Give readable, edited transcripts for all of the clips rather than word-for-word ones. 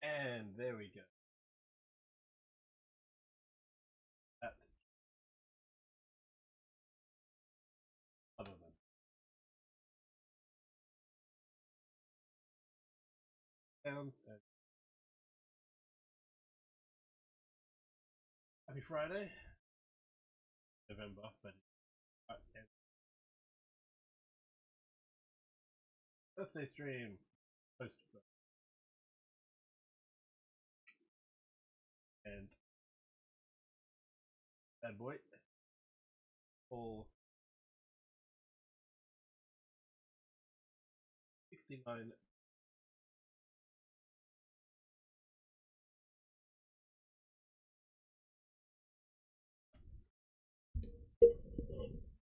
And there we go. That's other than sounds. And happy Friday, November, but birthday stream post and bad boy all 69.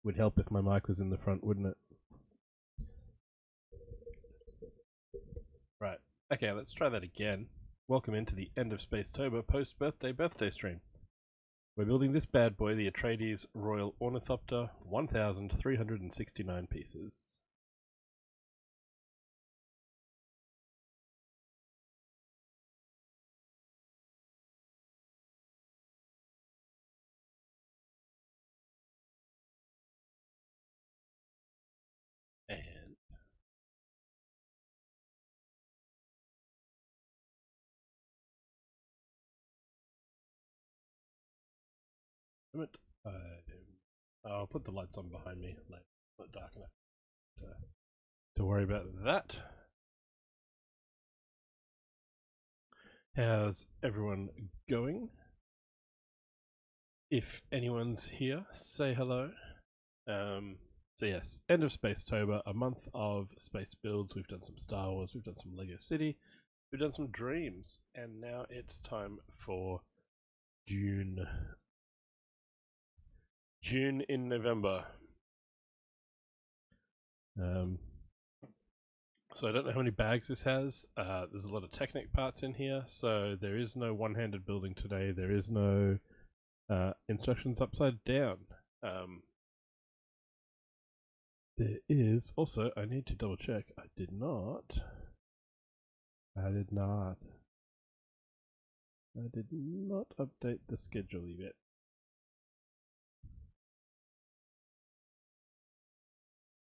Would help if my mic was in the front, wouldn't it? Right. Okay, let's try that again. Welcome into the end of Spacetober post-birthday stream. We're building this bad boy, the Atreides Royal Ornithopter, 1,369 pieces. And I'll put the lights on behind me. It's not dark enough to worry about that. How's everyone going? If anyone's here, say hello. So yes, end of Spacetober, a month of space builds. We've done some Star Wars, we've done some Lego City, we've done some Dreams, and now it's time for Dune. June in November. So I don't know how many bags this has. There's a lot of Technic parts in here, so there is no one-handed building today. There is no instructions upside down. There is also, I need to double check. I did not update the schedule yet.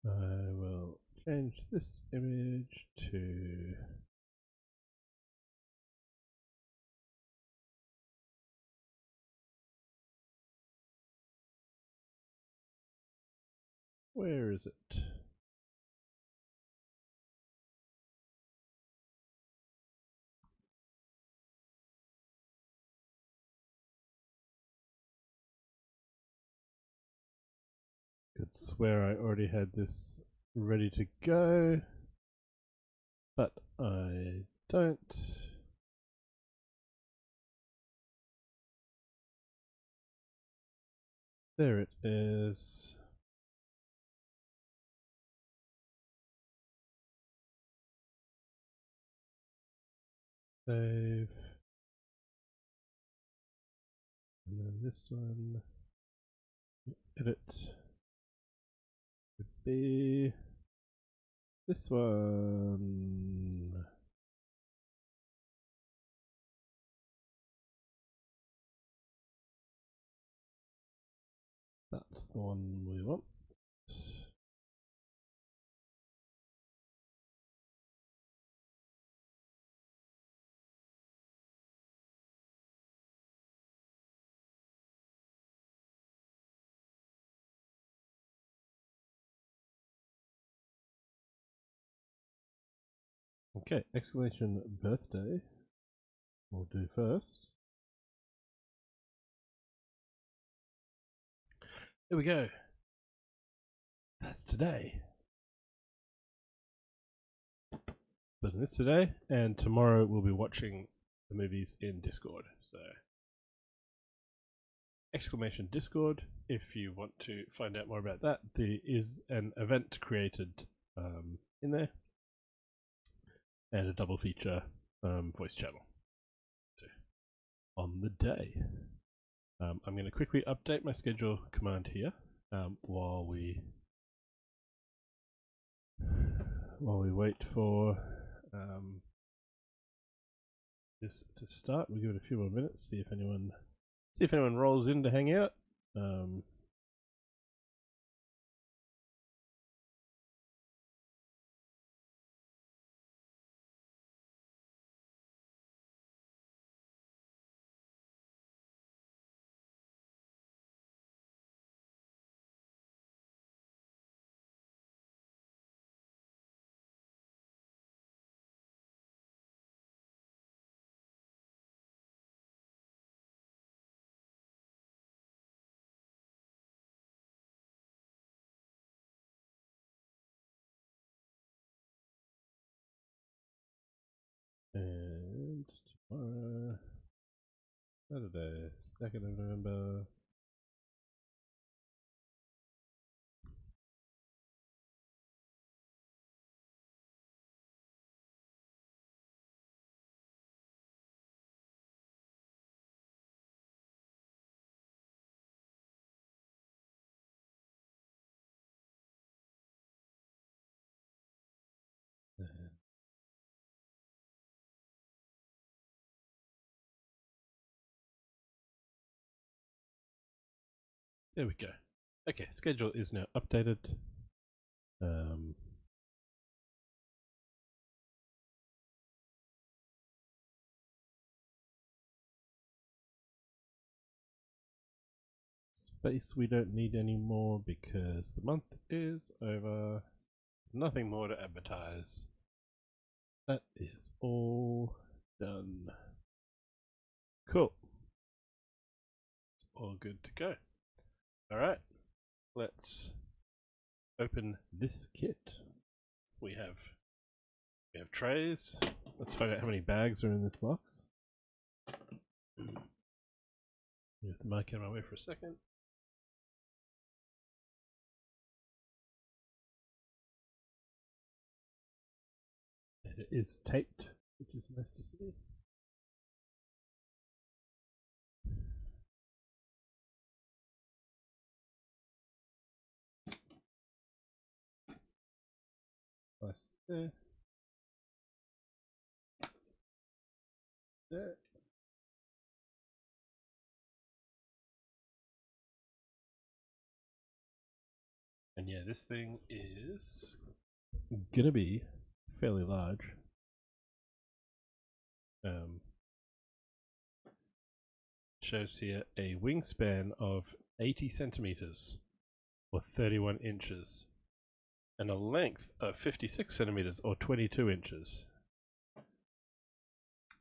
I will change this image to where is it? Could swear I already had this ready to go, but I don't. There it is. Save. And then this one. Edit. Would be this one. That's the one we want. Okay, exclamation birthday. We'll do first. There we go. That's today. But this today, and tomorrow we'll be watching the movies in Discord. So, exclamation Discord. If you want to find out more about that, there is an event created in there, and a double feature voice channel on the day. I'm going to quickly update my schedule command here while we wait for this to start. We'll give it a few more minutes, see if anyone rolls in to hang out. And tomorrow, Saturday, 2nd of November. There we go. Okay, schedule is now updated. Space we don't need anymore because the month is over. There's nothing more to advertise. That is all done. Cool. It's all good to go. Alright, let's open this kit. We have trays. Let's find out how many bags are in this box. Move the mic out of my way for a second. And it is taped, which is nice to see. Nice there. There. And yeah, this thing is gonna be fairly large. Shows here a wingspan of 80 centimeters or 31 inches and a length of 56 centimeters or 22 inches.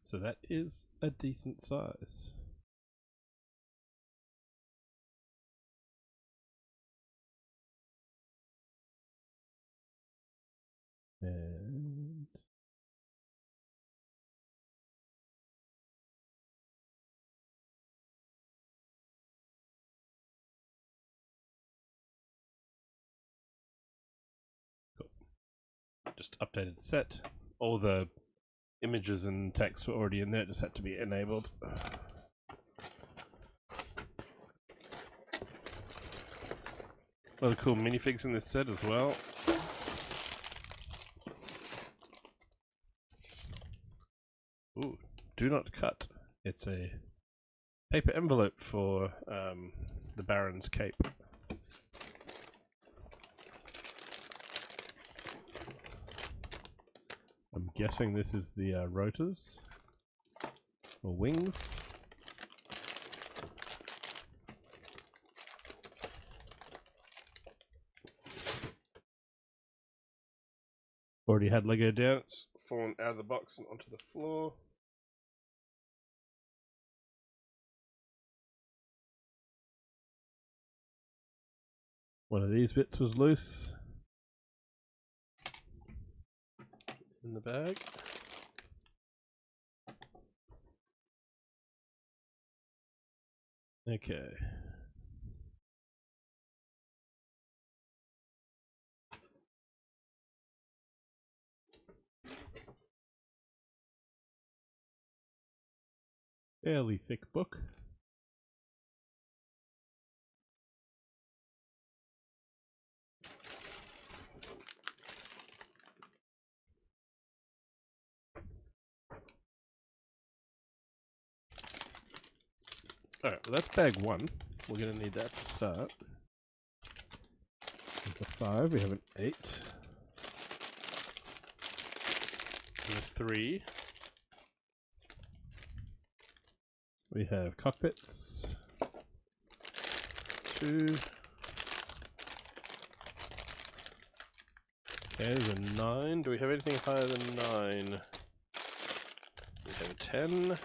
So that is a decent size. And cool. Just updated set. All the images and text were already in there, just had to be enabled. A lot of cool minifigs in this set as well. Ooh, do not cut. It's a paper envelope for the Baron's cape. I'm guessing this is the rotors or wings. Already had Lego down, it's fallen out of the box and onto the floor. One of these bits was loose in the bag. Okay. Fairly thick book. Alright, well that's bag 1. We're going to need that to start. With a 5, we have an 8. And a 3. We have cockpits. 2. Okay, there's a 9. Do we have anything higher than 9? We have a 10.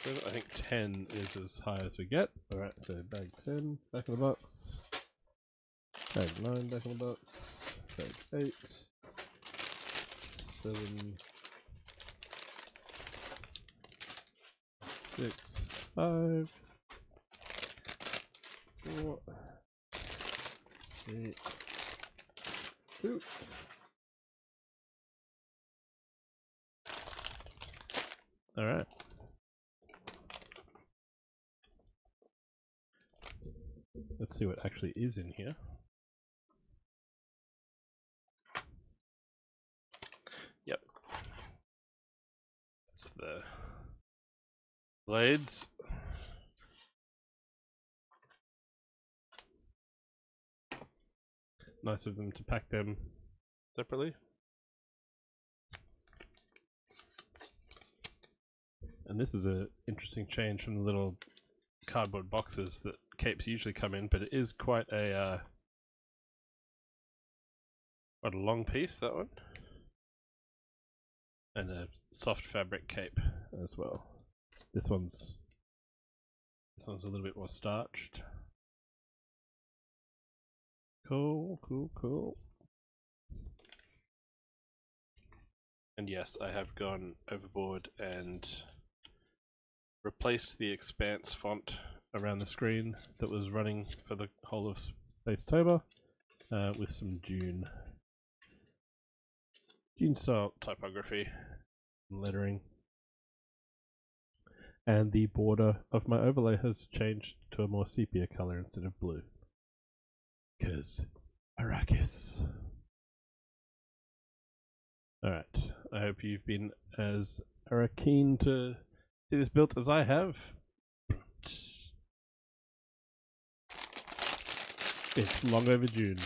7. I think 10 is as high as we get. Alright, so bag 10, back in the box. Bag 9, back in the box. Bag 8. 7. 6. 5. 4. 3. 2. Alright. Let's see what actually is in here. Yep. That's the blades. Nice of them to pack them separately. And this is an interesting change from the little cardboard boxes that capes usually come in, but it is quite a long piece, that one. And a soft fabric cape as well. This one's a little bit more starched. Cool, cool, cool. And yes, I have gone overboard and replaced the Expanse font around the screen that was running for the whole of Spacetober with some Dune style typography and lettering. And the border of my overlay has changed to a more sepia color instead of blue. Because Arrakis. Alright, I hope you've been as keen to see this built as I have. It's long overdue.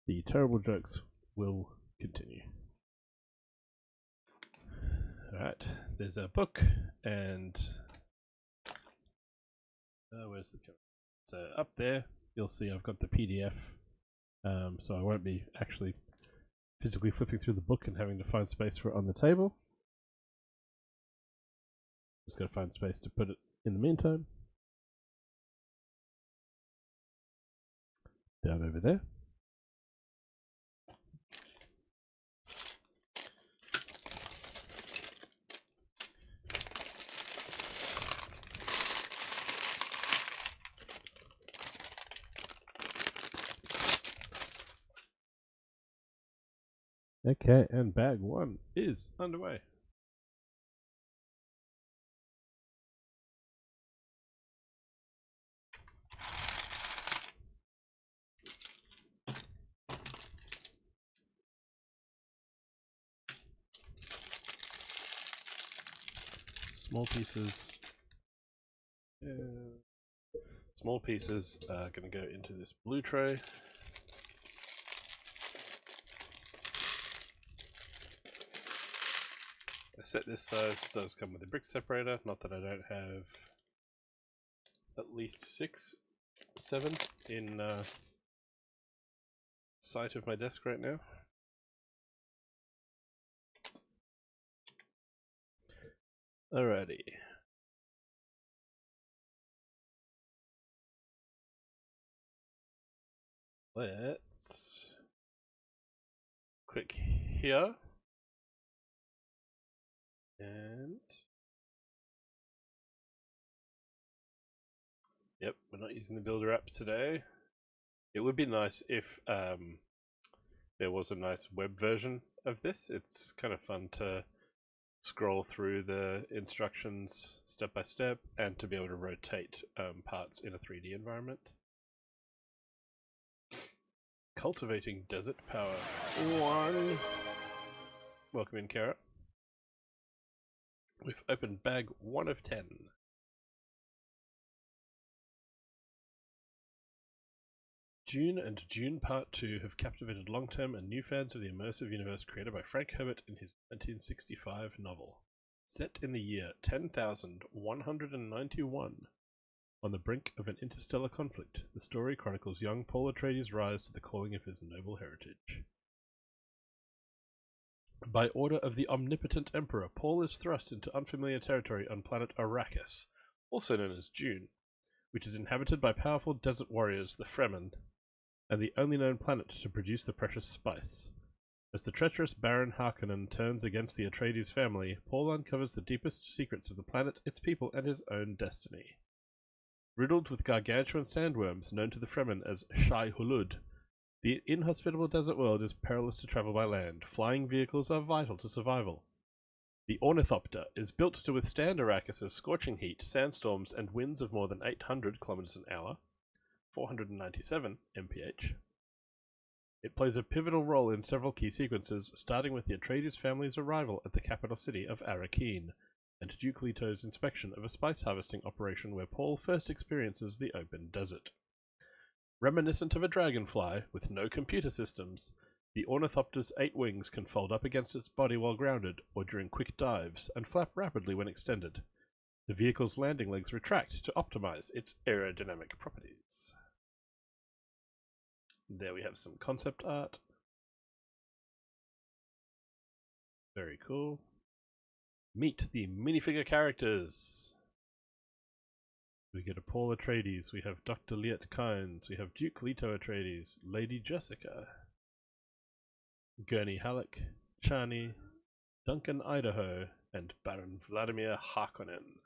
The terrible jokes will continue. Alright, there's a book, and where's the camera? So up there, you'll see I've got the PDF, so I won't be actually physically flipping through the book and having to find space for it on the table. Just gotta find space to put it in the meantime. Down over there. Okay, and bag 1 is underway. Small pieces. Small pieces are going to go into this blue tray. I set this size, does come with a brick separator, not that I don't have at least 6, 7 in sight of my desk right now. Alrighty. Let's click here. And yep, we're not using the Builder app today. It would be nice if there was a nice web version of this. It's kind of fun to scroll through the instructions step by step and to be able to rotate parts in a 3D environment. Cultivating Desert Power 1. Welcome in, Kara. We've opened bag 1 of 10. Dune and Dune Part 2 have captivated long-term and new fans of the immersive universe created by Frank Herbert in his 1965 novel. Set in the year 10,191, on the brink of an interstellar conflict, the story chronicles young Paul Atreides' rise to the calling of his noble heritage. By order of the omnipotent Emperor, Paul is thrust into unfamiliar territory on planet Arrakis, also known as Dune, which is inhabited by powerful desert warriors, the Fremen, and the only known planet to produce the precious spice. As the treacherous Baron Harkonnen turns against the Atreides family, Paul uncovers the deepest secrets of the planet, its people, and his own destiny. Riddled with gargantuan sandworms known to the Fremen as Shai Hulud, the inhospitable desert world is perilous to travel by land. Flying vehicles are vital to survival. The Ornithopter is built to withstand Arrakis' scorching heat, sandstorms, and winds of more than 800 km an hour, 497 mph. It plays a pivotal role in several key sequences, starting with the Atreides family's arrival at the capital city of Arrakeen, and Duke Leto's inspection of a spice harvesting operation where Paul first experiences the open desert. Reminiscent of a dragonfly, with no computer systems, the Ornithopter's 8 wings can fold up against its body while grounded, or during quick dives, and flap rapidly when extended. The vehicle's landing legs retract to optimize its aerodynamic properties. There we have some concept art. Very cool. Meet the minifigure characters. We get a Paul Atreides, we have Dr. Liet Kynes, we have Duke Leto Atreides, Lady Jessica, Gurney Halleck, Chani, Duncan Idaho, and Baron Vladimir Harkonnen.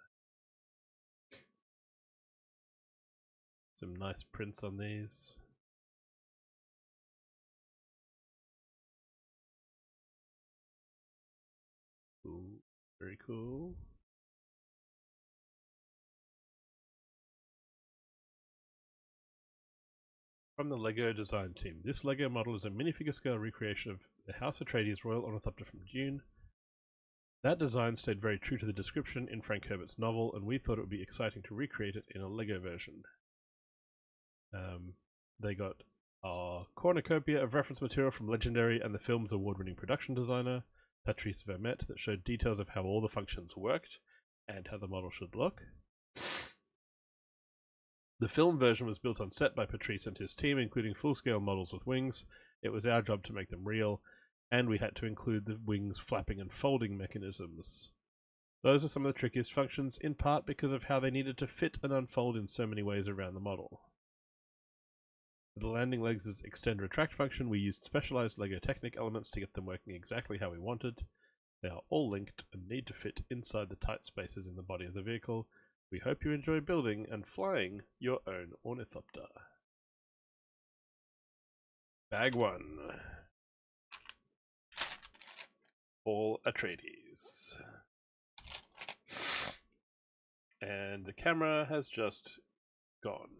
Some nice prints on these. Ooh, very cool. From the LEGO design team. This LEGO model is a minifigure scale recreation of the House Atreides Royal Ornithopter from Dune. That design stayed very true to the description in Frank Herbert's novel, and we thought it would be exciting to recreate it in a LEGO version. They got a cornucopia of reference material from legendary and the film's award-winning production designer, Patrice Vermette, that showed details of how all the functions worked and how the model should look. The film version was built on set by Patrice and his team, including full-scale models with wings. It was our job to make them real, and we had to include the wings' flapping and folding mechanisms. Those are some of the trickiest functions, in part because of how they needed to fit and unfold in so many ways around the model. For the landing legs' extend-retract function, we used specialized LEGO Technic elements to get them working exactly how we wanted. They are all linked and need to fit inside the tight spaces in the body of the vehicle. We hope you enjoy building and flying your own Ornithopter. Bag 1. Paul Atreides. And the camera has just gone.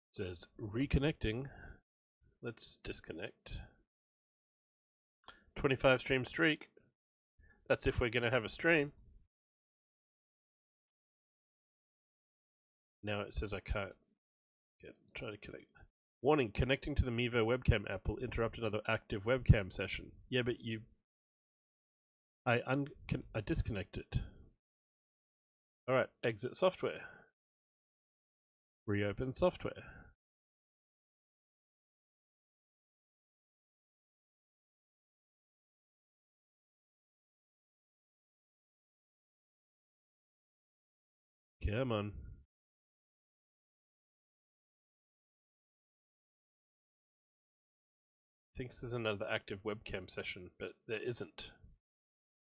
It says reconnecting. Let's disconnect. 25 stream streak. That's if we're going to have a stream. Now it says I can't try to connect. Warning, connecting to the Mevo webcam app will interrupt another active webcam session. Yeah, but I disconnected. Alright, exit software. Reopen software. Come on. Thinks there's another active webcam session, but there isn't.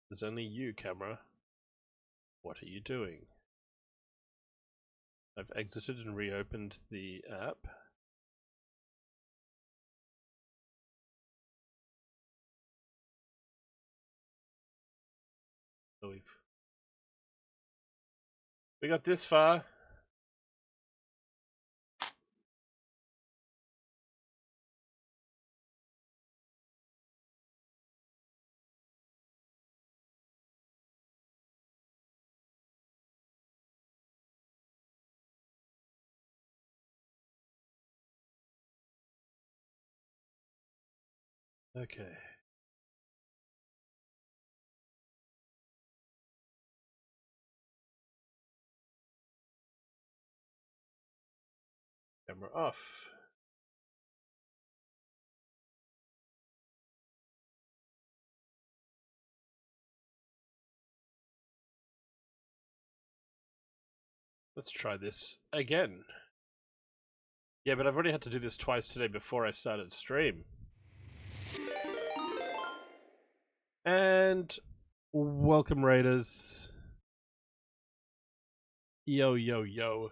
There's only you, camera. What are you doing? I've exited and reopened the app. So we've We got this far. Okay. Camera off. Let's try this again. Yeah, but I've already had to do this twice today before I started stream. And welcome, Raiders. Yo, yo, yo.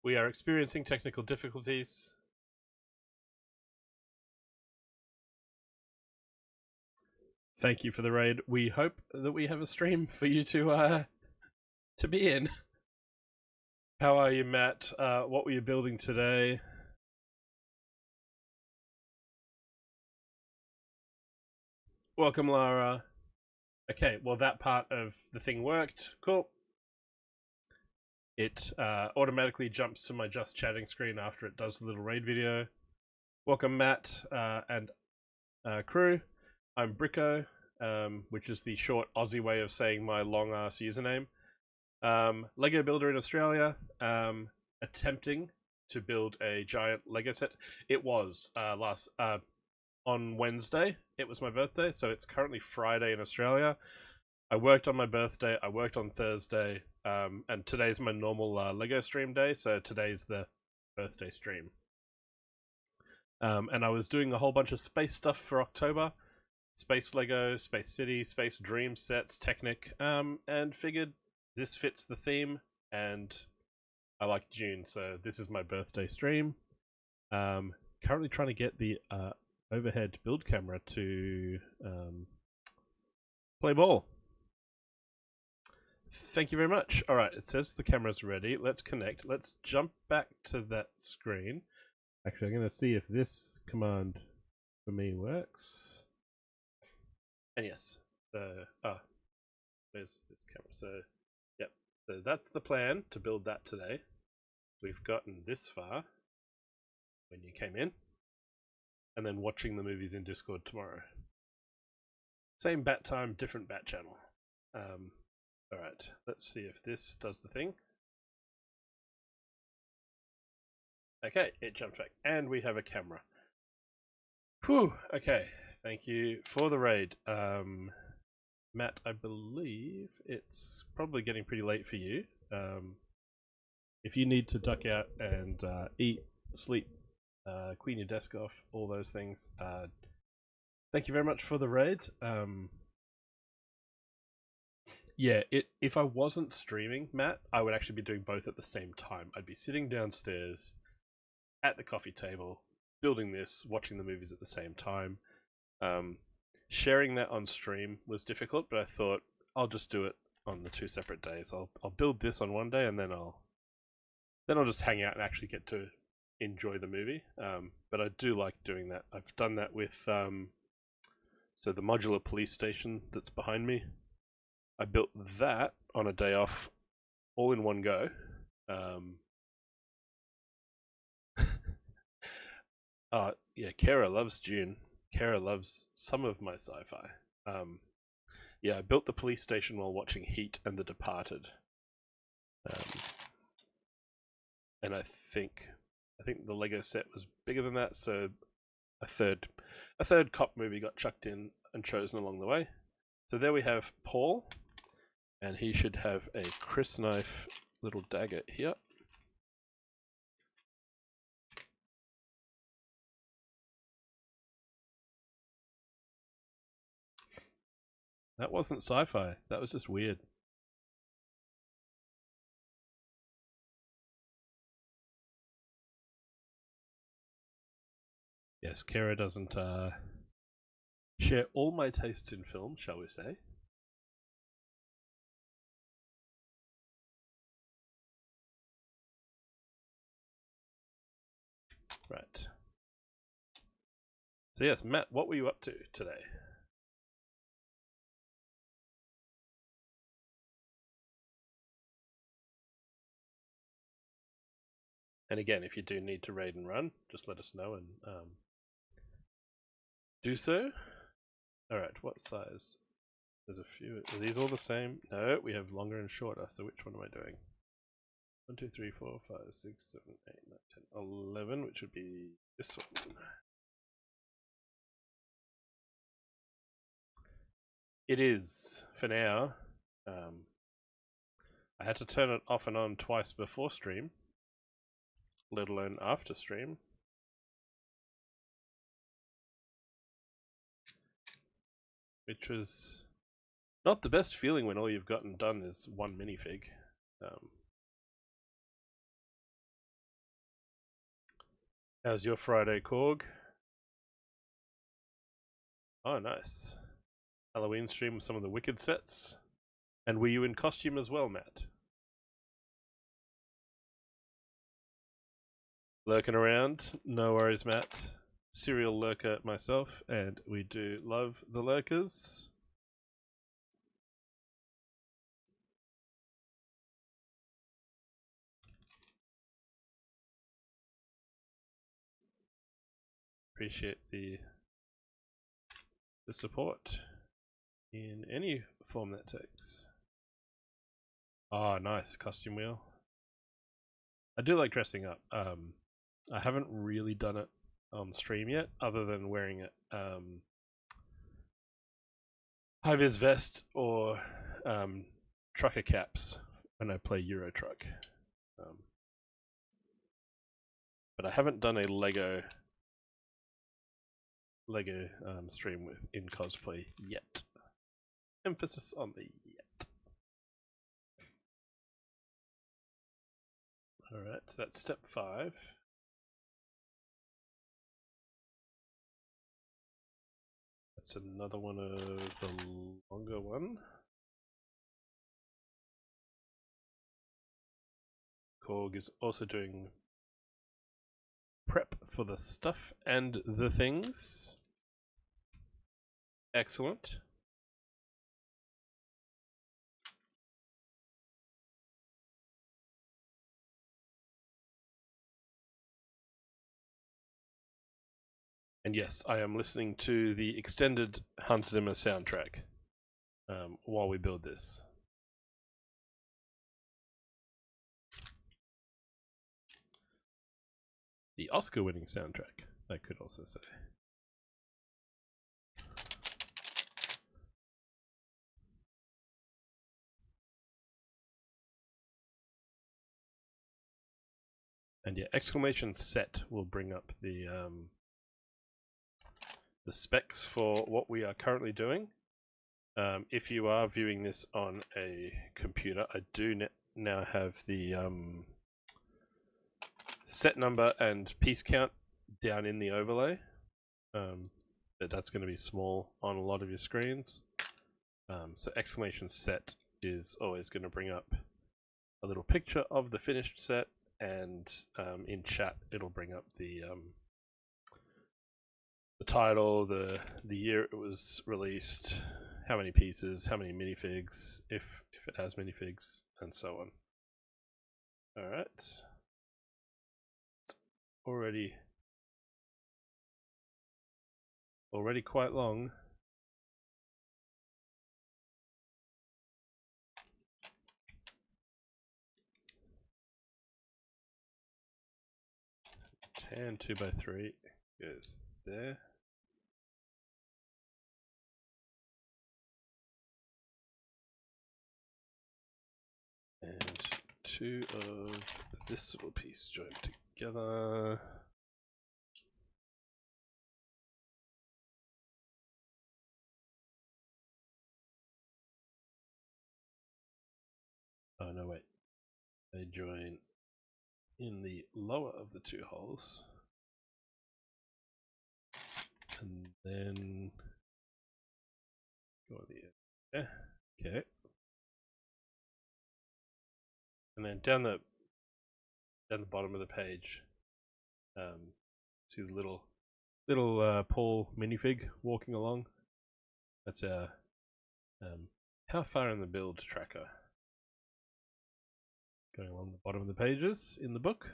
We are experiencing technical difficulties. Thank you for the raid. We hope that we have a stream for you to be in. How are you, Matt? What were you building today? Welcome, Lara. Okay, well, that part of the thing worked. Cool. It automatically jumps to my just chatting screen after it does the little raid video. Welcome, Matt and crew. I'm Bricko, which is the short Aussie way of saying my long-ass username. Lego builder in Australia, attempting to build a giant Lego set. It was on Wednesday. It was my birthday, so it's currently Friday in Australia. I worked on my birthday, I worked on Thursday, and today's my normal Lego stream day, so today's the birthday stream. And I was doing a whole bunch of space stuff for October. Space Lego, Space City, Space Dream sets, Technic, and figured this fits the theme, and I like Dune, so this is my birthday stream. Currently trying to get the overhead build camera to play ball. Thank you very much. Alright, it says the camera's ready. Let's connect. Let's jump back to that screen. Actually, I'm going to see if this command for me works. And yes, so, there's this camera. So, yep. So that's the plan, to build that today. We've gotten this far when you came in. And then watching the movies in Discord tomorrow. Same bat time, different bat channel. Alright, let's see if this does the thing. Okay, it jumped back. And we have a camera. Whew, okay. Thank you for the raid. Matt, I believe it's probably getting pretty late for you. If you need to duck out and eat, sleep, clean your desk off, all those things, thank you very much for the raid. Yeah, if I wasn't streaming, Matt, I would actually be doing both at the same time. I'd be sitting downstairs at the coffee table, building this, watching the movies at the same time. Sharing that on stream was difficult, but I thought I'll just do it on the 2 separate days. I'll build this on one day, and then I'll just hang out and actually get to enjoy the movie. But I do like doing that. I've done that with so the modular police station that's behind me. I built that on a day off, all in one go. Yeah, Kara loves Dune. Kara loves some of my sci-fi. Yeah, I built the police station while watching Heat and The Departed. And I think the Lego set was bigger than that, so a third cop movie got chucked in and chosen along the way. So there we have Paul, and he should have a crysknife little dagger here. That wasn't sci-fi. That was just weird. Yes, Kara doesn't share all my tastes in film, shall we say. Right. So yes, Matt, what were you up to today? And again, if you do need to raid and run, just let us know and do so. Alright, what size? There's a few. Are these all the same? No, we have longer and shorter. So which one am I doing? 1, 2, 3, 4, 5, 6, 7, 8, 9, 10, 11, which would be this one. It is, for now. I had to turn it off and on twice before stream, let alone after stream. Which was not the best feeling when all you've gotten done is one minifig. How's your Friday, Korg? Oh, nice. Halloween stream with some of the Wicked sets. And were you in costume as well, Matt? Lurking around? No worries, Matt. Serial lurker myself, and we do love the lurkers. Appreciate the support in any form that takes. Oh, nice costume wheel. I do like dressing up. I haven't really done it on stream yet, other than wearing it high-vis vest or trucker caps when I play Euro Truck. But I haven't done a Lego stream with in cosplay yet. Emphasis on the yet. Alright, so that's step 5. That's another one of the longer one. Korg is also doing prep for the stuff and the things. Excellent. And yes, I am listening to the extended Hans Zimmer soundtrack while we build this. The Oscar-winning soundtrack, I could also say. And yeah, exclamation set will bring up the specs for what we are currently doing. If you are viewing this on a computer, I do now have the set number and piece count down in the overlay. That's going to be small on a lot of your screens. So exclamation set is always going to bring up a little picture of the finished set, and in chat it'll bring up the title, the year it was released, how many pieces, how many minifigs, if it has minifigs, and so on. Alright. It's already quite long. Tan 2x3 goes there. And 2 of this little piece joined together. Oh no, wait. They join in the lower of the 2 holes. And then go on the end. Okay. And then down the bottom of the page, See the little Paul minifig walking along. That's our how far in the build tracker. Going along the bottom of the pages in the book.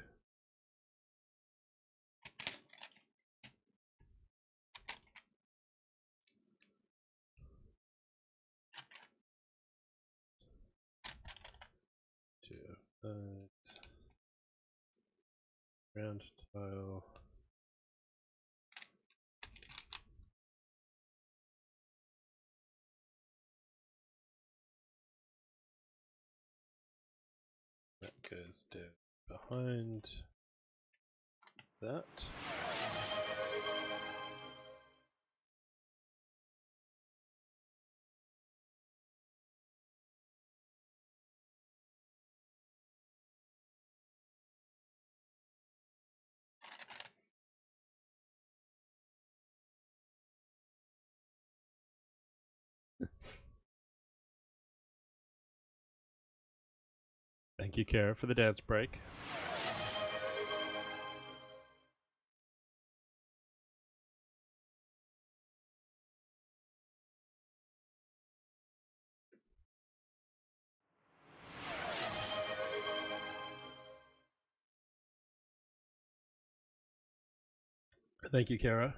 Round tile. That goes down behind that. Thank you, Kara, for the dance break. Thank you, Kara.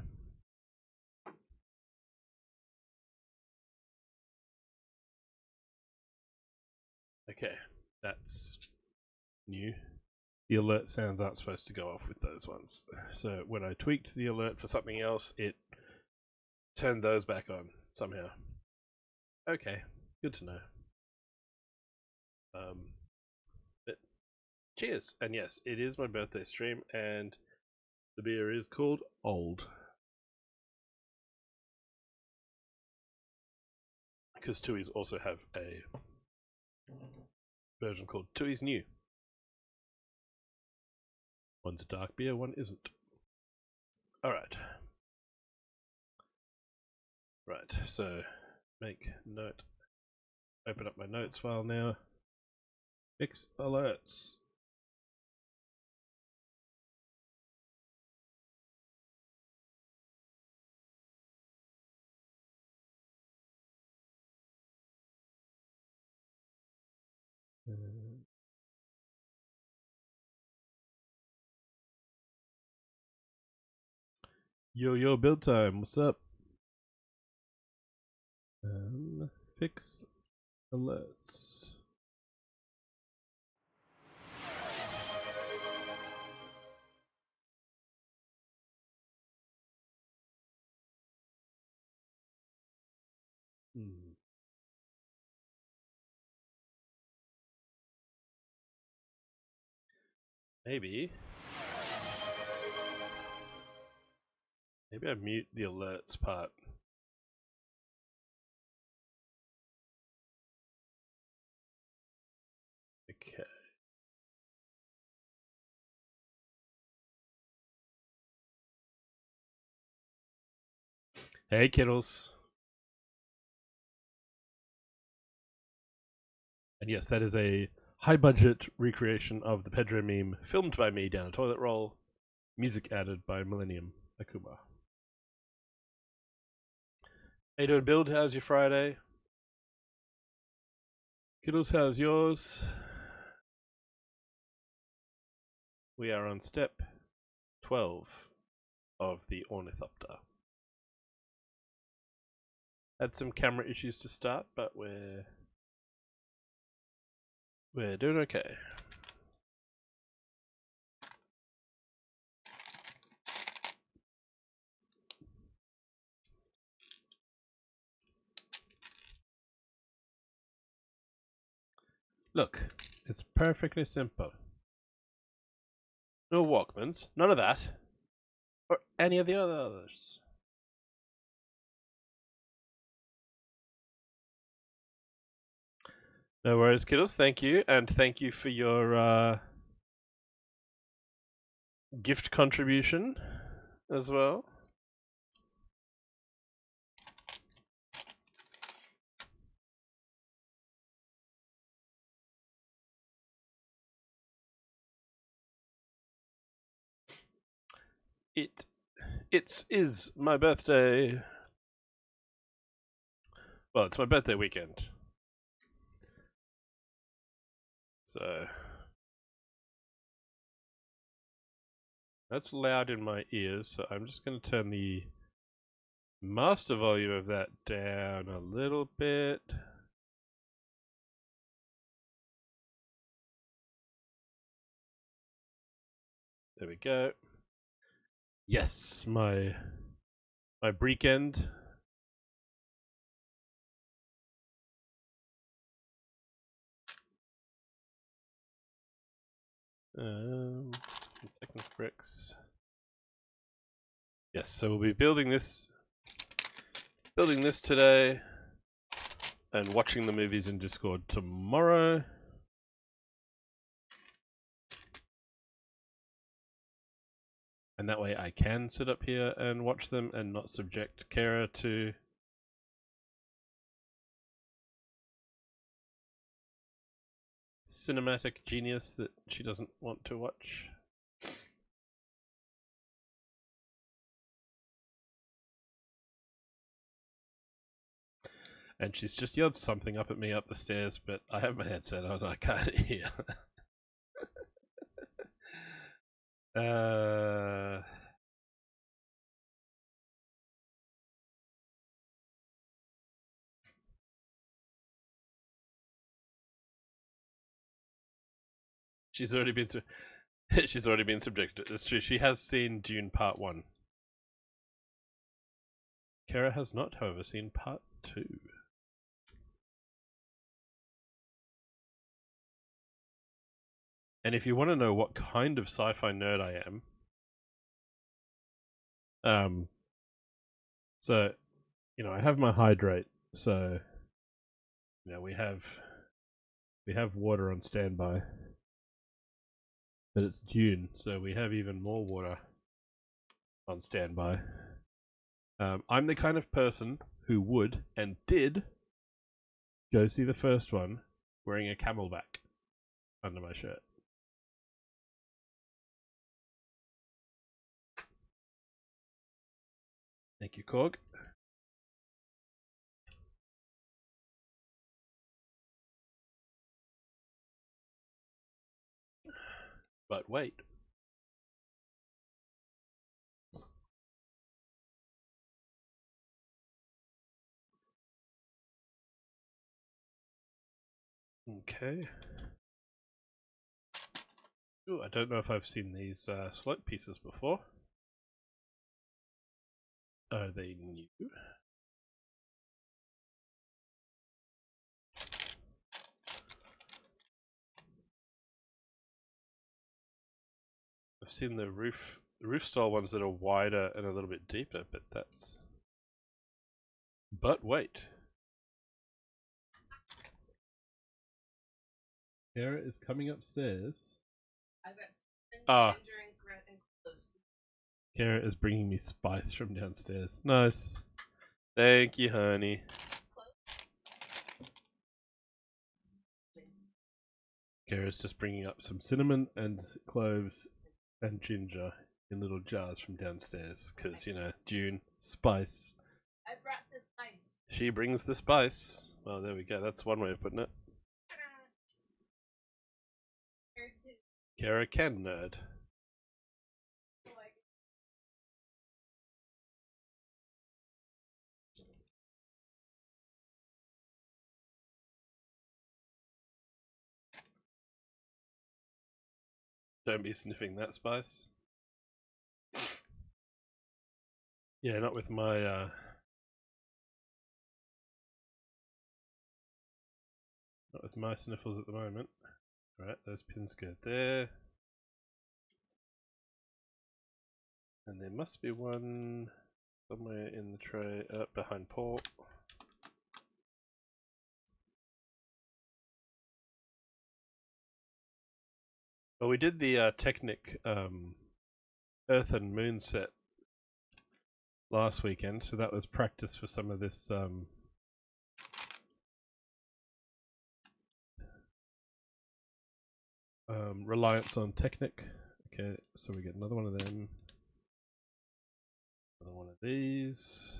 Okay, that's new. The alert sounds aren't supposed to go off with those ones. So when I tweaked the alert for something else, it turned those back on somehow. Okay, good to know. But cheers. And yes, it is my birthday stream, and the beer is called Old. Because Tui's also have a version called Tui's New. One's a dark beer, one isn't. Alright. Right, so make note. Open up my notes file now. Fix alerts. Yo, build time. What's up? Fix alerts. Maybe I mute the alerts part. Okay. Hey, kiddles. And yes, that is a high-budget recreation of the Pedro meme, filmed by me down a toilet roll. Music added by Millennium Akuma. How you doing, Build? How's your Friday? Kiddles, how's yours? We are on step 12 of the Ornithopter. Had some camera issues to start, but we're doing okay. Look, it's perfectly simple. No Walkmans, none of that, or any of the others. No worries, kiddos. Thank you, and thank you for your gift contribution as well. It It is my birthday. Well, it's my birthday weekend. So that's loud in my ears, so I'm just going to turn the master volume of that down a little bit. There we go. Yes, my breekend. Technic bricks. Yes, so we'll be building this today, and watching the movies in Discord tomorrow. And that way I can sit up here and watch them and not subject Kara to cinematic genius that she doesn't want to watch. And she's just yelled something up at me up the stairs, but I have my headset on, I can't hear. She's already been subjected. It's true. She has seen Dune Part 1. Kara has not, however, seen Part 2. And if you want to know what kind of sci-fi nerd I am, so, I have my hydrate, so, we have water on standby. But it's Dune, so we have even more water on standby. I'm the kind of person who would, and did, go see the first one wearing a camelback under my shirt. Thank you, Korg. But wait. Okay. Ooh, I don't know if I've seen these slope pieces before. Are they new? I've seen the roof style ones that are wider and a little bit deeper, but that's... But wait. Kara is coming upstairs. I've got ginger and cloves. Kara is bringing me spice from downstairs. Nice. Thank you, honey. Kara's just bringing up some cinnamon and cloves and ginger in little jars from downstairs because, Dune, spice. I brought the spice. She brings the spice. Well, there we go. That's one way of putting it. Kara can nerd. Don't be sniffing that spice. Yeah, not with my sniffles at the moment. Alright, those pins go there. And there must be one somewhere in the tray behind Paul. Well, we did the Technic Earth and Moon set last weekend, so that was practice for some of this reliance on Technic. Okay, so we get another one of them. Another one of these.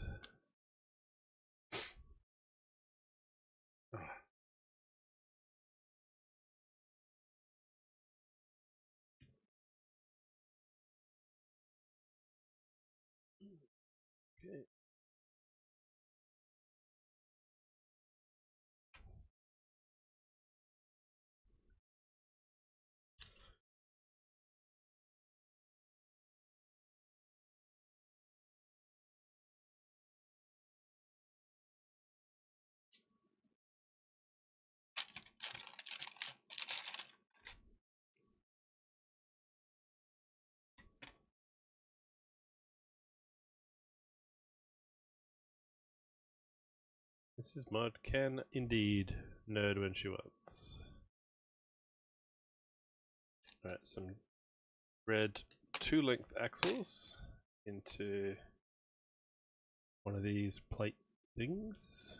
Okay. Mrs. Mod can indeed nerd when she wants. Alright, some red 2-length axles into one of these plate things.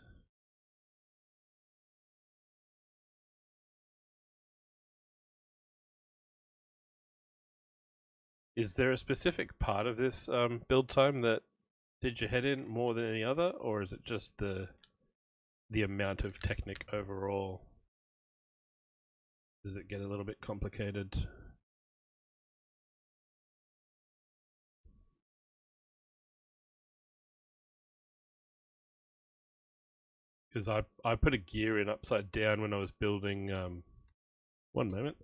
Is there a specific part of this build time that did your head in more than any other, or is it just the amount of Technic overall? Does it get a little bit complicated? Because I put a gear in upside down when I was building. One moment.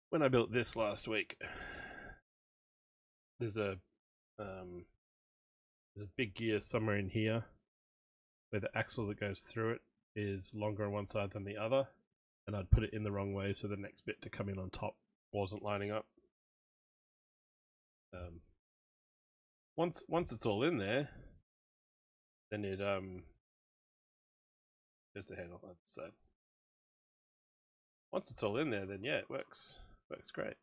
When I built this last week, there's a big gear somewhere in here where the axle that goes through it is longer on one side than the other, and I'd put it in the wrong way, so the next bit to come in on top wasn't lining up. Once it's all in there, then it there's the handle on the side. Once it's all in there, then yeah, it works great.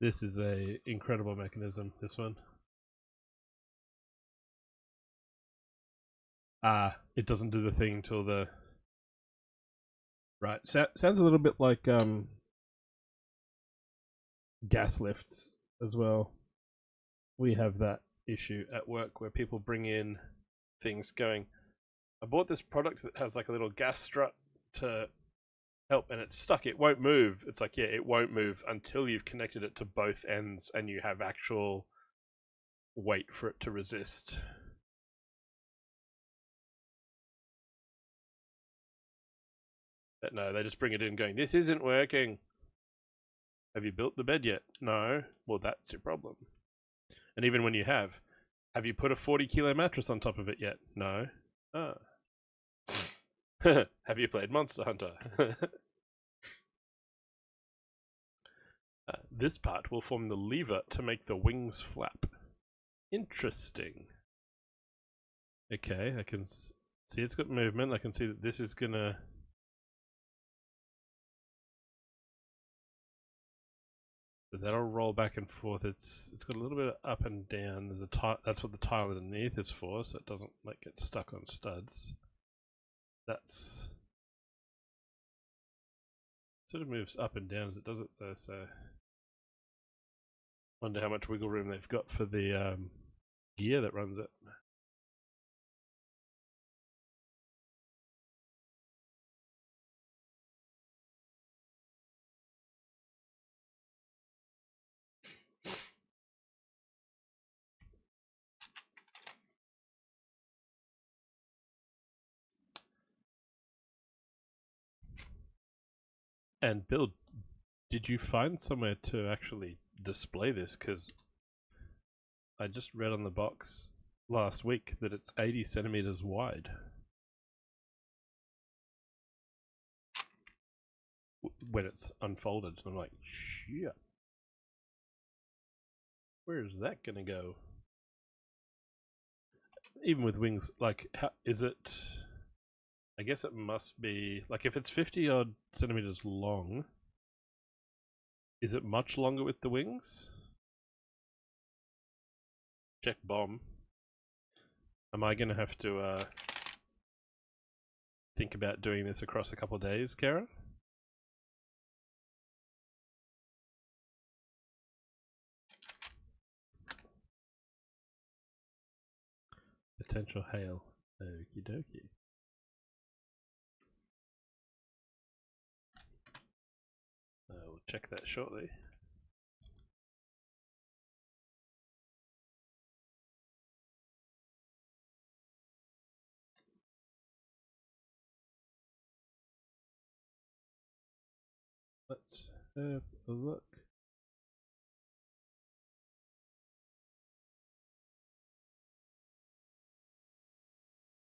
This is a incredible mechanism, this one. It doesn't do the thing till the... Right, sounds a little bit like gas lifts as well. We have that issue at work where people bring in things going, I bought this product that has like a little gas strut to help, and it's stuck, it won't move. It's like, yeah, it won't move until you've connected it to both ends and you have actual weight for it to resist. But no, they just bring it in going, this isn't working. Have you built the bed yet? No. Well, that's your problem. And even when you have you put a 40-kilo mattress on top of it yet? No. Ah. Have you played Monster Hunter? This part will form the lever to make the wings flap. Interesting. Okay, I can see it's got movement. I can see that this is gonna... So that'll roll back and forth. It's got a little bit of up and down. There's a that's what the tile underneath is for, so it doesn't like get stuck on studs. That's sort of moves up and down as it does it though, so wonder how much wiggle room they've got for the gear that runs it. And Bill, did you find somewhere to actually display this? Because I just read on the box last week that it's 80 centimeters wide. When it's unfolded. I'm like, shit. Where is that gonna go? Even with wings, like, how is it? I guess it must be, like, if it's 50 odd centimeters long, is it much longer with the wings? Check bomb. Am I gonna have to think about doing this across a couple of days, Kara? Potential hail. Okie dokie. We'll check that shortly. Let's have a look.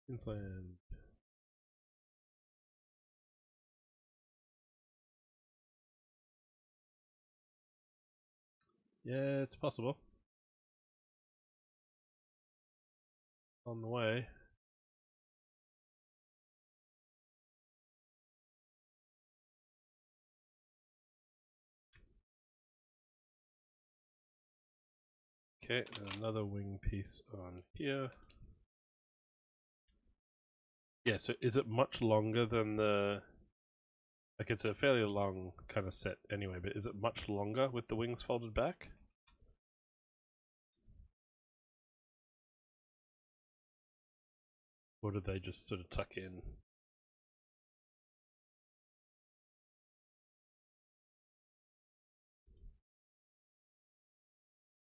Queensland. Yeah, it's possible. On the way. Okay, another wing piece on here. Yeah, so is it much longer than the... Like, it's a fairly long kind of set anyway, but is it much longer with the wings folded back? Or do they just sort of tuck in?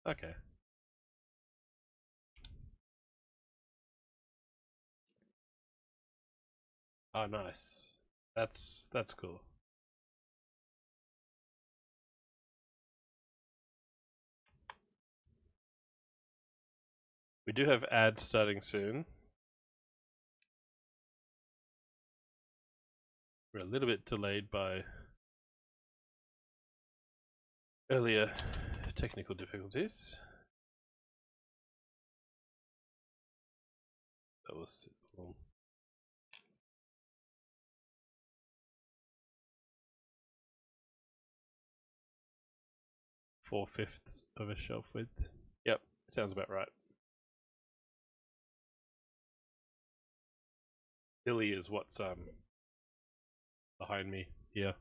Okay. Oh, nice. That's cool. We do have ads starting soon. We're a little bit delayed by earlier technical difficulties. That was 4/5 of a shelf width. Yep, sounds about right. Billy is what's behind me here.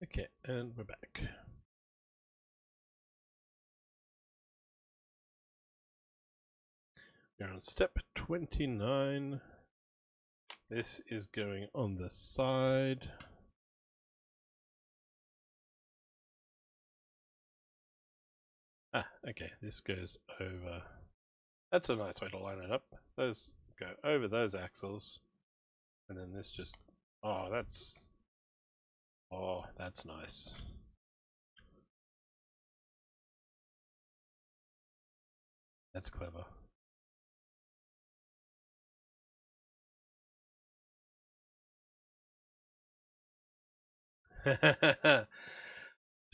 Okay, and we're back. We're on step 29. This is going on the side. Ah, okay, this goes over. That's a nice way to line it up. Those go over those axles. And then this just, oh, that's nice. That's clever.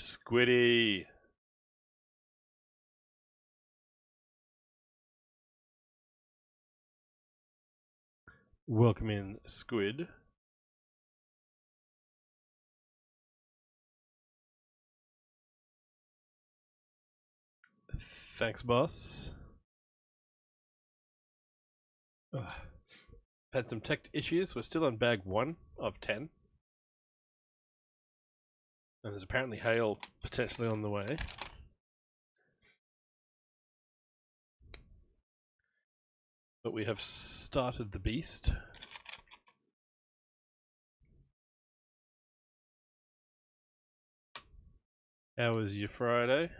Squiddy. Welcome in, Squid. Thanks, boss. Ugh. Had some tech issues. We're still on bag 1 of 10. And there's apparently hail potentially on the way. But we have started the beast. How was your Friday?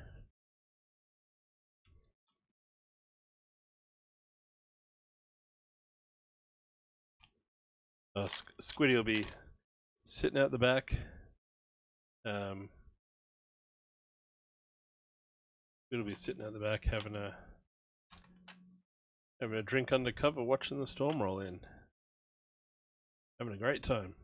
Squiddy will be sitting out the back. It'll be sitting out the back having a drink under cover, watching the storm roll in. Having a great time.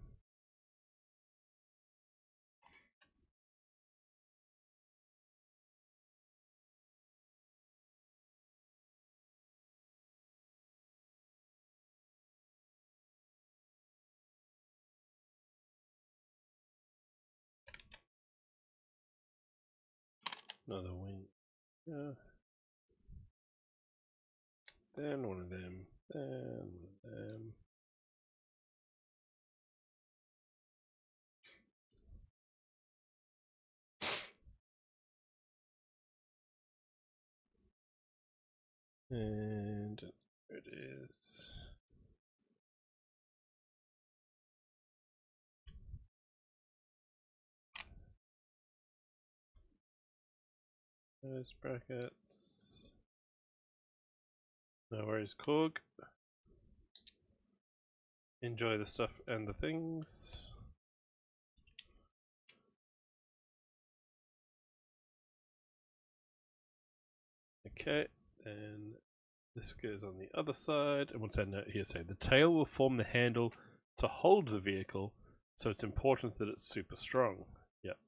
Another wing. Yeah. Then one of them. Then one of them. And there it is. Those brackets. No worries, Korg. Enjoy the stuff and the things. Okay, and this goes on the other side. And what's that note here say? The tail will form the handle to hold the vehicle, so it's important that it's super strong. Yep.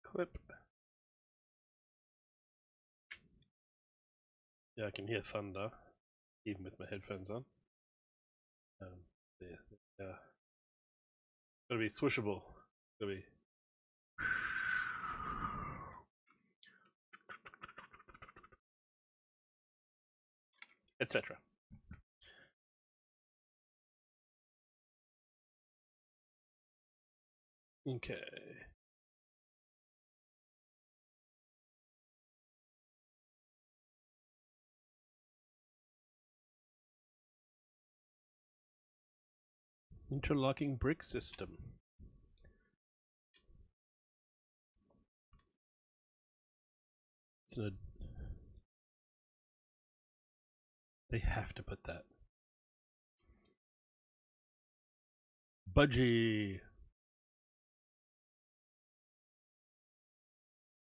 Clip. Yeah, I can hear thunder, even with my headphones on. Yeah. Gotta be swishable. Gotta be. Etc. Okay. Interlocking brick system. They have to put that. Budgie.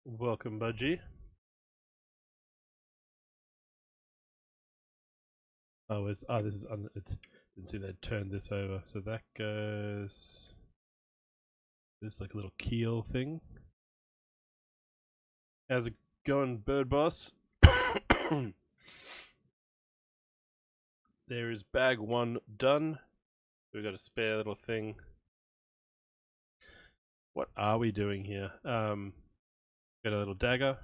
Welcome, Budgie. Oh, this is didn't see they'd turned this over. So that goes. This is like a little keel thing. How's it going, Bird Boss? There is bag 1 done. We've got a spare little thing. What are we doing here? Got a little dagger.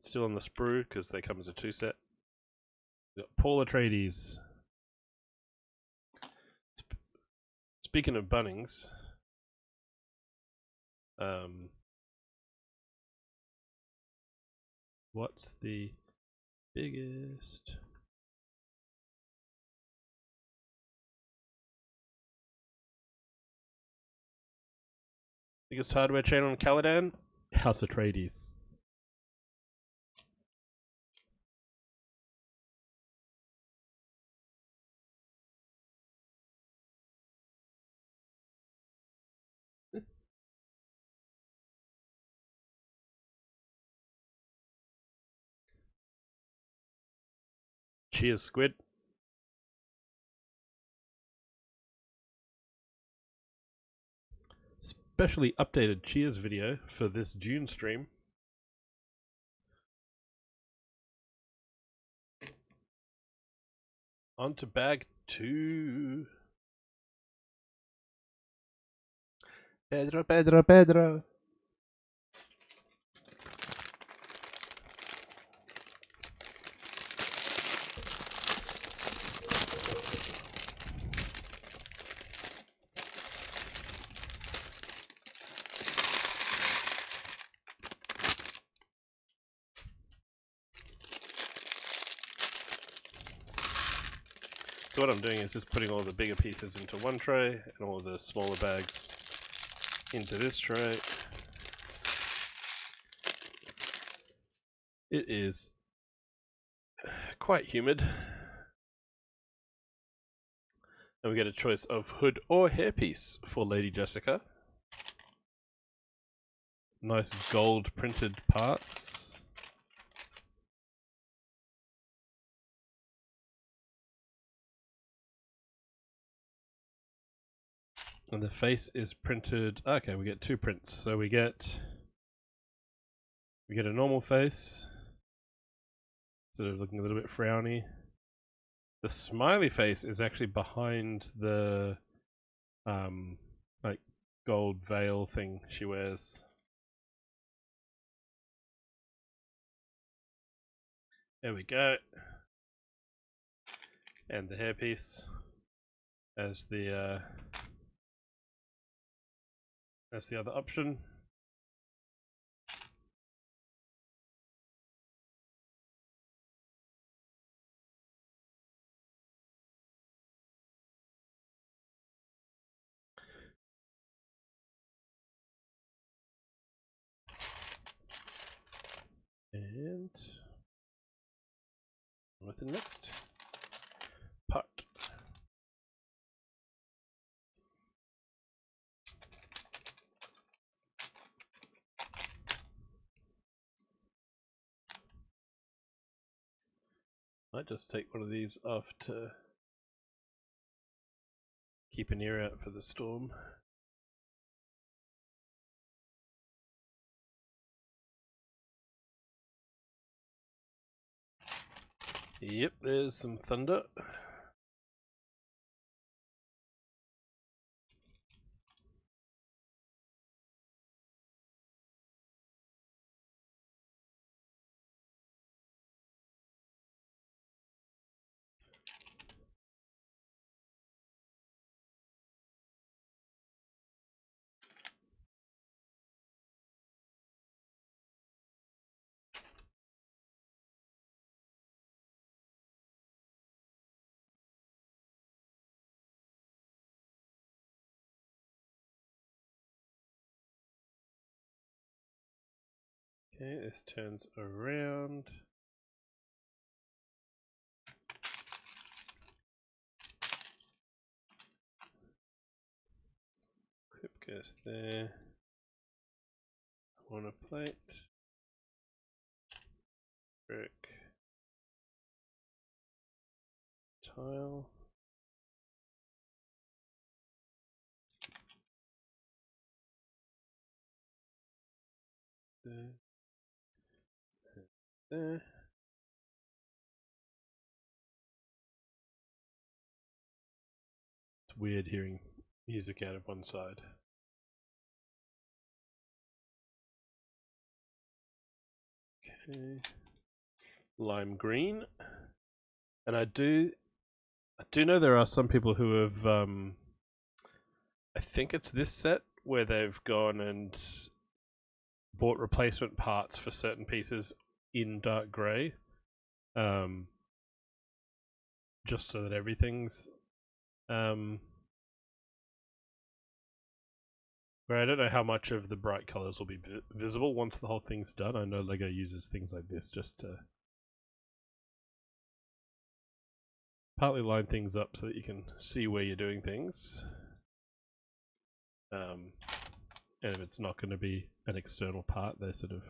Still on the sprue because they come as a 2-set. We've got Paul Atreides. Speaking of Bunnings, what's the biggest hardware chain on Caladan? House Atreides. Cheers, Squid. Specially updated Cheers video for this Dune stream. On to bag 2. Pedro. So what I'm doing is just putting all the bigger pieces into one tray and all the smaller bags into this tray. It is quite humid. And we get a choice of hood or hairpiece for Lady Jessica. Nice gold printed parts. And the face is printed. Okay, we get 2 prints. So we get a normal face, sort of looking a little bit frowny. The smiley face is actually behind the like gold veil thing she wears. There we go. And the hairpiece as the other option. And with the next part. Might just take one of these off to keep an ear out for the storm. Yep, there's some thunder. Okay, this turns around. Clip goes there. On a plate. Brick. Tile. There. There. It's weird hearing music out of one side. Okay. Lime green. And I do know there are some people who have I think it's this set where they've gone and bought replacement parts for certain pieces in dark grey, just so that everything's but I don't know how much of the bright colours will be visible once the whole thing's done. I know LEGO uses things like this just to partly line things up so that you can see where you're doing things. And if it's not going to be an external part, they sort of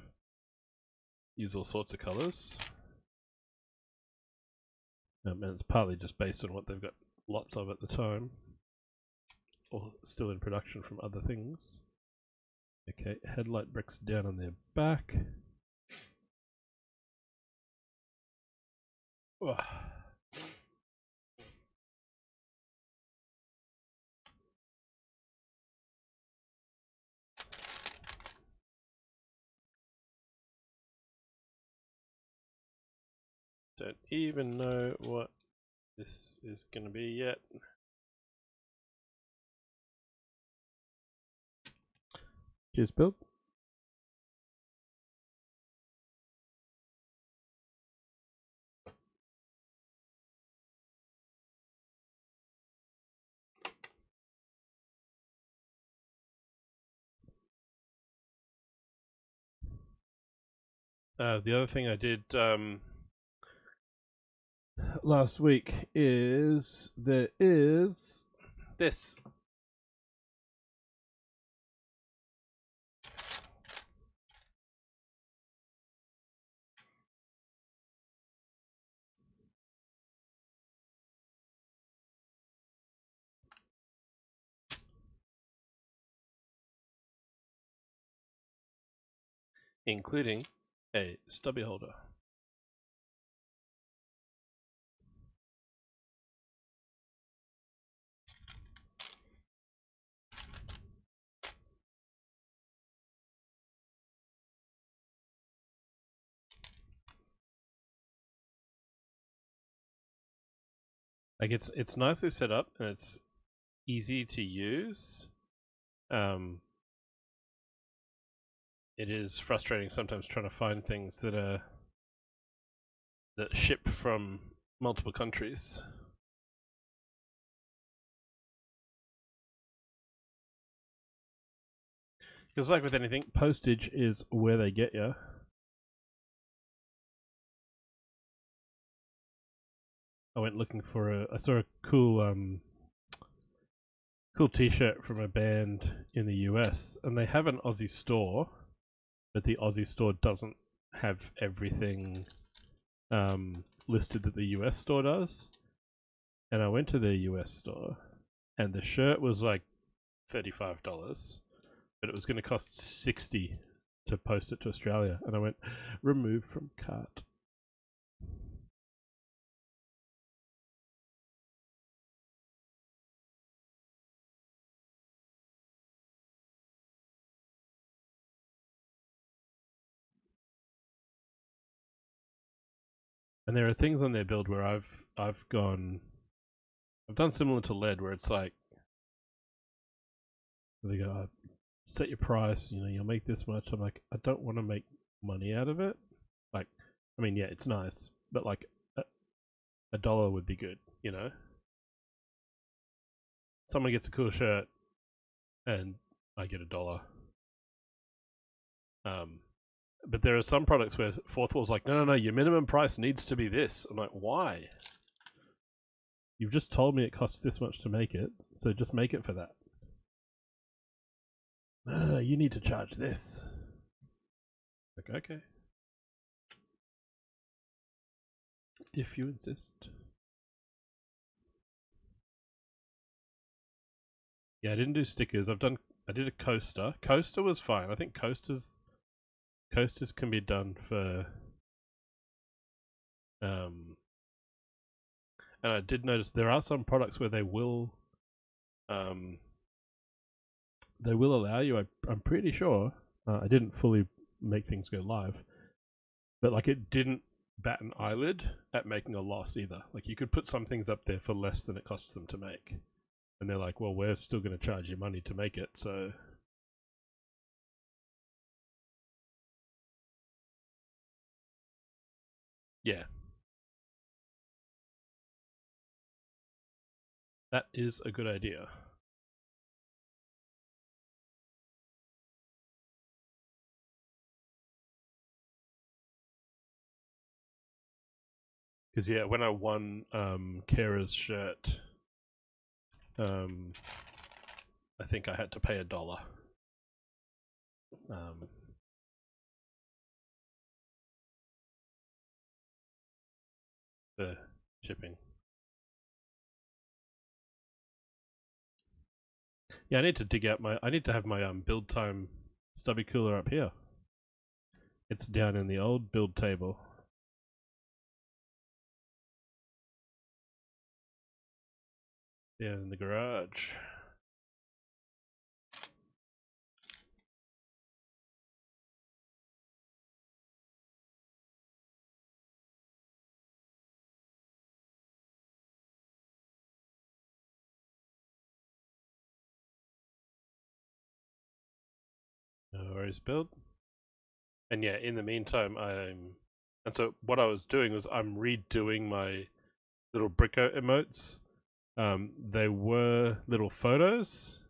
use all sorts of colours. And it's partly just based on what they've got lots of at the time, or still in production from other things. Okay, headlight bricks down on their back. Oh. Don't even know what this is going to be yet. Cheers, build. The other thing I did last week is there is this. Including a stubby holder. Like it's nicely set up and it's easy to use. It is frustrating sometimes trying to find things that ship from multiple countries. Because like with anything, postage is where they get you. I went looking for I saw a cool t-shirt from a band in the US, and they have an Aussie store, but the Aussie store doesn't have everything listed that the US store does. And I went to the US store, and the shirt was like $35, but it was going to cost $60 to post it to Australia. And I went, remove from cart. And there are things on their build where I've done similar to LED, where it's like they go, set your price, you'll make this much. I'm like, I don't want to make money out of it. Like, I mean, yeah, it's nice, but like $1 would be good, Someone gets a cool shirt and I get $1. But there are some products where Fourth Wall's like, no, your minimum price needs to be this. I'm like, why? You've just told me it costs this much to make it, so just make it for that. No, you need to charge this. Like, okay. If you insist. Yeah, I didn't do stickers. I did a coaster. Coaster was fine. I think coasters can be done for and I did notice there are some products where they will allow you, I'm pretty sure, I didn't fully make things go live, but like it didn't bat an eyelid at making a loss either. Like you could put some things up there for less than it costs them to make. And they're like, well, we're still going to charge you money to make it, so... Yeah. That is a good idea. Because, yeah, when I won Kara's shirt, I think I had to pay $1. For shipping. Yeah, I need to dig out my... I need to have my build time stubby cooler up here. It's down in the old build table. Down in the garage. No worries, build. And yeah, in the meantime, and so what I was doing was I'm redoing my little Bricko emotes. They were little photos,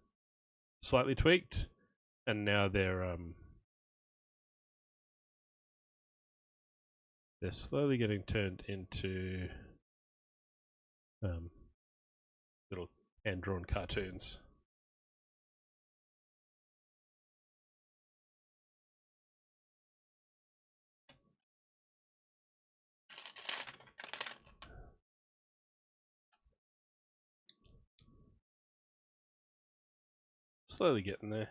slightly tweaked, and now they're slowly getting turned into little hand-drawn cartoons. Slowly getting there.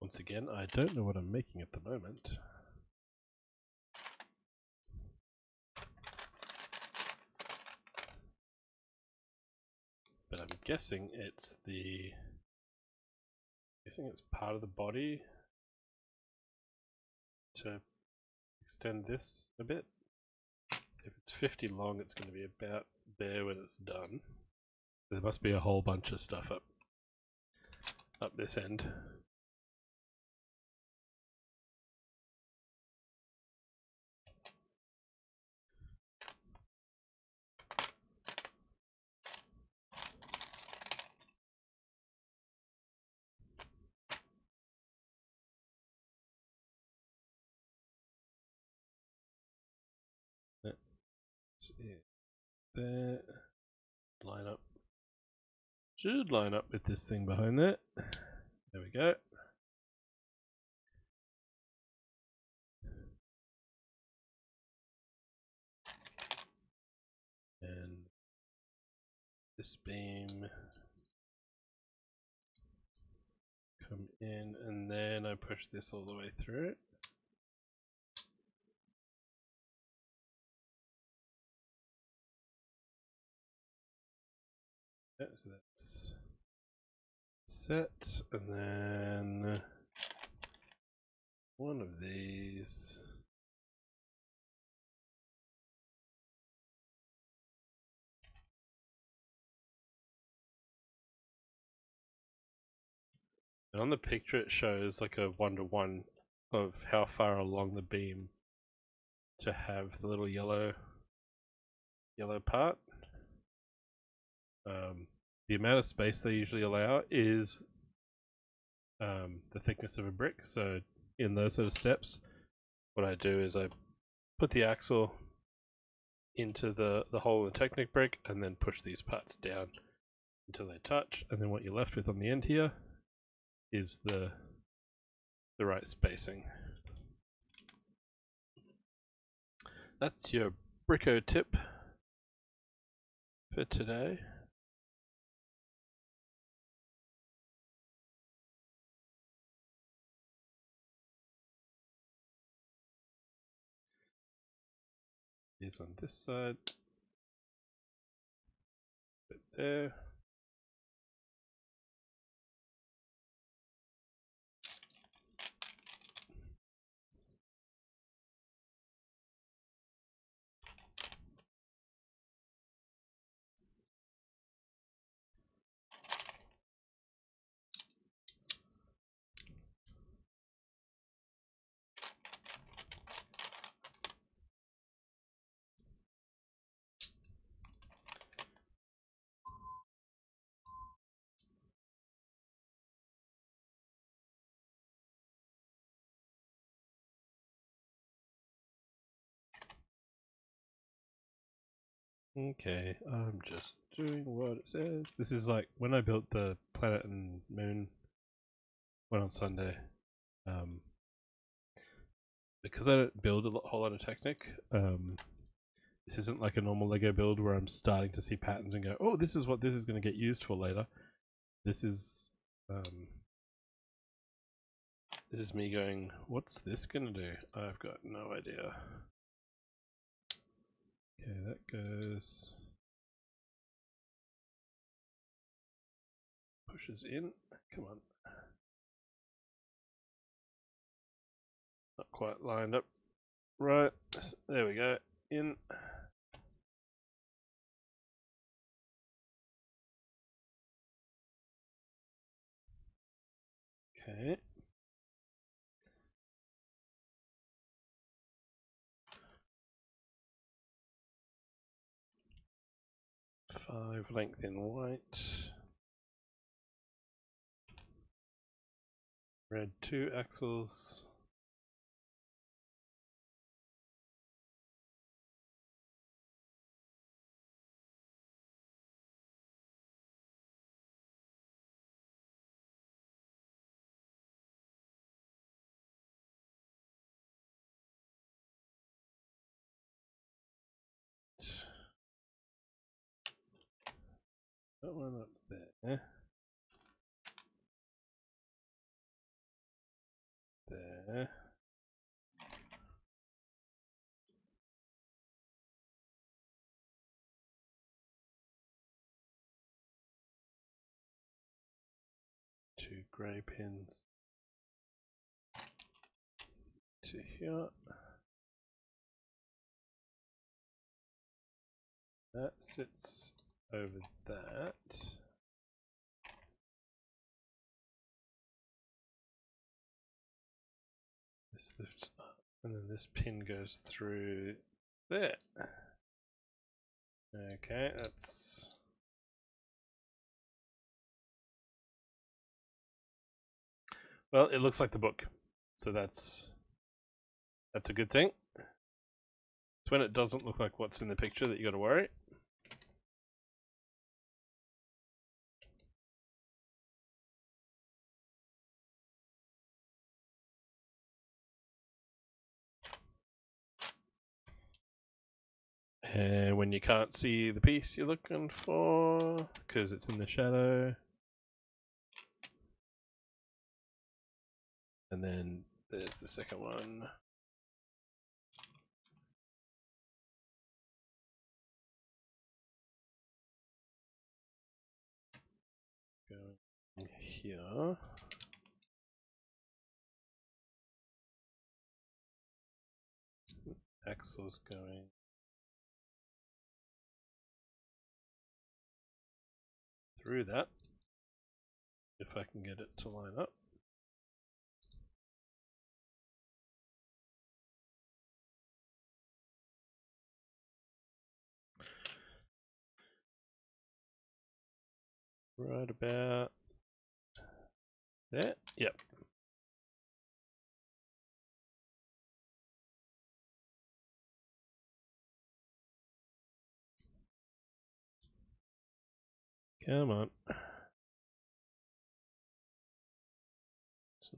Once again, I don't know what I'm making at the moment. But I'm guessing it's part of the body to extend this a bit. If it's 50 long, it's going to be about there when it's done. There must be a whole bunch of stuff up this end. There, line up. Should line up with this thing behind that. There we go. And this beam come in, and then I push this all the way through. Yeah, so that's set, and then one of these. And on the picture it shows like a 1-to-1 of how far along the beam to have the little yellow part. The amount of space they usually allow is the thickness of a brick. So in those sort of steps, what I do is I put the axle into the hole in the Technic brick and then push these parts down until they touch, and then what you're left with on the end here is the right spacing. That's your Bricko tip for today. These on this side. Bit there. Okay, I'm just doing what it says. This is like when I built the planet and moon one on Sunday. Because I don't build a whole lot of Technic, this isn't like a normal Lego build where I'm starting to see patterns and go, oh, this is what this is going to get used for later. This is me going, what's this going to do? I've got no idea. Okay, that goes... pushes in. Come on. Not quite lined up. Right. There we go. In. Okay. Five length in white. Red 2 axles. That one up there. There. Two grey pins to here. That sits over that. This lifts up, and then this pin goes through there. Okay, that's... well, it looks like the book, so that's a good thing. It's when it doesn't look like what's in the picture that you got to worry. And when you can't see the piece you're looking for, because it's in the shadow. And then there's the second one. Going here. Axle's going through that, if I can get it to line up. Right about there. Yep. Come on. It's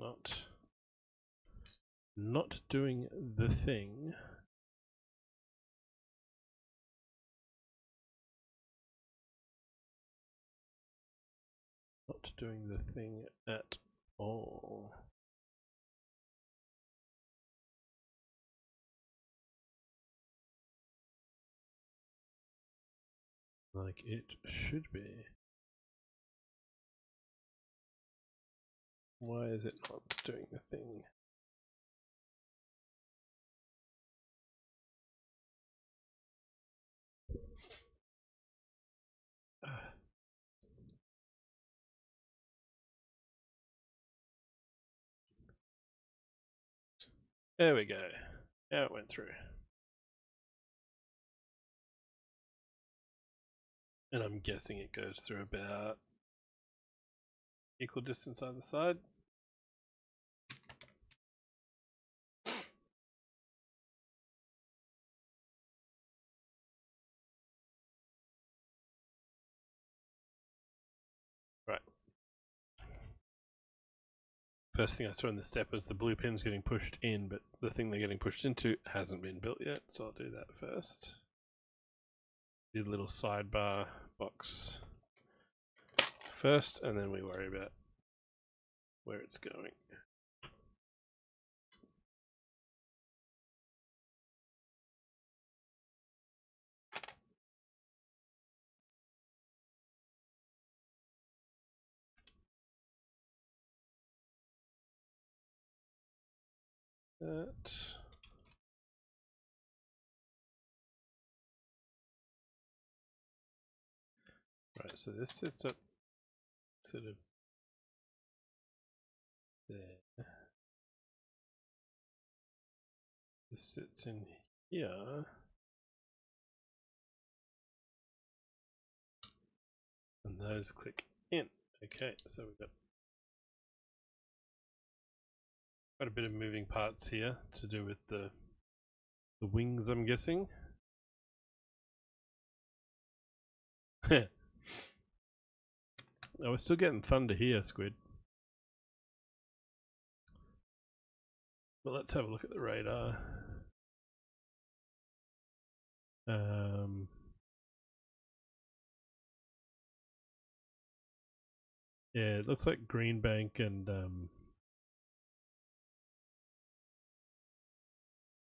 not doing the thing. Not doing the thing at all. like it should be. Why is it not doing the thing? There we go. Now it went through. And I'm guessing it goes through about equal distance either side. Right. First thing I saw in the step was the blue pins getting pushed in, but the thing they're getting pushed into hasn't been built yet, so I'll do that first. Do the little sidebar box first, and then we worry about where it's going. That. Right, so this sits up sort of there. This sits in here. And those click in. Okay, so we've got quite a bit of moving parts here to do with the wings, I'm guessing. Oh, we're still getting thunder here, Squid. But let's have a look at the radar. Yeah, it looks like Greenbank and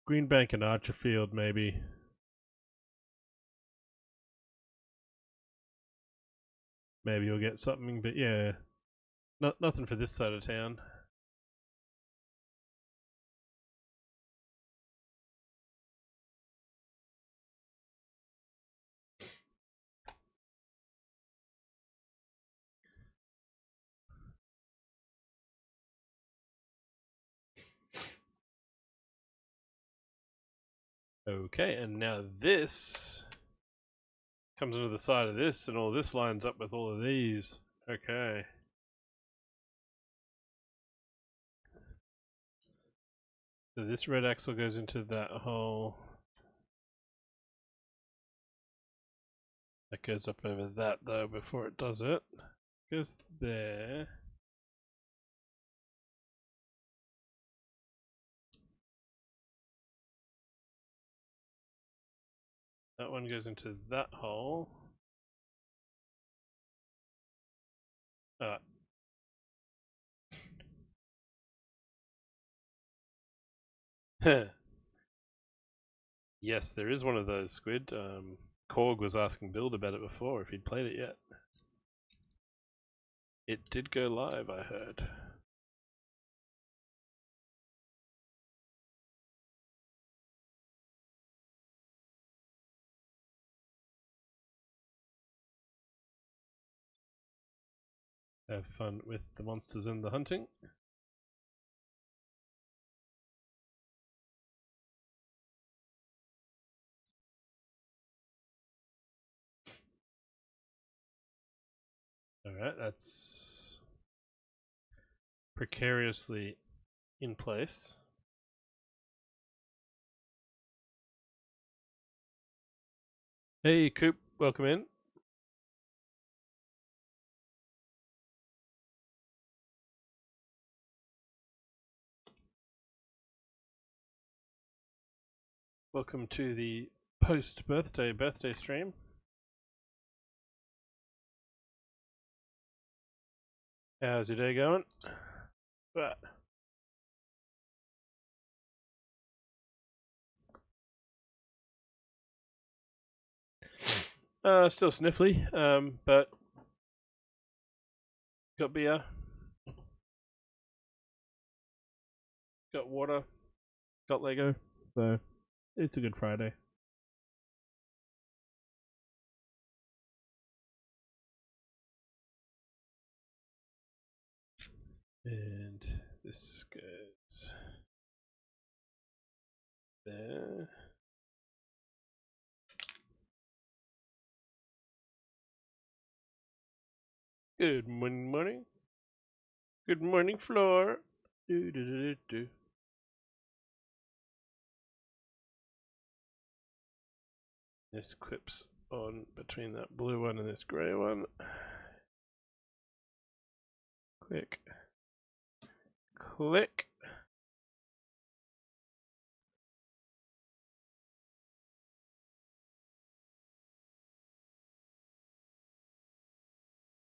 Archerfield maybe. Maybe you'll get something, but yeah, nothing for this side of town. Okay, and now this comes into the side of this, and all this lines up with all of these. Okay. So this red axle goes into that hole. That goes up over that though before it does it. Goes there. That one goes into that hole. Yes, there is one of those, Squid. Korg was asking Build about it before if he'd played it yet. It did go live, I heard. Have fun with the monsters and the hunting. Alright, that's precariously in place. Hey, Coop, welcome in. Welcome to the post-birthday stream. How's your day going? But Still sniffly, but got beer, got water, got Lego, so it's a good Friday. And this goes there. Good morning. Good morning, floor. Do, do, do, do, do. This clips on between that blue one and this grey one. Click. Click.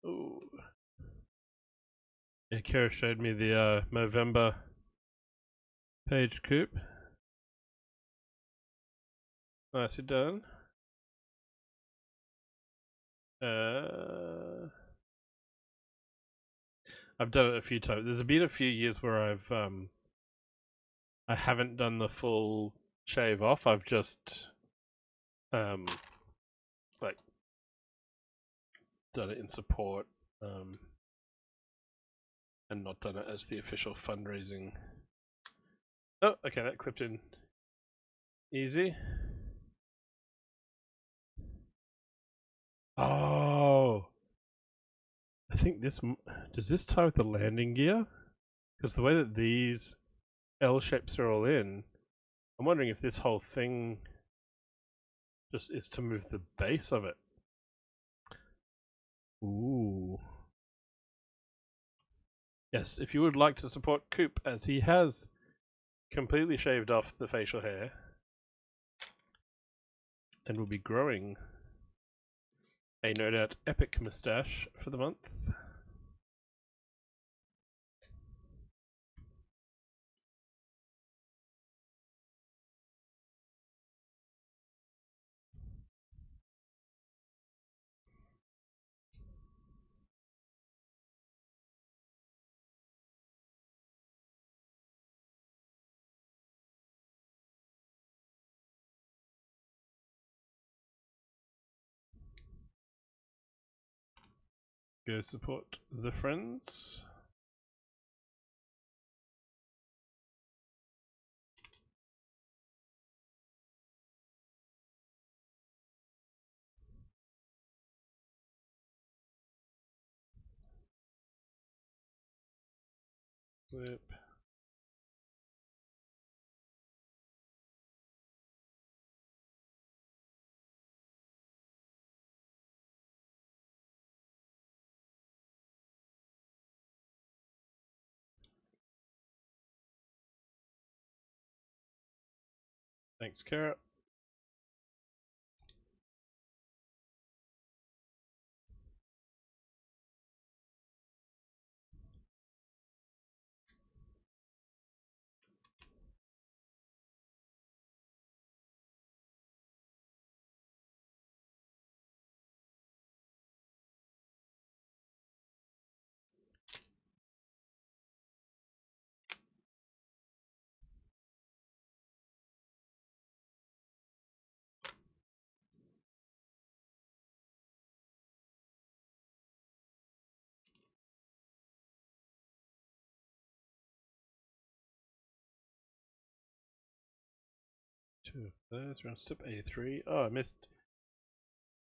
Ooh. Yeah, Kara showed me the Movember page coupe. Nicely done. I've done it a few times. There's been a few years where I haven't done the full shave off. I've just like done it in support and not done it as the official fundraising. Oh, okay, that clipped in easy. Oh, I think this does this tie with the landing gear? Because the way that these L shapes are all in, I'm wondering if this whole thing just is to move the base of it. Ooh. Yes, if you would like to support Coop, as he has completely shaved off the facial hair and will be growing a no doubt epic moustache for the month. Go support the friends. Flip. Thanks, Carrot. Two of those. We're on step 83. Oh, I missed.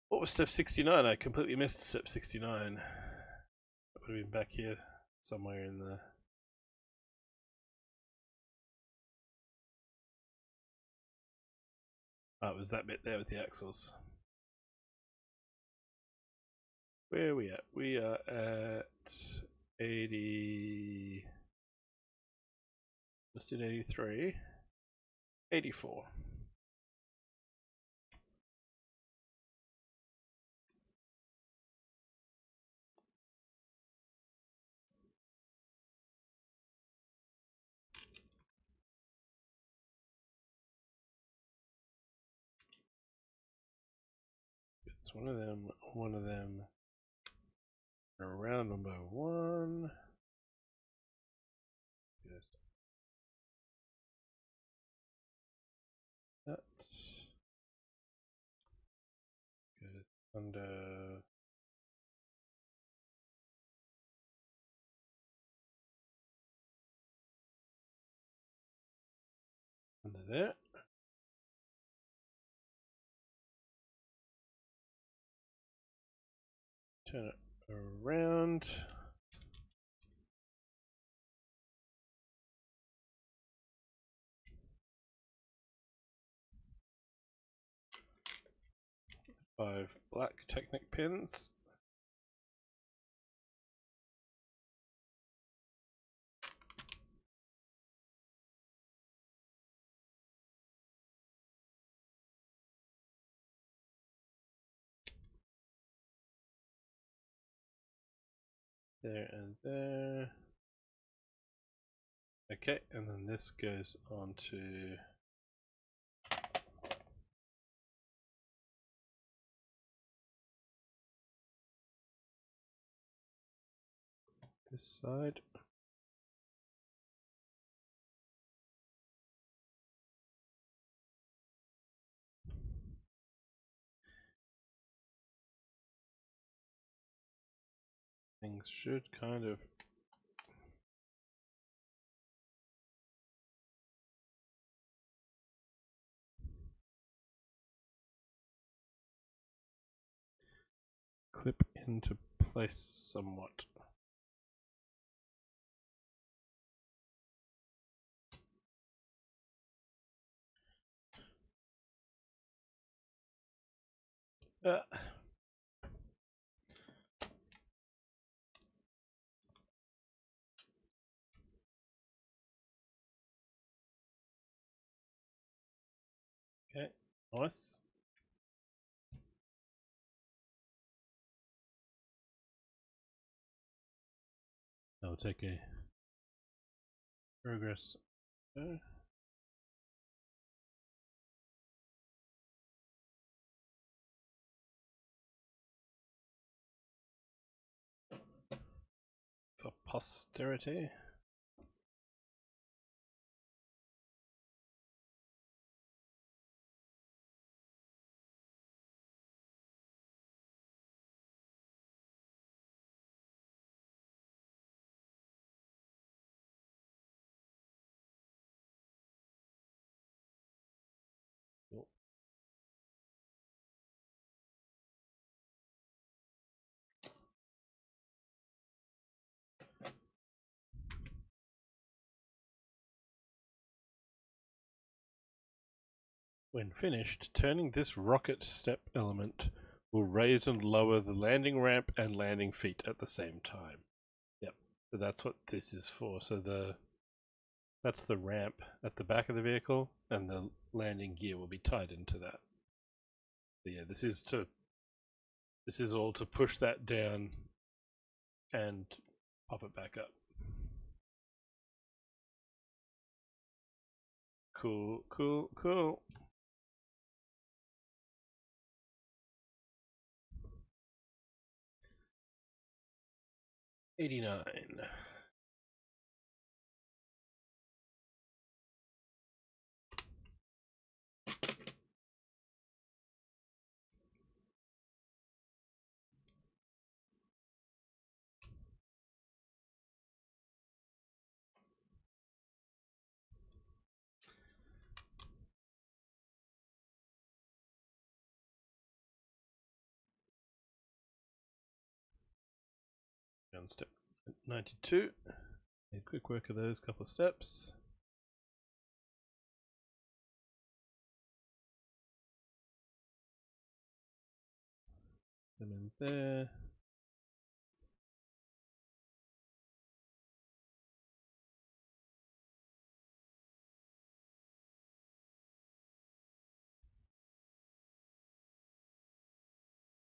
What was step 69? I completely missed step 69. That would have been back here somewhere in the. Oh, it was that bit there with the axles. Where are we at? We are at 80. Just did 83. 84. It's one of them. Around 1 by 1. Yes. That goes under there. Turn it around. Five black Technic pins. There and there. Okay, and then this goes on to this side. Things should kind of clip into place somewhat. Okay, nice. I'll take a progress. For posterity. Cool. When finished, turning this rocket step element will raise and lower the landing ramp and landing feet at the same time. Yep, so that's what this is for. So that's the ramp at the back of the vehicle, and the landing gear will be tied into that. So yeah, this is all to push that down and pop it back up. Cool, cool, cool. $89. Down step 92. A quick work of those couple of steps. Them in there.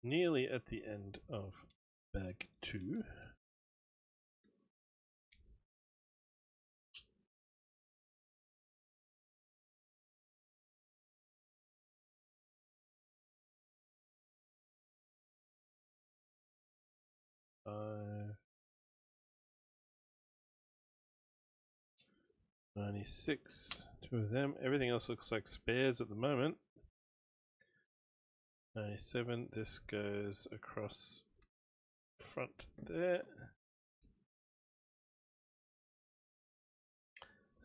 Nearly at the end of bag 2. 5, 96, 2 of them. Everything else looks like spares at the moment. 97, this goes across front there.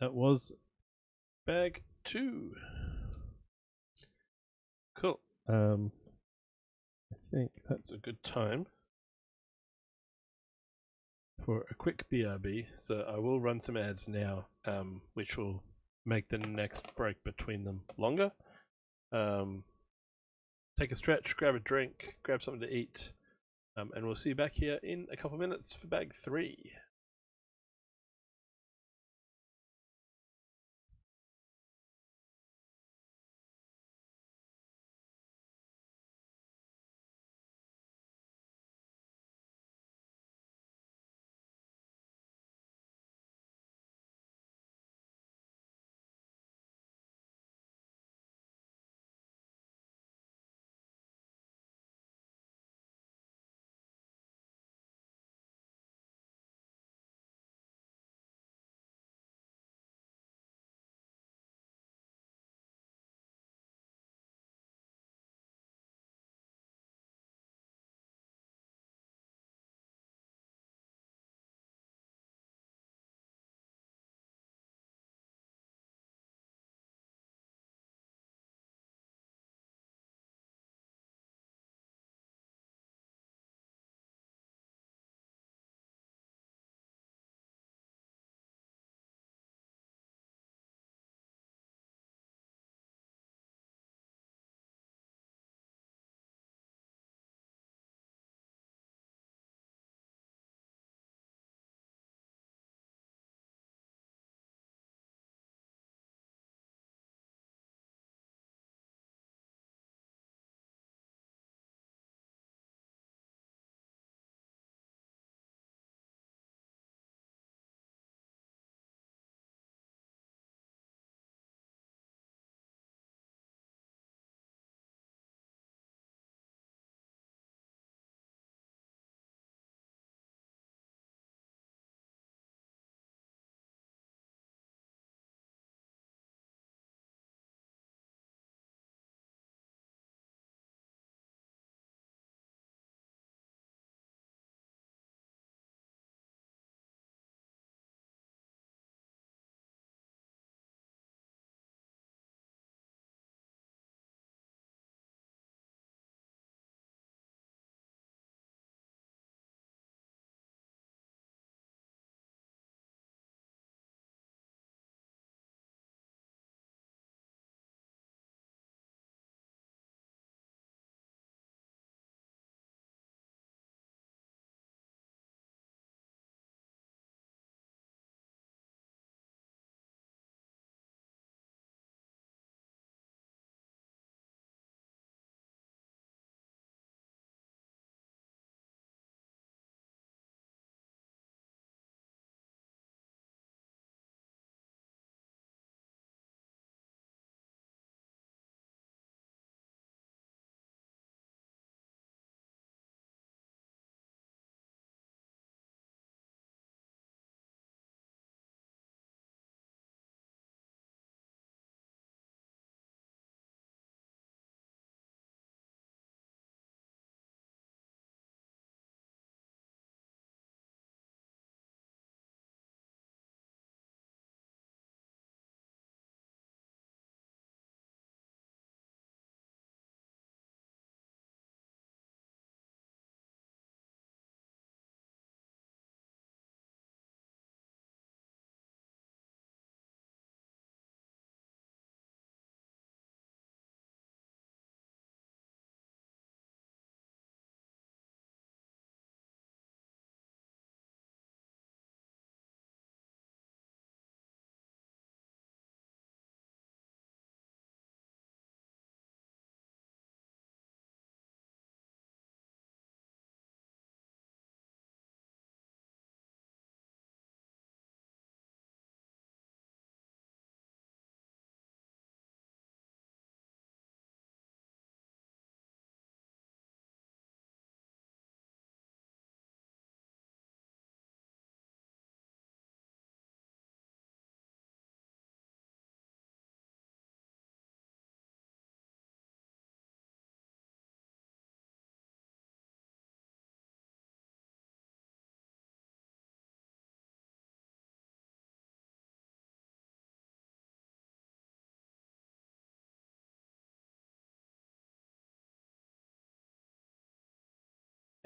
That was bag 2. Cool. I think that's a good time for a quick BRB. So I will run some ads now, which will make the next break between them longer. Take a stretch, grab a drink, grab something to eat, and we'll see you back here in a couple of minutes for bag 3.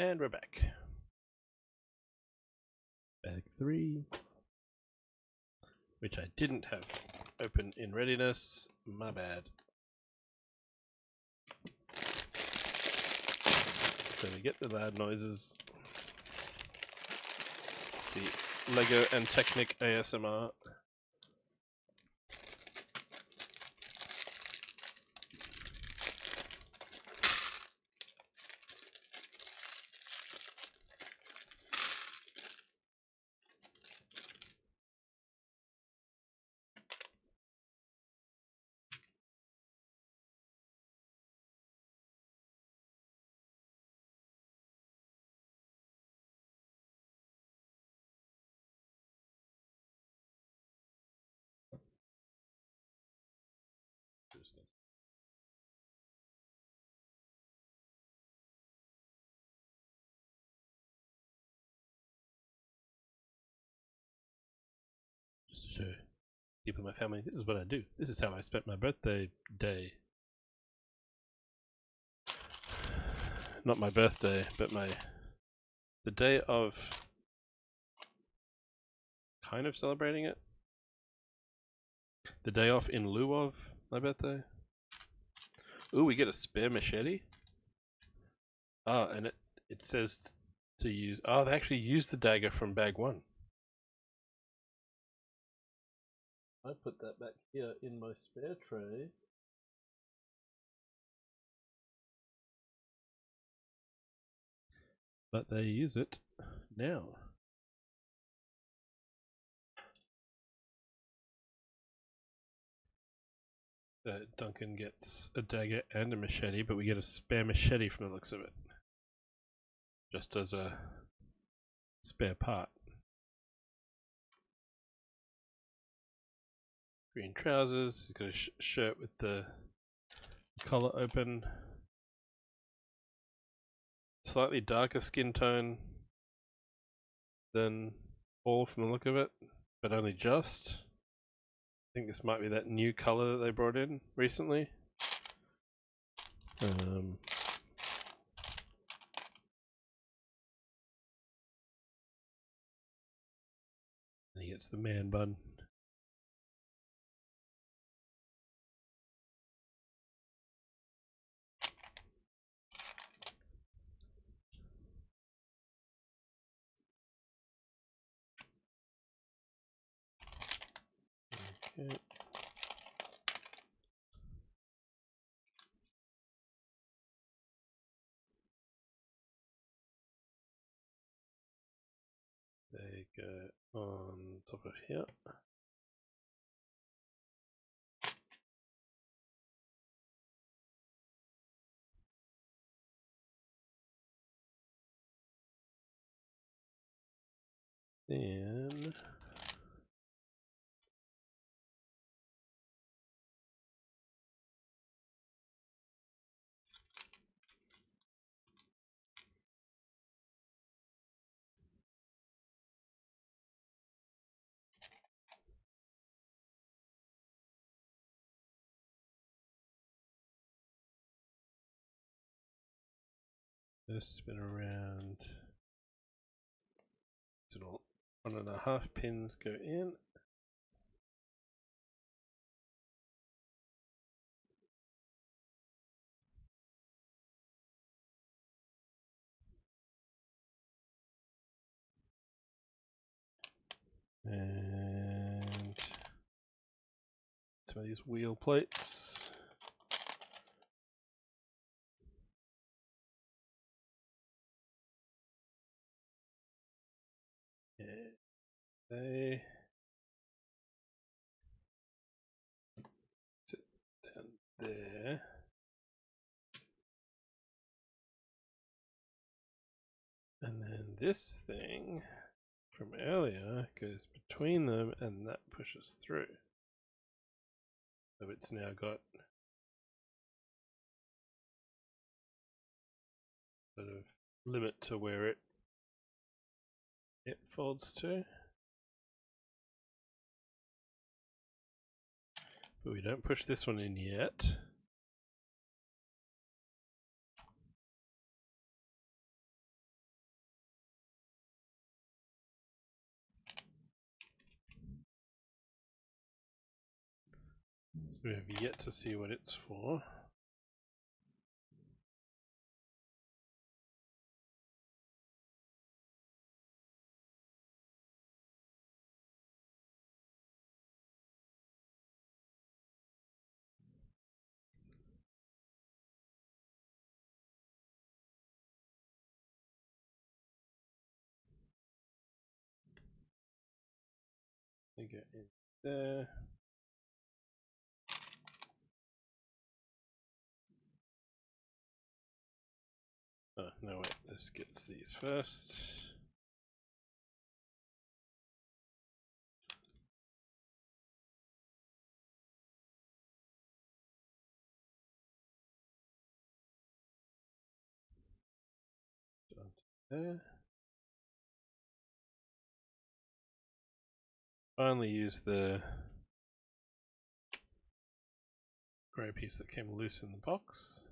And we're back. Bag 3. Which I didn't have open in readiness. My bad. So we get the loud noises. The Lego and Technic ASMR. Just to show people in my family, this is what I do. This is how I spent my birthday day. Not my birthday, but the day of kind of celebrating it. The day off in lieu of my birthday. Ooh, we get a spare machete. Oh, and it says to use. Oh, they actually used the dagger from bag 1. I put that back here in my spare tray. But they use it now. Duncan gets a dagger and a machete, but we get a spare machete from the looks of it. Just as a spare part. Green trousers, he's got a shirt with the collar open. Slightly darker skin tone than Paul from the look of it, but only just. I think this might be that new color that they brought in recently. And he gets the man bun. Okay. They go on top of here. Then just spin around. So 1.5 pins go in. And some of these wheel plates. Yeah, they sit down there. And then this thing from earlier goes between them and that pushes through. So it's now got sort of limit to where it folds to. But we don't push this one in yet. So we have yet to see what it's for. They go in there. Oh, no wait, this gets these first. There. Finally use the grey piece that came loose in the box.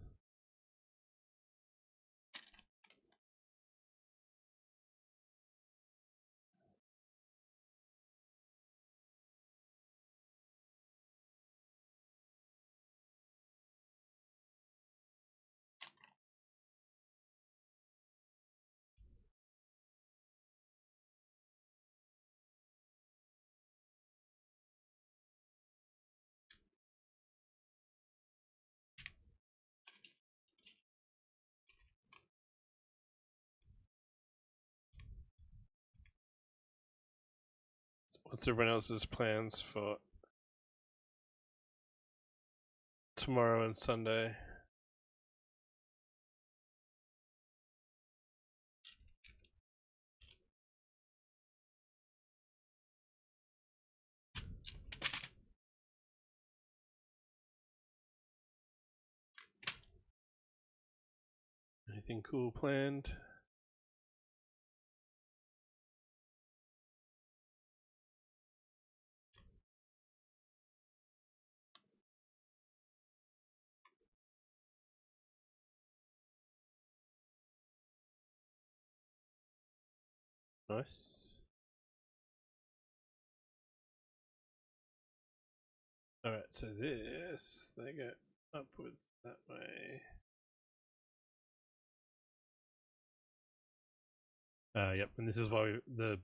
What's everyone else's plans for tomorrow and Sunday? Anything cool planned? Nice. Alright, so this, they go upwards that way. Yep, and this is why the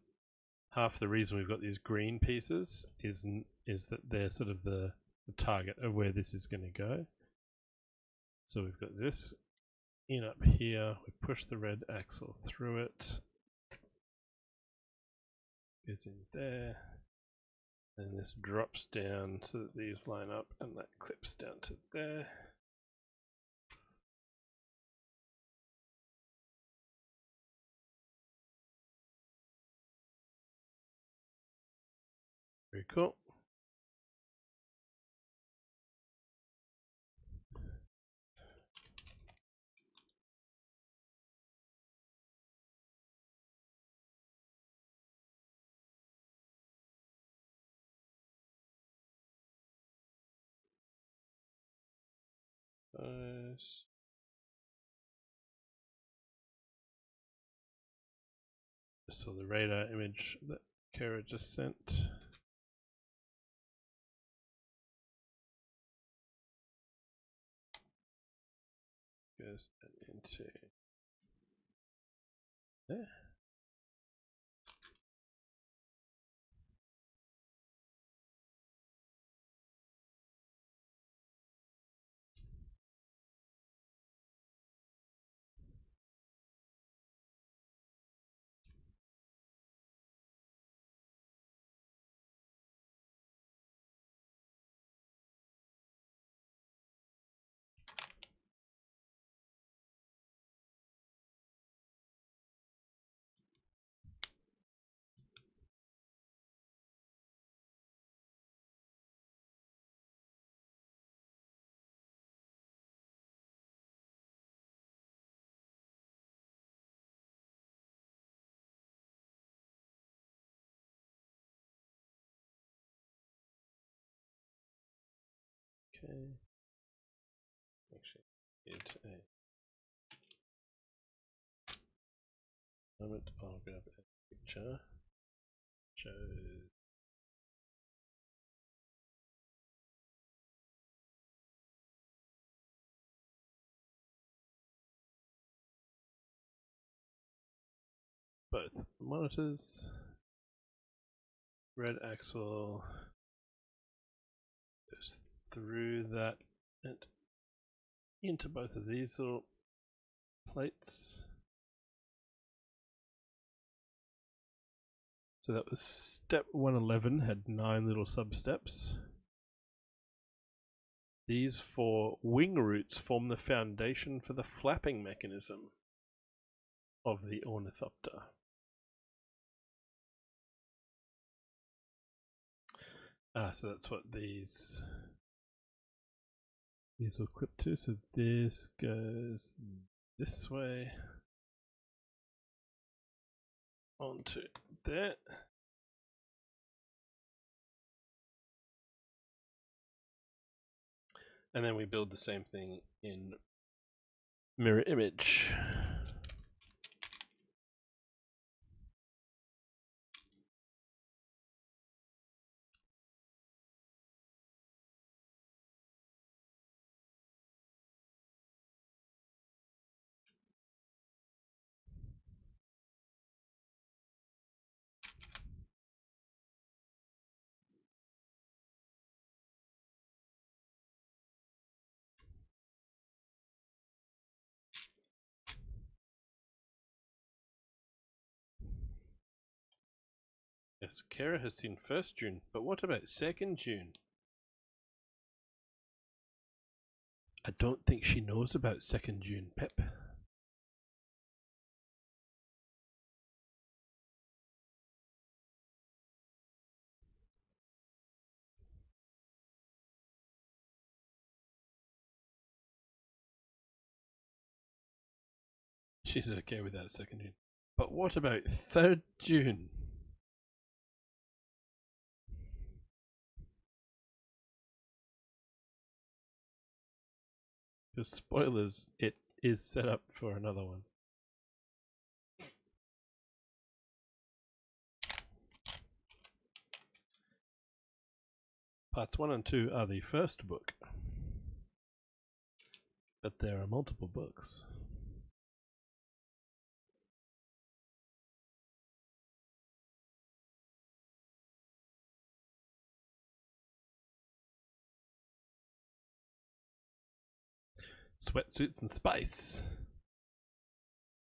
half the reason we've got these green pieces is that they're sort of the target of where this is going to go. So we've got this in up here, we push the red axle through it, goes in there, and this drops down so that these line up and that clips down to there. Very cool. Just saw the radar image that Kara just sent. Goes into there. Okay. Actually, into a moment, I'll grab a picture. Shows both monitors. Red axle goes through that and into both of these little plates. So that was step 111, had 9 little sub-steps. These 4 wing roots form the foundation for the flapping mechanism of the ornithopter. So that's what these will clip to. So this goes this way onto there. And then we build the same thing in mirror image. Yes, Kara has seen first Dune, but what about second Dune? I don't think she knows about second Dune, Pip. She's okay with that second Dune. But what about third Dune? Because spoilers, it is set up for another one. Parts 1 and 2 are the first book, but there are multiple books. Sweatsuits and spice.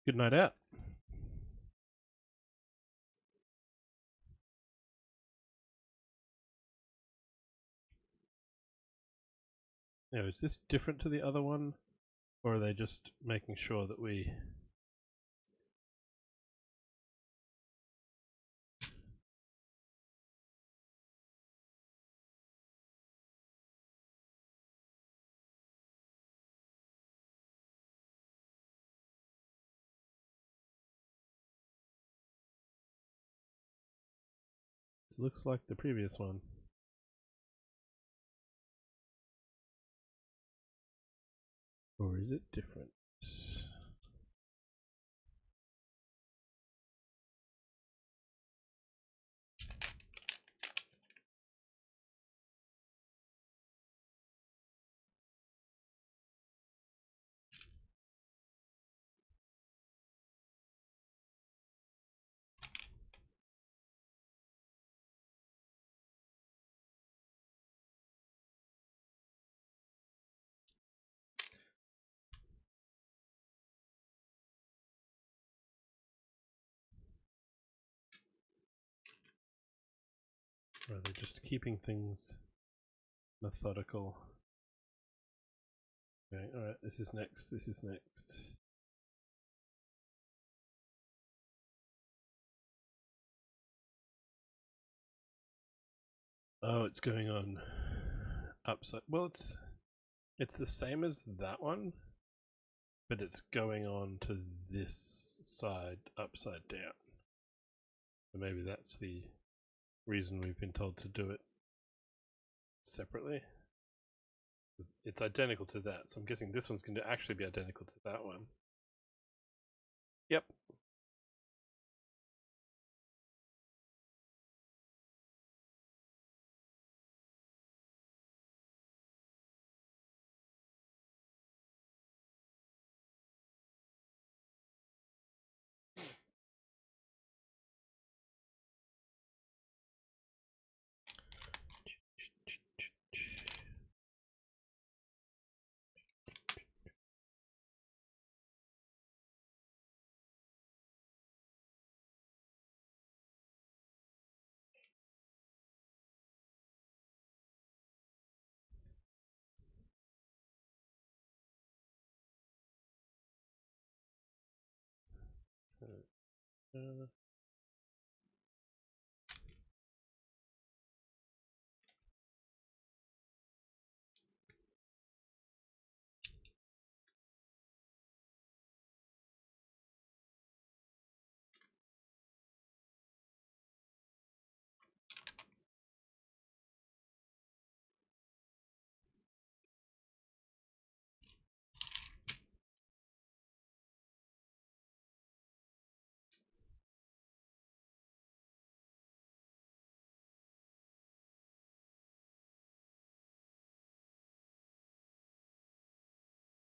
Good night out. Now, is this different to the other one? Or are they just making sure that we... It looks like the previous one. Or is it different? Or are they just keeping things methodical? Okay, alright, this is next, this is next. Oh, it's going on upside. Well, it's the same as that one, but it's going on to this side upside down. So maybe that's the reason we've been told to do it separately. It's identical to that, so I'm guessing this one's going to actually be identical to that one. Yep.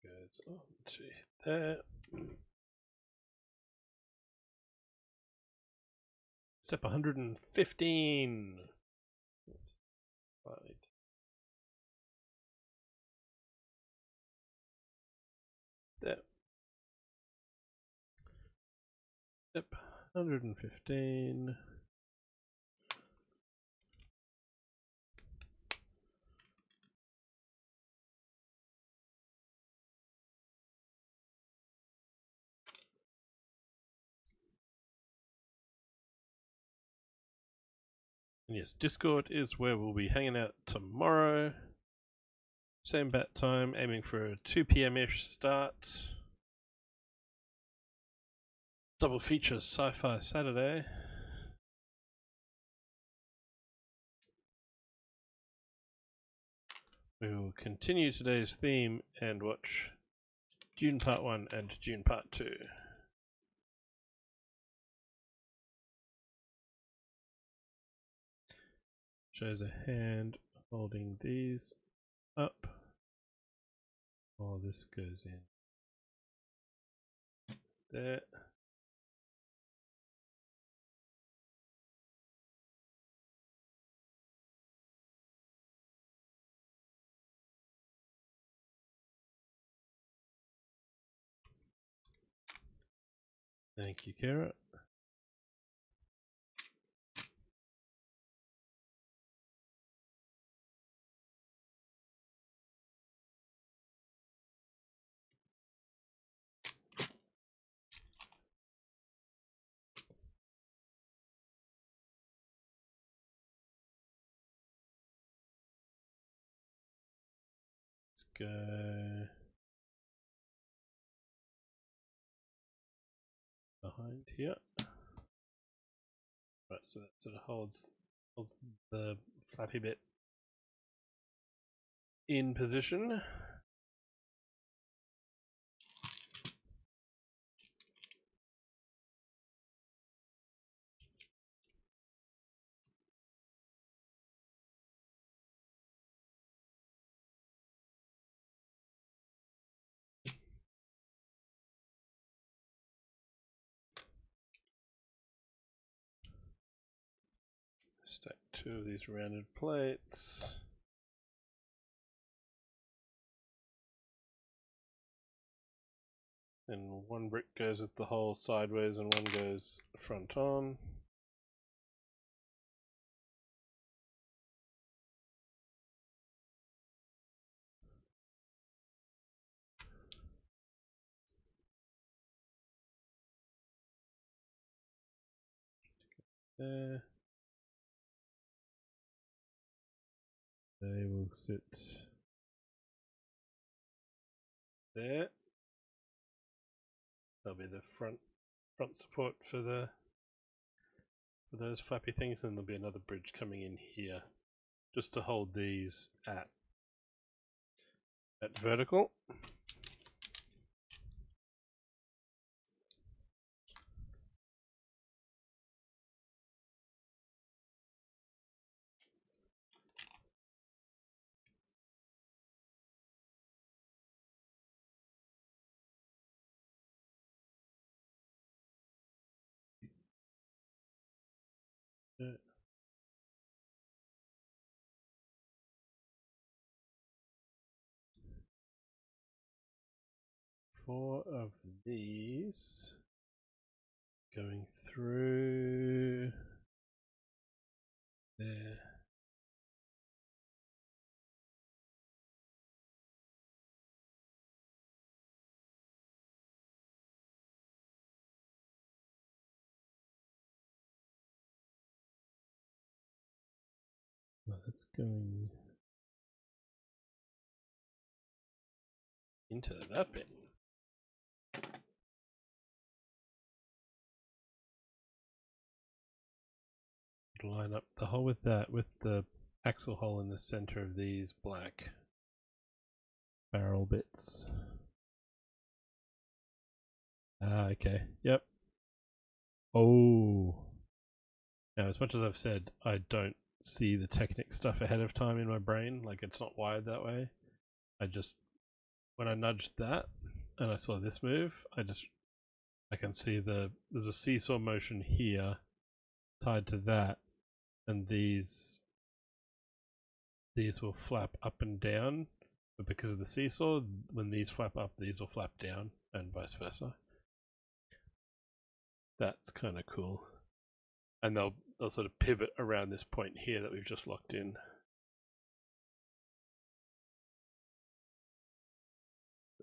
Goes on to there. Step 115. That's slightly. There. Step 115. And yes, Discord is where we'll be hanging out tomorrow. Same bat time, aiming for a 2 p.m.-ish start. Double feature Sci-Fi Saturday. We will continue today's theme and watch Dune Part 1 and Dune Part 2. Shows a hand holding these up while this goes in there. Thank you, Kara. Let's go behind here. Right, so that sort of holds the flappy bit in position. Stack 2 of these rounded plates. And one brick goes with the hole sideways and one goes front on. There. They will sit there. That'll be the front support for those flappy things, and there'll be another bridge coming in here just to hold these at vertical. Yeah. 4 of these going through there. that's going into that bit. Line up the hole with that, with the axle hole in the center of these black barrel bits. Ah, okay. Yep. Oh. Now, as much as I've said, I don't see the Technic stuff ahead of time in my brain. Like, it's not wired that way. I just, when I nudged that and I saw this move, I can see there's a seesaw motion here tied to that, and these will flap up and down, but because of the seesaw, when these flap up, these will flap down, and vice versa. That's kind of cool. And they'll sort of pivot around this point here that we've just locked in.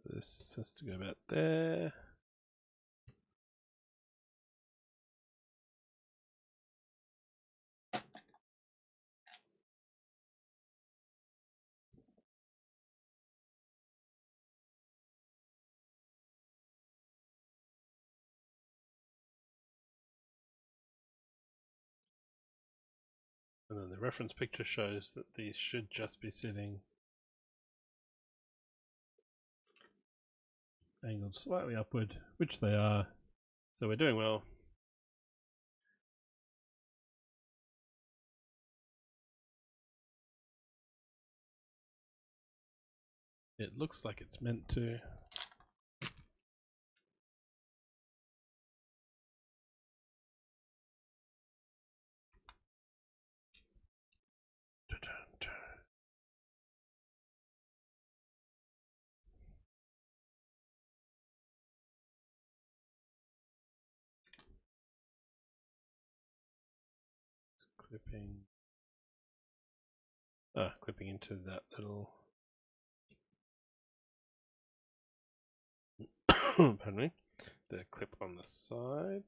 This has to go about there. And then the reference picture shows that these should just be sitting angled slightly upward, which they are. So we're doing well. It looks like it's meant to. Clipping into that little pardon me, the clip on the side.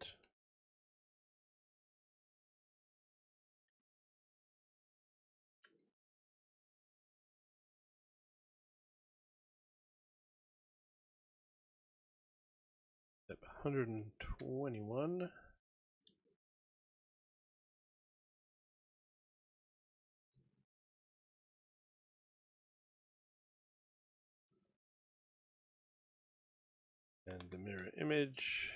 Step 121. And the mirror image.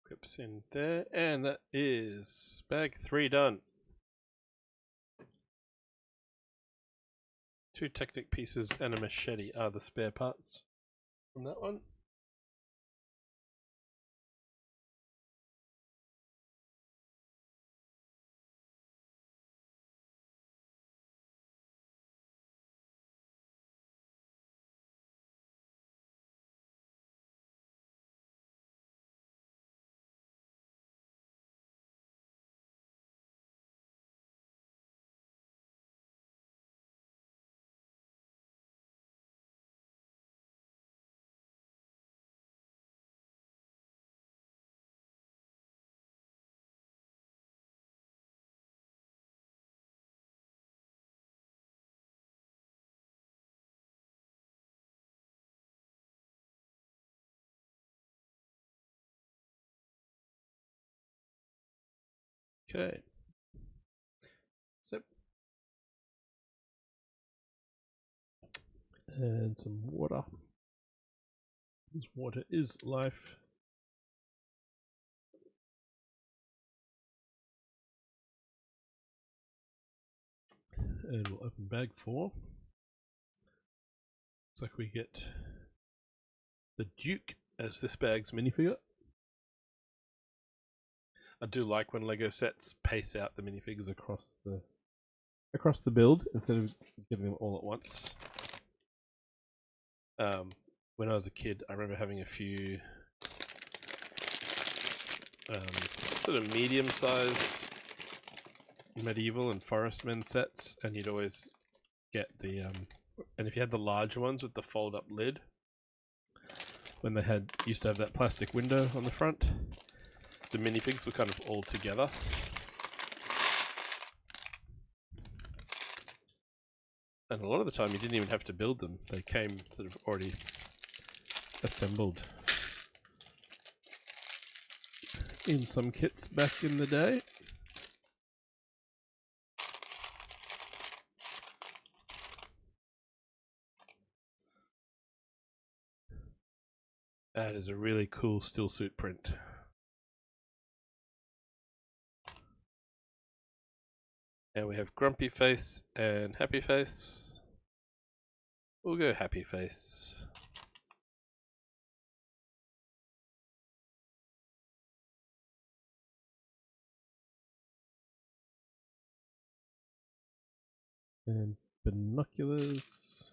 Clips in there, and that is bag 3 done. 2 Technic pieces and a machete are the spare parts from that one. Okay. Sip. And some water. This water is life. And we'll open bag 4. Looks like we get the Duke as this bag's minifigure. I do like when Lego sets pace out the minifigures across the build instead of getting them all at once. when I was a kid, I remember having a few sort of medium-sized medieval and forestmen sets, and you'd always get the and if you had the larger ones with the fold-up lid, when they used to have that plastic window on the front, the minifigs were kind of all together. And a lot of the time you didn't even have to build them. They came sort of already assembled in some kits back in the day. That is a really cool still suit print. And we have Grumpy Face and Happy Face. We'll go Happy Face. And binoculars.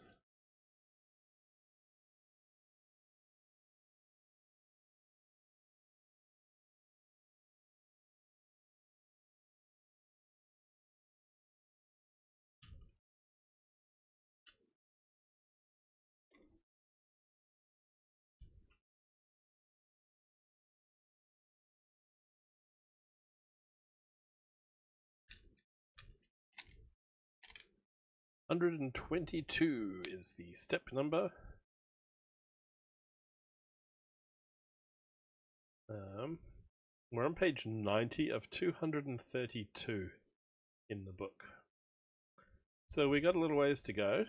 $122 is the step number. We're on page 90 of 232 in the book. So we got a little ways to go.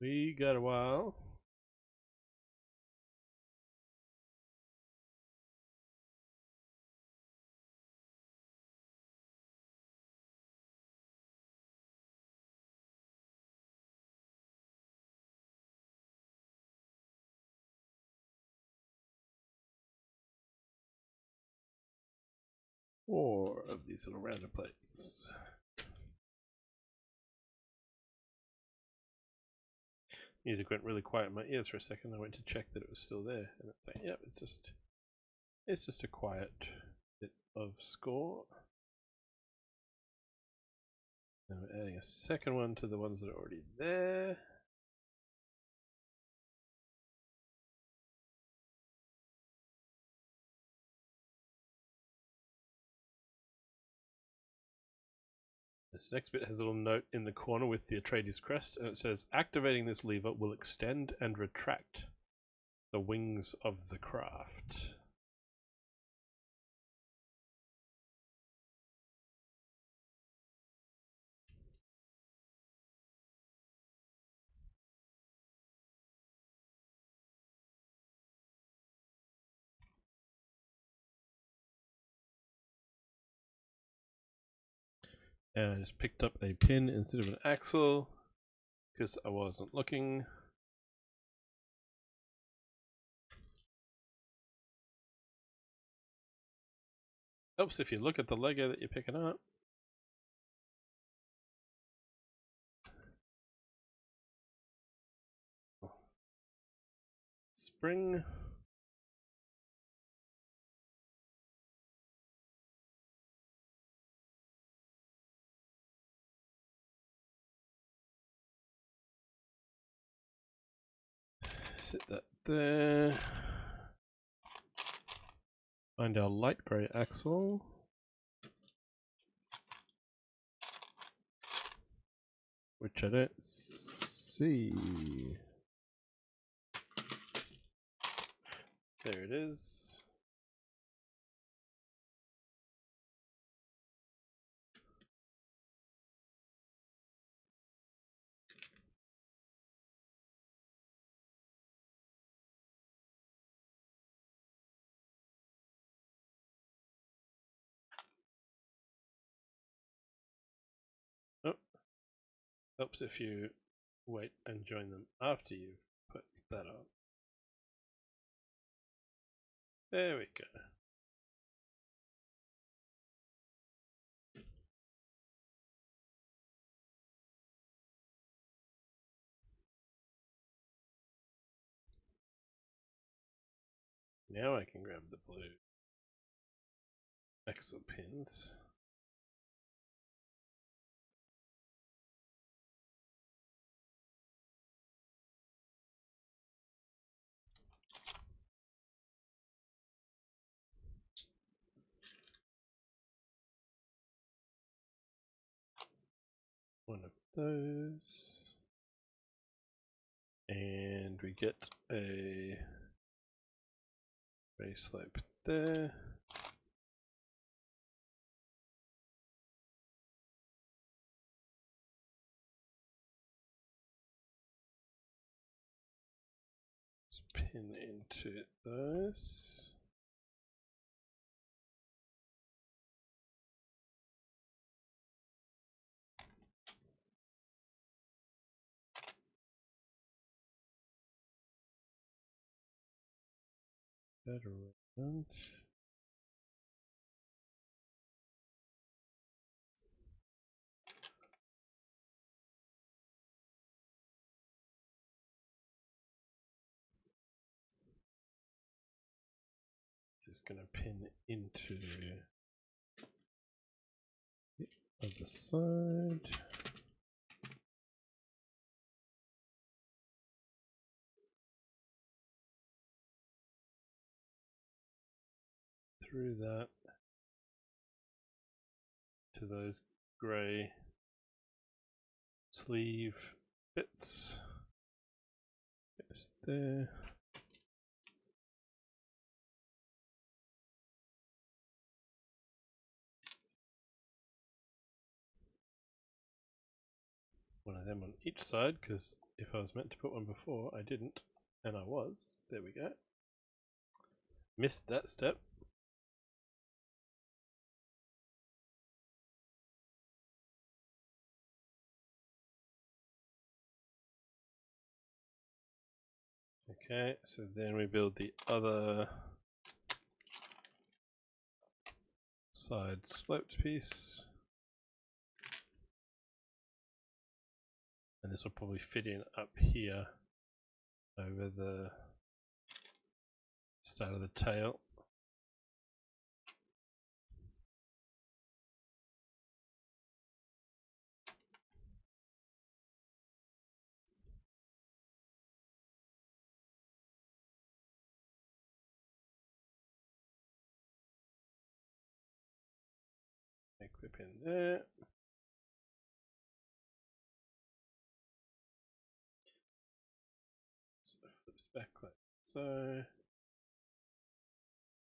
We got a while. Four of these little rounder plates. Music went really quiet in my ears for a second. I went to check that it was still there, and it's like, yep, it's just a quiet bit of score. Now we're adding a second one to the ones that are already there. This next bit has a little note in the corner with the Atreides crest, and it says, activating this lever will extend and retract the wings of the craft. And I just picked up a pin instead of an axle because I wasn't looking. Helps if you look at the Lego that you're picking up. Spring. Sit that there. Find our light grey axle. Which I don't see. There it is. Oh, helps if you wait and join them after you've put that on. There we go. Now I can grab the blue axle pins. One of those. And we get a gray slope there. Let's pin into those. That around. Just going to pin into the other side. Through that to those grey sleeve bits. Just there. One of them on each side, because if I was meant to put one before, I didn't, and I was. There we go. Missed that step. Okay, so then we build the other side sloped piece. And this will probably fit in up here over the start of the tail. Clip in there. So it flips back like so.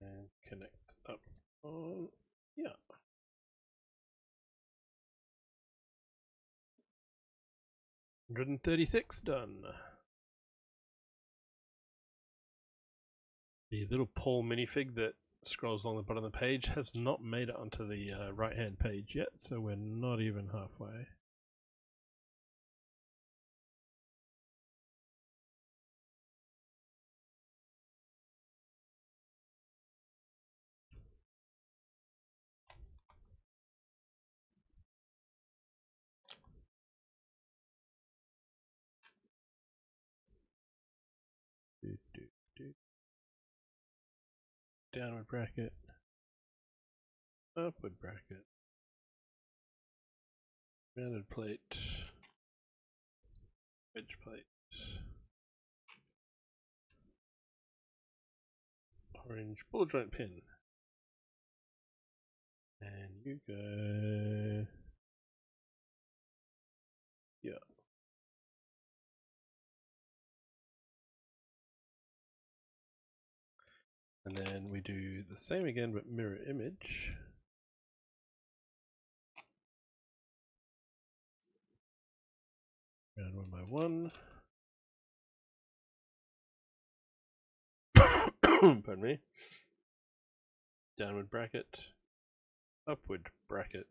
And connect up on, yeah. $136 done. The little Paul minifig that scrolls along the bottom of the page has not made it onto the right hand page yet, so we're not even halfway. Downward bracket, upward bracket, rounded plate, wedge plate, orange ball joint pin, and you go, yeah. And then we do the same again, but mirror image. Round one by one. Pardon me. Downward bracket, upward bracket.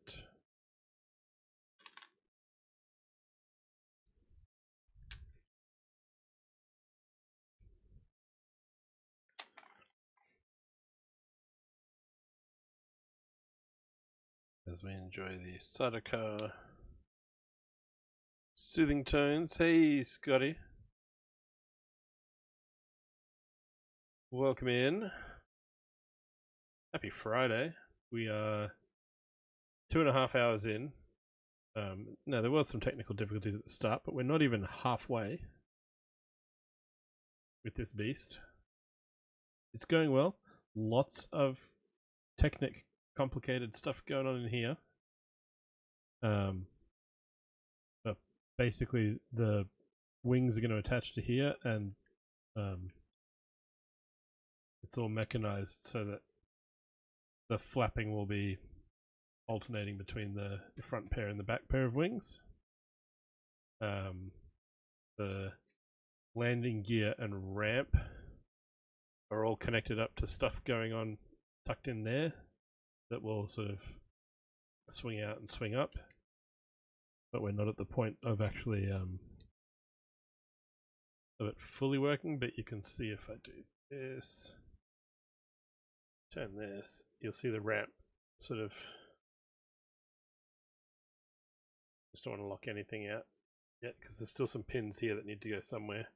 as we enjoy the Sadaka soothing tones. Hey, Scotty. Welcome in. Happy Friday. We are 2.5 hours in. Now, there was some technical difficulties at the start, but we're not even halfway with this beast. It's going well. Lots of complicated stuff going on in here. But basically, the wings are going to attach to here, and it's all mechanized so that the flapping will be alternating between the front pair and the back pair of wings. The landing gear and ramp are all connected up to stuff going on tucked in there that will sort of swing out and swing up, but we're not at the point of actually of it fully working. But you can see if I do this, turn this, you'll see the ramp sort of, just don't want to lock anything out yet because there's still some pins here that need to go somewhere,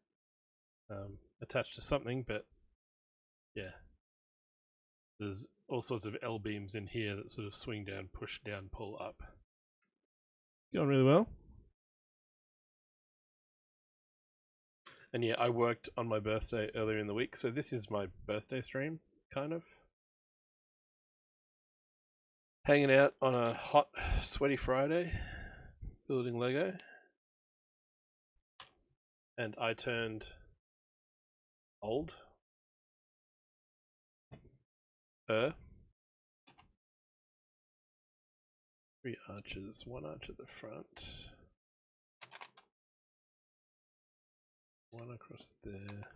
attached to something. But yeah, there's all sorts of L beams in here that sort of swing down, push down, pull up. Going really well. And yeah, I worked on my birthday earlier in the week, so this is my birthday stream, kind of. Hanging out on a hot, sweaty Friday, building Lego. And I turned old. 3 arches, 1 arch at the front. 1 across there.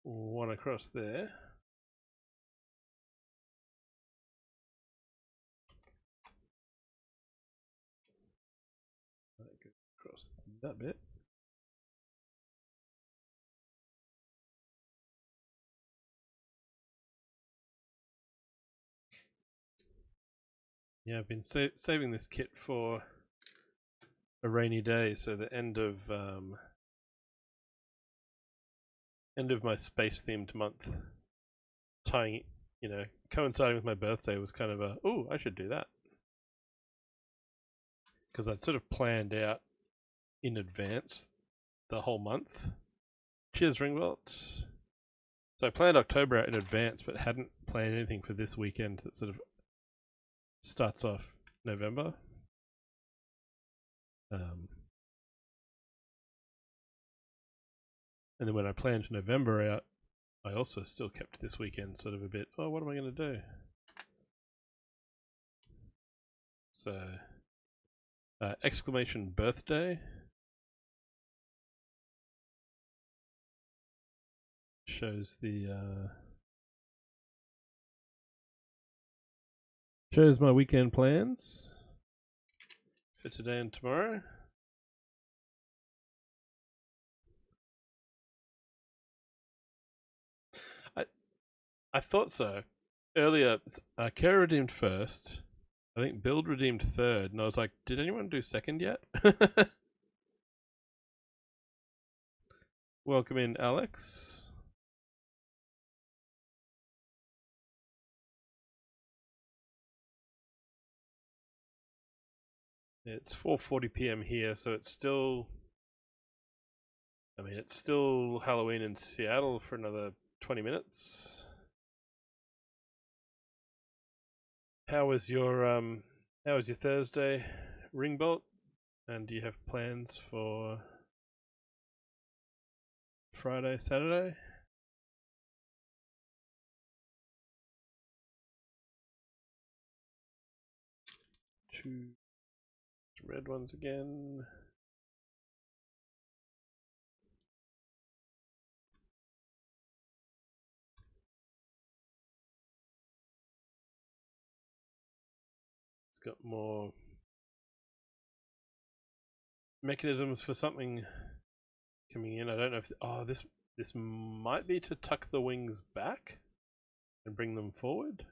1 across there. Go across that bit. Yeah, I've been saving this kit for a rainy day, so the end of my space themed month, tying, coinciding with my birthday was kind of a, oh, I should do that, because I'd sort of planned out in advance the whole month. Cheers, Ringbolt. So I planned October out in advance, but hadn't planned anything for this weekend that sort of starts off November. And then when I planned November out, I also still kept this weekend sort of a bit, oh, what am I going to do? So, exclamation birthday. Shows the, shows my weekend plans for today and tomorrow. I thought so. Earlier, Kara redeemed first. I think Build redeemed third, and I was like, did anyone do second yet? Welcome in, Alex. It's 4:40 PM here, so it's still, it's still Halloween in Seattle for another 20 minutes. How was your Thursday, Ringbolt? And do you have plans for Friday, Saturday? Two red ones again. It's got more mechanisms for something coming in. I don't know if this might be to tuck the wings back and bring them forward.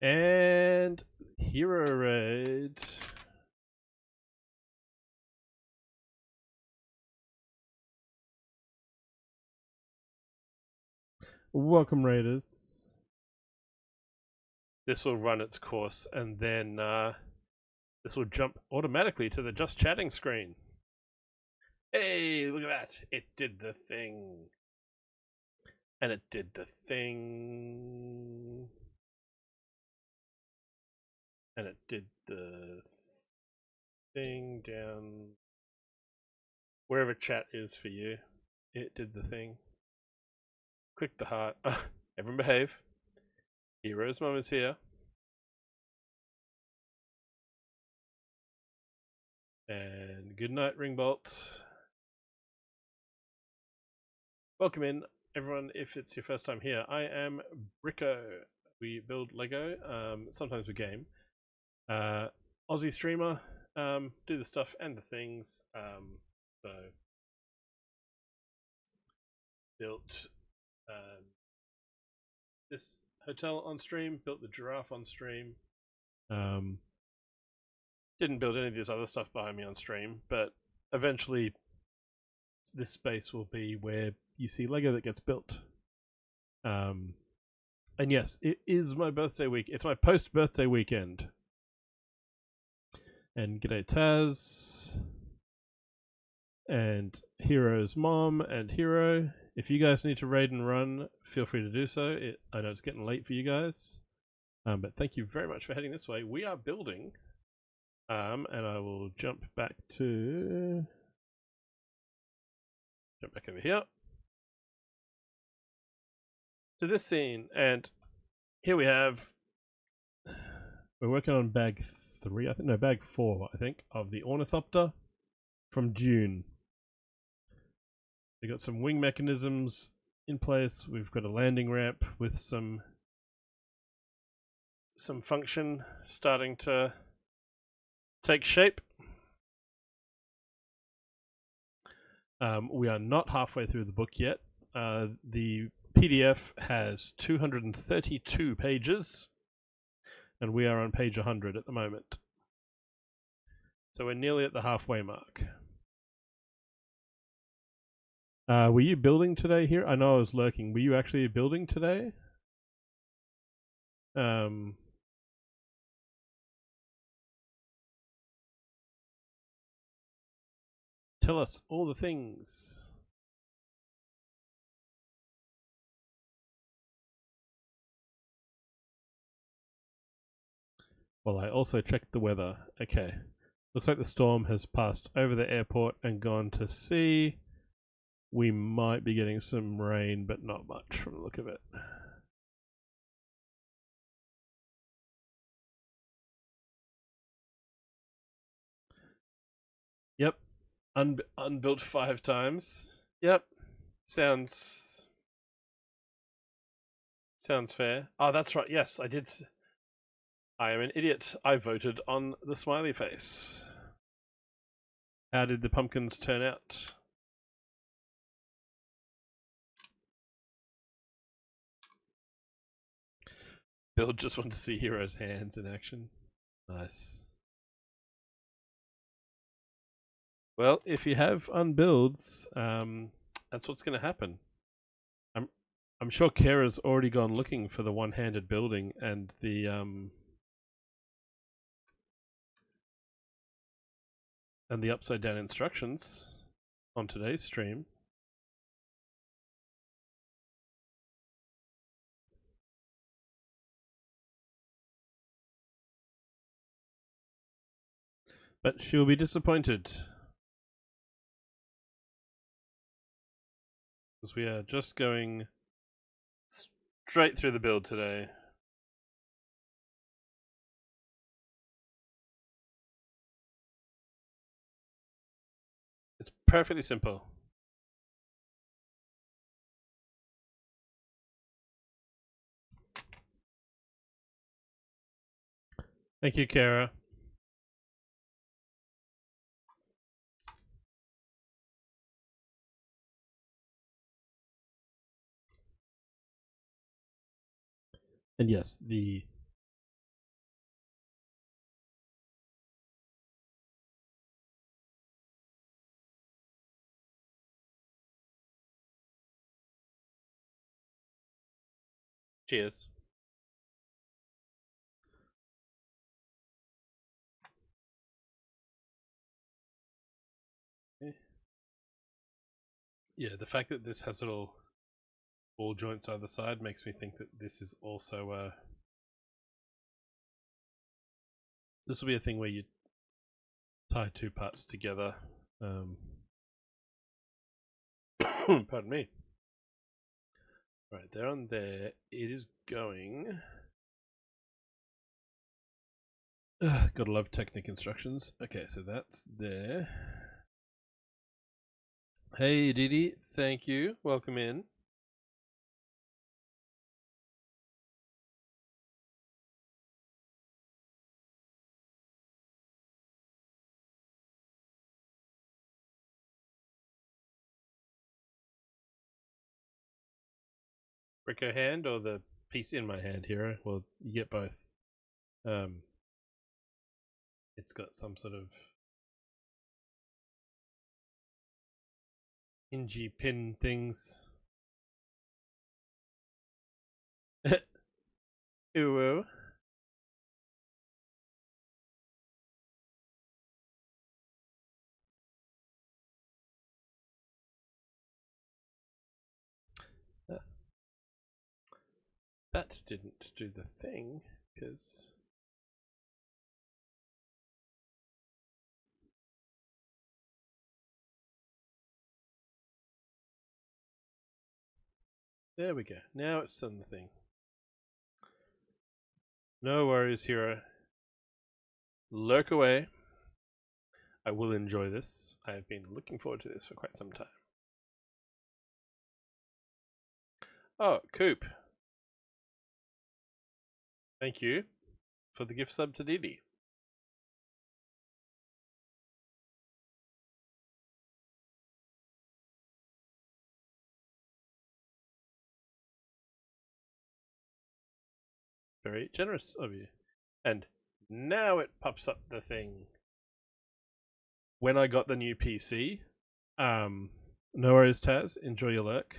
And Hero Raid. Welcome, Raiders. This will run its course, and then this will jump automatically to the just chatting screen. Hey, look at that. It did the thing. And it did the thing. And it did the thing down wherever chat is for you. It did the thing. Click the heart. Everyone behave. Hero's Mum is here. And good night, Ringbolt. Welcome in, everyone, if it's your first time here. I am Bricko. We build Lego, sometimes we game. Aussie streamer, do the stuff and the things. So built this hotel on stream, built the giraffe on stream. Didn't build any of this other stuff behind me on stream, but eventually this space will be where you see Lego that gets built. And yes, it is my birthday week. It's my post-birthday weekend. And g'day Taz. And Hero's mom and Hero. If you guys need to raid and run, feel free to do so. I know it's getting late for you guys. But thank you very much for heading this way. We are building. And I will jump back over here to this scene, and here we have. We're working on bag 3, I think. No, bag 4, I think, of the Ornithopter from Dune. We've got some wing mechanisms in place. We've got a landing ramp with some function starting to take shape. We are not halfway through the book yet. The PDF has 232 pages, and we are on page 100 at the moment. So we're nearly at the halfway mark. Were you building today here? I know I was lurking. Were you actually building today? Tell us all the things. Well, I also checked the weather. Okay. Looks like the storm has passed over the airport and gone to sea. We might be getting some rain, but not much from the look of it. Yep. Unbuilt 5 times. Yep. Sounds fair. Oh, that's right. Yes, I did. I am an idiot. I voted on the smiley face. How did the pumpkins turn out? Bill just wanted to see Hero's hands in action. Nice. Well, if you have unbuilds, that's what's going to happen. I'm sure Kara's already gone looking for the one-handed building and the upside down instructions on today's stream. But she'll be disappointed. Because we are just going straight through the build today. It's perfectly simple. Thank you, Kara. And yes, the Cheers. Yeah, the fact that this has little ball joints either side makes me think that this is also this will be a thing where you tie two parts together. Pardon me. Right, there on there. It is going. Gotta love Technic instructions. Okay, so that's there. Hey, Didi, thank you. Welcome in. Brico hand or the piece in my hand, hero? Well, you get both. It's got some sort of hingy pin things. Ooh. That didn't do the thing, because... There we go. Now it's done the thing. No worries, hero. Lurk away. I will enjoy this. I have been looking forward to this for quite some time. Oh, Coop. Thank you for the gift sub to Didi. Very generous of you. And now it pops up the thing. When I got the new PC, no worries, Taz. Enjoy your lurk.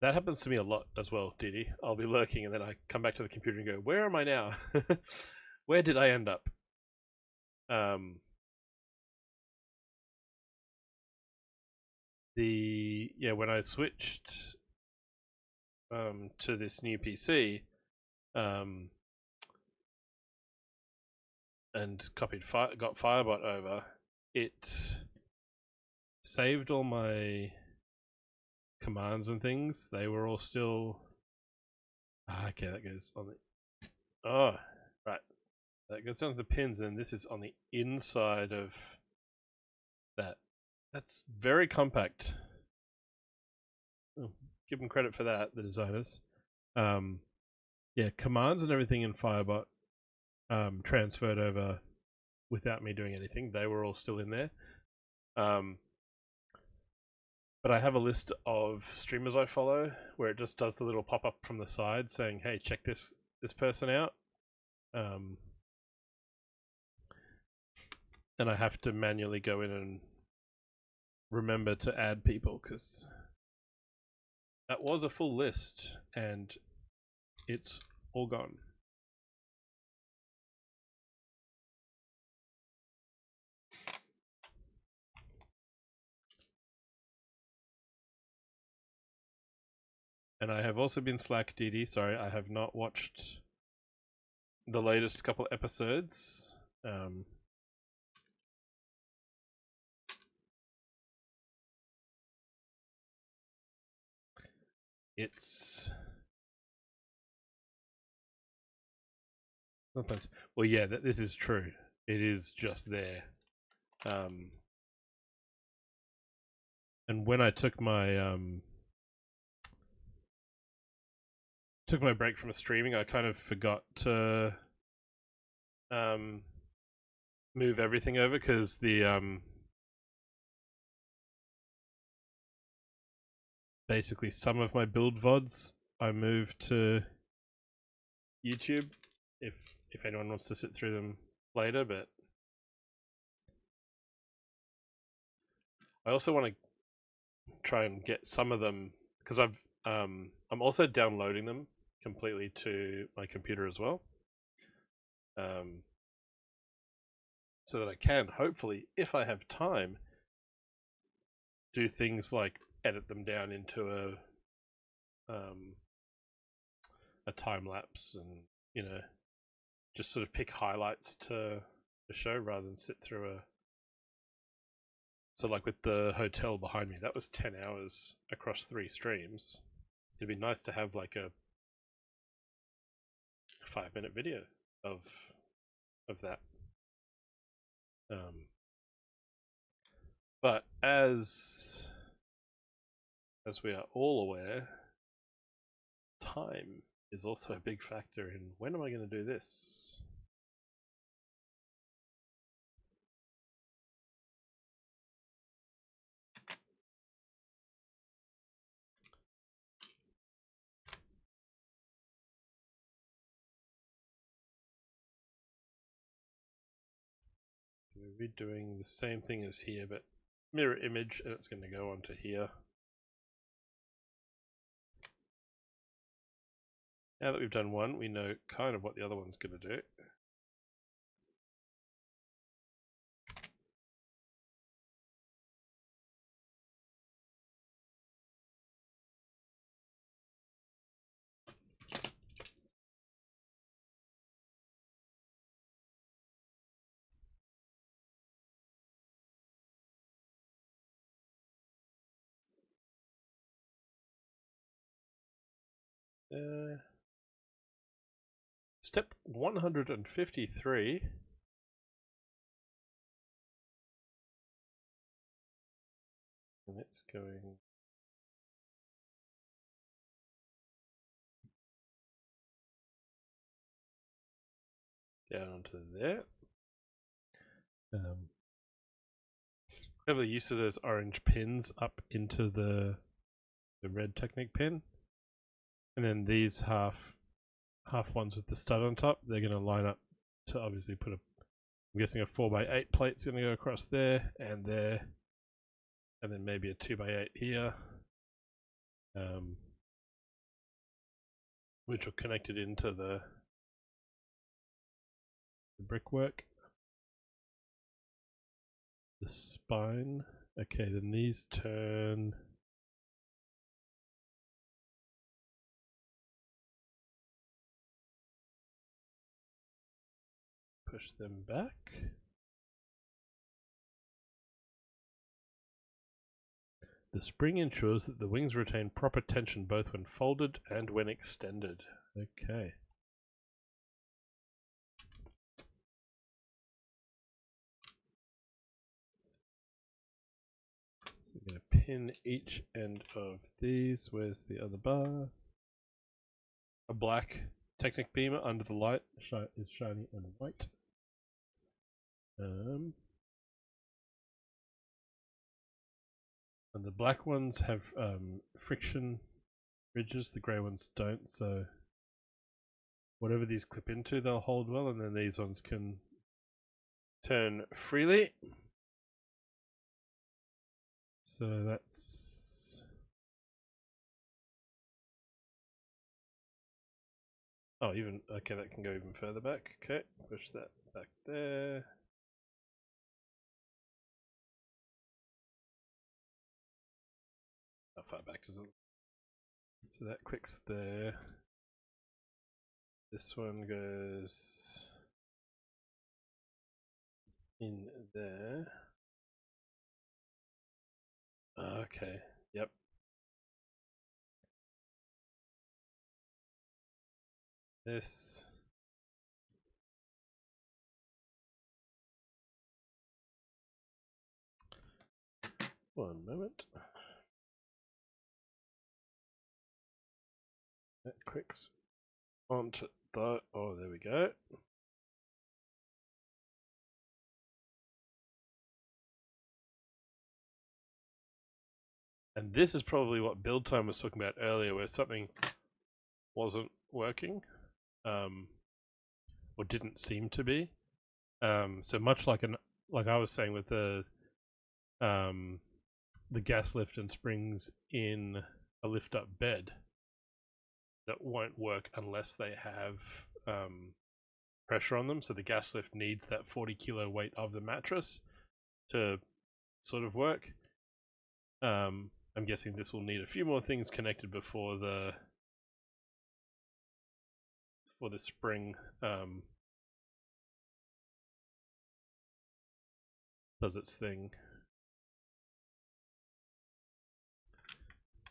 That happens to me a lot as well, Didi. I'll be lurking and then I come back to the computer and go, where am I now? Where did I end up? When I switched to this new PC, and got Firebot over, it saved all my commands and things. They were all still... okay, that goes on the... Oh, right. That goes down to the pins, and this is on the inside of that. That's very compact. Oh, give them credit for that, the designers. Yeah, commands and everything in Firebot transferred over without me doing anything. They were all still in there. But I have a list of streamers I follow where it just does the little pop-up from the side saying, hey, check this person out. And I have to manually go in and remember to add people, because that was a full list and it's all gone. And I have also been slack, Didi. Sorry, I have not watched the latest couple episodes. It's sometimes... Well, yeah, this is true. It is just there. And when I took my break from streaming, I kind of forgot to move everything over, because the basically some of my build VODs I moved to YouTube if anyone wants to sit through them later, but I also want to try and get some of them, because I'm also downloading them completely to my computer as well, so that I can hopefully, if I have time, do things like edit them down into a time lapse, and just sort of pick highlights to show rather than sit through a. So like with the hotel behind me, that was 10 hours across 3 streams. It'd be nice to have like a 5-minute video of that. But as we are all aware, time is also a big factor in when am I going to do this. We're redoing the same thing as here, but mirror image, and it's going to go onto here. Now that we've done one, we know kind of what the other one's going to do. Step 153. And it's going down onto there. Have the use of those orange pins up into the red Technic pin, and then these half ones with the stud on top, they're going to line up to obviously put I'm guessing a 4x8 plate's going to go across there and there, and then maybe a 2x8 here, which will connect it into the brickwork. The spine. Okay, then these turn. Push them back. The spring ensures that the wings retain proper tension both when folded and when extended. Okay. We're going to pin each end of these. Where's the other bar? A black Technic beamer under the light is shiny and white. And the black ones have friction ridges, the grey ones don't, so whatever these clip into, they'll hold well, and then these ones can turn freely. So that's... Oh, even, okay, that can go even further back. Okay, push that back there. How far back does it? So that clicks there. This one goes in there. Okay, yep. This. One moment. That clicks onto the, oh, there we go. And this is probably what build time was talking about earlier, where something wasn't working, or didn't seem to be. So much like I was saying with the gas lift and springs in a lift-up bed that won't work unless they have pressure on them. So the gas lift needs that 40 kilo weight of the mattress to sort of work. I'm guessing this will need a few more things connected before the spring does its thing.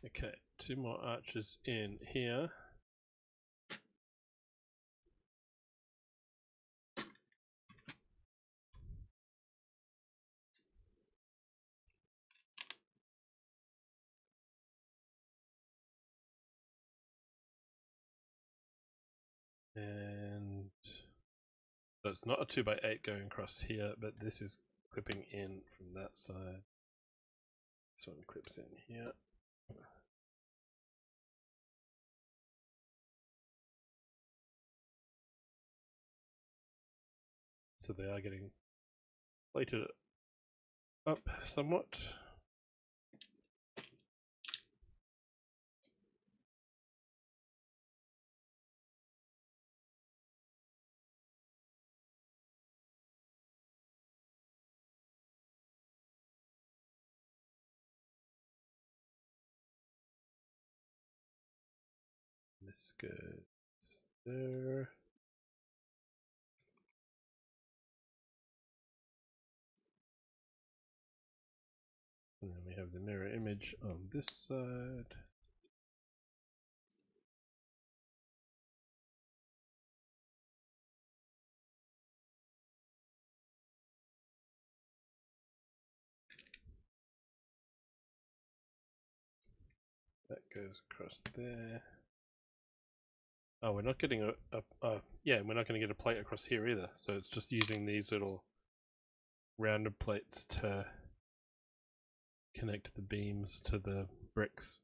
Okay, 2 more arches in here. And so it's not a 2x8 going across here, but this is clipping in from that side. This one clips in here. So they are getting plated up somewhat. This goes there. And then we have the mirror image on this side. That goes across there. Oh, we're not getting yeah, we're not going to get a plate across here either. So it's just using these little rounded plates to connect the beams to the bricks.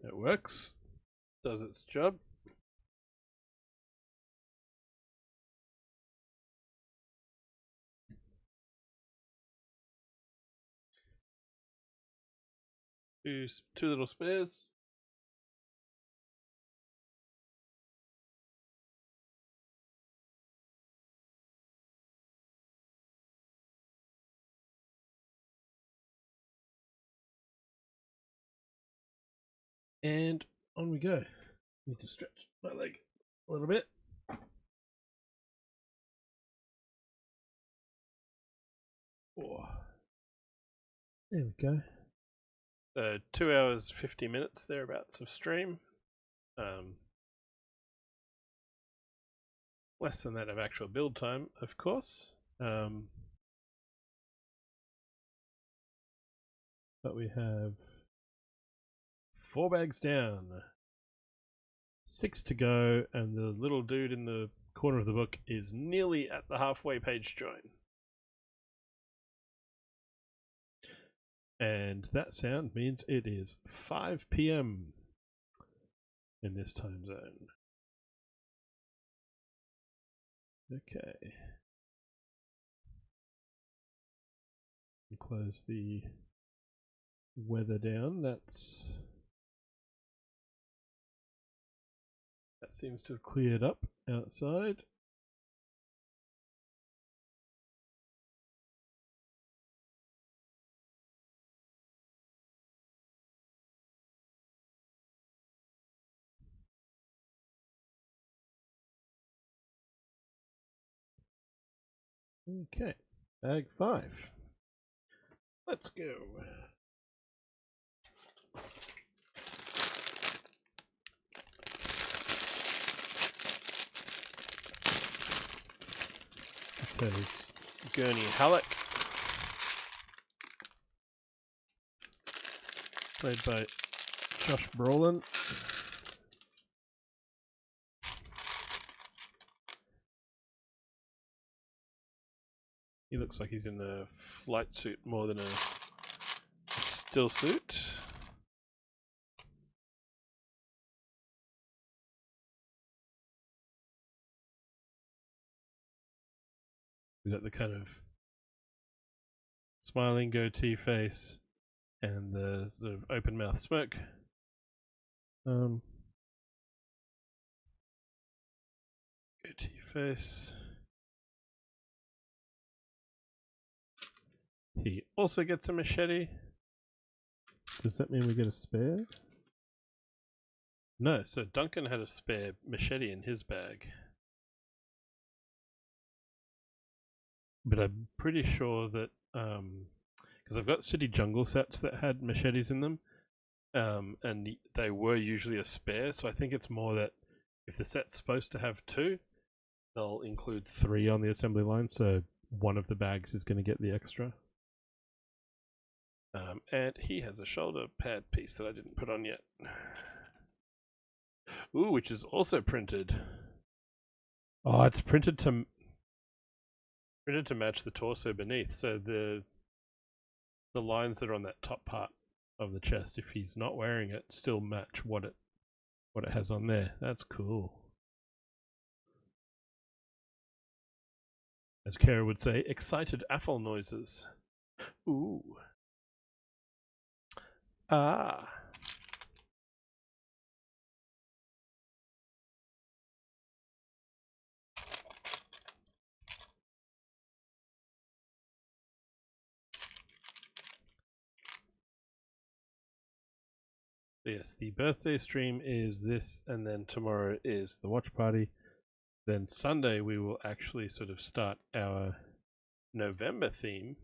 It works. Does its job. Two little spares. And on we go. Need to stretch my leg a little bit. Oh. There we go. 2 hours 50 minutes thereabouts of stream. Less than that of actual build time, of course. But we have 4 bags down, 6 to go, and the little dude in the corner of the book is nearly at the halfway page join. And that sound means it is 5 PM in this time zone. Okay. Close the weather down. That seems to have cleared up outside. Okay, bag 5. Let's go. This has Gurney Halleck, played by Josh Brolin. He looks like he's in a flight suit more than a still suit. We got the kind of smiling goatee face and the sort of open mouth smirk. Go to your face. He also gets a machete. Does that mean we get a spare? No, so Duncan had a spare machete in his bag. But I'm pretty sure that, because I've got City Jungle sets that had machetes in them, and they were usually a spare, so I think it's more that if the set's supposed to have 2, they'll include 3 on the assembly line, so one of the bags is going to get the extra. And he has a shoulder pad piece that I didn't put on yet. Ooh, which is also printed. Oh, it's printed to match the torso beneath, so the lines that are on that top part of the chest, if he's not wearing it, still match what it has on there. That's cool. As Kara would say, excited affle noises. Ooh. Ah. Yes, the birthday stream is this, and then tomorrow is the watch party. Then Sunday we will actually sort of start our November theme.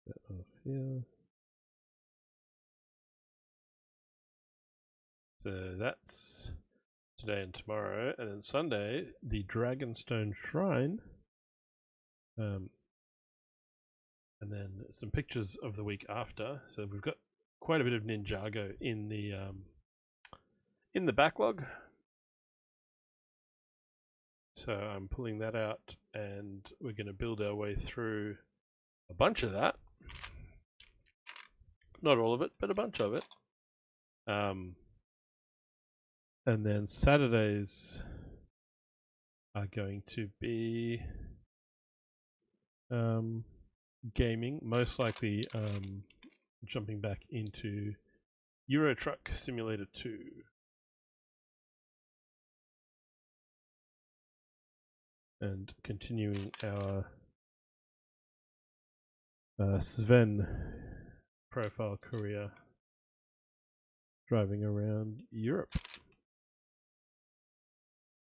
That off here. So that's today and tomorrow, and then Sunday the Dragonstone Shrine. And then some pictures of the week after. So we've got quite a bit of Ninjago in the backlog. So I'm pulling that out, and we're going to build our way through a bunch of that. Not all of it, but a bunch of it. And then Saturdays are going to be gaming, most likely jumping back into Euro Truck Simulator 2. And continuing our Sven profile career, driving around Europe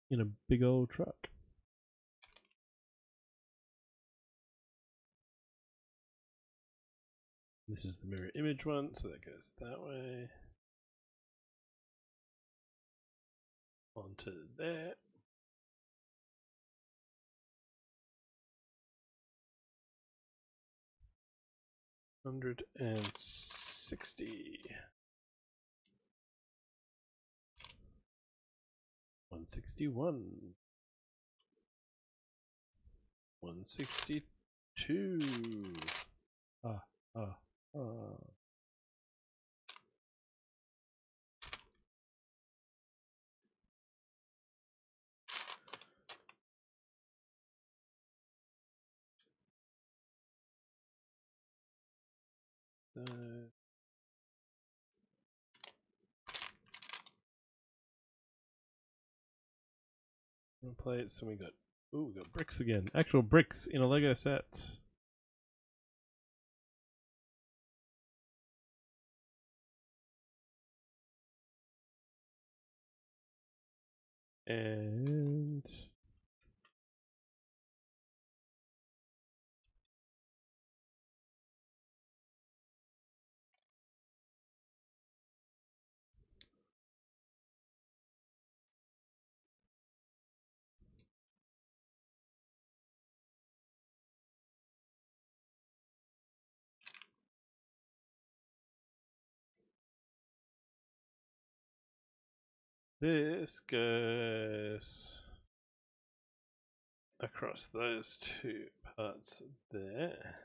in a big old truck. This is the mirror image one, so that goes that way. Onto there. $160. 161. 162. Plates, and we got bricks again. Actual bricks in a Lego set. And this goes across those 2 parts there.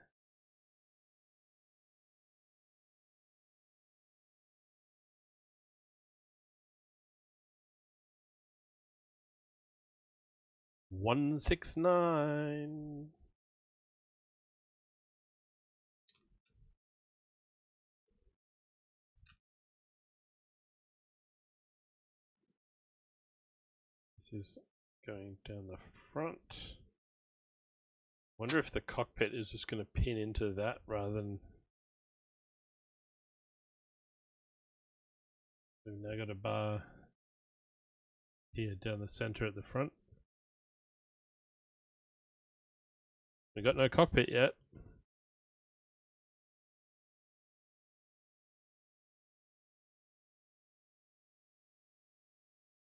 169. This is going down the front. Wonder if the cockpit is just going to pin into that rather than. We've now got a bar here down the center at the front. We've got no cockpit yet.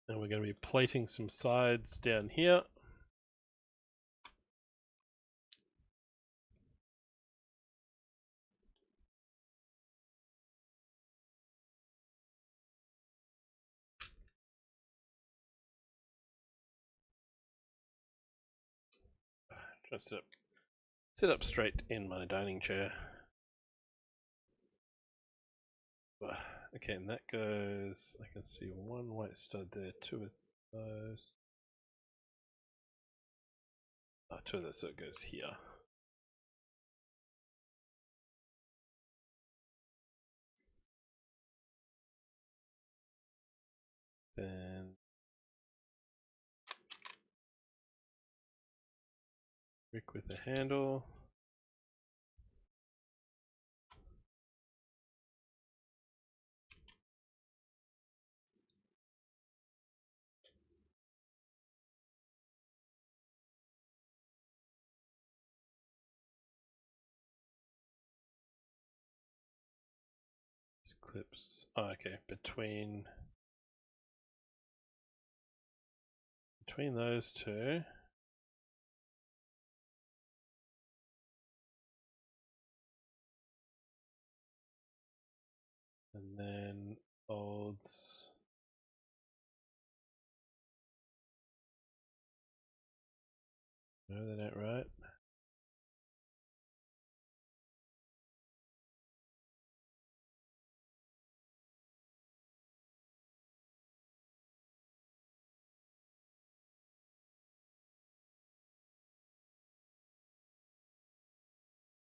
And we're going to be plating some sides down here. Try to sit up straight in my dining chair. Okay, and that goes, I can see one white stud there, two of those. Two of those, so it goes here. Then brick with the handle. These clips. Oh, okay, between those two. And then folds. No, they're not right.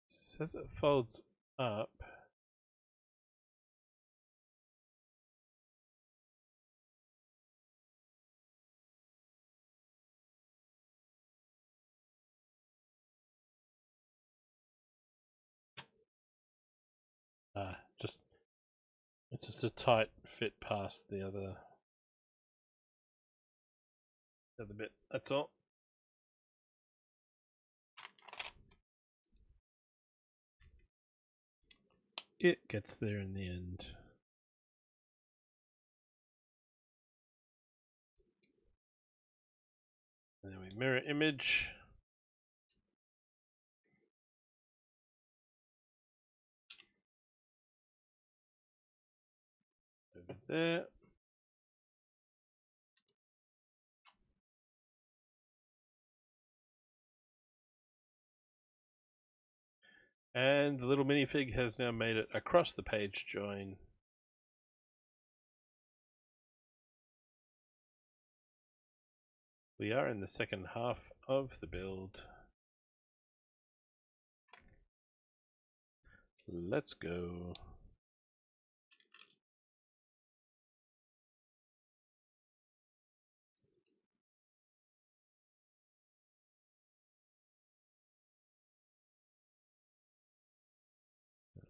Says it folds up. It's just a tight fit past the other bit. That's all. It gets there in the end. And then we mirror image. Over there. And the little minifig has now made it across the page join. We are in the second half of the build. Let's go.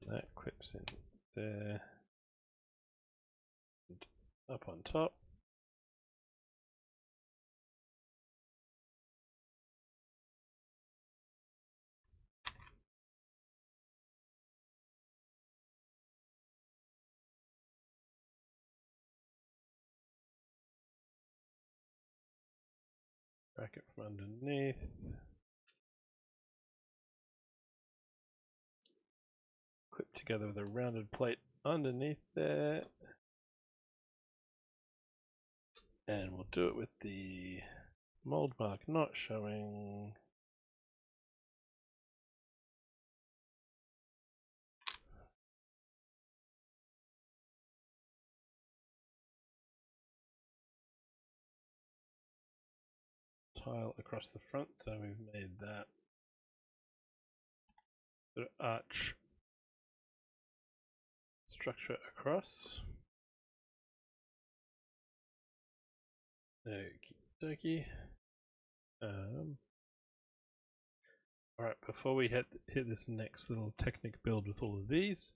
That clips in there. And up on top. Bracket from underneath. Clip together with a rounded plate underneath there. And we'll do it with the mold mark not showing. tile across the front, so we've made that sort of arch structure across. Okie dokie. Alright, before we hit this next little Technic build with all of these,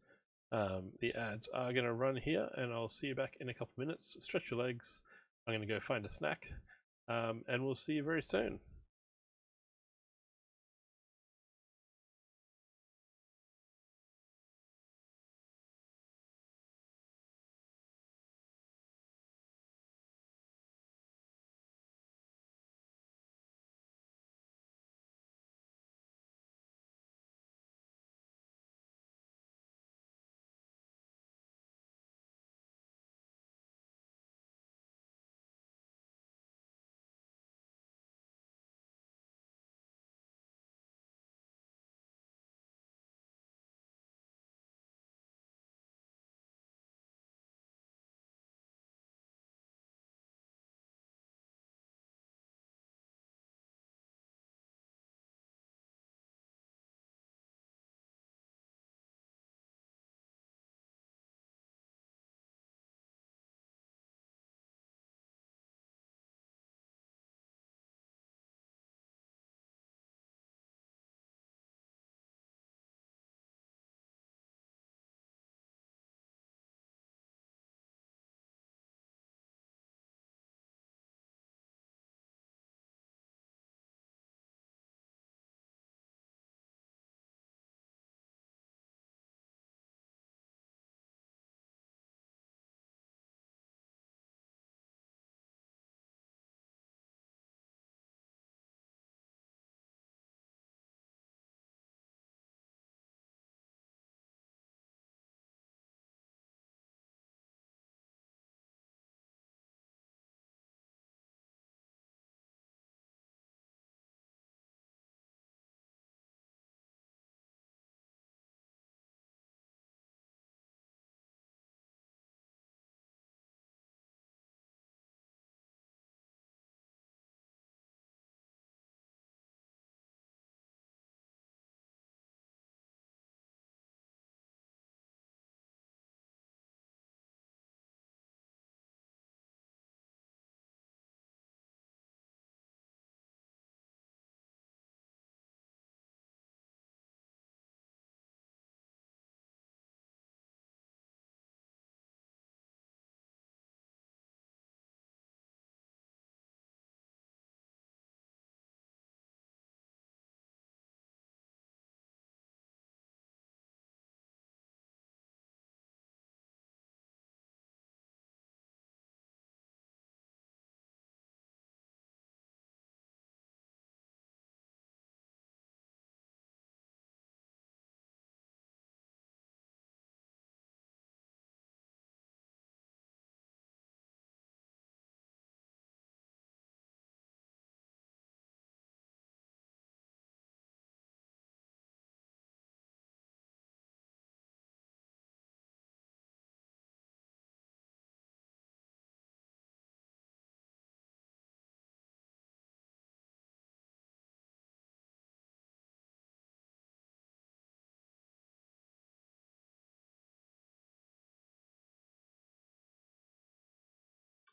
the ads are going to run here, and I'll see you back in a couple minutes. Stretch your legs. I'm going to go find a snack, and we'll see you very soon.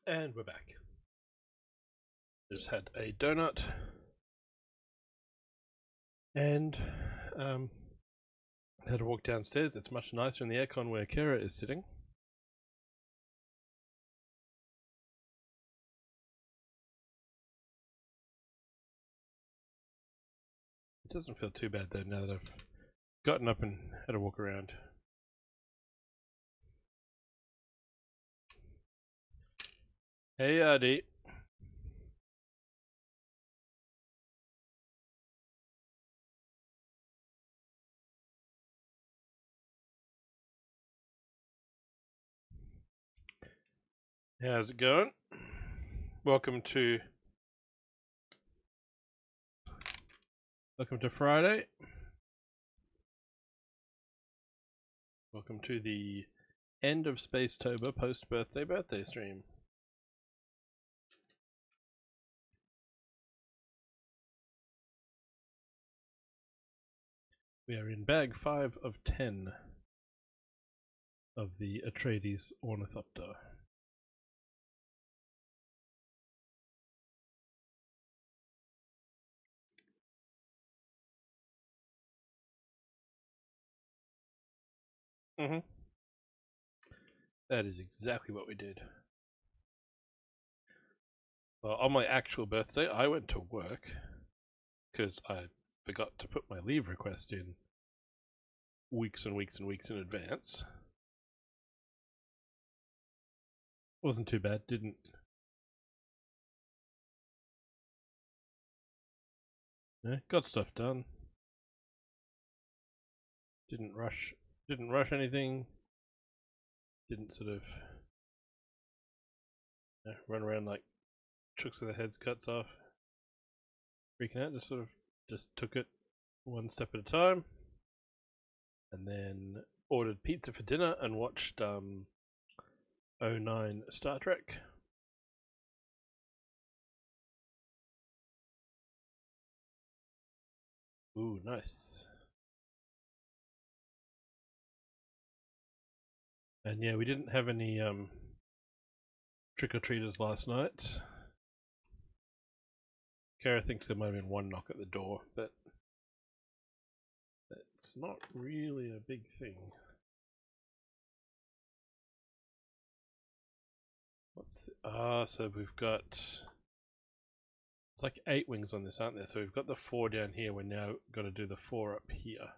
And we're back. Just had a donut, and had to walk downstairs. It's much nicer in the aircon where Kara is sitting. It doesn't feel too bad though now that I've gotten up and had a walk around. Hey, Adi. How's it going? Welcome to Friday. Welcome to the end of Spacetober post birthday stream. We are in bag 5 of 10 of the Atreides Ornithopter. That is exactly what we did. Well, on my actual birthday, I went to work because I forgot to put my leave request in weeks and weeks and weeks in advance. Wasn't too bad, didn't got stuff done. Didn't rush anything. Didn't sort of run around like chooks with their heads cuts off, freaking out. Just took it one step at a time, and then ordered pizza for dinner and watched '09 Star Trek. Ooh, nice. And yeah, we didn't have any trick-or-treaters last night. Kara thinks there might have been one knock at the door, but that's not really a big thing. So we've got, it's like 8 wings on this, aren't there? So we've got the 4 down here. We're now got to do the 4 up here.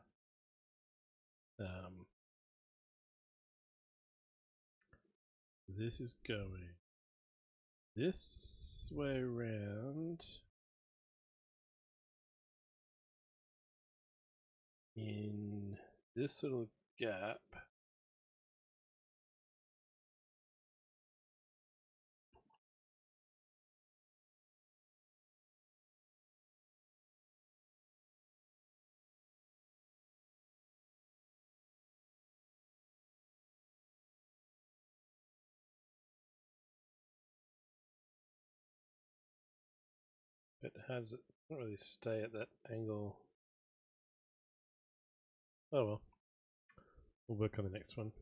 This is going this way around in this little gap. It doesn't really stay at that angle. Oh well, we'll work on the next one.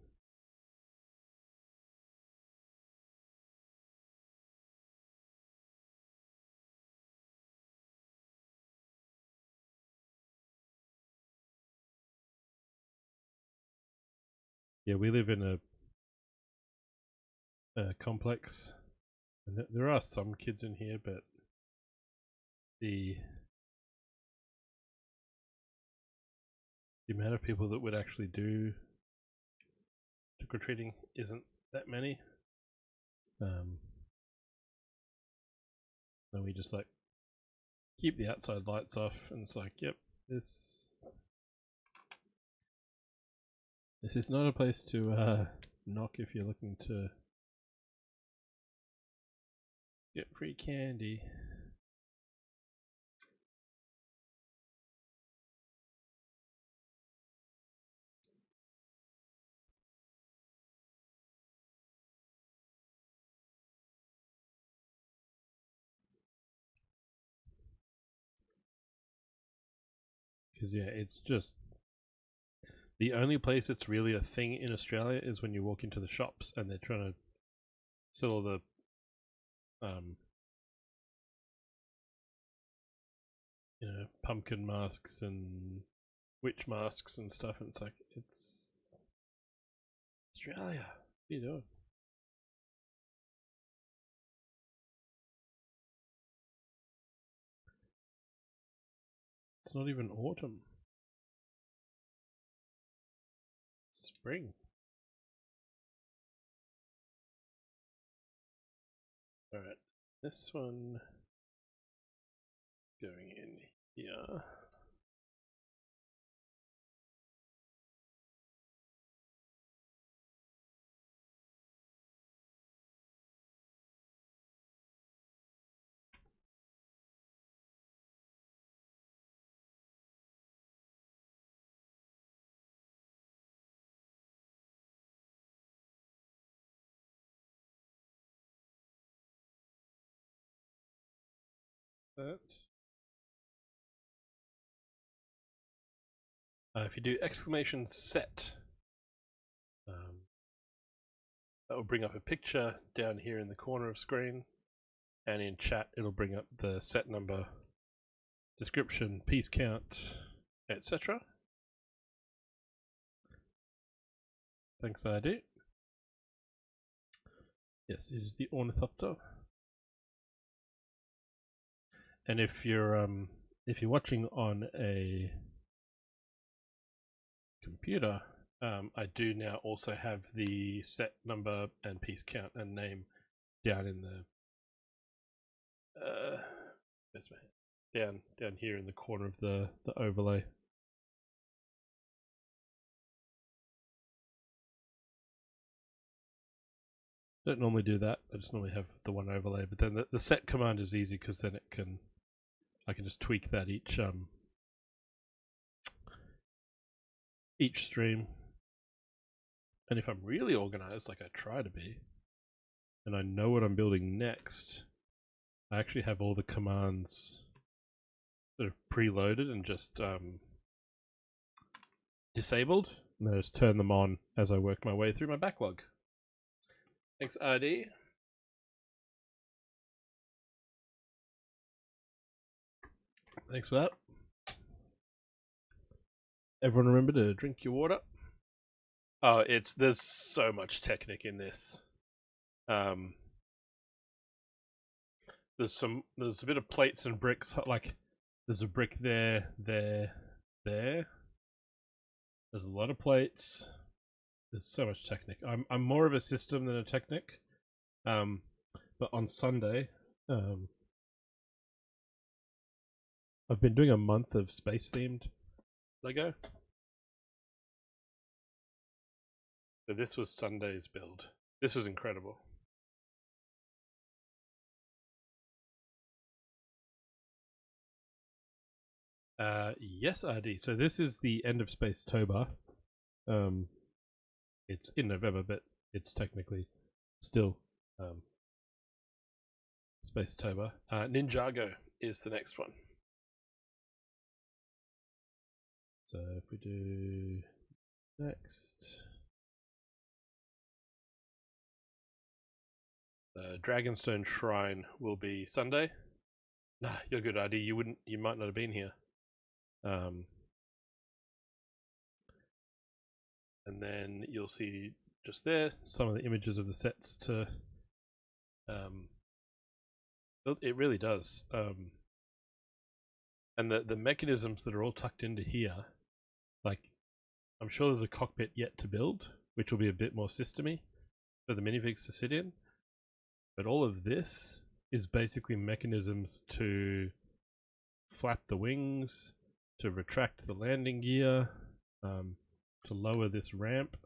Yeah, we live in a complex, and there are some kids in here, but the amount of people that would actually do trick-or-treating isn't that many. And we just like keep the outside lights off, and it's like, yep, this is not a place to knock if you're looking to get free candy. Because yeah, it's just the only place it's really a thing in Australia is when you walk into the shops and they're trying to sell all the pumpkin masks and witch masks and stuff, and it's like, it's Australia. What are you doing? It's not even autumn. Spring. Alright, this one going in here. That. If you do exclamation set, that will bring up a picture down here in the corner of screen, and in chat it'll bring up the set number, description, piece count, etc. Thanks, ID. Yes, it is the Ornithopter. And if you're watching on a computer, I do now also have the set number and piece count and name down in the down here in the corner of the overlay. Don't normally do that. I just normally have the one overlay, but then the set command is easy because then I can just tweak that each stream. And if I'm really organized, like I try to be, and I know what I'm building next, I actually have all the commands sort of preloaded and just disabled, and then I just turn them on as I work my way through my backlog. Thanks, ID. Thanks for that. Everyone remember to drink your water. Oh, there's so much Technic in this. There's a bit of plates and bricks, like there's a brick there. There's a lot of plates. There's so much Technic. I'm more of a system than a Technic. But on Sunday, I've been doing a month of space themed Lego. So this was Sunday's build. This was incredible. Yes, RD. So this is the end of Spacetober. It's in November, but it's technically still Spacetober. Ninjago is the next one. So if we do next, Dragonstone Shrine will be Sunday. Nah, you're good, ID. You might not have been here. And then you'll see just there some of the images of the sets to it really does. And the mechanisms that are all tucked into here, like I'm sure there's a cockpit yet to build, which will be a bit more systemy for the minifigs to sit in. But all of this is basically mechanisms to flap the wings, to retract the landing gear, to lower this ramp.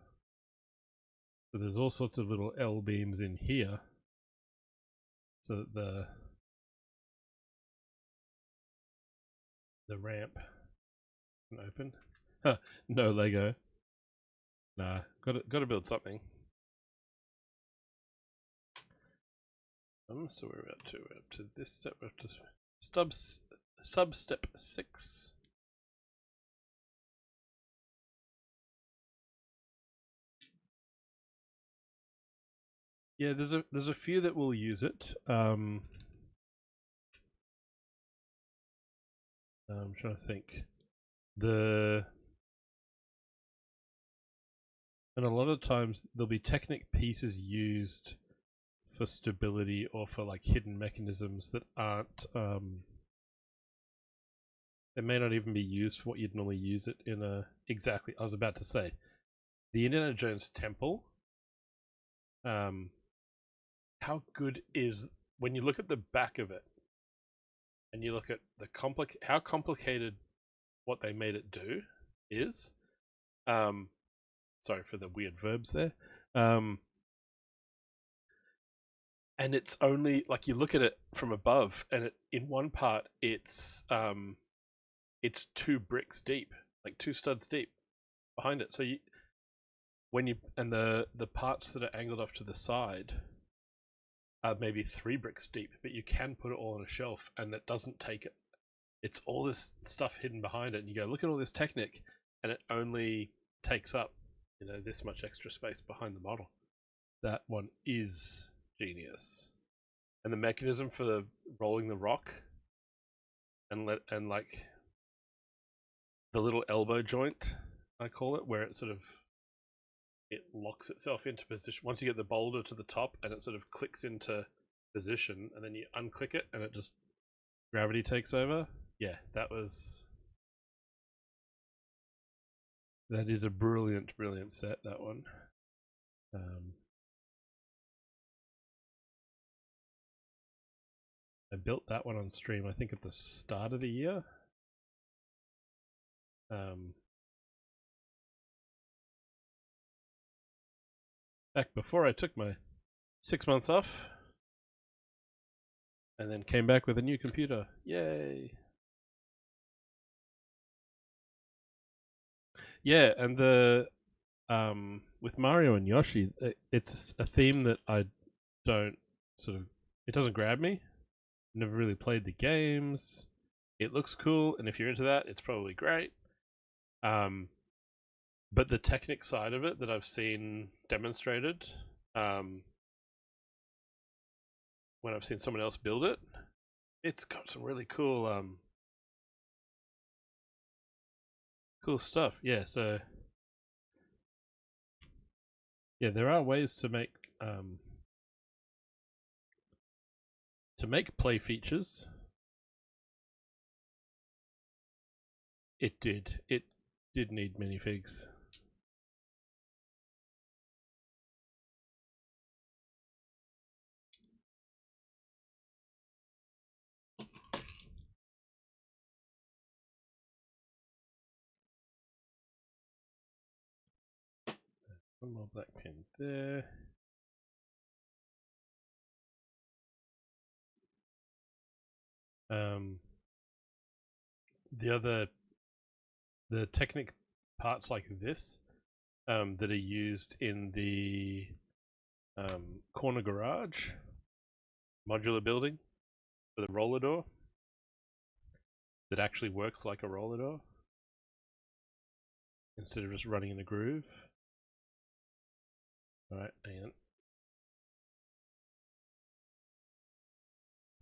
So there's all sorts of little L beams in here so that the ramp can open. No Lego. Nah, gotta build something. So we're up to this step, we're up to sub step 6. Yeah, there's a few that will use it. I'm trying to think. And a lot of times there'll be Technic pieces used for stability or for like hidden mechanisms that aren't it may not even be used for what you'd normally use it in a exactly. I was about to say the Indiana Jones temple. How good is when you look at the back of it and you look at the how complicated what they made it do is. Sorry for the weird verbs there. And it's only like you look at it from above, and in one part it's 2 bricks deep, like 2 studs deep behind it. So the parts that are angled off to the side are maybe 3 bricks deep, but you can put it all on a shelf, and it doesn't take it. It's all this stuff hidden behind it, and you go, look at all this Technic, and it only takes up, this much extra space behind the model. That one is genius. And the mechanism for the rolling the rock and like the little elbow joint, I call it, where it sort of it locks itself into position once you get the boulder to the top, and it sort of clicks into position, and then you unclick it and it just gravity takes over. Yeah, that is a brilliant set, that one. I built that one on stream, I think at the start of the year. Back before I took my 6 months off, and then came back with a new computer. Yay! Yeah, and the with Mario and Yoshi, it's a theme that I don't it doesn't grab me. Never really played the games. It looks cool, and if you're into that, it's probably great. But the technic side of it that I've seen demonstrated, when I've seen someone else build it, it's got some really cool cool stuff. Yeah, so yeah, there are ways to make play features. It did need minifigs. One more black pin there. The Technic parts like this that are used in the corner garage modular building for the roller door that actually works like a roller door instead of just running in a groove. Alright, hang on.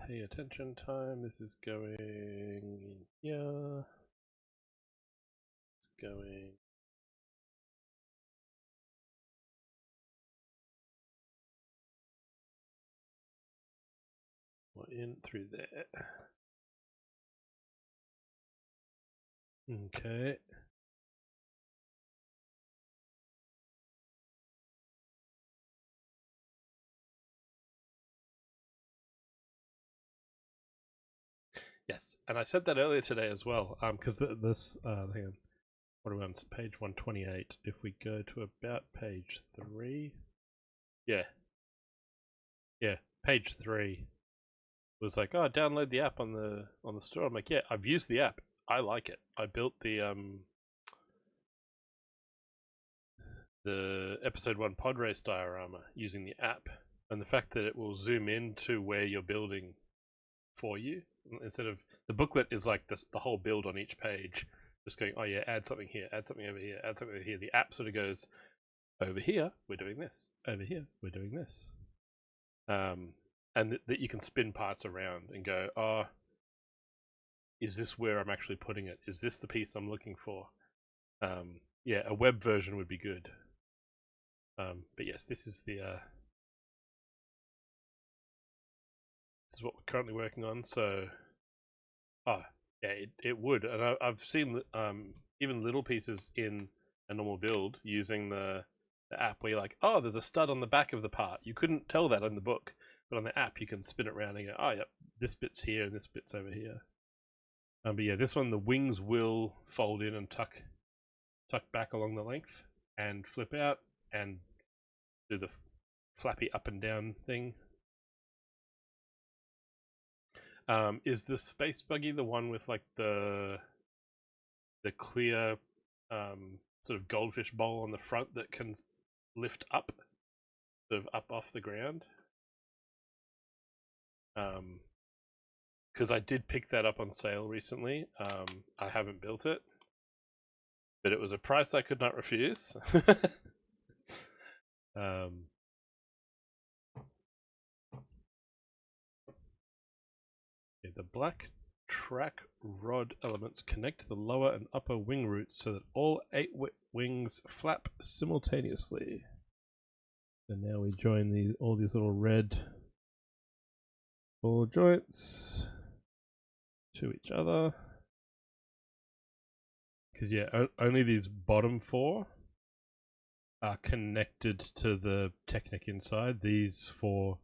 Pay attention time. This is going in here. It's going. In through there. Okay. Yes, and I said that earlier today as well. Because this hang on, what are we on? Page 128. If we go to about page 3, yeah, page 3 was like, oh, download the app on the store. I'm like, yeah, I've used the app. I like it. I built the episode 1 pod race diorama using the app, and the fact that it will zoom in to where you're building for you instead of the booklet is like this, the whole build on each page, just going, oh yeah, add something here, add something over here, add something over here. The app sort of goes, over here we're doing this, over here we're doing this, and that you can spin parts around and go, oh, is this where I'm actually putting it? Is this the piece I'm looking for? Yeah, a web version would be good. But yes, this is the this is what we're currently working on. So, oh yeah, it would, and I've seen even little pieces in a normal build using the app where you're like, oh, there's a stud on the back of the part. You couldn't tell that in the book, but on the app you can spin it around and go, oh yep, this bit's here and this bit's over here. But yeah, this one, the wings will fold in and tuck back along the length and flip out and do the flappy up and down thing. Is the space buggy the one with like the clear sort of goldfish bowl on the front that can lift up, sort of up off the ground? Because I did pick that up on sale recently. I haven't built it, but it was a price I could not refuse. The black track rod elements connect to the lower and upper wing roots so that all 8 wings flap simultaneously. And now we join all these little red ball joints to each other. Because only these bottom 4 are connected to the Technic inside. These 4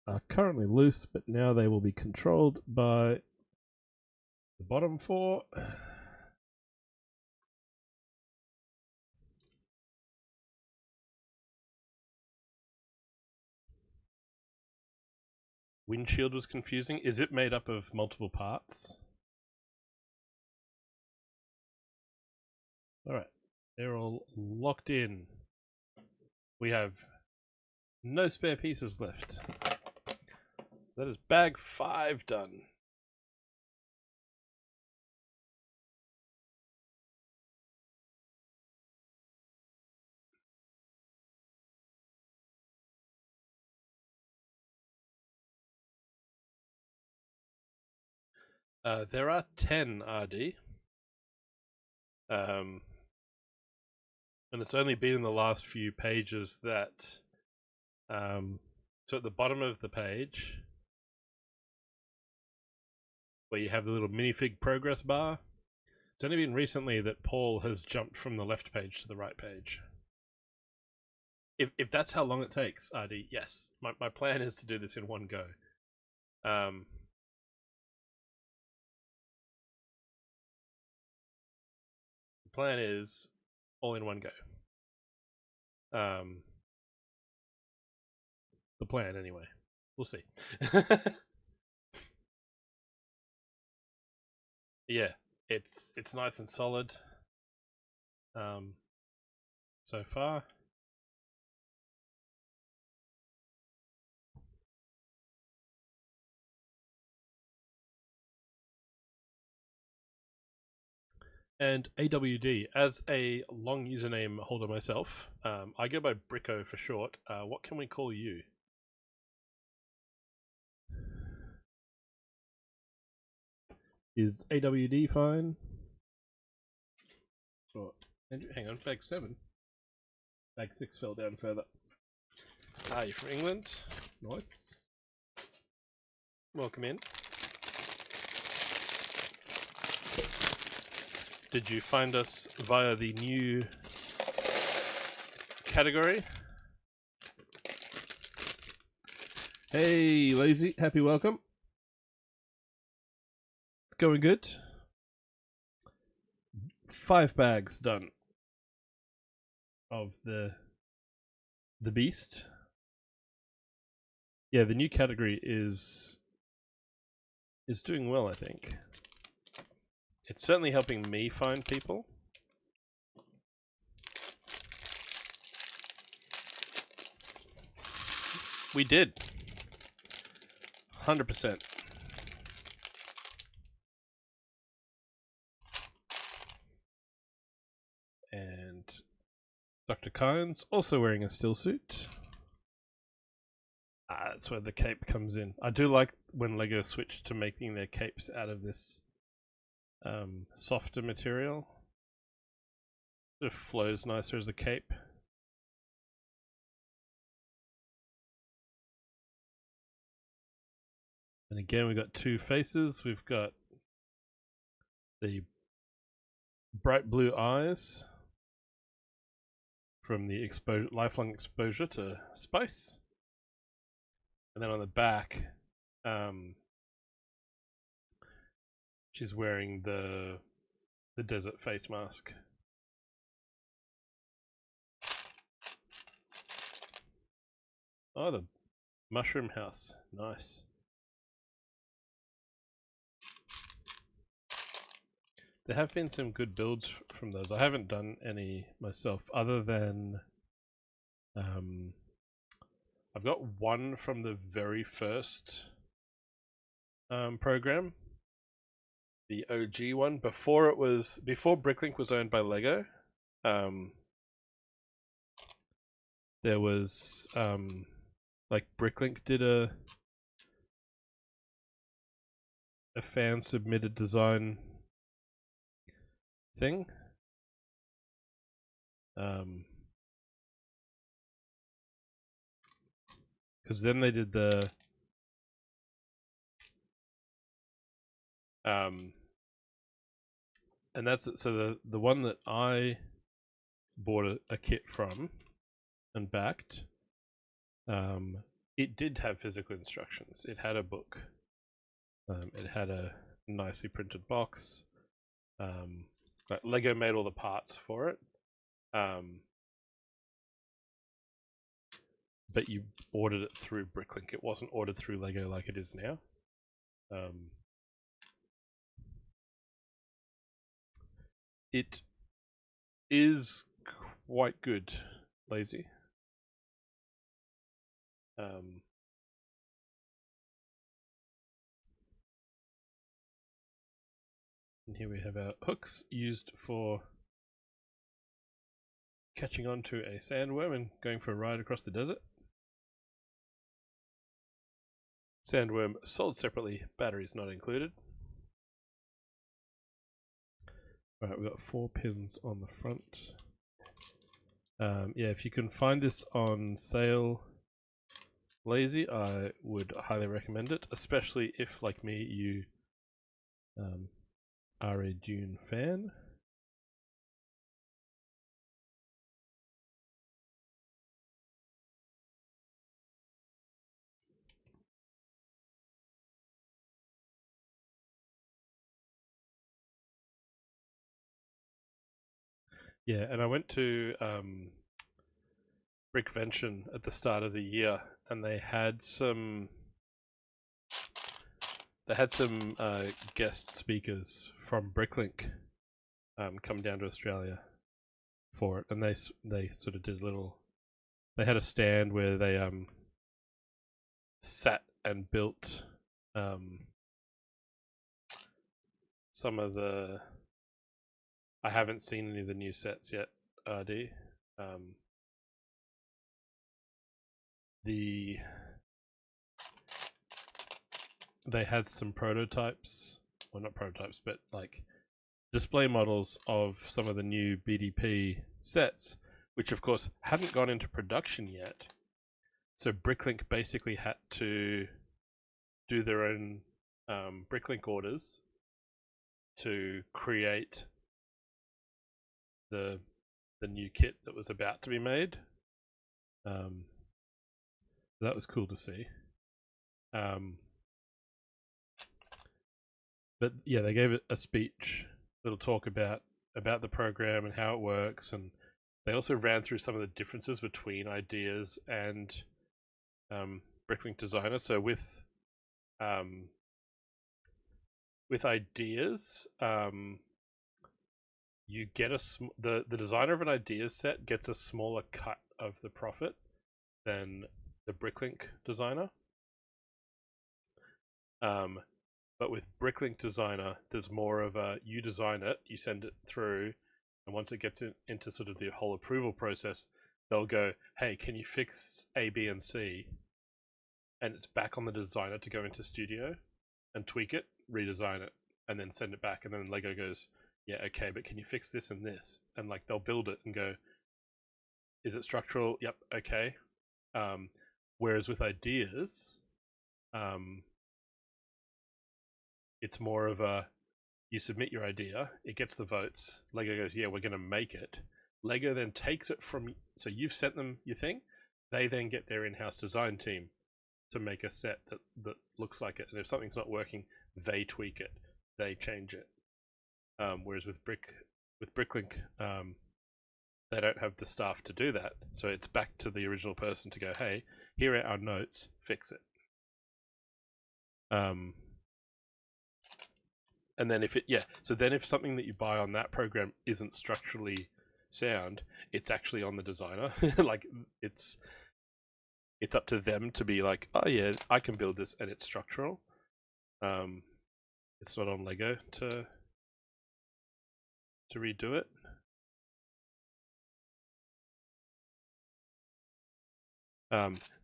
are currently loose, but now they will be controlled by the bottom 4. Windshield was confusing. Is it made up of multiple parts? Alright, they're all locked in. We have no spare pieces left. So that is bag 5 done. There are 10 RD. And it's only been in the last few pages that so at the bottom of the page where you have the little minifig progress bar, it's only been recently that Paul has jumped from the left page to the right page. If that's how long it takes, RD, yes. My plan is to do this in one go. The plan is all in one go. The plan, anyway. We'll see. Yeah, it's nice and solid. So far. And AWD, as a long username holder myself, I go by Bricko for short. What can we call you? Is AWD fine? Or Andrew, hang on, bag 7. Bag 6 fell down further. Are you from England? Nice. Welcome in. Did you find us via the new category? Hey, Lazy, happy welcome. It's going good. 5 bags done of the beast. Yeah, the new category is doing well, I think. It's certainly helping me find people. We did. 100%. And Dr. Kynes also wearing a still suit. That's where the cape comes in. I do like when LEGO switched to making their capes out of this softer material. It flows nicer as a cape. And again, we've got 2 faces. We've got the bright blue eyes from the lifelong exposure to spice. And then on the back, she's wearing the desert face mask. Oh, the mushroom house. Nice. There have been some good builds from those. I haven't done any myself, other than I've got one from the very first program, the OG one before Bricklink was owned by Lego. There was like Bricklink did a fan submitted design thing. Because then they did the and that's so the one that I bought a kit from and backed. It did have physical instructions. It had a book. It had a nicely printed box. Like Lego made all the parts for it. But you ordered it through Bricklink. It wasn't ordered through Lego like it is now. It is quite good, Lazy. And here we have our hooks used for catching onto a sandworm and going for a ride across the desert. Sandworm sold separately, batteries not included. Alright, we've got 4 pins on the front. Yeah, if you can find this on sale, Lazy, I would highly recommend it, especially if, like me, you are a Dune fan. Yeah, and I went to Brickvention at the start of the year, and they had some guest speakers from Bricklink come down to Australia for it, and they sort of did a little. They had a stand where they sat and built some of the. I haven't seen any of the new sets yet, RD. They had some prototypes, well, not prototypes, but like display models of some of the new BDP sets, which of course hadn't gone into production yet. So Bricklink basically had to do their own Bricklink orders to create the new kit that was about to be made. That was cool to see. But yeah, they gave it a speech, little talk about the program and how it works, and they also ran through some of the differences between Ideas and Bricklink Designer. So with Ideas, you get the designer of an Ideas set gets a smaller cut of the profit than the Bricklink Designer. But with Bricklink Designer, there's more of a, you design it, you send it through, and once it gets into sort of the whole approval process, they'll go, hey, can you fix A, B, and C? And it's back on the designer to go into Studio and tweak it, redesign it, and then send it back. And then Lego goes, yeah, okay, but can you fix this and this? And like they'll build it and go, is it structural? Yep, okay. Whereas with Ideas, it's more of a, you submit your idea, it gets the votes, Lego goes, yeah, we're going to make it. Lego then takes it from, so you've sent them your thing, they then get their in-house design team to make a set that looks like it. And if something's not working, they tweak it, they change it. Whereas with Bricklink, they don't have the staff to do that. So it's back to the original person to go, hey, here are our notes, fix it. And then if something that you buy on that program isn't structurally sound, it's actually on the designer. Like it's up to them to be like, oh yeah, I can build this and it's structural. it's not on Lego to redo it.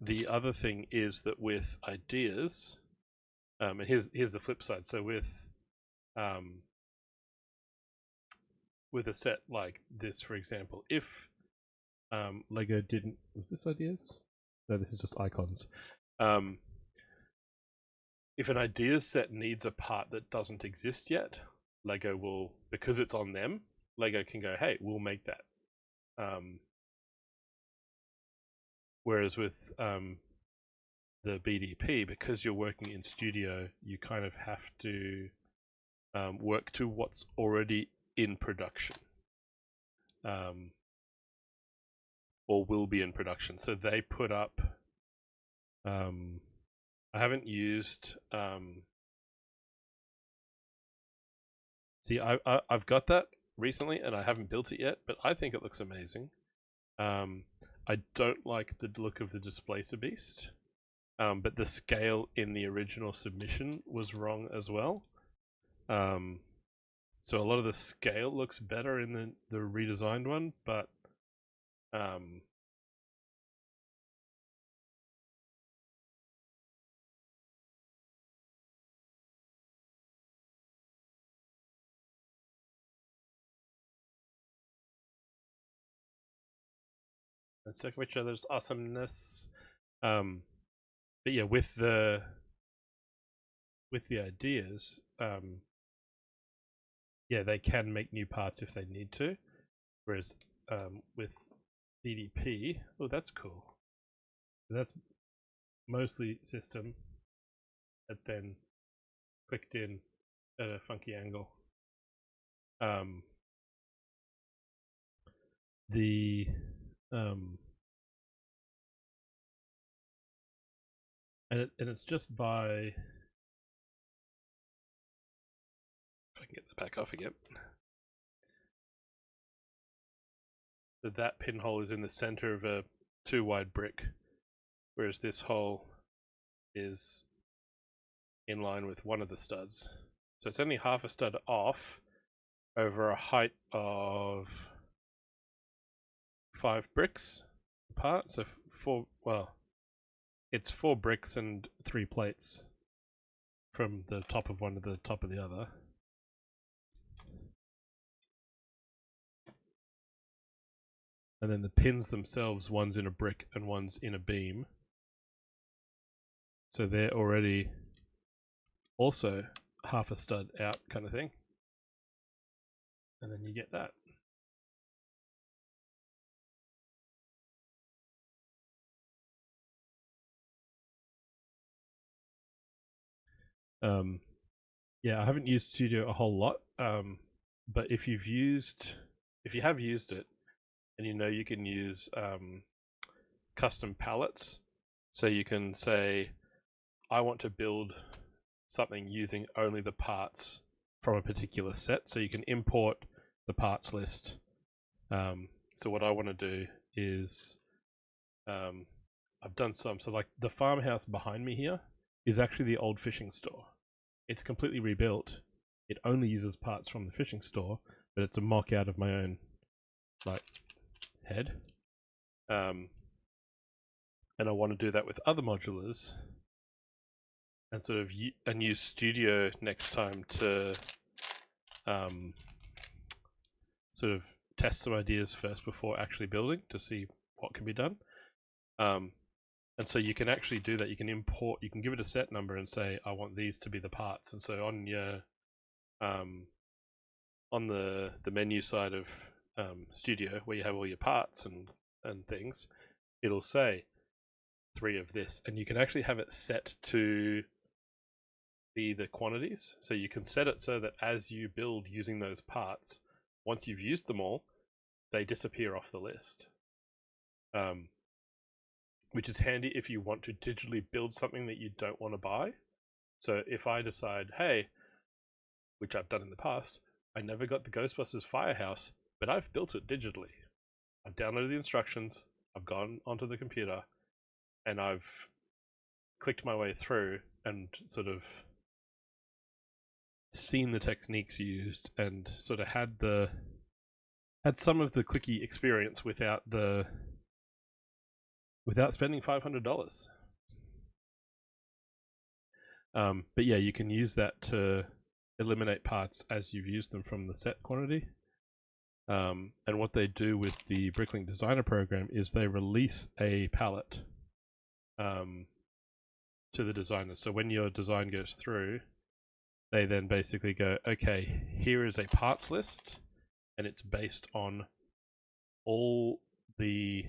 The other thing is that with ideas, and here's the flip side. So with a set like this, for example, if Lego didn't, was this ideas? No, this is just icons. If an ideas set needs a part that doesn't exist yet, Lego will, because it's on them, Lego can go, hey, we'll make that. Whereas with the BDP, because you're working in studio, you kind of have to work to what's already in production, or will be in production. So they put up, I haven't used, see, I've got that recently and I haven't built it yet, but I think it looks amazing. I don't like the look of the Displacer Beast, but the scale in the original submission was wrong as well. So a lot of the scale looks better in the redesigned one, but and second each other's awesomeness. But yeah, with the ideas, yeah, they can make new parts if they need to. Whereas with BDP, oh, that's cool. That's mostly system, but then clicked in at a funky angle. And it's just by, if I can get the back off again. So that pinhole is in the center of a 2 wide brick, whereas this hole is in line with one of the studs. So it's only half a stud off over a height of 5 bricks apart. So it's 4 bricks and 3 plates from the top of one to the top of the other. And then the pins themselves, one's in a brick and one's in a beam. So they're already also half a stud out kind of thing. And then you get that. Yeah, I haven't used Studio a whole lot, but if you have used it, and you know you can use custom palettes, so you can say, I want to build something using only the parts from a particular set, so you can import the parts list. So what I want to do is, I've done some, so like the farmhouse behind me here is actually the old fishing store. It's completely rebuilt. It only uses parts from the fishing store, but it's a mock out of my own like head. And I want to do that with other modulars, and sort of use Studio next time to sort of test some ideas first before actually building to see what can be done. And so you can actually do that. You can import, you can give it a set number and say, I want these to be the parts. And so on your, on the menu side of Studio, where you have all your parts and things, it'll say 3 of this. And you can actually have it set to be the quantities. So you can set it so that as you build using those parts, once you've used them all, they disappear off the list. Which is handy if you want to digitally build something that you don't want to buy. So if I decide, hey, which I've done in the past, I never got the Ghostbusters Firehouse, but I've built it digitally. I've downloaded the instructions, I've gone onto the computer, and I've clicked my way through and sort of seen the techniques used and sort of had some of the clicky experience without spending $500. But yeah, you can use that to eliminate parts as you've used them from the set quantity. And what they do with the Bricklink Designer program is they release a palette to the designers. So when your design goes through, they then basically go, okay, here is a parts list, and it's based on all the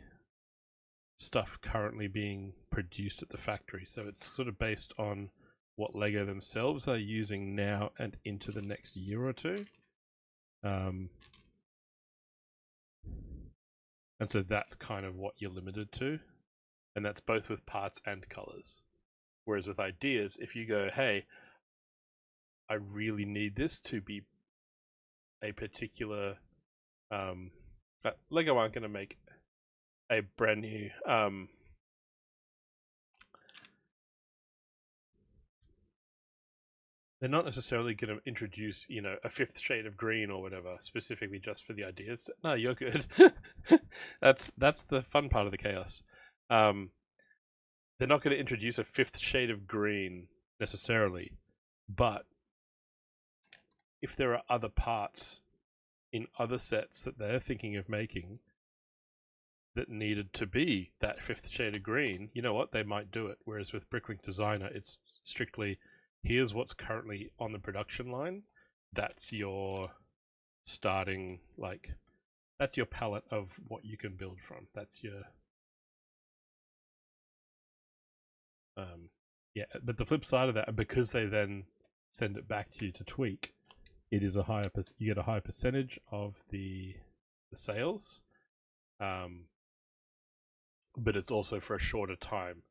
stuff currently being produced at the factory. So it's sort of based on what LEGO themselves are using now and into the next year or two. And so that's kind of what you're limited to. And that's both with parts and colors. Whereas with ideas, if you go, hey, I really need this to be a particular... LEGO aren't going to make a brand new... they're not necessarily going to introduce, you know, a fifth shade of green or whatever, specifically just for the ideas. No, you're good. That's the fun part of the chaos. They're not going to introduce a fifth shade of green necessarily, but if there are other parts in other sets that they're thinking of making that needed to be that fifth shade of green, you know what, they might do it. Whereas with Bricklink Designer, it's strictly, here's what's currently on the production line. That's your starting, like, that's your palette of what you can build from. That's your... yeah, but the flip side of that, because they then send it back to you to tweak, it is a higher you get a higher percentage of the sales, but it's also for a shorter time.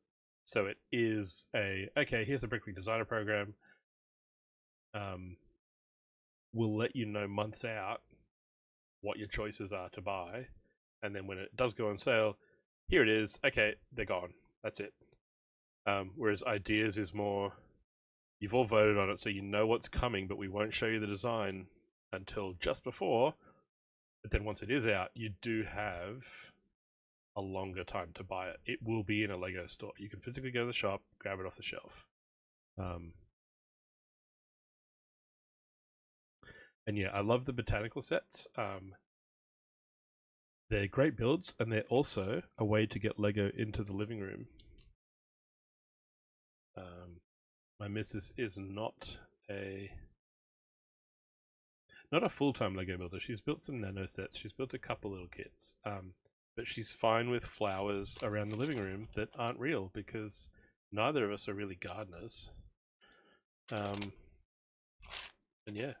So it is okay, here's a Bricklink Designer program. We'll let you know months out what your choices are to buy, and then when it does go on sale, here it is. Okay, they're gone. That's it. Whereas ideas is more, you've all voted on it, so you know what's coming, but we won't show you the design until just before. But then once it is out, you do have a longer time to buy it. It will be in a LEGO store. You can physically go to the shop, grab it off the shelf. And yeah, I love the botanical sets. They're great builds, and they're also a way to get LEGO into the living room. My missus is not a full-time LEGO builder. She's built some nano sets. She's built a couple little kits. But she's fine with flowers around the living room that aren't real, because neither of us are really gardeners. And yeah.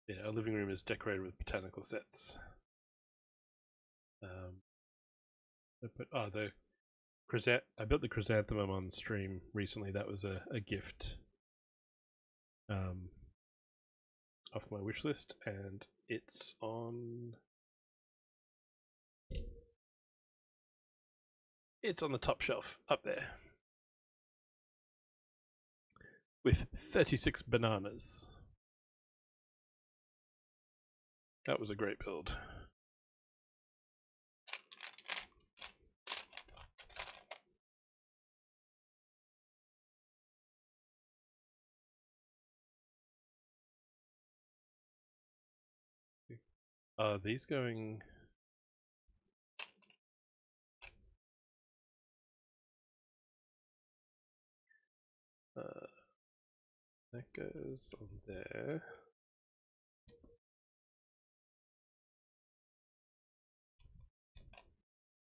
Yeah, our living room is decorated with botanical sets. I built the chrysanthemum on stream recently. That was a gift off my wish list, and it's on the top shelf up there with 36 bananas. That was a great build. Are these going... that goes on there.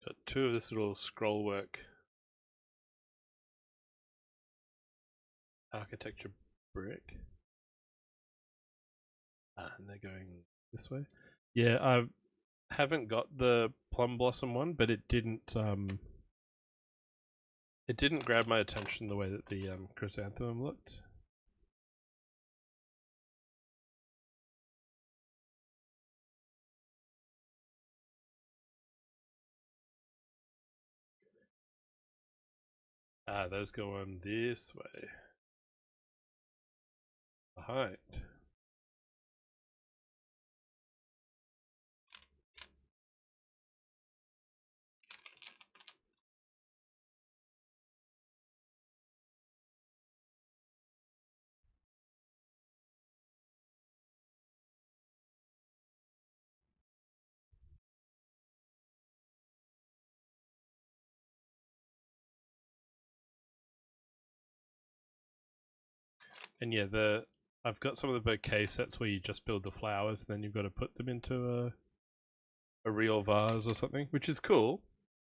Got two of this little scroll work architecture brick. And they're going this way. Yeah, I haven't got the plum blossom one, but it didn't grab my attention the way that the chrysanthemum looked. Ah, those go on this way. Behind. And yeah, I've got some of the bouquet sets where you just build the flowers and then you've got to put them into a real vase or something, which is cool.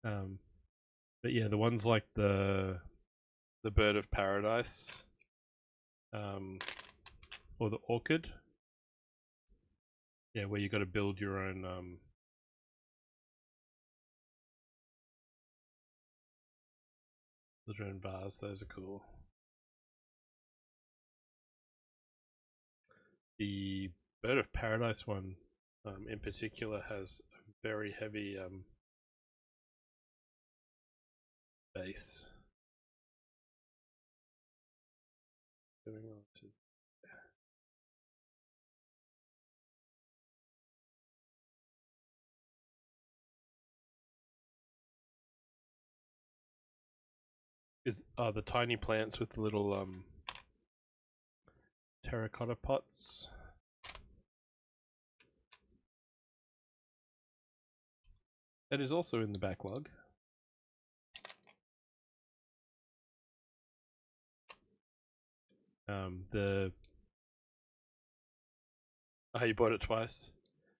But yeah, the ones like the bird of paradise, or the orchid, yeah, where you got to build your own vase. Those are cool. The bird of paradise one, in particular, has a very heavy base. Going on to the tiny plants with the little terracotta pots. That is also in the backlog. You bought it twice.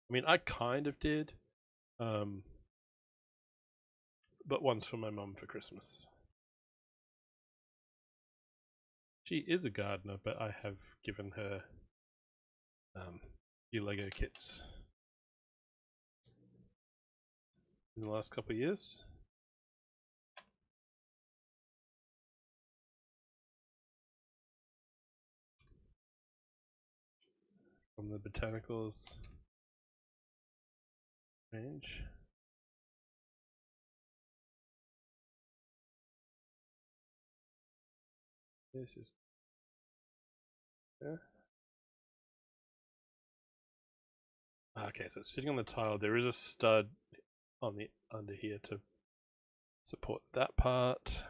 I mean, I kind of did, but once for my mum for Christmas. She is a gardener, but I have given her few Lego kits in the last couple of years. From the botanicals range. This is okay, so it's sitting on the tile. There is a stud on the under here to support that part.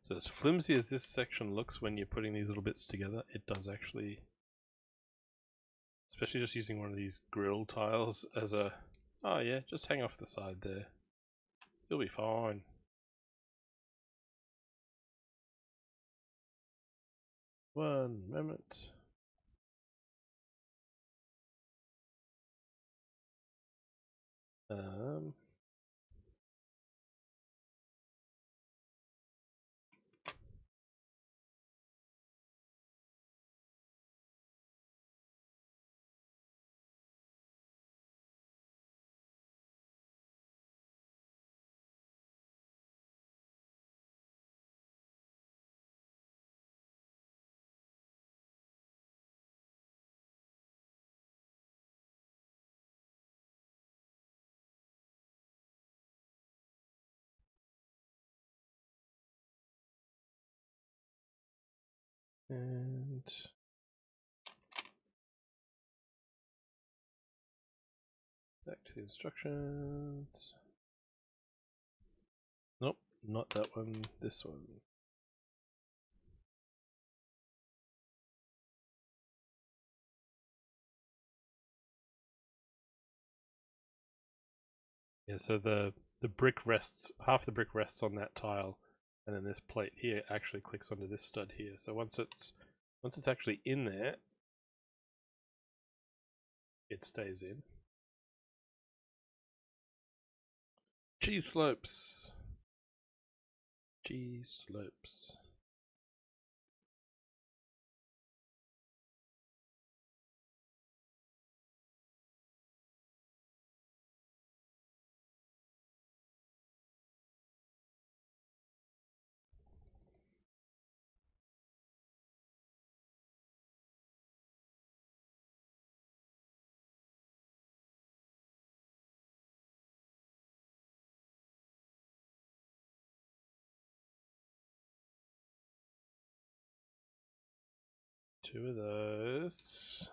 So as flimsy as this section looks when you're putting these little bits together, it does actually, especially just using one of these grill tiles as a, oh yeah, just hang off the side there. You'll be fine. One moment. And back to the instructions. Nope, not that one, this one. Yeah, so the brick rests, half the brick rests on that tile, and then this plate here actually clicks onto this stud here. So once it's actually in there, it stays in. Cheese slopes. Cheese slopes. 2 of those.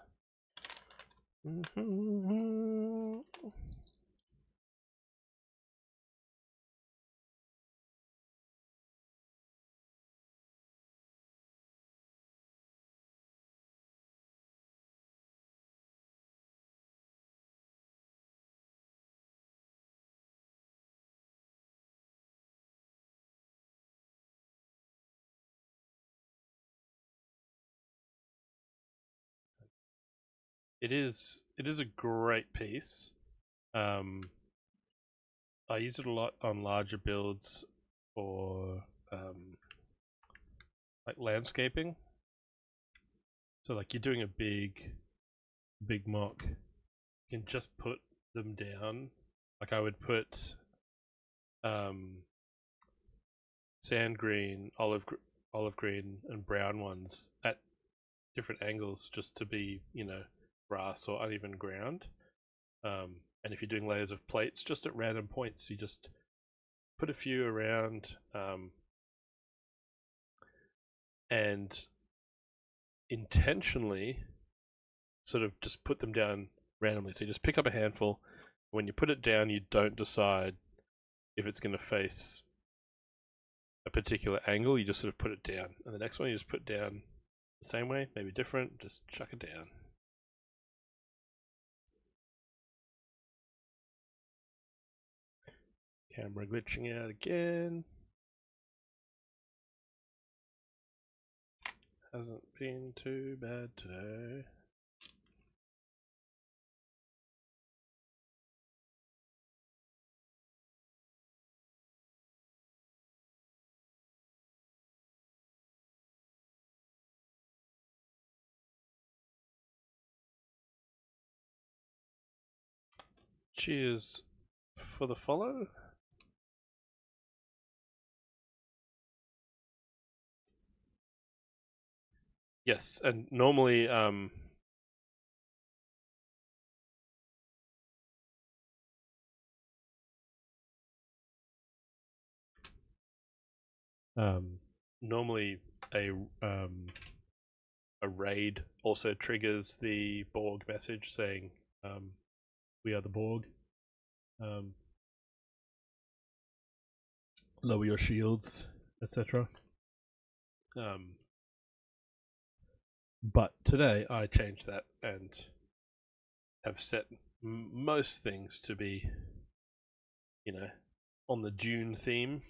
It is a great piece. I use it a lot on larger builds for like landscaping. So like you're doing a big mock, you can just put them down. Like I would put sand green, olive green, and brown ones at different angles just to be, you know, grass or uneven ground. And if you're doing layers of plates, just at random points, you just put a few around and intentionally sort of just put them down randomly. So you just pick up a handful. When you put it down, you don't decide if it's going to face a particular angle. You just sort of put it down. And the next one you just put down the same way, maybe different, just chuck it down. Camera glitching out again. Hasn't been too bad today. Cheers for the follow. Yes, and normally normally a raid also triggers the Borg message saying we are the Borg. Lower your shields, etc. But today I changed that and have set most things to be, you know, on the Dune theme.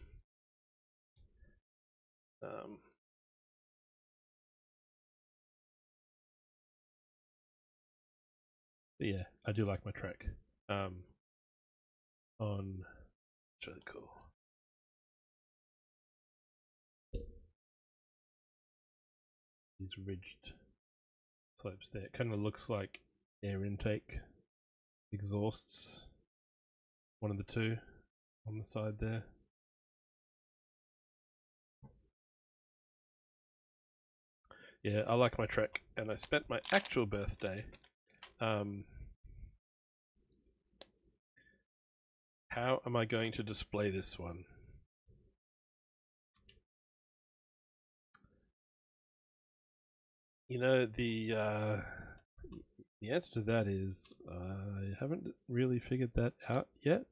Yeah, I do like my track. On it's really cool. These ridged slopes there. It kind of looks like air intake exhausts. One of the two on the side there. Yeah, I like my track, and I spent my actual birthday how am I going to display this one? You know, the answer to that is I haven't really figured that out yet.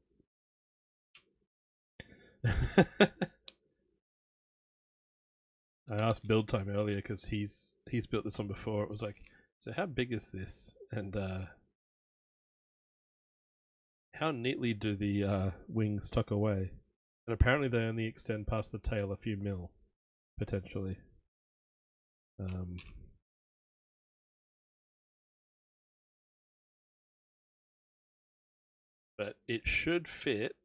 I asked build time earlier because he's built this one before. It was like, so how big is this? And how neatly do the wings tuck away? And apparently they only extend past the tail a few mil, potentially. But it should fit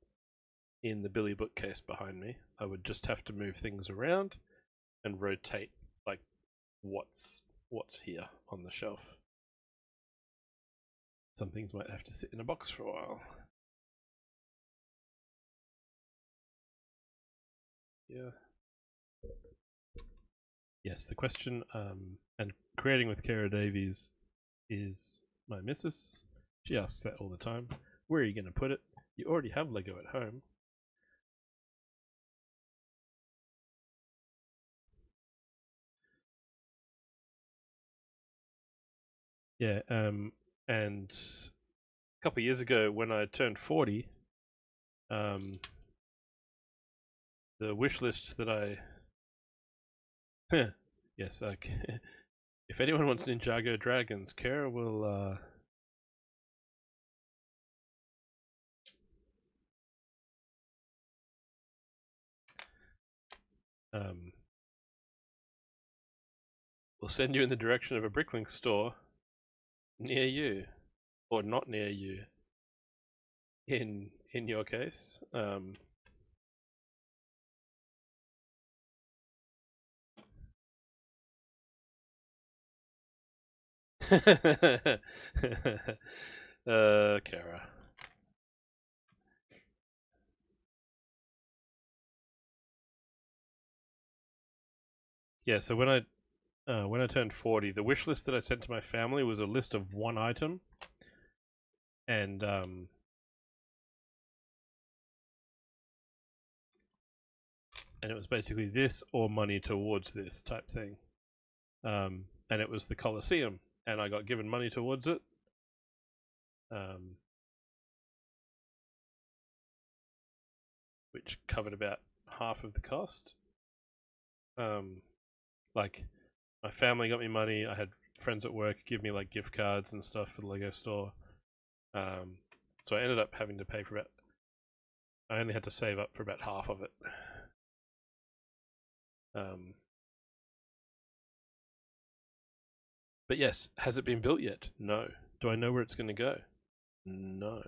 in the Billy bookcase behind me. I would just have to move things around and rotate like what's here on the shelf. Some things might have to sit in a box for a while. Yeah. Yes, the question and creating with Kara Davies is my missus. She asks that all the time. Where are you going to put it? You already have Lego at home. Yeah, and a couple of years ago when I turned 40, the wish list that I yes, if anyone wants Ninjago dragons, Kara will we'll send you in the direction of a Bricklink store near you, or not near you. In your case, Kara. Yeah, so when I turned 40, the wish list that I sent to my family was a list of one item, and it was basically this or money towards this type thing. And it was the Colosseum, and I got given money towards it. Which covered about half of the cost. Like, my family got me money. I had friends at work give me like gift cards and stuff for the Lego store. So I ended up having to pay for about. I only had to save up for about half of it. But yes, has it been built yet? No. Do I know where it's going to go? No.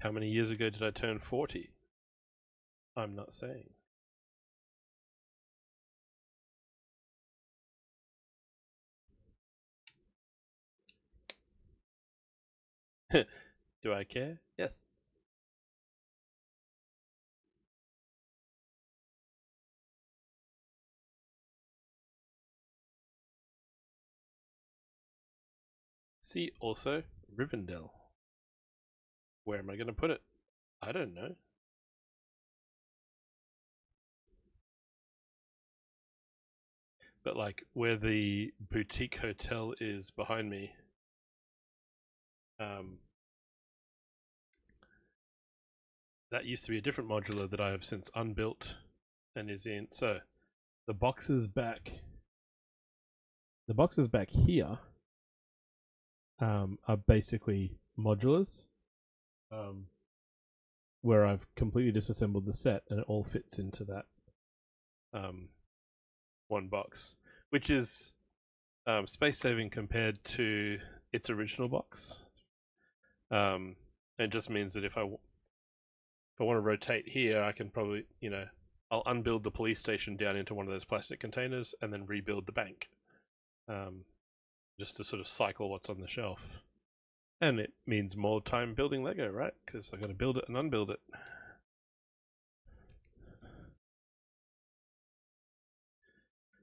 How many years ago did I turn 40? I'm not saying. Do I care? Yes. See also Rivendell. Where am I going to put it? I don't know. But like where the boutique hotel is behind me, that used to be a different modular that I have since unbuilt and is in. So the boxes back here are basically modulars, where I've completely disassembled the set and it all fits into that one box, which is space saving compared to its original box. It just means that if I want to rotate here, I can probably, I'll unbuild the police station down into one of those plastic containers and then rebuild the bank, just to sort of cycle what's on the shelf. And it means more time building Lego, right? Because I got to build it and unbuild it.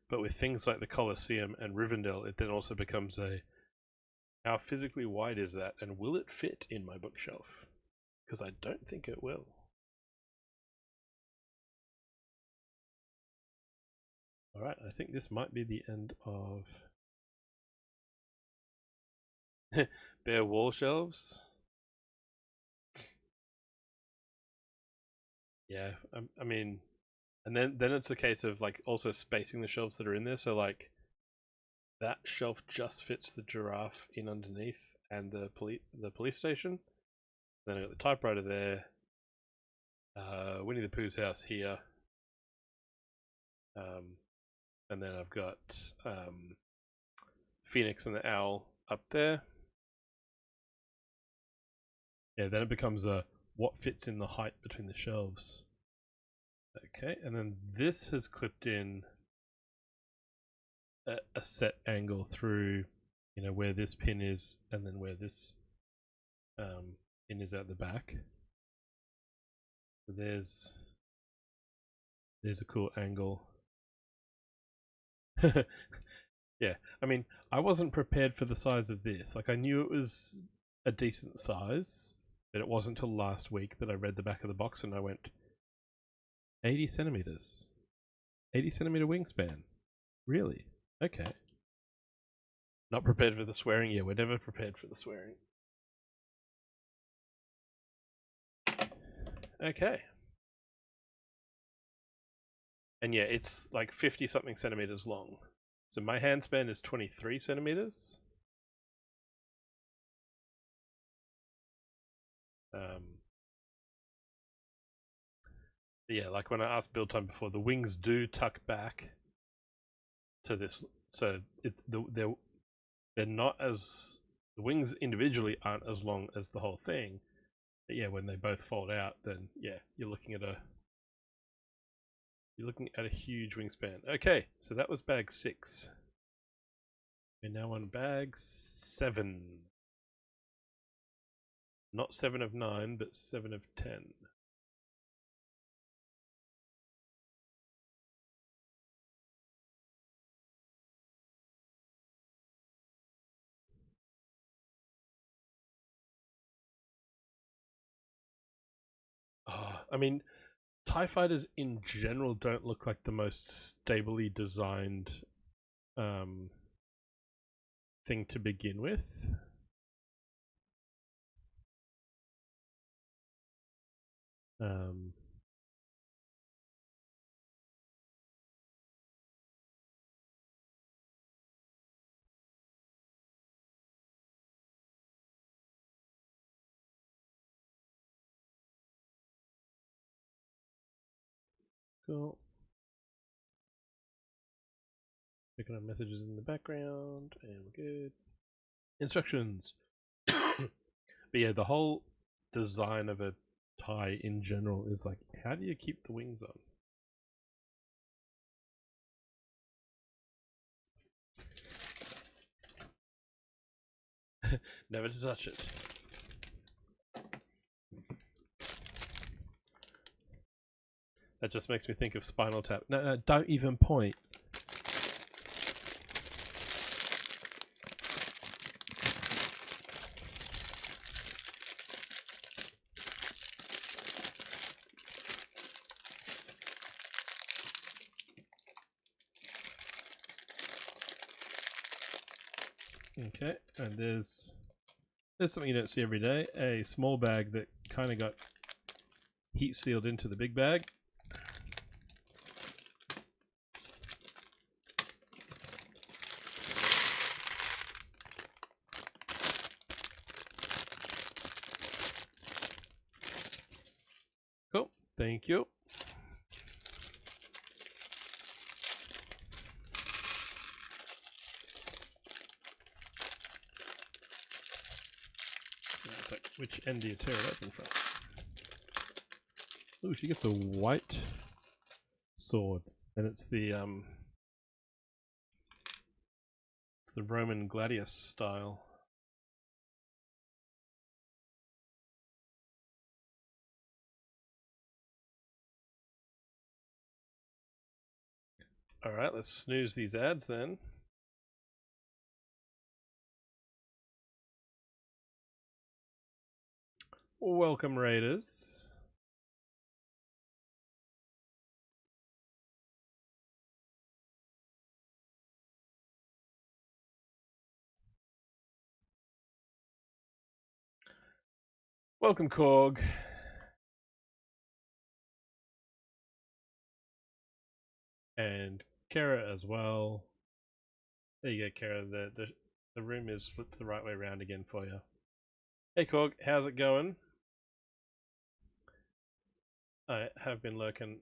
But with things like the Colosseum and Rivendell, it then also becomes how physically wide is that, and will it fit in my bookshelf? Because I don't think it will. Alright, I think this might be the end of bare wall shelves. Yeah, I mean, and then it's a case of like also spacing the shelves that are in there. So like that shelf just fits the giraffe in underneath and the police station. Then I got the typewriter there. Winnie the Pooh's house here. And then I've got Phoenix and the Owl up there. Yeah, then it becomes what fits in the height between the shelves. Okay, and then this has clipped in a set angle through, where this pin is, and then where this pin is at the back. So there's a cool angle. Yeah, I mean, I wasn't prepared for the size of this. Like, I knew it was a decent size, but it wasn't until last week that I read the back of the box and I went, 80 centimeters. 80cm wingspan. Really? Okay. Not prepared for the swearing? Yeah, we're never prepared for the swearing. Okay. And yeah, it's like 50 something centimeters long. So my hand span is 23 centimeters. Yeah, like when I asked build time before, the wings do tuck back to this. So it's they're not as, the wings individually aren't as long as the whole thing. But yeah, when they both fold out, then yeah, you're looking at a huge wingspan. Okay, so that was bag 6. We're now on bag 7. Not 7 of 9, but 7 of 10. I mean, TIE fighters in general don't look like the most stably designed thing to begin with. Cool. Picking up messages in the background, and we're good. Instructions. But yeah, the whole design of a tie in general is like, how do you keep the wings on? Never to touch it. That just makes me think of Spinal Tap. No, don't even point. Okay, and there's something you don't see every day. A small bag that kind of got heat sealed into the big bag. Cool, thank you. Which end do you tear it open from? Ooh, she gets a white sword, and it's the Roman gladius style. All right, let's snooze these ads then. Welcome, Raiders. Welcome, Korg. And Kara as well. There you go, Kara. The room is flipped the right way around again for you. Hey, Korg, how's it going? I have been lurking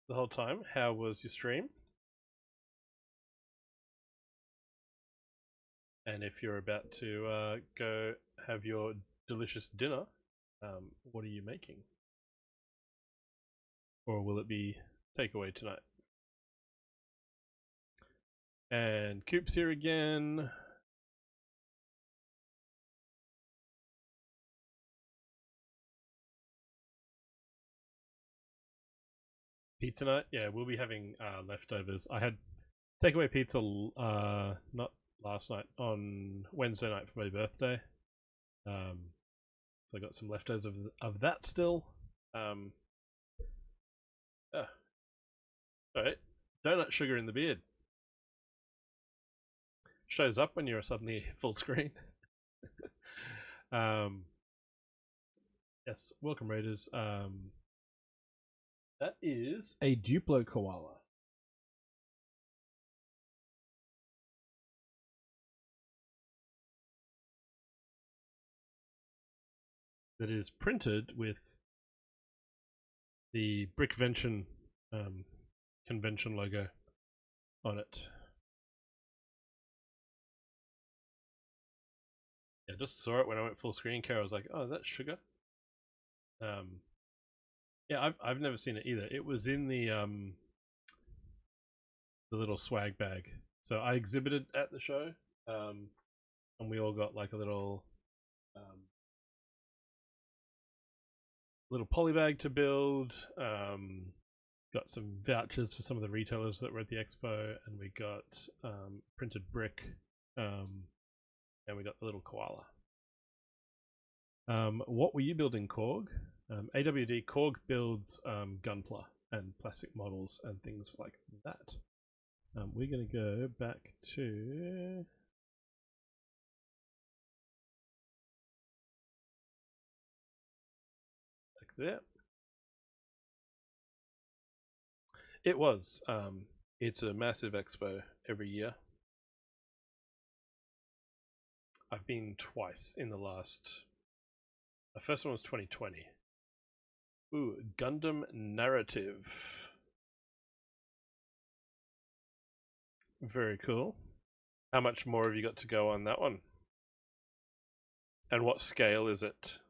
the whole time. How was your stream? And if you're about to go have your delicious dinner, what are you making? Or will it be takeaway tonight? And Coop's here again. Pizza night? Yeah, we'll be having leftovers. I had takeaway pizza not last night, on Wednesday night for my birthday. So I got some leftovers of that still. Alright. Donut sugar in the beard. Shows up when you're suddenly full screen. Yes, welcome Raiders. That is a Duplo koala. That is printed with the Brickvention convention logo on it. Yeah, I just saw it when I went full screen. Kara was like, "Oh, is that sugar?" Yeah, I've never seen it either. It was in the little swag bag. So I exhibited at the show, and we all got like a little poly bag to build. Got some vouchers for some of the retailers that were at the expo, and we got printed brick, and we got the little koala. What were you building, Korg? AWD Korg builds Gunpla and plastic models and things like that. We're going to go back to back there. It was. It's a massive expo every year. I've been twice in the last. The first one was 2020. Ooh, Gundam Narrative. Very cool. How much more have you got to go on that one? And what scale is it?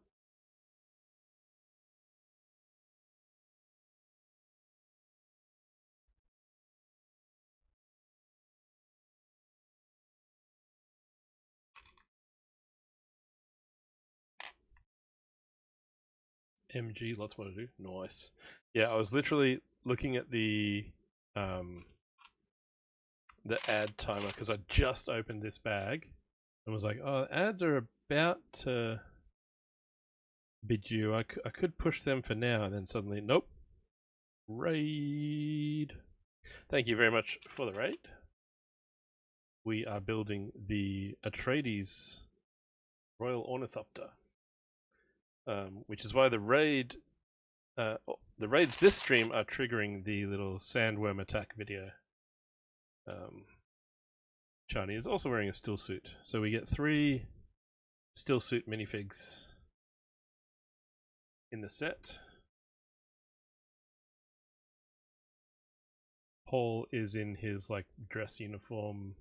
MG, lots more to do. Nice. Yeah, I was literally looking at the ad timer because I just opened this bag and was like, "Oh, ads are about to be due. I could push them for now," and then suddenly, nope. Raid. Thank you very much for the raid. We are building the Atreides Royal Ornithopter, which is why the raids this stream are triggering the little sandworm attack video. Chani is also wearing a still suit, so we get 3 still suit minifigs in the set. Paul is in his like dress uniform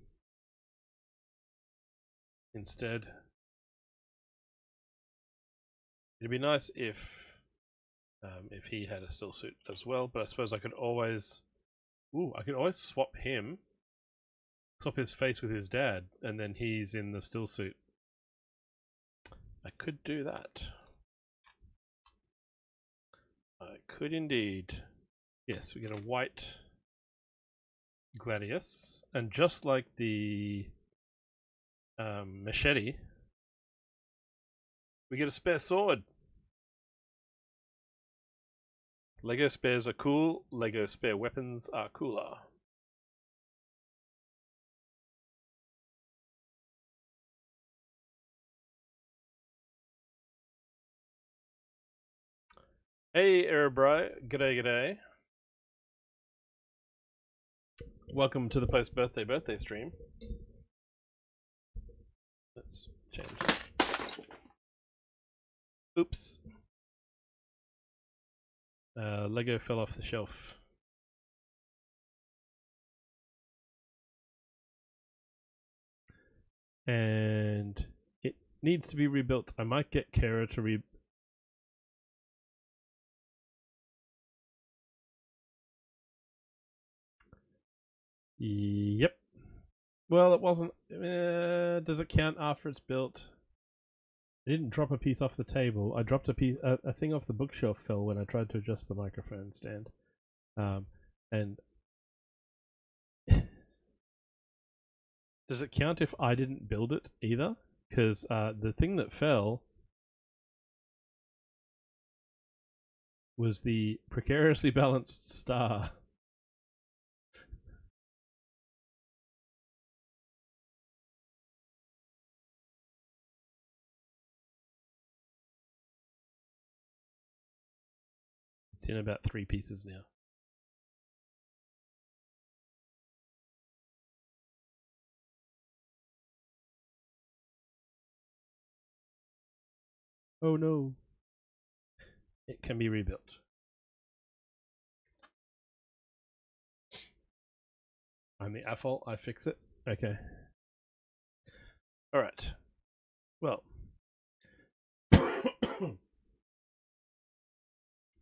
instead. It'd be nice if he had a still suit as well, but I suppose I could always swap his face with his dad, and then he's in the still suit. I could do that. I could indeed. Yes, we get a white Gladius, and just like the machete, we get a spare sword. Lego spares are cool, Lego spare weapons are cooler. Hey Erebri, g'day. Welcome to the post-birthday stream. Let's change that. Oops. Lego fell off the shelf. And it needs to be rebuilt. I might get Kara to Yep. Well, it wasn't. Does it count after it's built? I didn't drop a piece off the table. I dropped a thing off the bookshelf fell when I tried to adjust the microphone stand. And does it count if I didn't build it either? Because the thing that fell was the precariously balanced star. It's in about 3 pieces now. Oh no. It can be rebuilt. I'm the AFOL, I fix it. Okay. Alright. Well.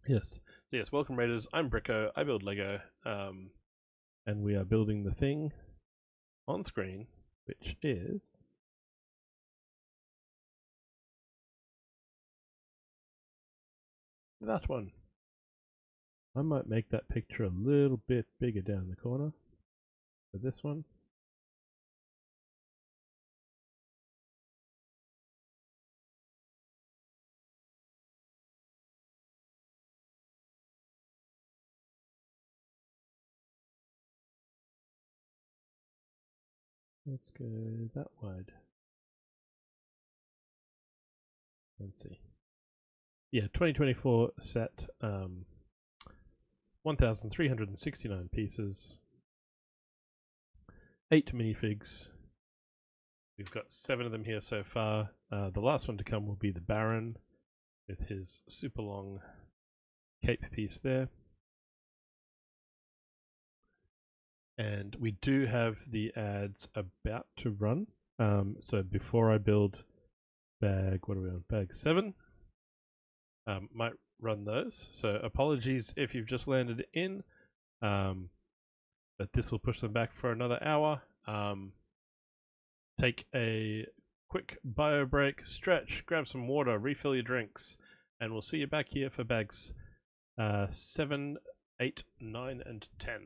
Yes. So yes, welcome Raiders. I'm Bricko. I build Lego. And we are building the thing on screen, which is that one. I might make that picture a little bit bigger down in the corner for this one. Let's go that wide. Let's see. Yeah, 2024 set, 1,369 pieces, 8 minifigs. We've got 7 of them here so far. The last one to come will be the Baron with his super long cape piece there. And we do have the ads about to run. So before I build bag, what are we on? Bag 7. Might run those. So apologies if you've just landed in. But this will push them back for another hour. Take a quick bio break, stretch, grab some water, refill your drinks, and we'll see you back here for bags 7, 8, 9, and 10.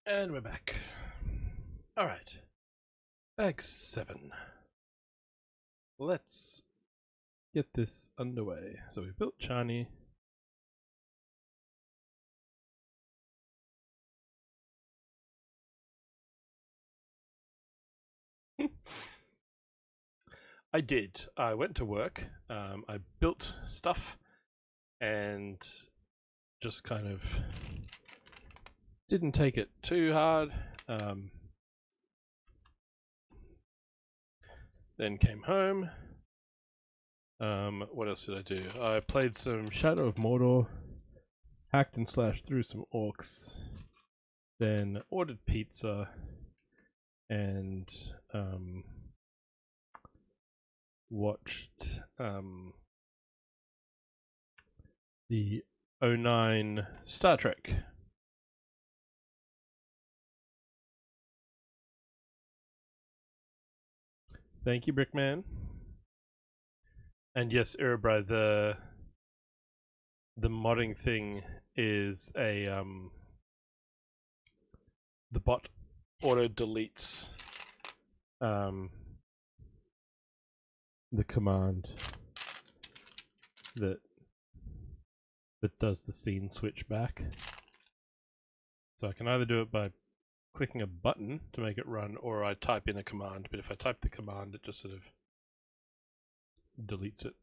And we're back. Alright. Bag 7. Let's get this underway. So we built Chani. I did. I went to work. I built stuff and just kind of didn't take it too hard. Then came home. What else did I do? I played some Shadow of Mordor, hacked and slashed through some orcs, then ordered pizza, and watched the '09 Star Trek. Thank you, Brickman. And yes, Irabra, the modding thing is a the bot auto deletes the command that does the scene switch back. So I can either do it by clicking a button to make it run, or I type in a command, but if I type the command it just sort of deletes it.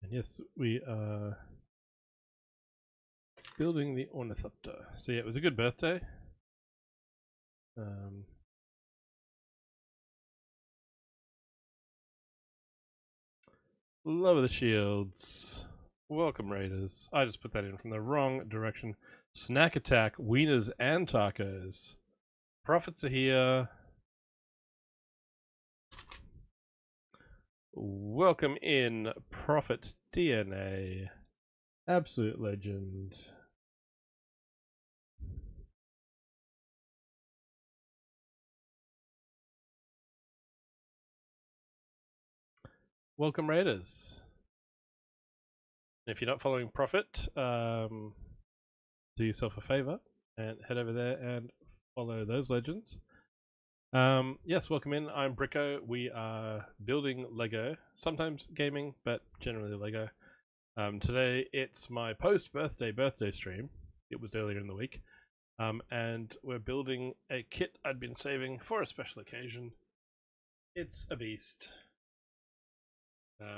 And yes, we are building the Ornithopter. So yeah, it was a good birthday. Love of the shields. Welcome, Raiders. I just put that in from the wrong direction. Snack attack, wieners and tacos. Profits are here. Welcome in, Prophet DNA. Absolute legend. Welcome, Raiders. And if you're not following Prophet, do yourself a favor and head over there and follow those legends. Yes, welcome in. I'm Bricko. We are building Lego, sometimes gaming, but generally Lego. Today it's my post-birthday stream. It was earlier in the week. And we're building a kit I'd been saving for a special occasion. It's a beast.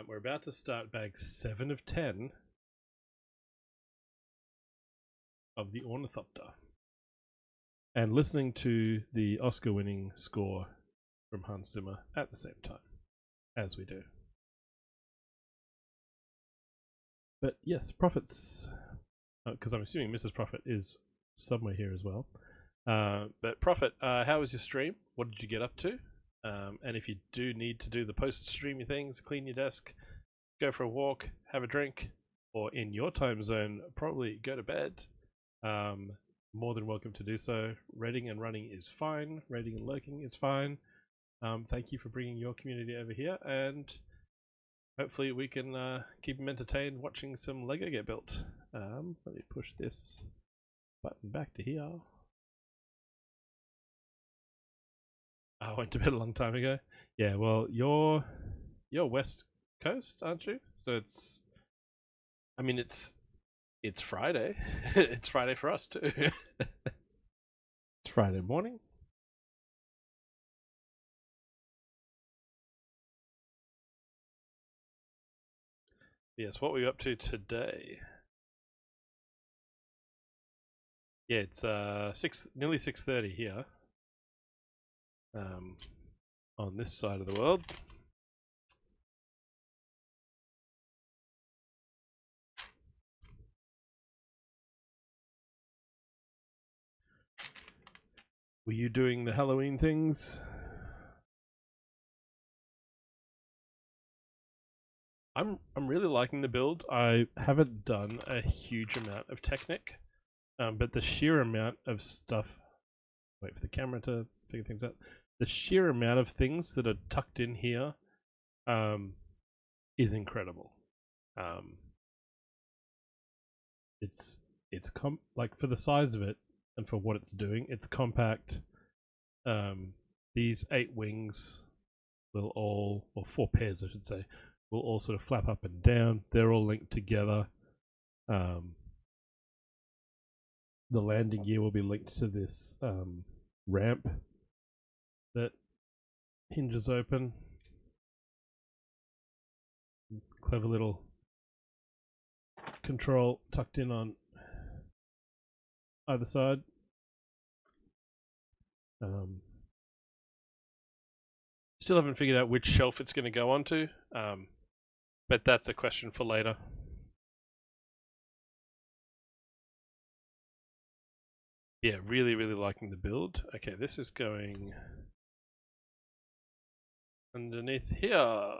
We're about to start bag 7 of 10 of the Ornithopter. And listening to the Oscar-winning score from Hans Zimmer at the same time, as we do. But yes, Prophet's, because I'm assuming Mrs. Prophet is somewhere here as well. But Prophet, how was your stream? What did you get up to? And if you do need to do the post-streamy things, clean your desk, go for a walk, have a drink, or in your time zone, probably go to bed, more than welcome to do so. Raiding and running is fine. Raiding and lurking is fine. Thank you for bringing your community over here, and hopefully we can keep them entertained watching some Lego get built. Let me push this button back to here. I went to bed a long time ago. Yeah, well, you're West Coast, aren't you? So it's Friday. It's Friday for us too. It's Friday morning. Yes, what were you up to today? Yeah, it's nearly 6:30 here. On this side of the world. Were you doing the Halloween things? I'm really liking the build. I haven't done a huge amount of Technic, but the sheer amount of stuff. Wait for the camera to figure things out. The sheer amount of things that are tucked in here is incredible. It's like for the size of it and for what it's doing, it's compact. These 8 wings will all, or 4 pairs I should say, will all sort of flap up and down. They're all linked together. The landing gear will be linked to this ramp that hinges open. Clever little control tucked in on either side. Still haven't figured out which shelf it's going to go onto, but that's a question for later. Yeah, really liking the build. Okay, this is going underneath here.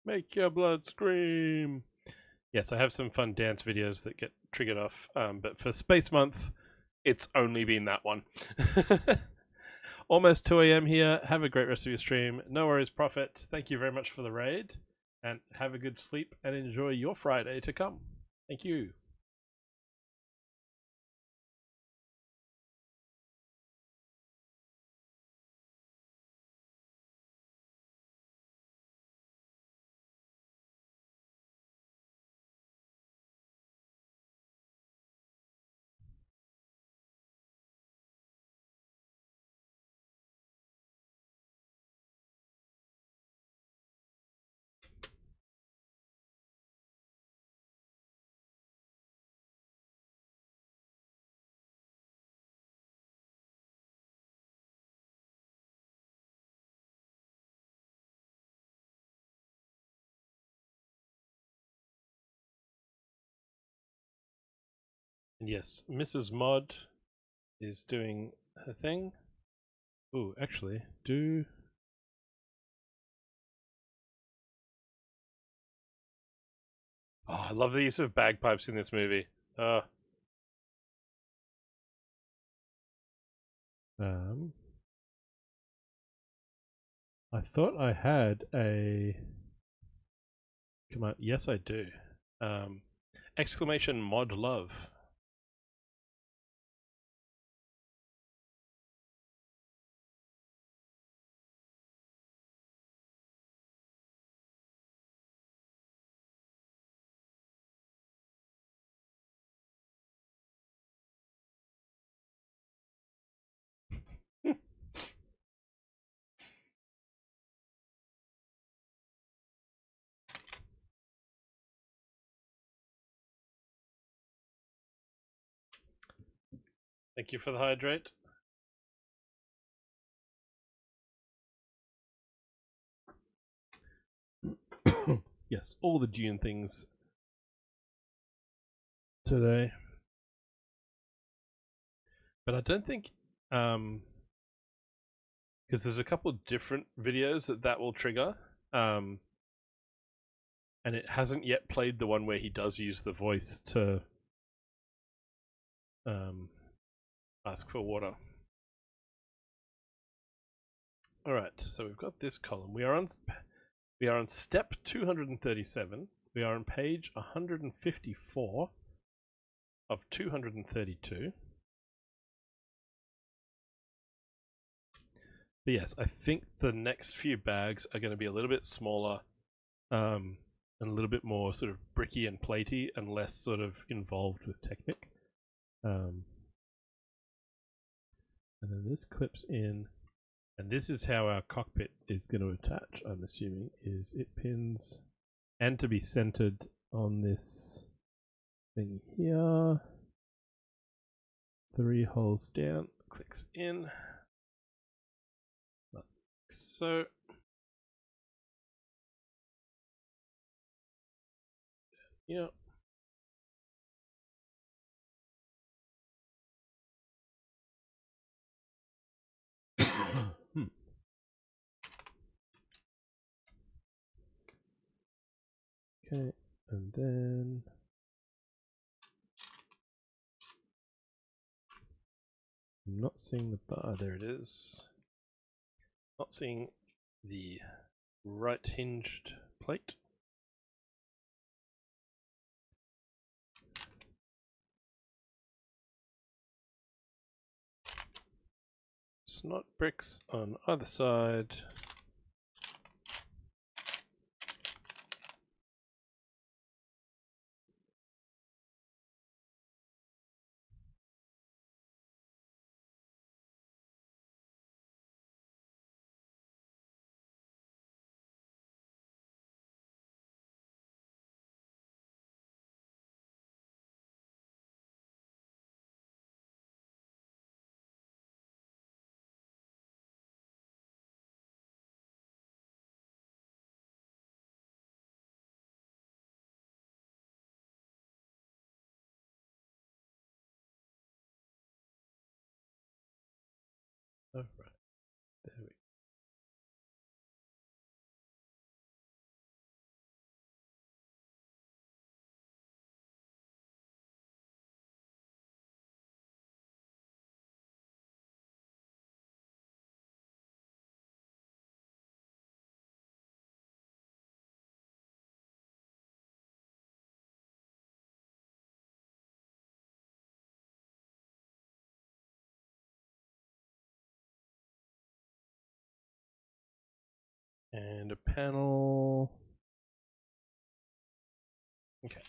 Make your blood scream. Yes, I have some fun dance videos that get triggered off, but for Space Month, it's only been that one. Almost 2 a.m. here. Have a great rest of your stream. No worries, Prophet. Thank you very much for the raid, and have a good sleep and enjoy your Friday to come. Thank you. And yes, Mrs. Mod is doing her thing. Ooh, actually, do... Oh, I love the use of bagpipes in this movie. I thought I had a... Come on, yes I do. Exclamation mod love. Thank you for the hydrate. Yes, all the Dune things today. But I don't think, because there's a couple different videos that will trigger, and it hasn't yet played the one where he does use the voice to ask for water. All right, so we've got this column. We are on step 237. We are on page 154 of 232. But yes, I think the next few bags are going to be a little bit smaller, and a little bit more sort of bricky and platey, and less sort of involved with Technic. And then this clips in, and this is how our cockpit is going to attach, I'm assuming, is it pins, and to be centered on this thing here. 3 holes down, clicks in, like so. Yep. Okay, and then I'm not seeing the bar. There it is. Not seeing the right hinged plate. Snot bricks on either side. Oh, right. There we go. And a panel. Okay.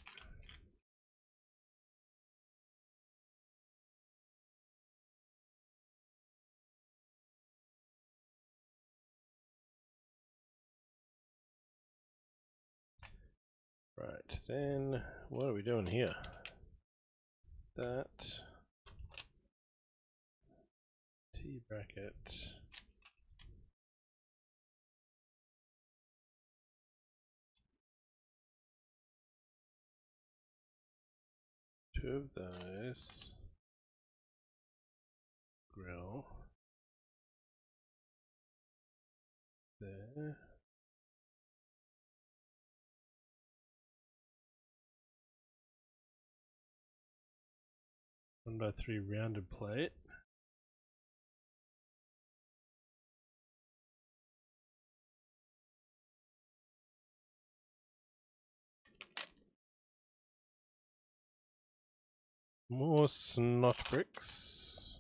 Right, then what are we doing here? That T bracket. Two of those. Grill. There. 1x3 rounded plate. More snot bricks.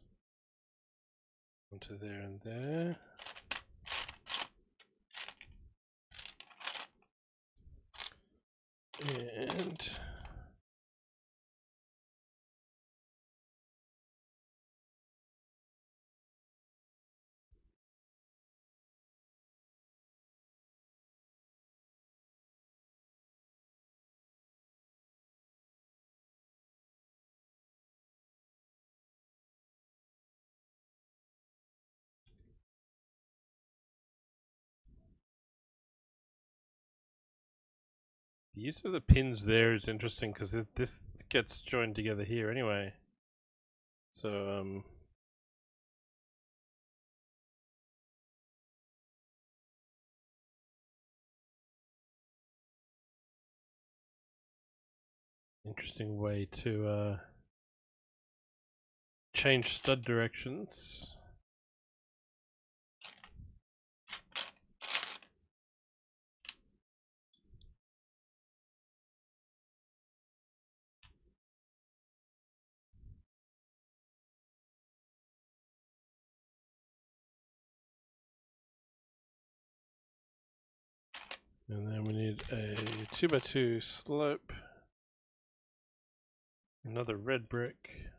Onto there and there. And the use of the pins there is interesting because this gets joined together here anyway. So interesting way to change stud directions. And then we need a 2x2 slope. Another red brick.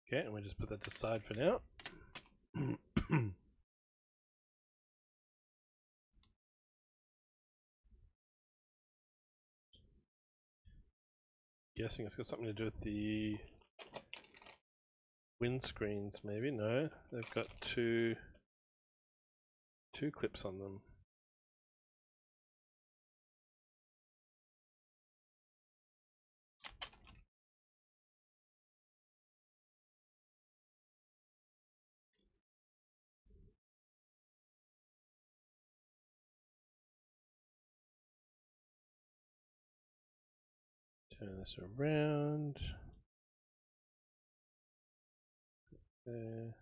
Okay, and we just put that aside for now. Guessing it's got something to do with the windscreens, maybe? No, they've got two clips on them. Turn this around. There.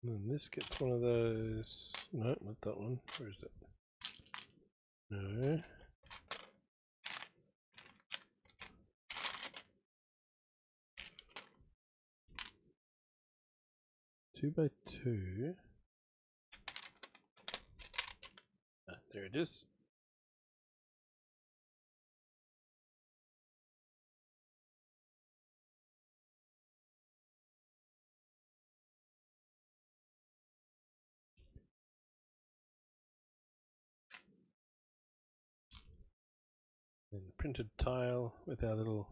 And then this gets one of those. No, not that one. Where is it? No. Two by two. Ah, there it is. And the printed tile with our little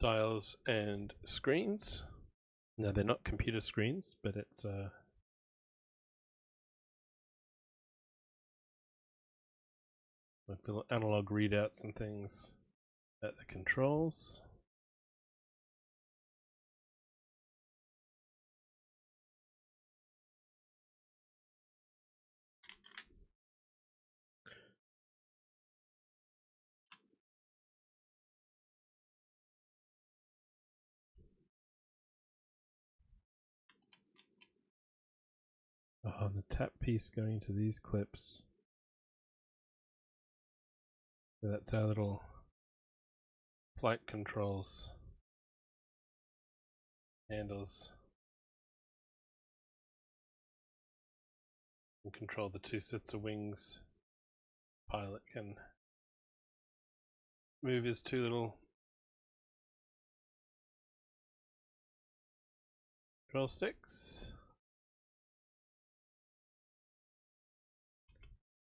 dials and screens. No, they're not computer screens, but it's like little analog readouts and things at the controls. Oh, the tap piece going to these clips. So that's our little flight controls handles. And control the two sets of wings. Pilot can move his two little control sticks.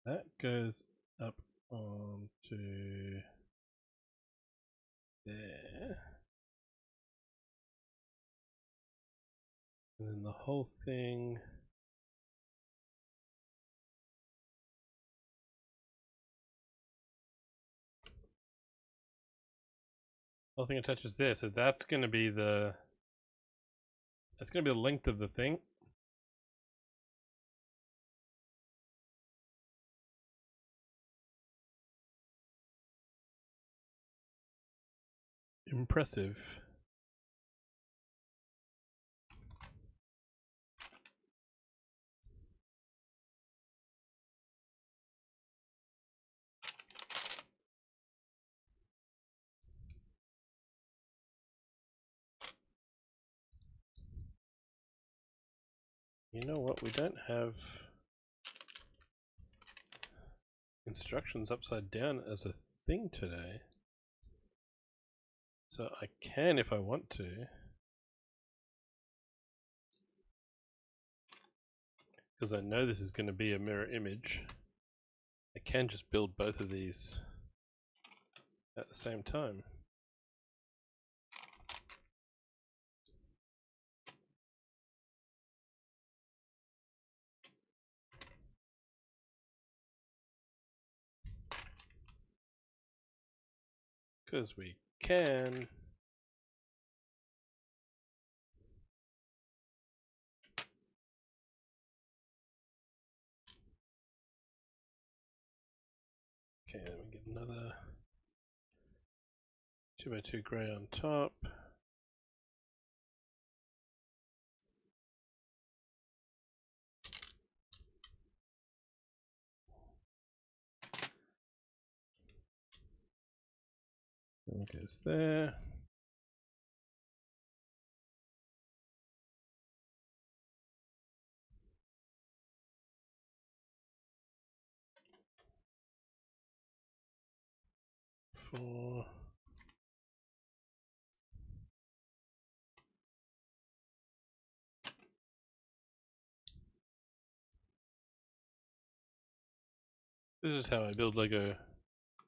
That goes up onto there. And then the whole thing attaches there, so that's gonna be the length of the thing. Impressive. You know what? We don't have instructions upside down as a thing today. So I can if I want to. Because I know this is going to be a mirror image. I can just build both of these at the same time. Because we can. Okay, then we get another 2x2 grey on top. That goes there. for. This is how I build Lego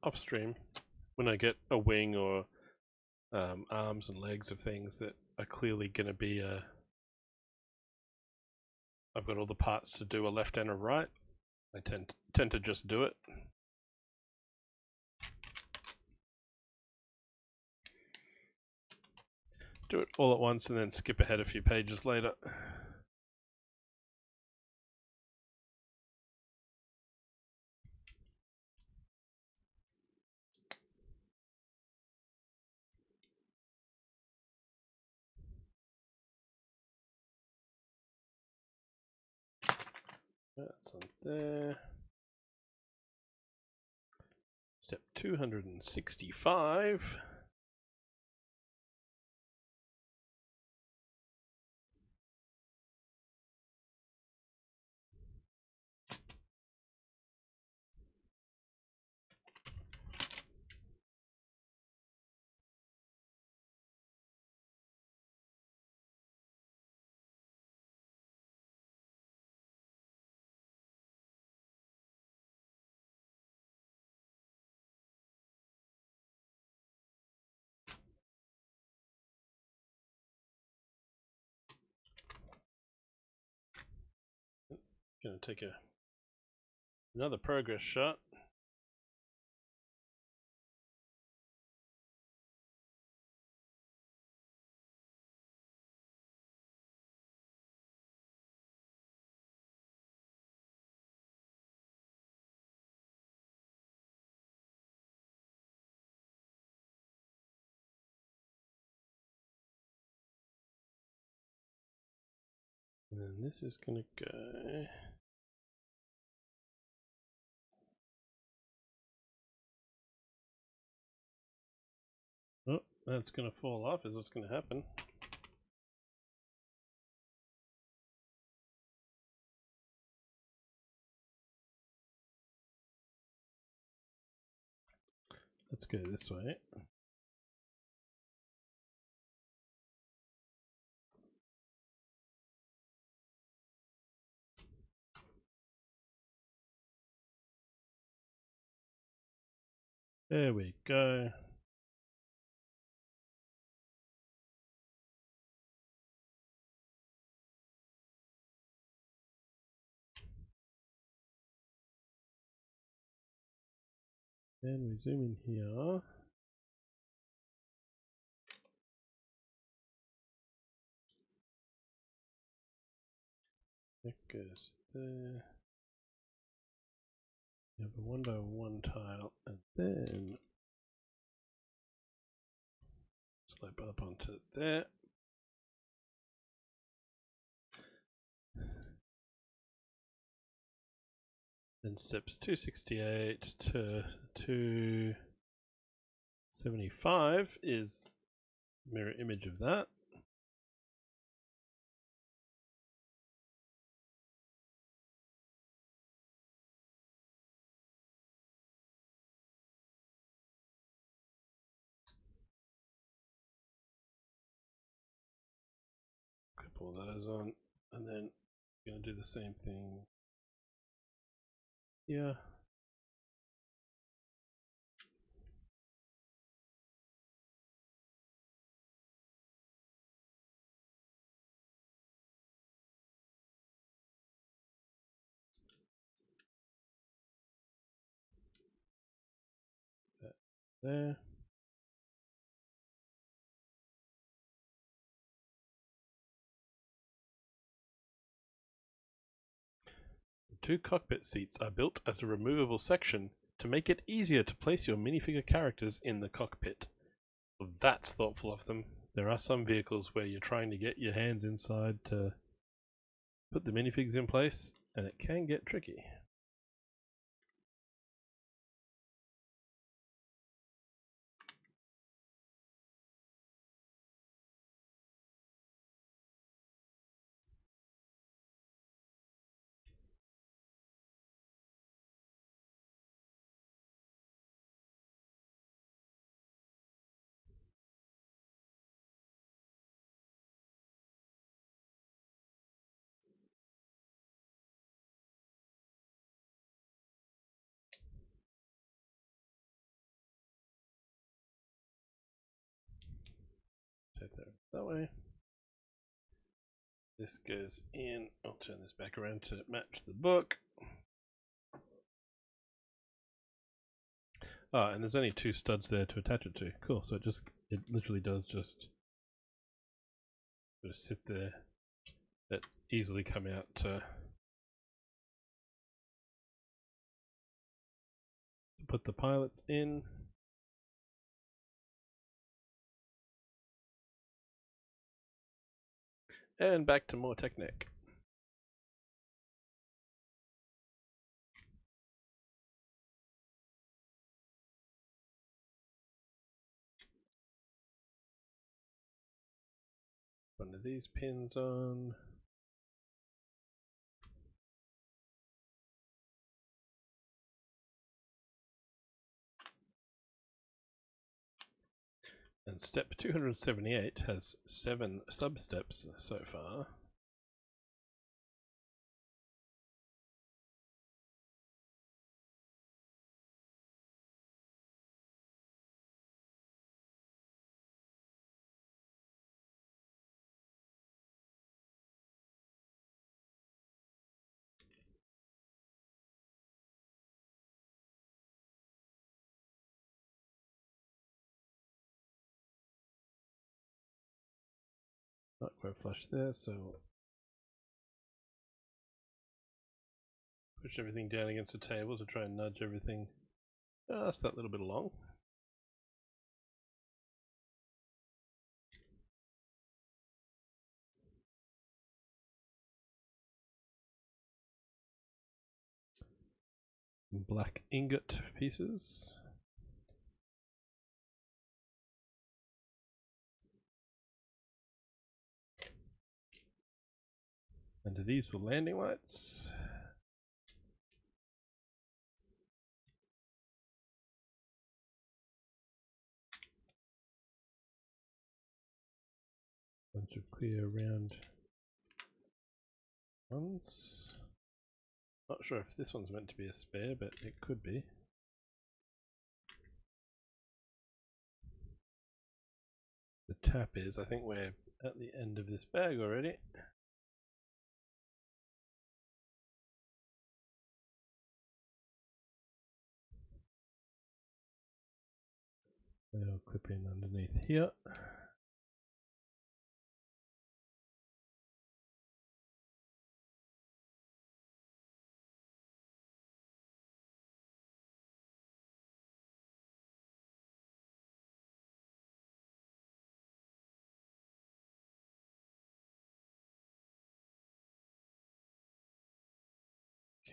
off stream. When I get a wing or arms and legs of things that are clearly going to be I've got all the parts to do a left and a right. I tend to just do it. Do it all at once and then skip ahead a few pages later. That's on there. Step 265. Gonna take another progress shot. And then this is gonna go. Oh, that's gonna fall off, is what's gonna happen. Let's go this way. There we go. And we zoom in here. That goes there. You have a 1x1 tile, and then slide up onto there. Then steps 268 to 275 is mirror image of that. All those on, and then I'm going to do the same thing here. That there. The two cockpit seats are built as a removable section to make it easier to place your minifigure characters in the cockpit. Well, that's thoughtful of them. There are some vehicles where you're trying to get your hands inside to put the minifigs in place, and it can get tricky. there that way. This goes in. I'll turn this back around to match the book. Ah, and there's only 2 studs there to attach it to. Cool. So it literally does just sort of sit there. That easily come out to put the pilots in. And back to more Technic. One of these pins on. And step 278 has 7 sub-steps so far. Not quite flush there, so push everything down against the table to try and nudge everything just that little bit along. Black ingot pieces. And are these the landing lights? Bunch of clear round ones. Not sure if this one's meant to be a spare, but it could be. The tap is, I think we're at the end of this bag already. They'll clip in underneath here.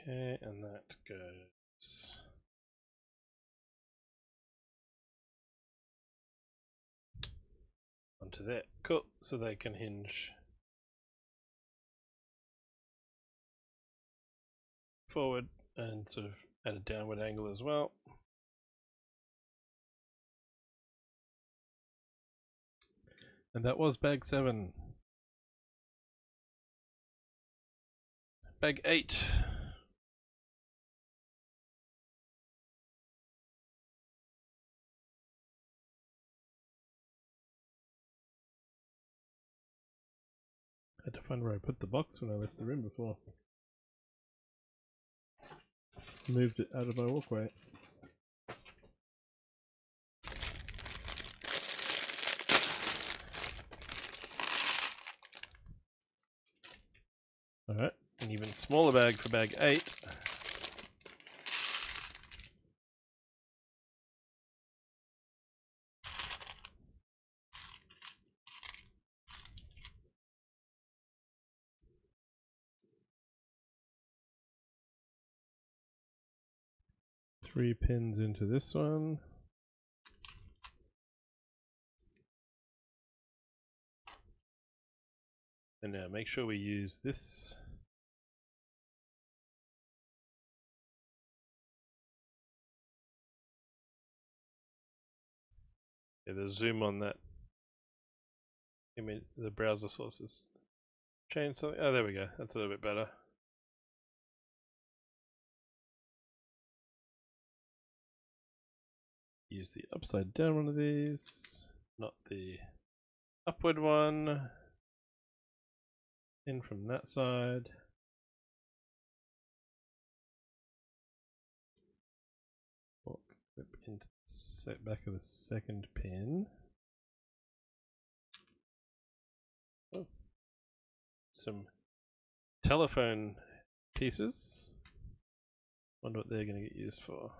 Okay, and that goes onto there. Cool, so they can hinge forward and sort of at a downward angle as well. And that was bag 7. Bag 8. Had to find where I put the box when I left the room before. Moved it out of my walkway. Alright, an even smaller bag for bag 8. Three pins into this one. And now make sure we use this. Yeah, the zoom on that image, the browser sources change something. Oh, there we go. That's a little bit better. Use the upside down one of these, not the upward one. In from that side. Fork grip into the back of the second pin. Oh. Some telephone pieces. Wonder what they're going to get used for.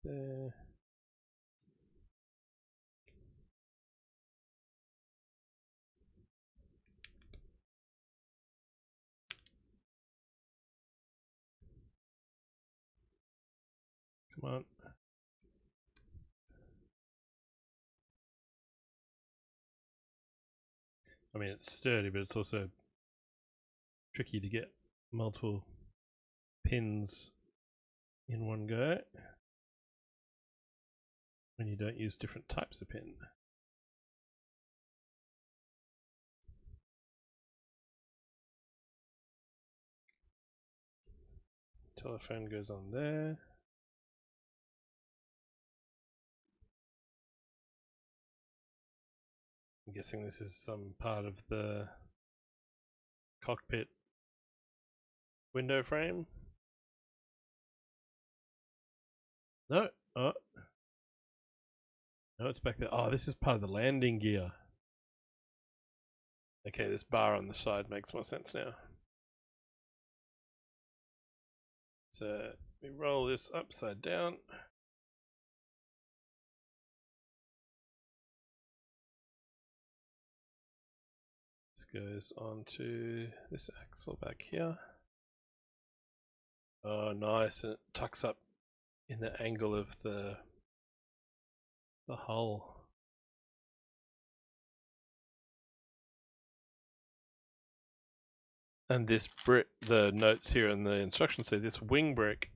There. Come on. I mean, it's sturdy, but it's also tricky to get multiple pins in one go when you don't use different types of pin. Telephone goes on there. I'm guessing this is some part of the cockpit window frame. No, oh. No, it's back there. Oh, this is part of the landing gear. Okay, this bar on the side makes more sense now. So we roll this upside down. This goes onto this axle back here. Oh, nice. And it tucks up in the angle of the hull. And this brick, the notes here in the instructions say this wing brick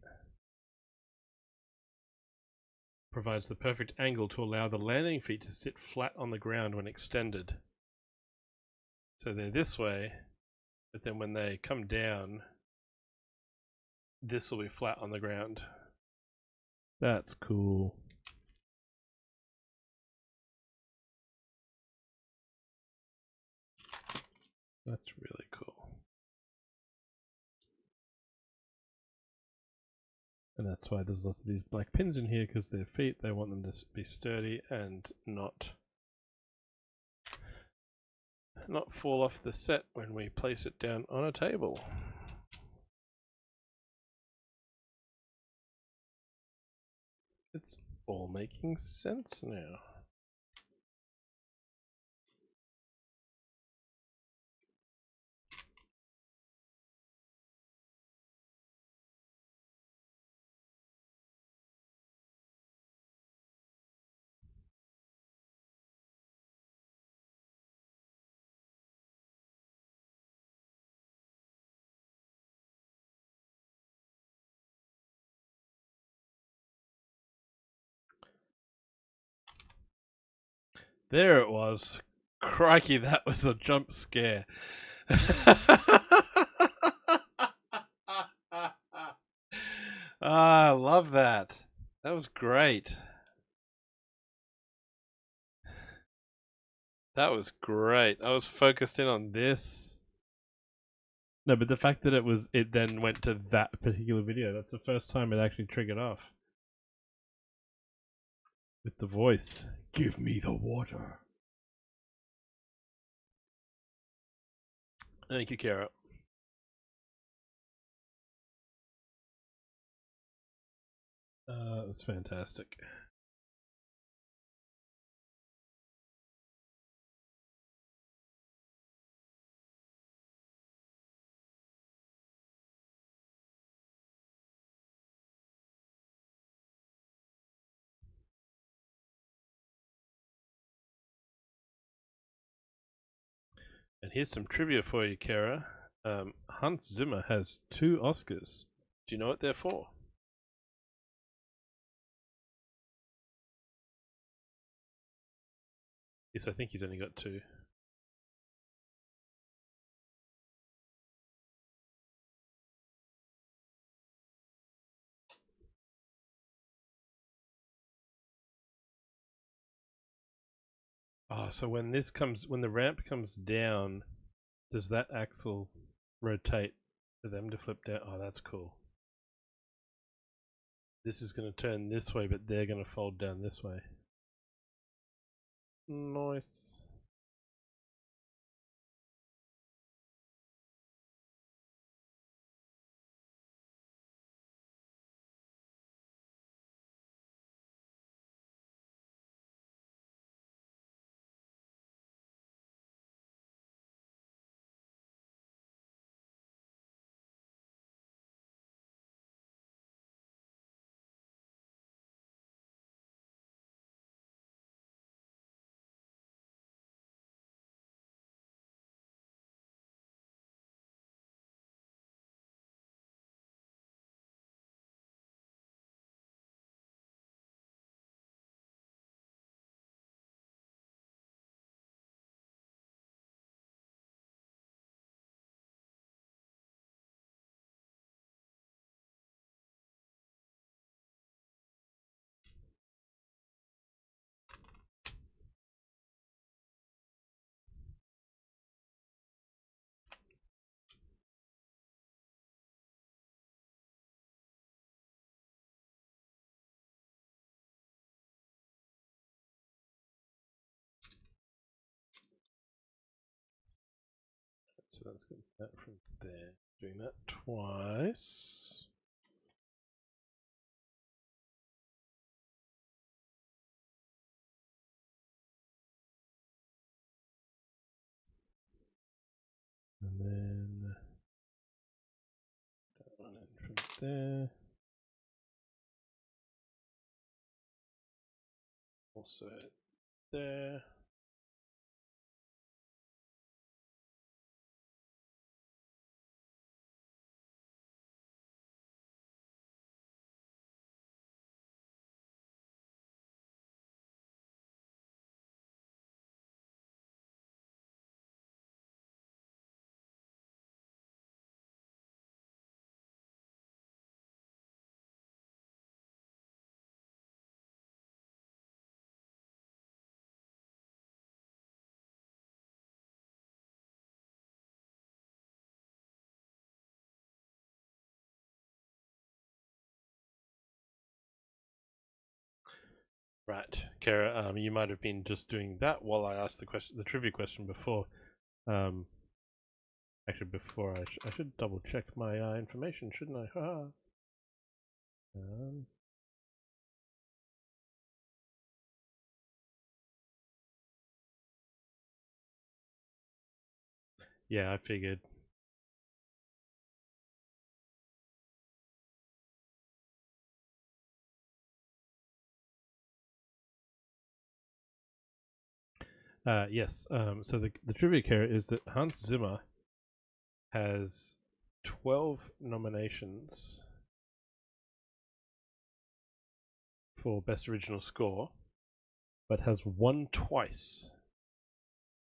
provides the perfect angle to allow the landing feet to sit flat on the ground when extended. So they're this way, but then when they come down, this will be flat on the ground. That's cool. That's really cool. And that's why there's lots of these black pins in here, because their feet, they want them to be sturdy and not fall off the set when we place it down on a table. It's all making sense now. There it was. Crikey, that was a jump scare. I love that. That was great. That was great. I was focused in on this. No, but the fact that it then went to that particular video, that's the first time it actually triggered off. With the voice. Give me the water. Thank you, Kara. It was fantastic. And here's some trivia for you, Kara. Hans Zimmer has 2 Oscars. Do you know what they're for? Yes, I think he's only got 2. Oh, so when when the ramp comes down, does that axle rotate for them to flip down? Oh, that's cool. This is going to turn this way, but they're going to fold down this way. Nice. So that's good. That from there. Doing that twice. And then that one in from there. Also there. Right, Kara. You might have been just doing that while I asked the trivia question before. Actually, before I should double check my information, shouldn't I? Yeah, I figured. Yes. So the trivia here is that Hans Zimmer has 12 nominations for Best Original Score, but has won twice.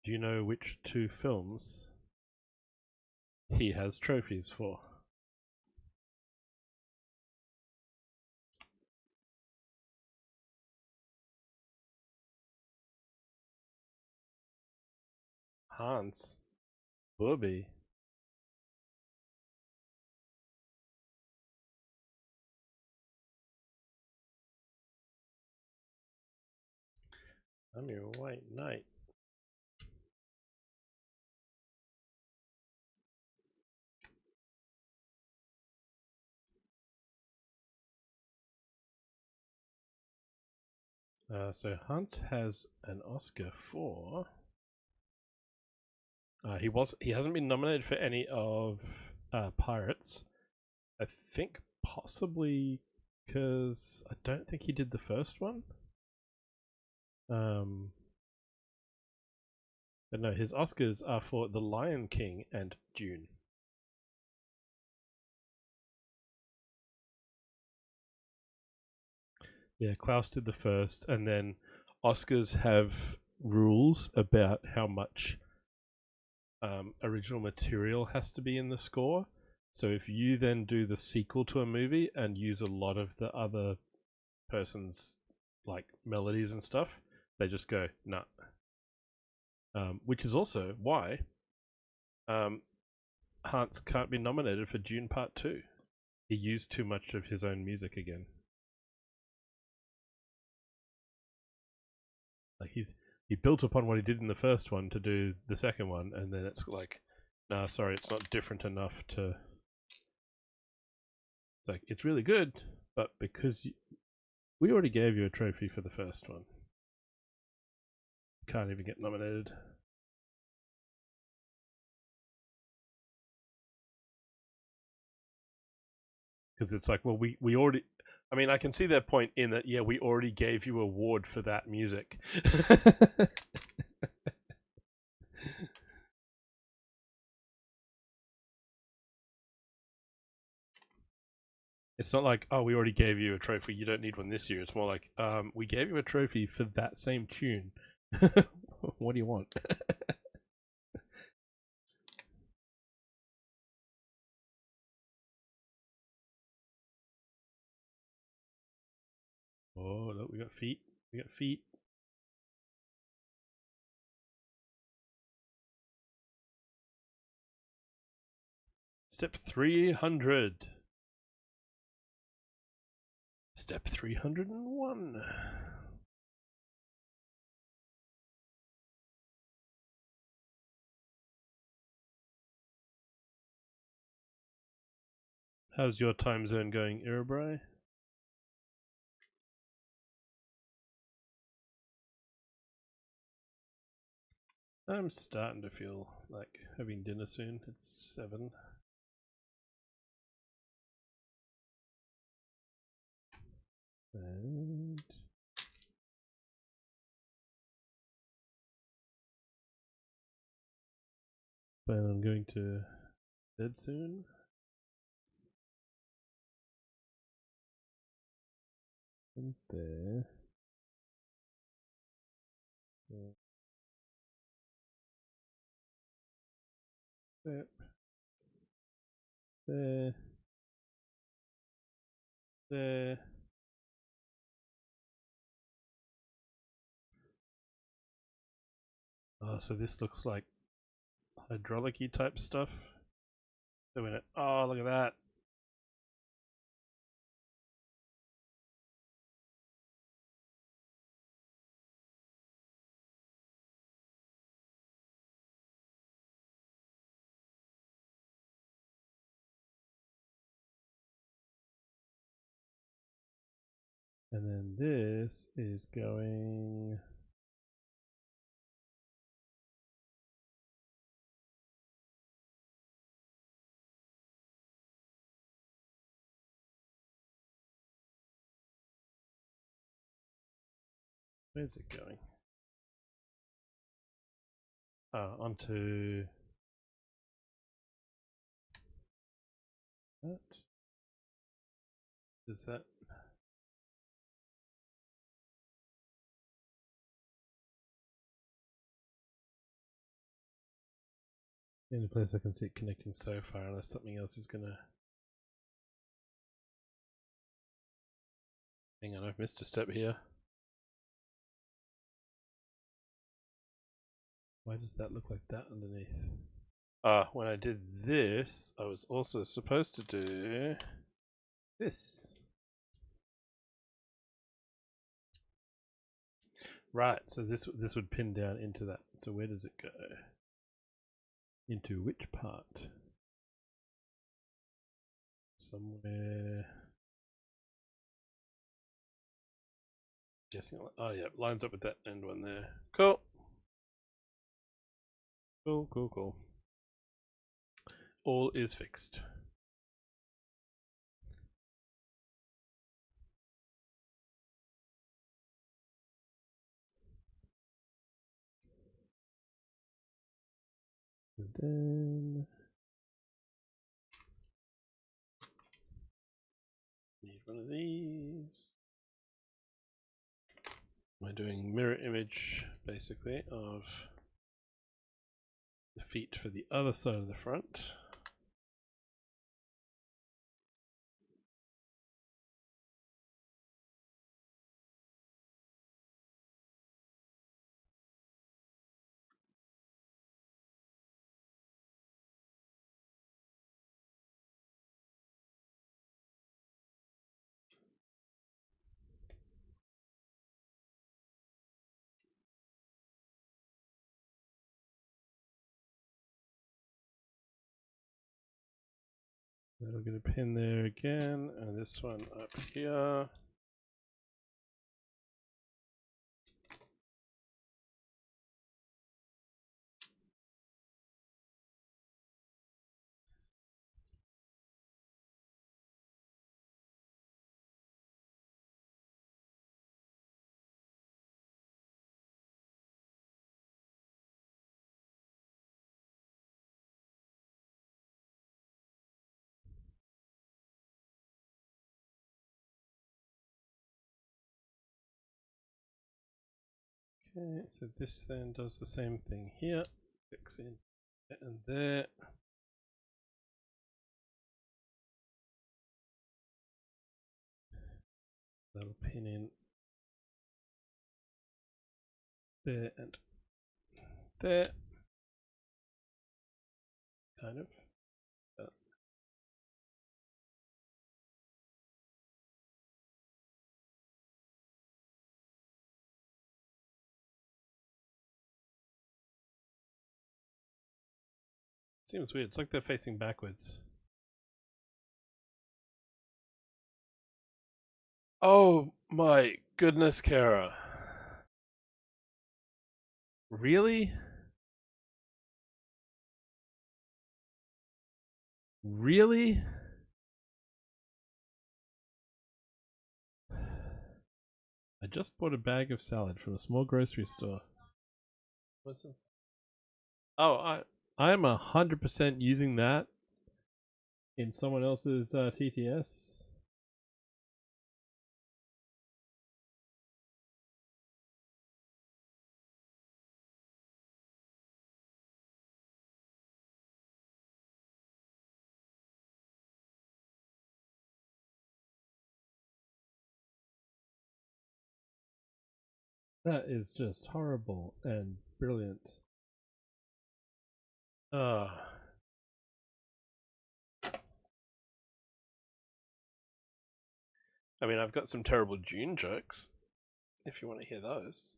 Do you know which two films he has trophies for? Hans. Booby. I'm your white knight. So Hans has an Oscar for. He hasn't been nominated for any of Pirates. I think possibly because I don't think he did the first one. But no, his Oscars are for The Lion King and Dune. Yeah, Klaus did the first, and then Oscars have rules about how much original material has to be in the score. So if you then do the sequel to a movie and use a lot of the other person's like melodies and stuff, they just go, nah. which is also why Hans can't be nominated for Dune Part 2. He used too much of his own music again. Like he built upon what he did in the first one to do the second one, and then it's like, nah, sorry, it's not different enough to. It's like it's really good, but because we already gave you a trophy for the first one, you can't even get nominated. Because it's like, well, we already. I mean, I can see their point in that. Yeah, we already gave you an award for that music. It's not like, oh, we already gave you a trophy, you don't need one this year. It's more like, we gave you a trophy for that same tune. What do you want? Oh, look, we got feet. We got feet. Step 300. Step 301. How's your time zone going, Irabrai? I'm starting to feel like having dinner soon. It's 7. And plan on going to bed soon. And there. There. There. There. Oh, so this looks like hydraulic-y type stuff. Doing it. Oh, look at that. And then this is going. Where's it going? Onto that. Is that? The only place I can see it connecting so far, unless something else is gonna. Hang on, I've missed a step here. Why does that look like that underneath? When I did this, I was also supposed to do this. Right, so this would pin down into that. So where does it go? Into which part? Somewhere. Guessing. Oh yeah, lines up with that end one there. Cool. Cool, cool, cool. All is fixed. And then need one of these. Am I doing mirror image basically of the feet for the other side of the front? That'll get a pin there again, and this one up here. Okay, so this then does the same thing here. Fix in there and there. That'll pin in there and there. Kind of. Seems weird. It's like they're facing backwards. Oh my goodness, Kara. Really? Really? I just bought a bag of salad from a small grocery store. What's it? Oh, I am 100% using that in someone else's TTS. That is just horrible and brilliant. I mean, I've got some terrible Dune jokes, if you want to hear those.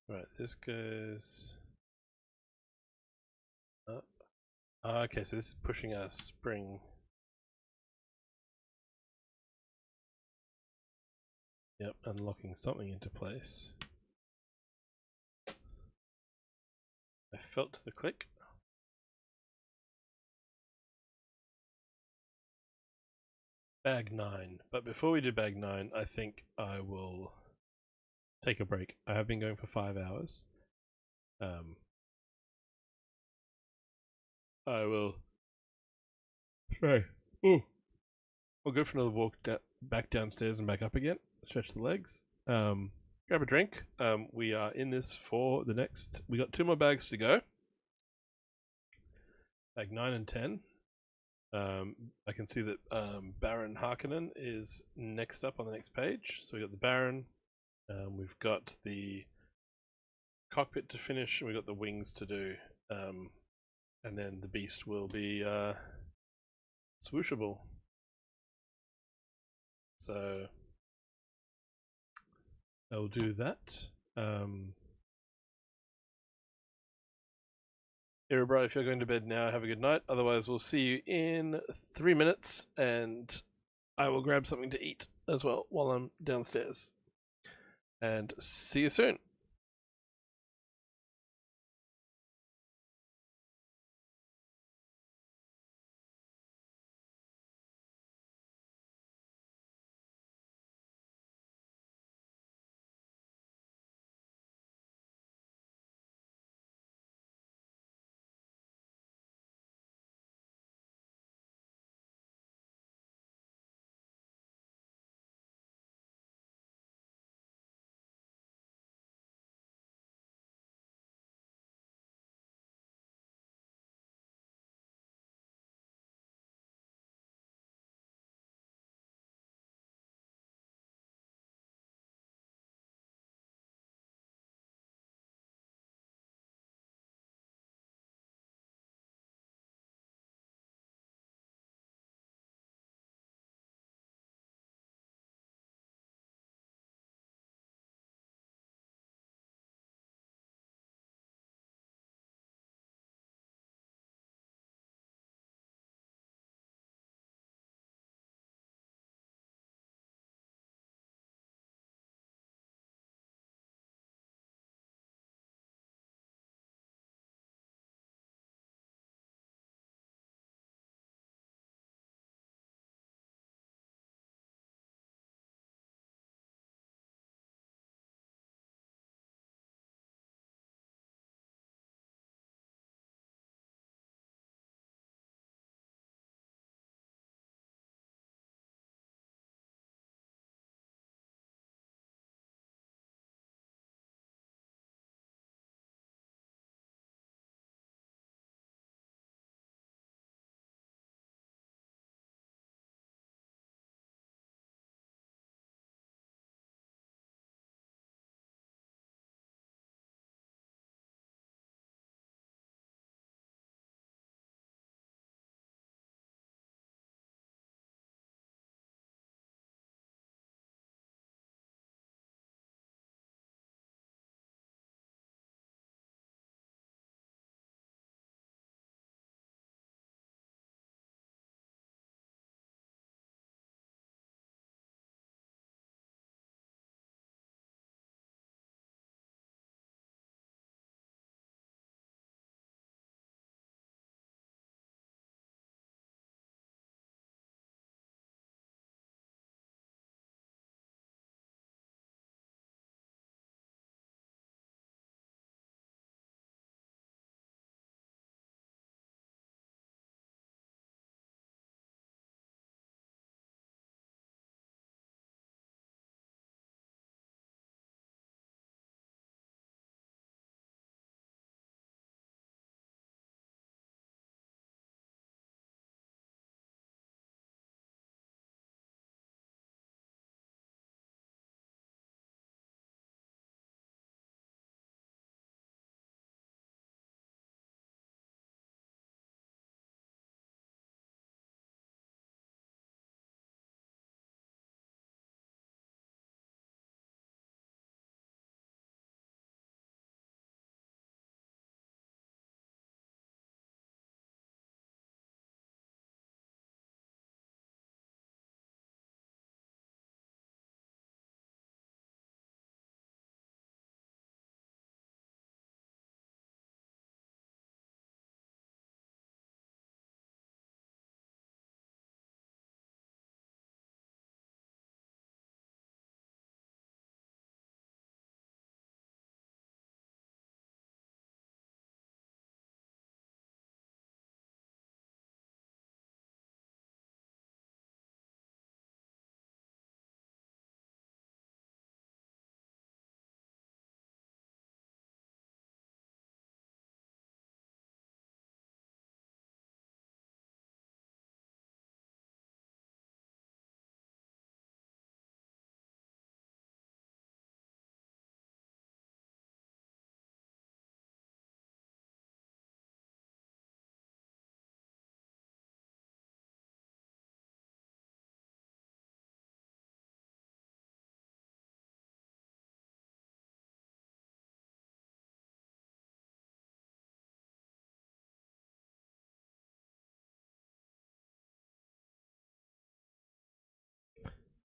Right, this goes up. Okay, so this is pushing our spring. Yep, unlocking something into place. I felt the click. Bag 9. But before we do bag 9, I think I will take a break. I have been going for 5 hours. I will try. Ooh. I'll go for another walk back downstairs and back up again. Stretch the legs. Grab a drink. We are in this for the next. We got 2 more bags to go. Bag 9 and 10. I can see that Baron Harkonnen is next up on the next page. So we got the Baron. We've got the cockpit to finish, and we've got the wings to do. And then the beast will be swooshable. So I'll do that. Irabra, if you're going to bed now, have a good night. Otherwise, we'll see you in 3 minutes, and I will grab something to eat as well while I'm downstairs. And see you soon.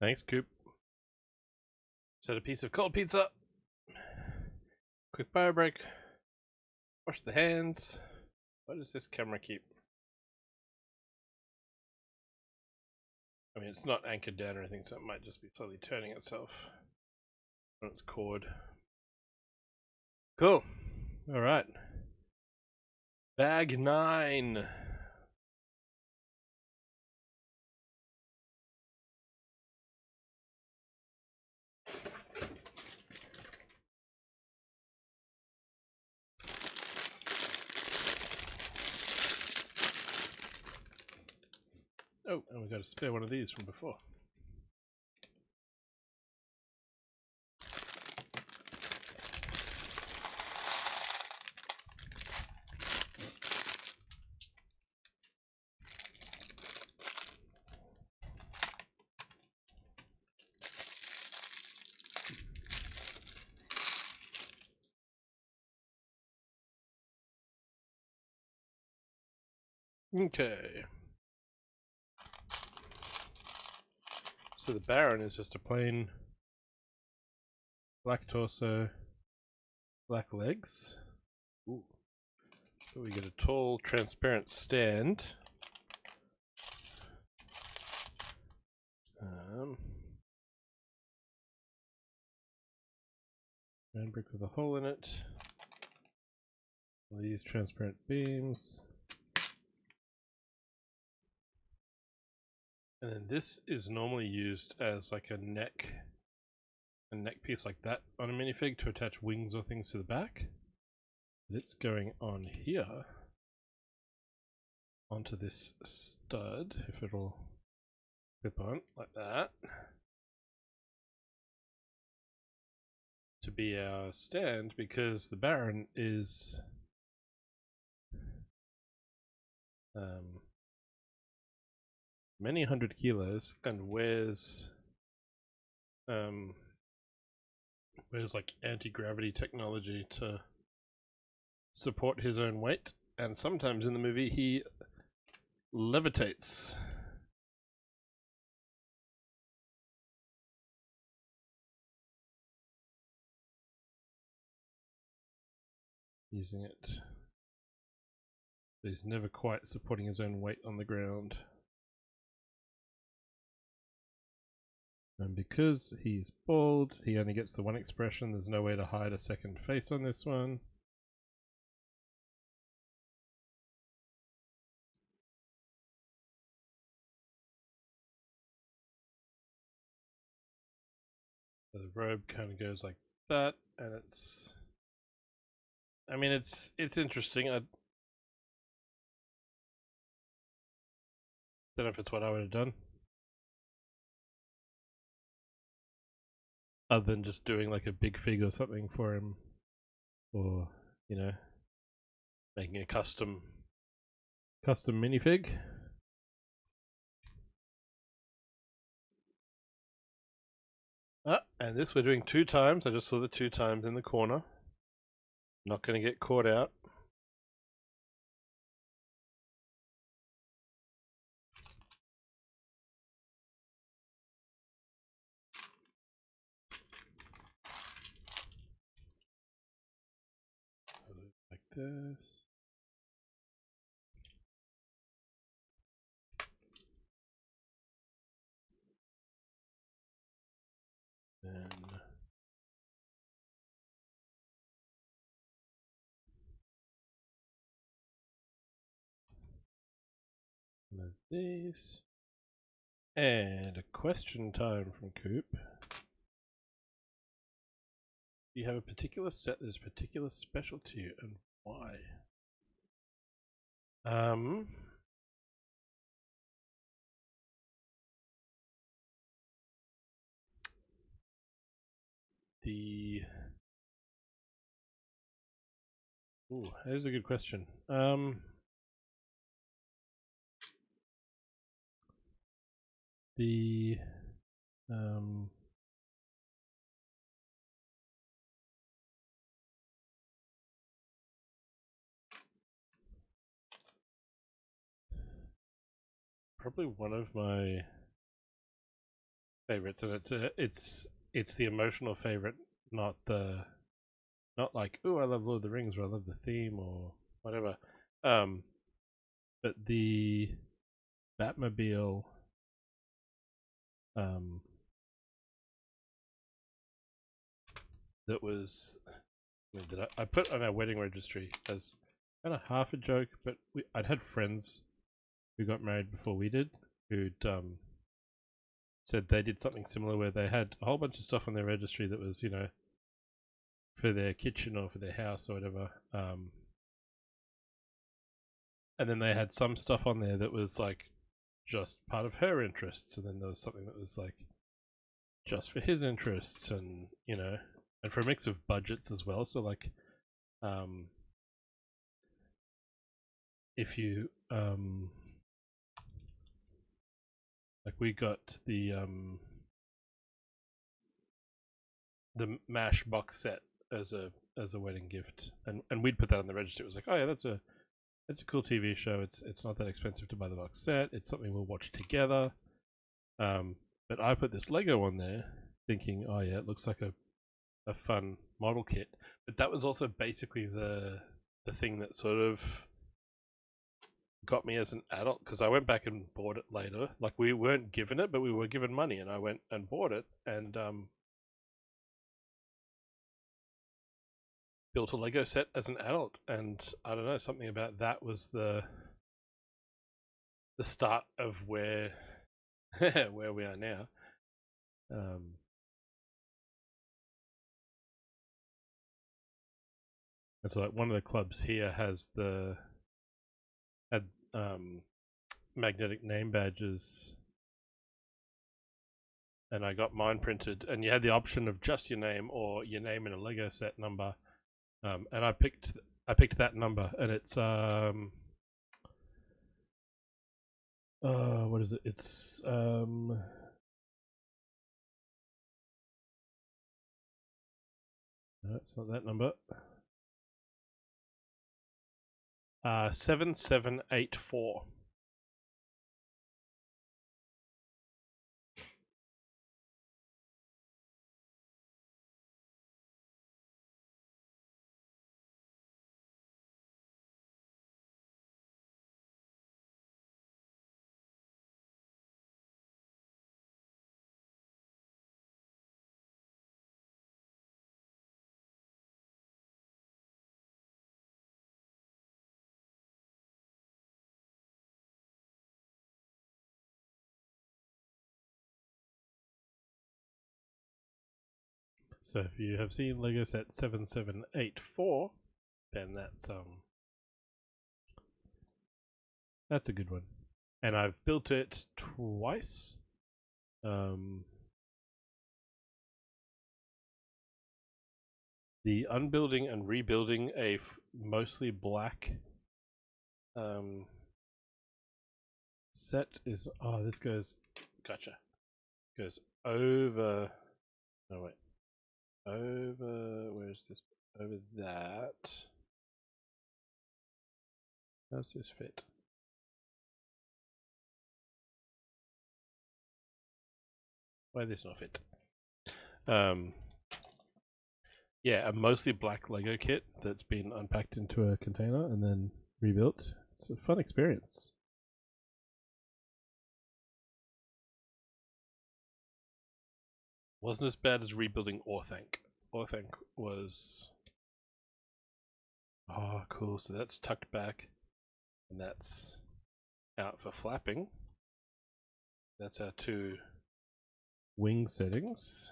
Thanks, Coop. Set a piece of cold pizza. Quick bio break. Wash the hands. What does this camera keep? I mean, it's not anchored down or anything, so it might just be slowly turning itself on its cord. Cool. All right. Bag 9. Oh, and we got a spare one of these from before. Okay. So the Baron is just a plain black torso, black legs. Ooh. So we get a tall, transparent stand. Round brick with a hole in it. These transparent beams. And then this is normally used as like a neck piece like that on a minifig to attach wings or things to the back. But it's going on here onto this stud, if it'll clip on like that, to be our stand, because the Baron is many 100 kilos and wears like anti-gravity technology to support his own weight, and sometimes in the movie he levitates. Using it. He's never quite supporting his own weight on the ground. And because he's bald, he only gets the one expression. There's no way to hide a second face on this one. So the robe kind of goes like that, and it's... I mean, it's interesting. I don't know if it's what I would have done, other than just doing like a big fig or something for him, or, you know, making a custom minifig. And this we're doing 2 times. I just saw the 2 times in the corner. Not going to get caught out. Like this. Then one of these. And a question time from Coop. Do you have a particular set that is particularly special to you, and why? Ooh, that is a good question. Probably one of my favorites, and it's the emotional favorite, not like, oh, I love Lord of the Rings or I love the theme or whatever. But the Batmobile, that was, that I put on our wedding registry as kind of half a joke, but I'd had friends who got married before we did who'd said they did something similar where they had a whole bunch of stuff on their registry that was, for their kitchen or for their house or whatever. And then they had some stuff on there that was like just part of her interests, and then there was something that was like just for his interests, and and for a mix of budgets as well. So like, if you like, we got the MASH box set as a wedding gift, and we'd put that on the register. It was like, oh yeah, that's a cool TV show. It's not that expensive to buy the box set. It's something we'll watch together. But I put this Lego on there, thinking, oh yeah, it looks like a fun model kit. But that was also basically the thing that sort of got me as an adult, because I went back and bought it later. Like, we weren't given it, but we were given money, and I went and bought it, and built a Lego set as an adult. And I don't know, something about that was the start of where where we are now. And so like, one of the clubs here had magnetic name badges, and I got mine printed, and you had the option of just your name or your name and a Lego set number, and I picked that number, and it's what is it? It's no, it's not that number. 7784. So if you have seen Lego set 7784, then that's a good one. And I've built it twice. The unbuilding and rebuilding a mostly black set is, oh, this goes, gotcha, goes over, no wait, over, where's this, over that. How's this fit? Why does this not fit? Yeah, a mostly black Lego kit that's been unpacked into a container and then rebuilt. It's a fun experience. Wasn't as bad as rebuilding Orthanc. Orthanc was, oh cool, so that's tucked back and that's out for flapping. That's our two wing settings.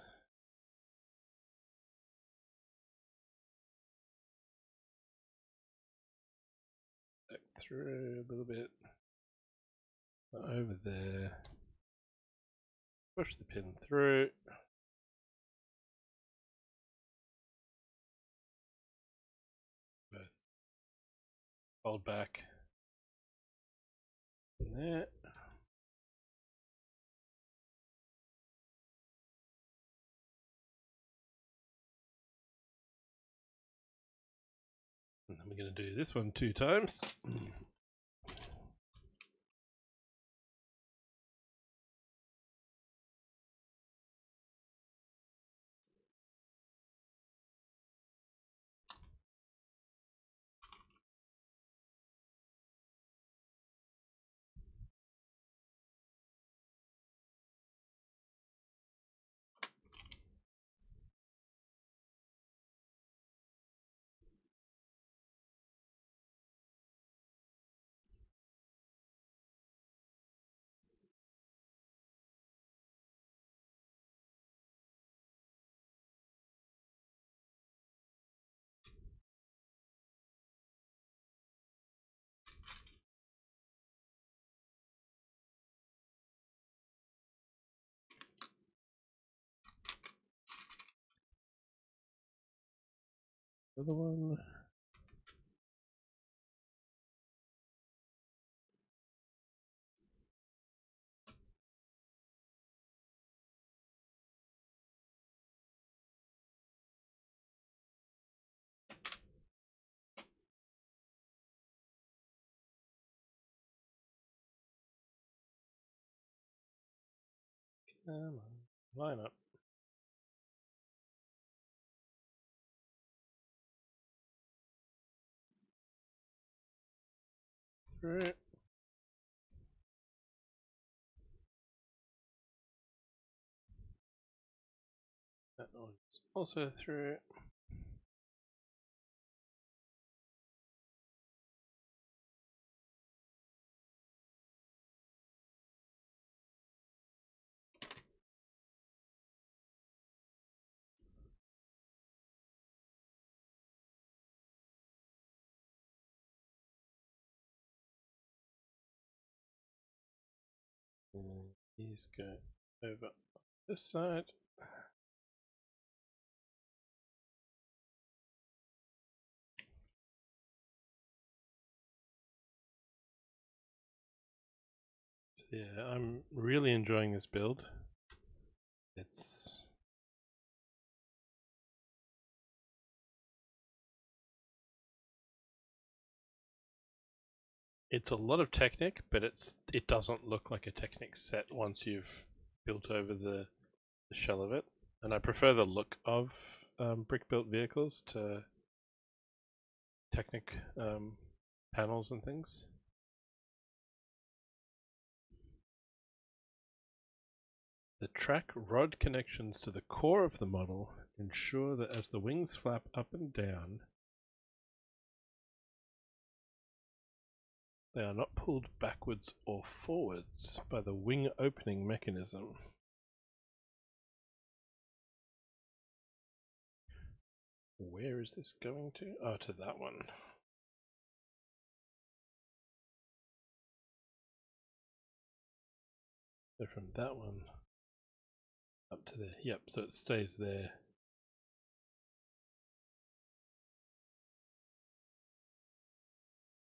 Back through a little bit. Over there. Push the pin through. Both fold back. And there. And then we're going to do this one 2 times. other one. Come on, line up. Through. That one's also through. And these go over this side. So yeah, I'm really enjoying this build. It's a lot of Technic, but it doesn't look like a Technic set once you've built over the shell of it. And I prefer the look of brick-built vehicles to Technic panels and things. The track rod connections to the core of the model ensure that as the wings flap up and down, they are not pulled backwards or forwards by the wing opening mechanism. Where is this going to? Oh, to that one. So from that one up to there. Yep, so it stays there.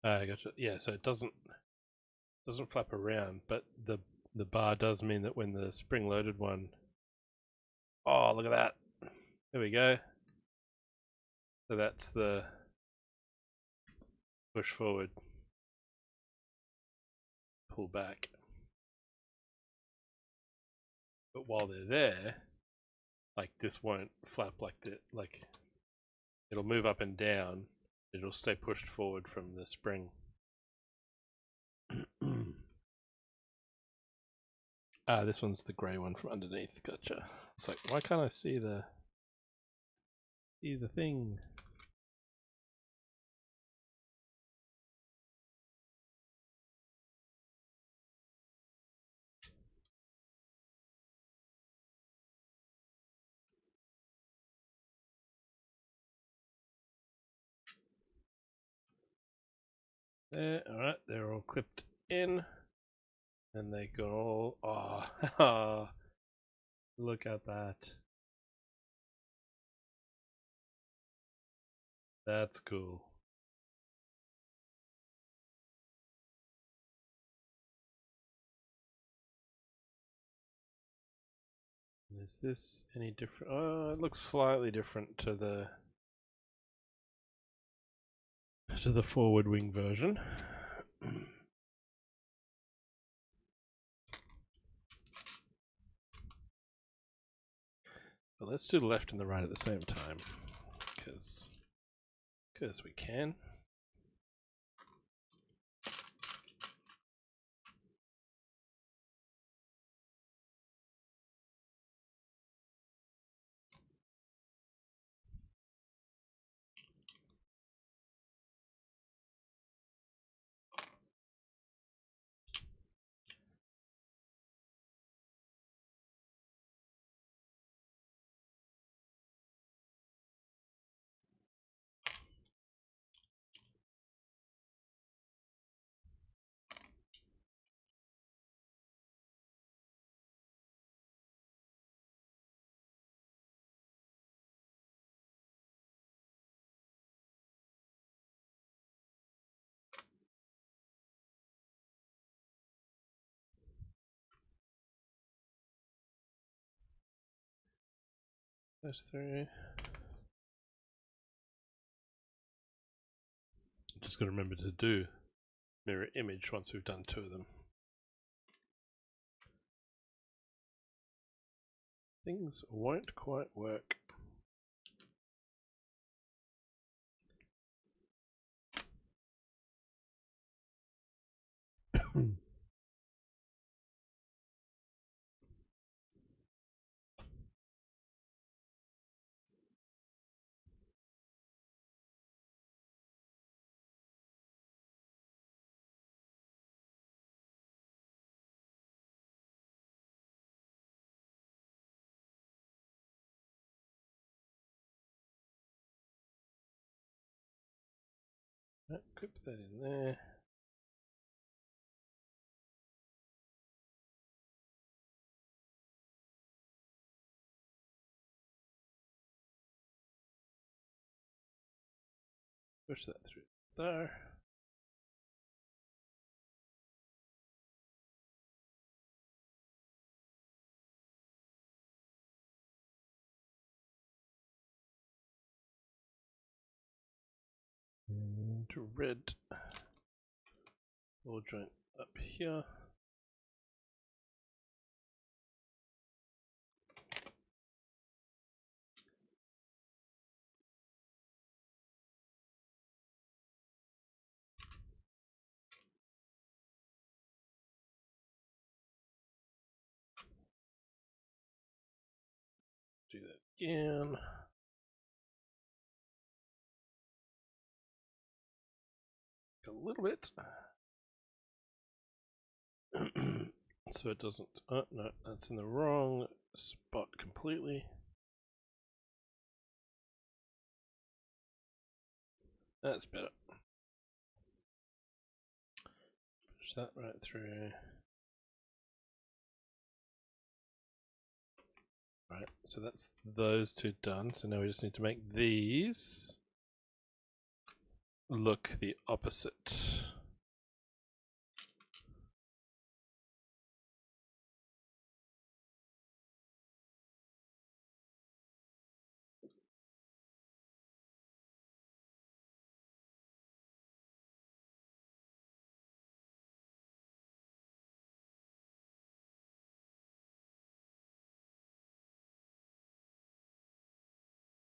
I gotcha. Yeah, so it doesn't flap around, but the bar does mean that when the spring-loaded one. Oh, look at that! There we go. So that's the push forward, pull back. But while they're there, like this won't flap like that. Like it'll move up and down. It'll stay pushed forward from the spring. This one's the grey one from underneath. Gotcha. It's like, why can't I see the thing? There, alright, they're all clipped in. And they go all, oh, look at that. That's cool. Is this any different? Oh, it looks slightly different to the forward wing version. But let's do the left and the right at the same time, because we can. Those three. Just got to remember to do mirror image once we've done 2 of them. Things won't quite work. Clip that in there. Push that through there. And red ball joint up here. Do that again. A little bit. So it doesn't. Oh, no, that's in the wrong spot completely. That's better. Push that right through. Right, so that's those 2 done. So now we just need to make these look the opposite.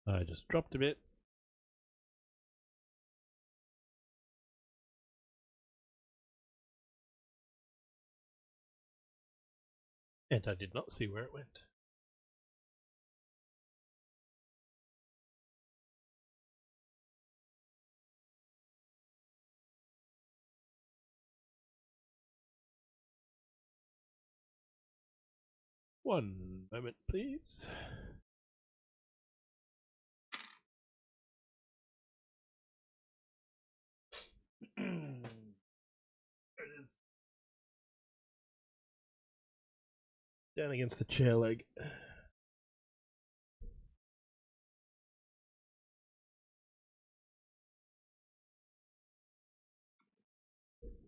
I just dropped a bit. And I did not see where it went. One moment, please. There it is. Down against the chair leg.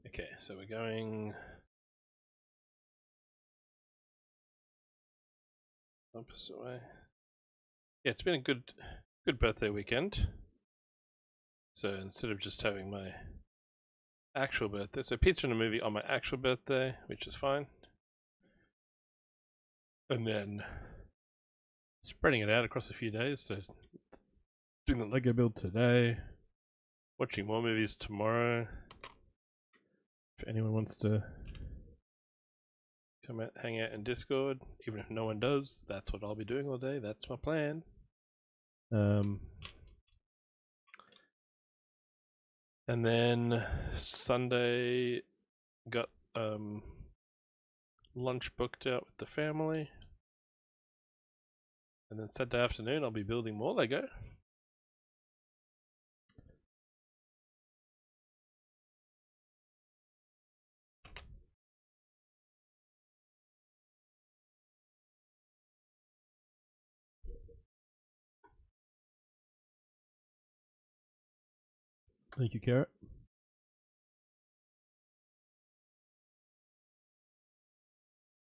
Okay, so we're going opposite way. Yeah, it's been a good birthday weekend. So instead of just having my actual birthday, so pizza and a movie on my actual birthday, which is fine. And then spreading it out across a few days, so doing the Lego build today, watching more movies tomorrow. If anyone wants to come out, hang out in Discord, even if no one does, that's what I'll be doing all day. That's my plan. And then Sunday got lunch booked out with the family. And then Saturday afternoon I'll be building more Lego. Thank you, Carrot.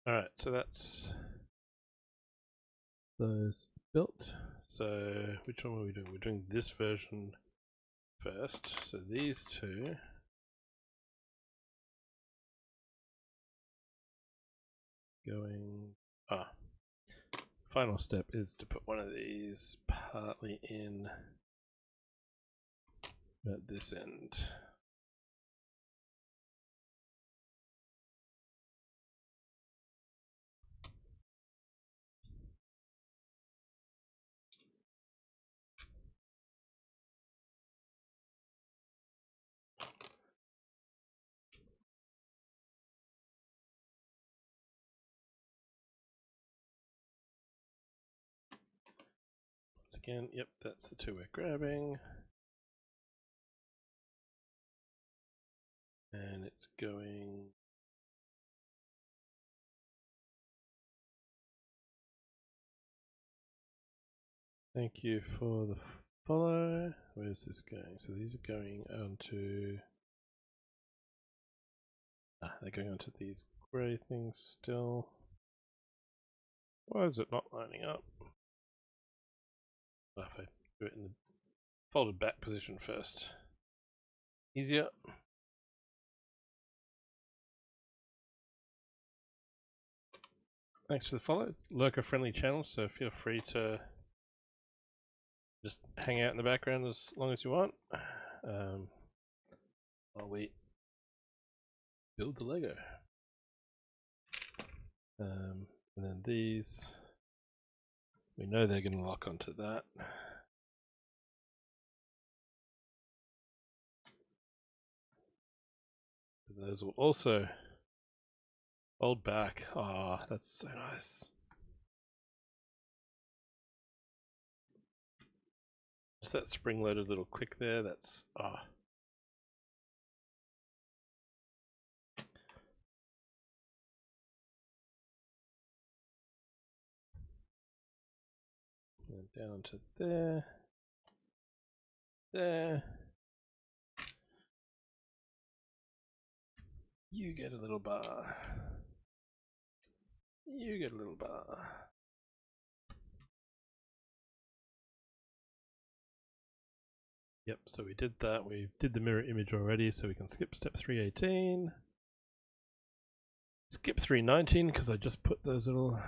Alright, so that's those built. So which one are we doing? We're doing this version first. So these two. Going. Final step is to put one of these partly in at this end. Once again, yep, that's the two we're grabbing. And it's going. Thank you for the follow. Where's this going? So these are going onto. They're going onto these grey things still. Why is it not lining up? If I do it in the folded back position first. Easier. Thanks for the follow. It's lurker friendly channel, so feel free to just hang out in the background as long as you want. While we build the Lego. And then these, we know they're going to lock onto that. Those will also fold back. Ah, that's so nice. Just that spring-loaded little click there. That's And down to there. There. You get a little bar. You get a little bar. Yep, so we did that. We did the mirror image already, so we can skip step 318. Skip 319 because I just put those little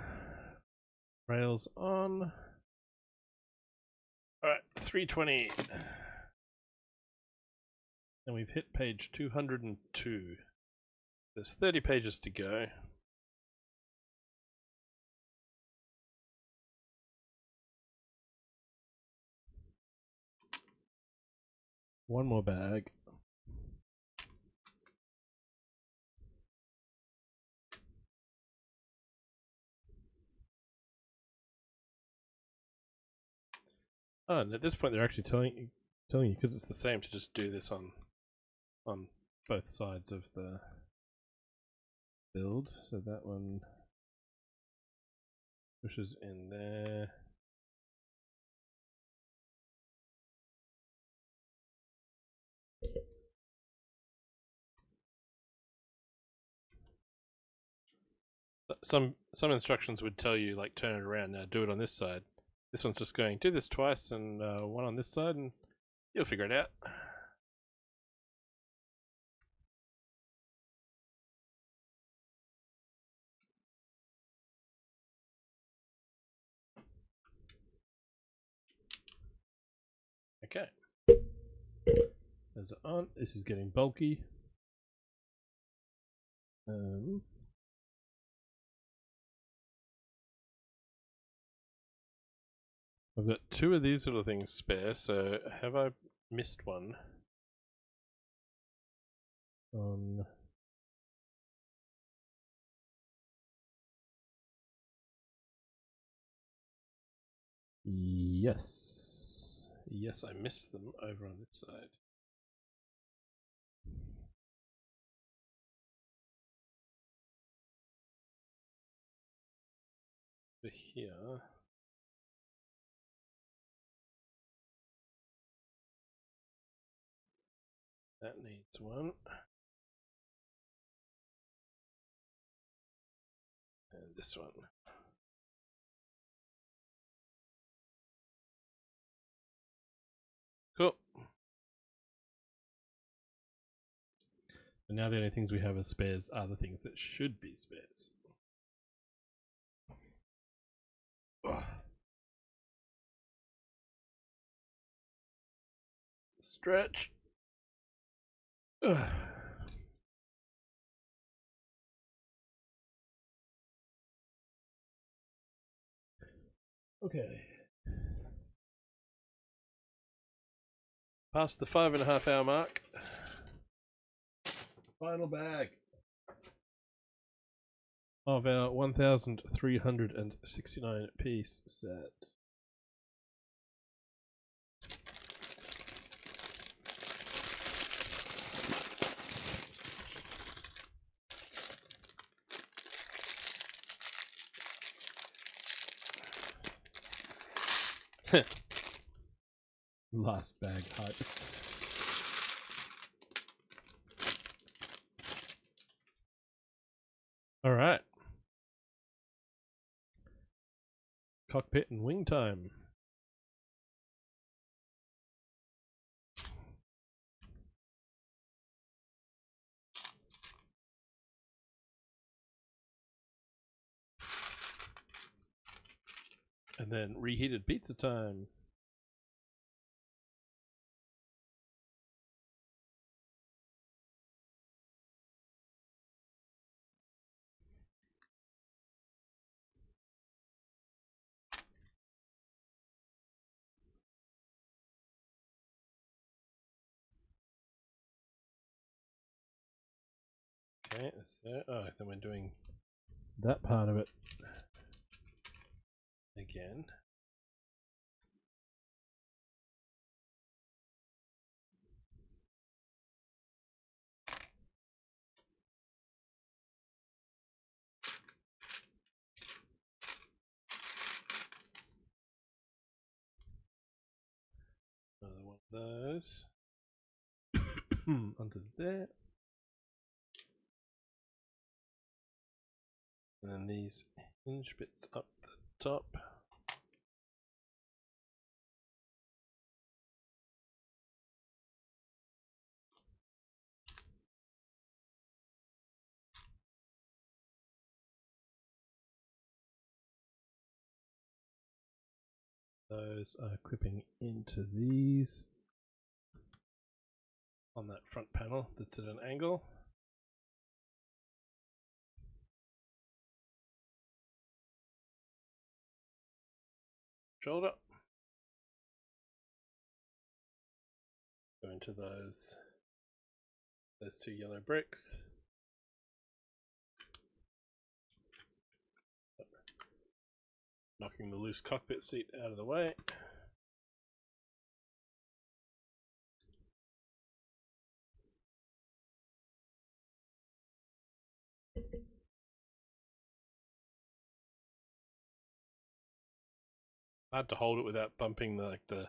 rails on. Alright, 320. And we've hit page 202. There's 30 pages to go. One more bag. Oh, and at this point they're actually telling you because it's the same to just do this on both sides of the build. So that one pushes in there. Some instructions would tell you like turn it around, now do it on this side. This one's just going do this twice and one on this side and you'll figure it out. Okay. Those are on. This is getting bulky. I've got two of these little things spare, so have I missed one? Yes. Yes, I missed them over on this side. Over here. That needs one. And this one. And now the only things we have as spares are the things that should be spares. Ugh. Stretch. Ugh. Okay. Past the 5.5 hour mark. Final bag of our 1,369 piece set. Last bag hype. All right. Cockpit and wing time. And then reheated pizza time. Okay, so then we're doing that part of it again. Another one of those. Onto there. And then these hinge bits up the top. Those are clipping into these on that front panel that's at an angle. Shoulder. Go into those two yellow bricks. Knocking the loose cockpit seat out of the way. Hard to hold it without bumping the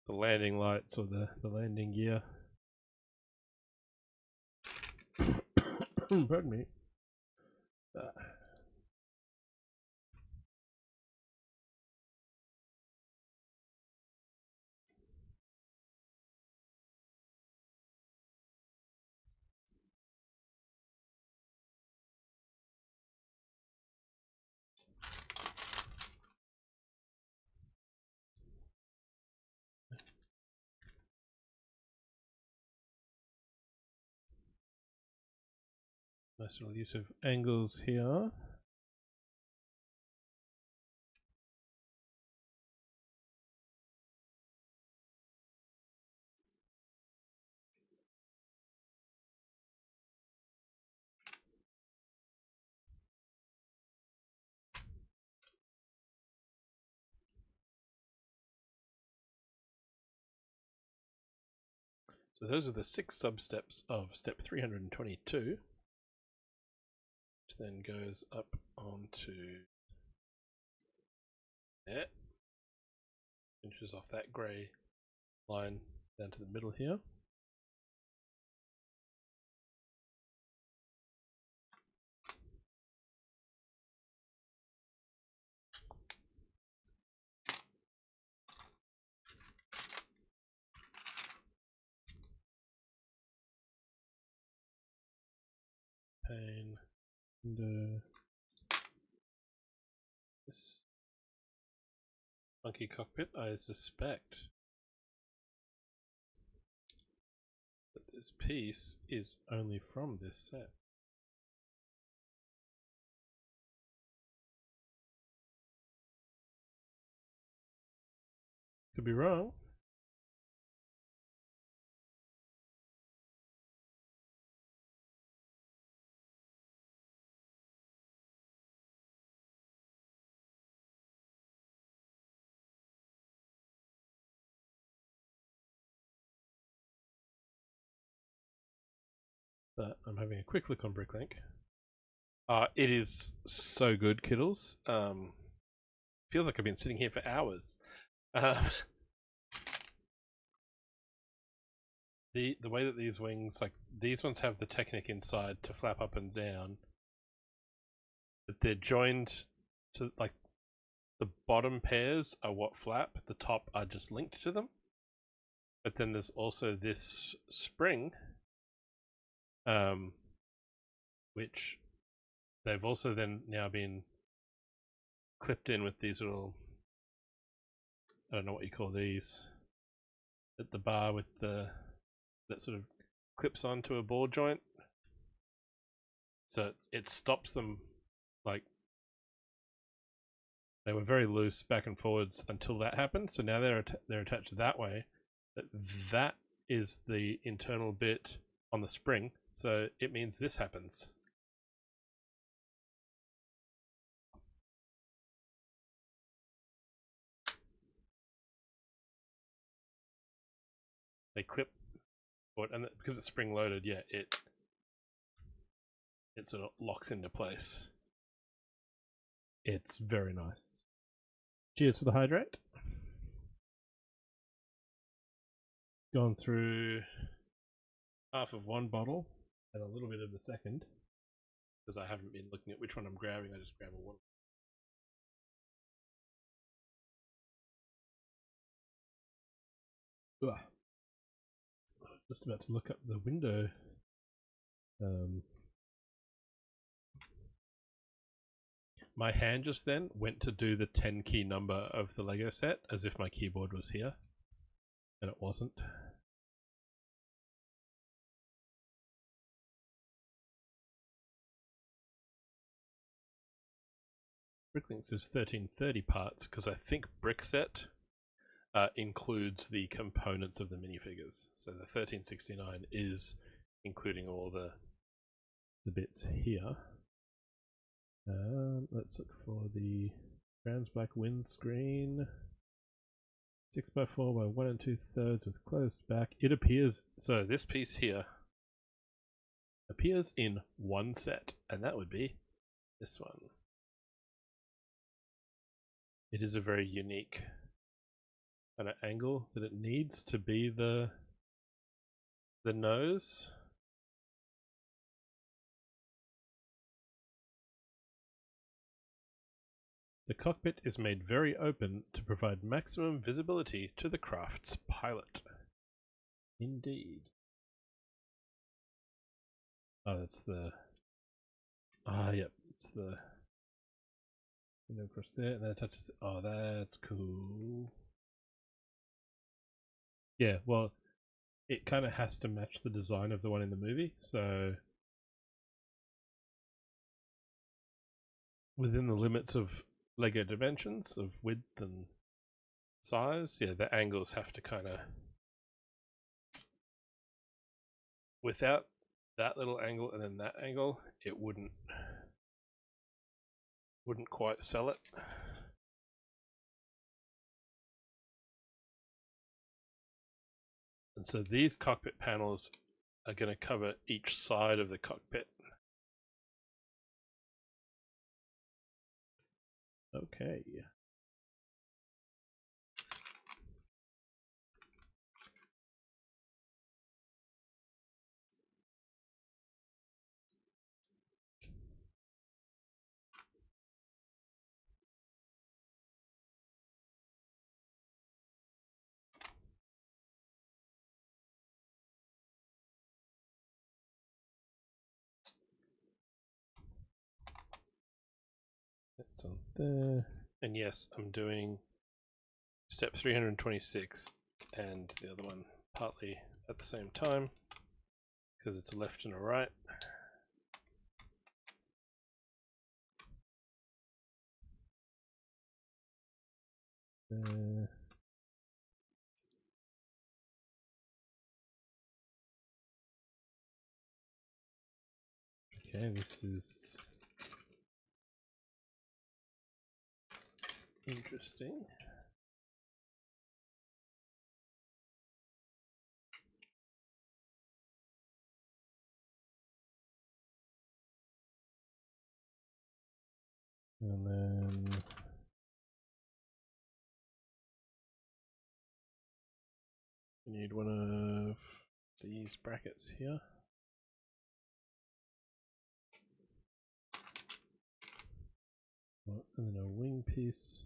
landing lights or the landing gear. Pardon me. Nice little use of angles here. So those are the 6 sub-steps of step 322, which then goes up onto there, finishes off that grey line down to the middle here. pane, window. This funky cockpit, I suspect that this piece is only from this set. Could be wrong. But I'm having a quick look on Bricklink. It is so good, Kiddles. Feels like I've been sitting here for hours. The way that these wings, like these ones have the Technic inside to flap up and down, but they're joined to, like, the bottom pairs are what flap, the top are just linked to them. But then there's also this spring, which they've also then now been clipped in with these little, I don't know what you call these, at the bar with the, that sort of clips onto a ball joint. So it stops them, like, they were very loose back and forwards until that happened. So now they're attached that way. That is the internal bit on the spring. So it means this happens. They clip, and because it's spring loaded, yeah, it sort of locks into place. It's very nice. Cheers for the hydrate. Gone through half of one bottle and a little bit of the second, because I haven't been looking at which one I'm grabbing. I just grab a water. Ugh. Just about to look up the window. My hand just then went to do the 10 key number of the Lego set as if my keyboard was here, and it wasn't. Bricklinks is 1330 parts because I think Brickset includes the components of the minifigures. So the 1369 is including all the bits here. Let's look for the trans black windscreen. 6x4 by 1 2/3 with closed back. It appears, so this piece here appears in one set, and that would be this one. It is a very unique kind of angle that it needs to be the nose. The cockpit is made very open to provide maximum visibility to the craft's pilot. Indeed. Oh, that's the... yep, it's the... window across there, and then it touches... Oh, that's cool. Yeah, well, it kind of has to match the design of the one in the movie, so... within the limits of Lego dimensions of width and size, yeah, the angles have to kind of, without that little angle and then that angle, it wouldn't quite sell it. And so these cockpit panels are going to cover each side of the cockpit. Okay. That's on there. And yes, I'm doing step 326 and the other one partly at the same time because it's a left and a right. Okay, this is interesting. And then we need one of these brackets here. And then a wing piece.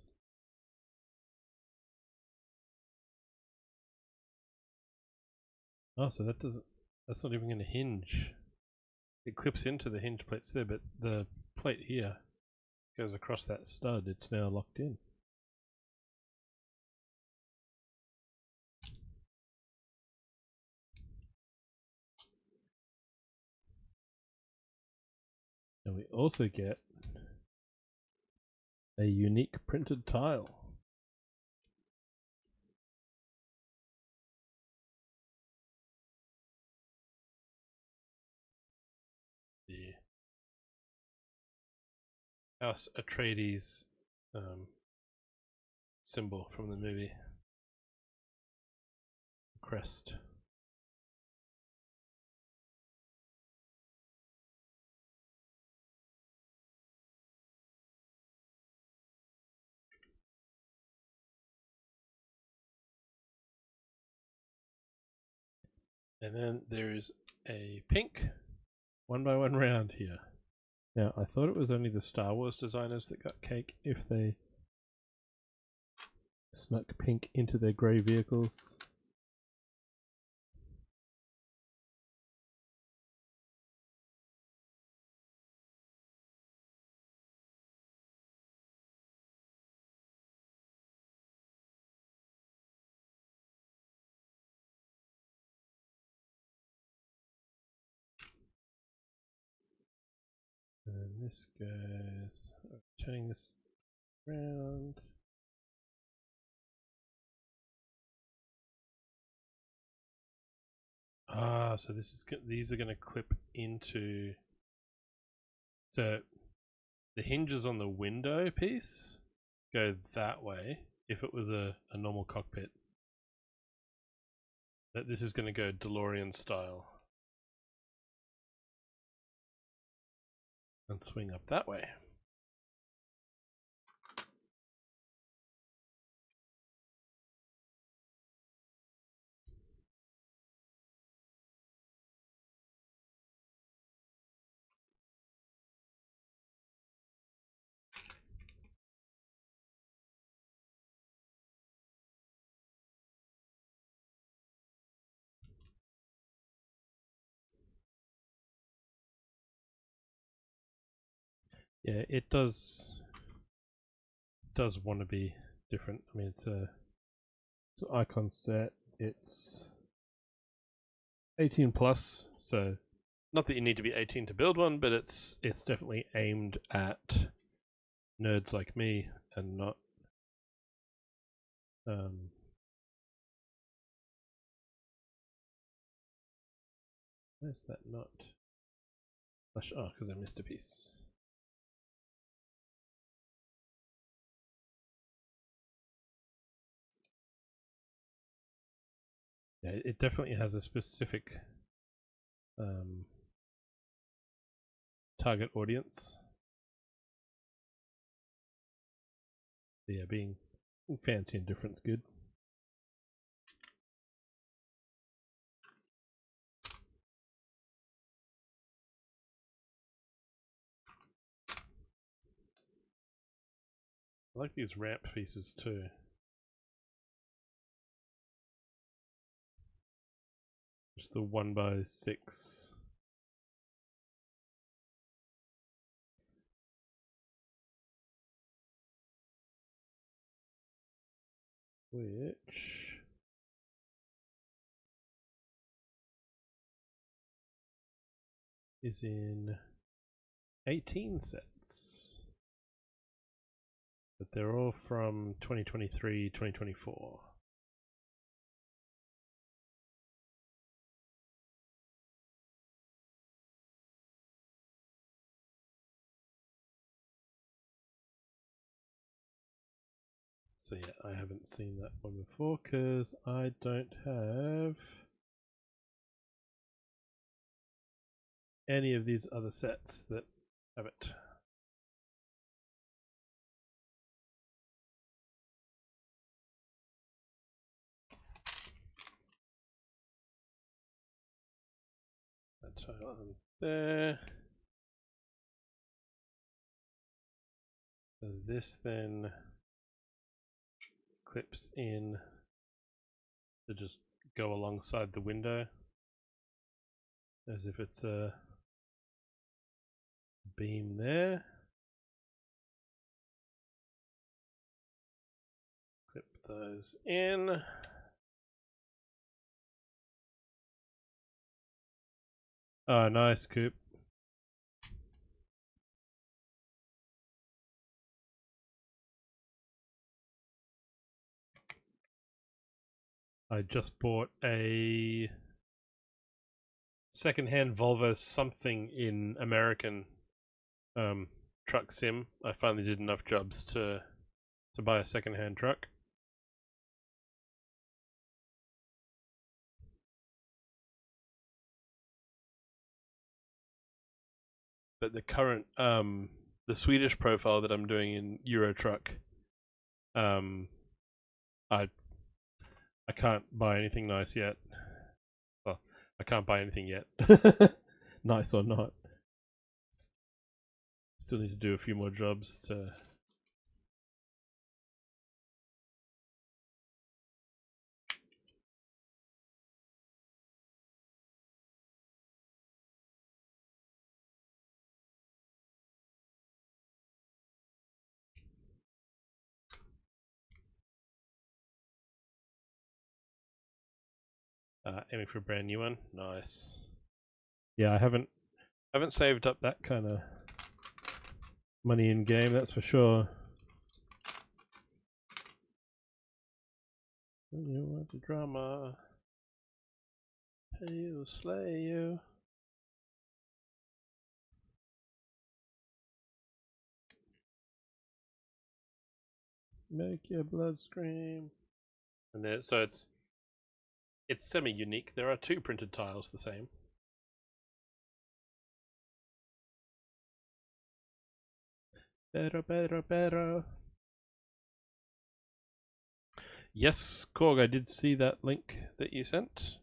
Oh, so that's not even going to hinge. It clips into the hinge plates there, but the plate here goes across that stud. It's now locked in. And we also get a unique printed tile. The House Atreides symbol from the movie. Crest. And then there is a pink 1x1 round here. Now, I thought it was only the Star Wars designers that got cake if they snuck pink into their grey vehicles. And this goes, turning this around. Ah, so this is these are going to clip into. So the hinges on the window piece go that way. If it was a normal cockpit, that this is going to go DeLorean style and swing up that way. Yeah, it does want to be different. I mean, it's an icon set. It's 18 plus, so not that you need to be 18 to build one, but it's definitely aimed at nerds like me and not where's that not? Oh, because I missed a piece. Yeah, it definitely has a specific target audience. But yeah, being fancy and different's good. I like these ramp pieces too. Just the 1x6. which is in 18 sets, but they're all from 2023, 2024. So yeah, I haven't seen that one before because I don't have any of these other sets that have it. That tile on there. So this then clips in to just go alongside the window as if it's a beam there. Clip those in. Oh, nice, Coop. I just bought a secondhand Volvo something in American truck sim. I finally did enough jobs to buy a secondhand truck. But the current the Swedish profile that I'm doing in Euro Truck, I can't buy anything nice yet. Well, I can't buy anything yet. Nice or not. Still need to do a few more jobs to... aiming for a brand new one. Nice. Yeah, I haven't saved up that kind of money in game, that's for sure. When you want the drama, he'll slay you. Make your blood scream. And there, so it's semi-unique. There are 2 printed tiles the same. Better. Yes, Korg, I did see that link that you sent.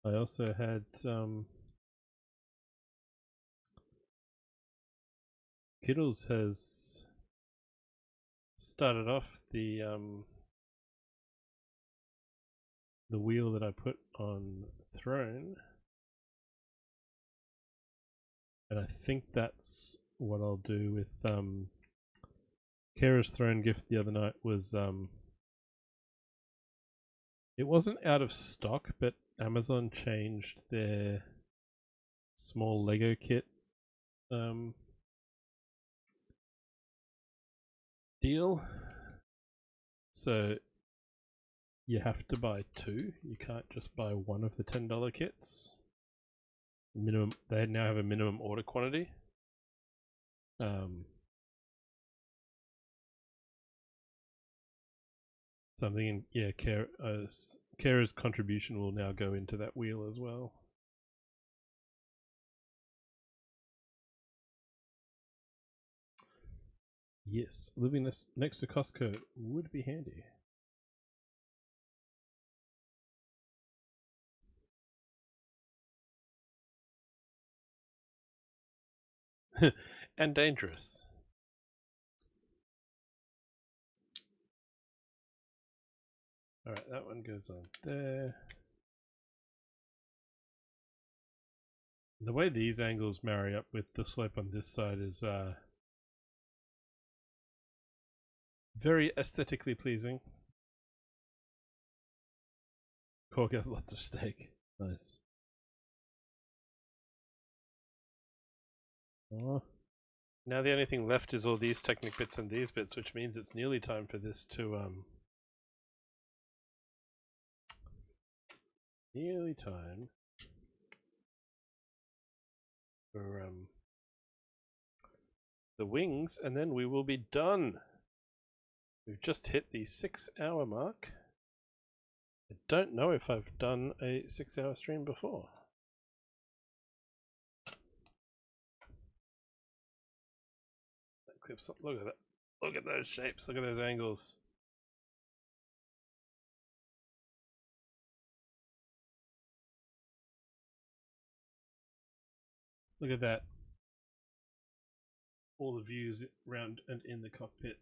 I also had Kiddles has started off the wheel that I put on Throne, and I think that's what I'll do with Kara's Throne gift the other night. Was it wasn't out of stock, but Amazon changed their small Lego kit deal, so you have to buy 2. You can't just buy one of the $10 kits. Minimum. They now have a minimum order quantity. So I'm thinking, yeah, Kara's contribution will now go into that wheel as well. Yes, living next to Costco would be handy. And dangerous. Alright, that one goes on there. The way these angles marry up with the slope on this side is very aesthetically pleasing. Cork has lots of steak. Nice. Oh. Now the only thing left is all these Technic bits and these bits, which means it's nearly time for this to nearly time for the wings, and then we will be done. We've just hit the 6-hour mark. I don't know if I've done a 6-hour stream before. That clips up. Look at that. Look at those shapes. Look at those angles. Look at that. All the views around and in the cockpit.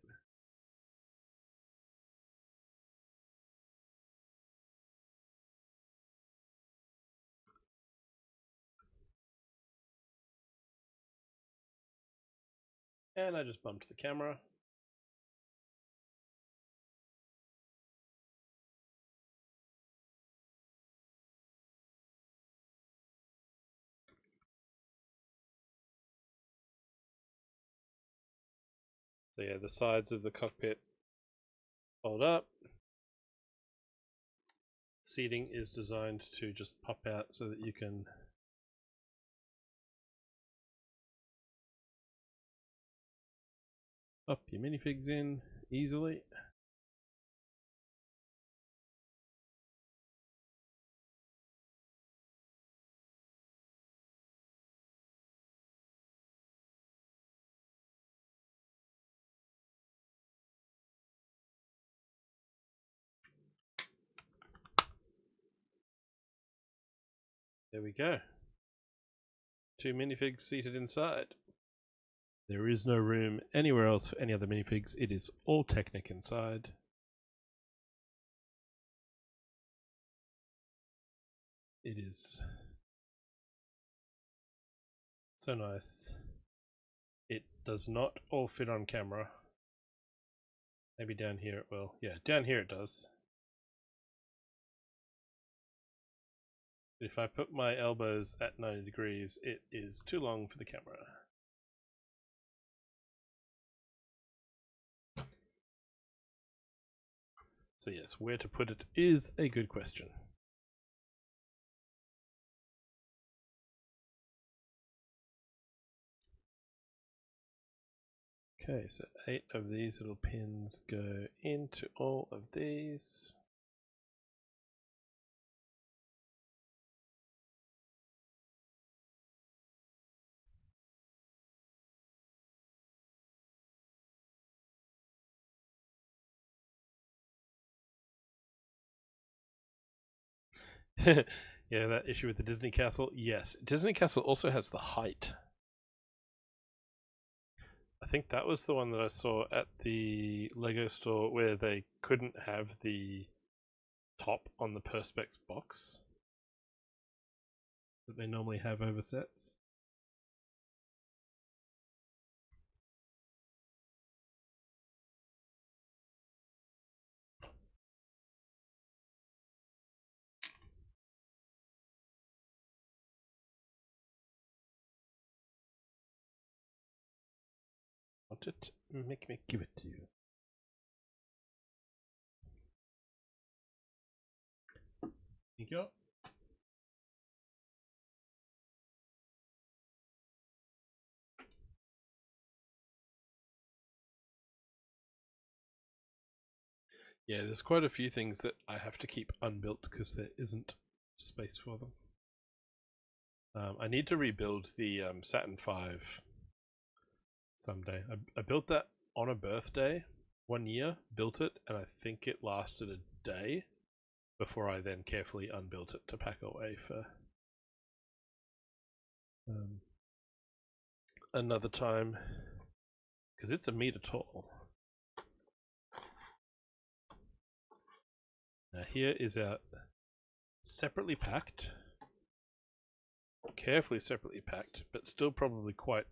And I just bumped the camera. So yeah, the sides of the cockpit fold up. Seating is designed to just pop out so that you can up your minifigs in easily. There we go. 2 minifigs seated inside. There is no room anywhere else for any other minifigs. It is all Technic inside. It is so nice. It does not all fit on camera. Maybe down here it will. Yeah, down here it does. If I put my elbows at 90 degrees, it is too long for the camera. So yes, where to put it is a good question. Okay, so 8 of these little pins go into all of these. Yeah, that issue with the Disney Castle. Yes, Disney Castle also has the height. I think that was the one that I saw at the Lego store where they couldn't have the top on the Perspex box that they normally have over sets. Want it? Make me give it to you. Thank you. Yeah, there's quite a few things that I have to keep unbuilt because there isn't space for them. I need to rebuild the Saturn V someday. I built that on a birthday 1 year, built it, and I think it lasted a day before I then carefully unbuilt it to pack away for another time, because it's a meter tall. Now here is our separately packed carefully separately packed, but still probably quite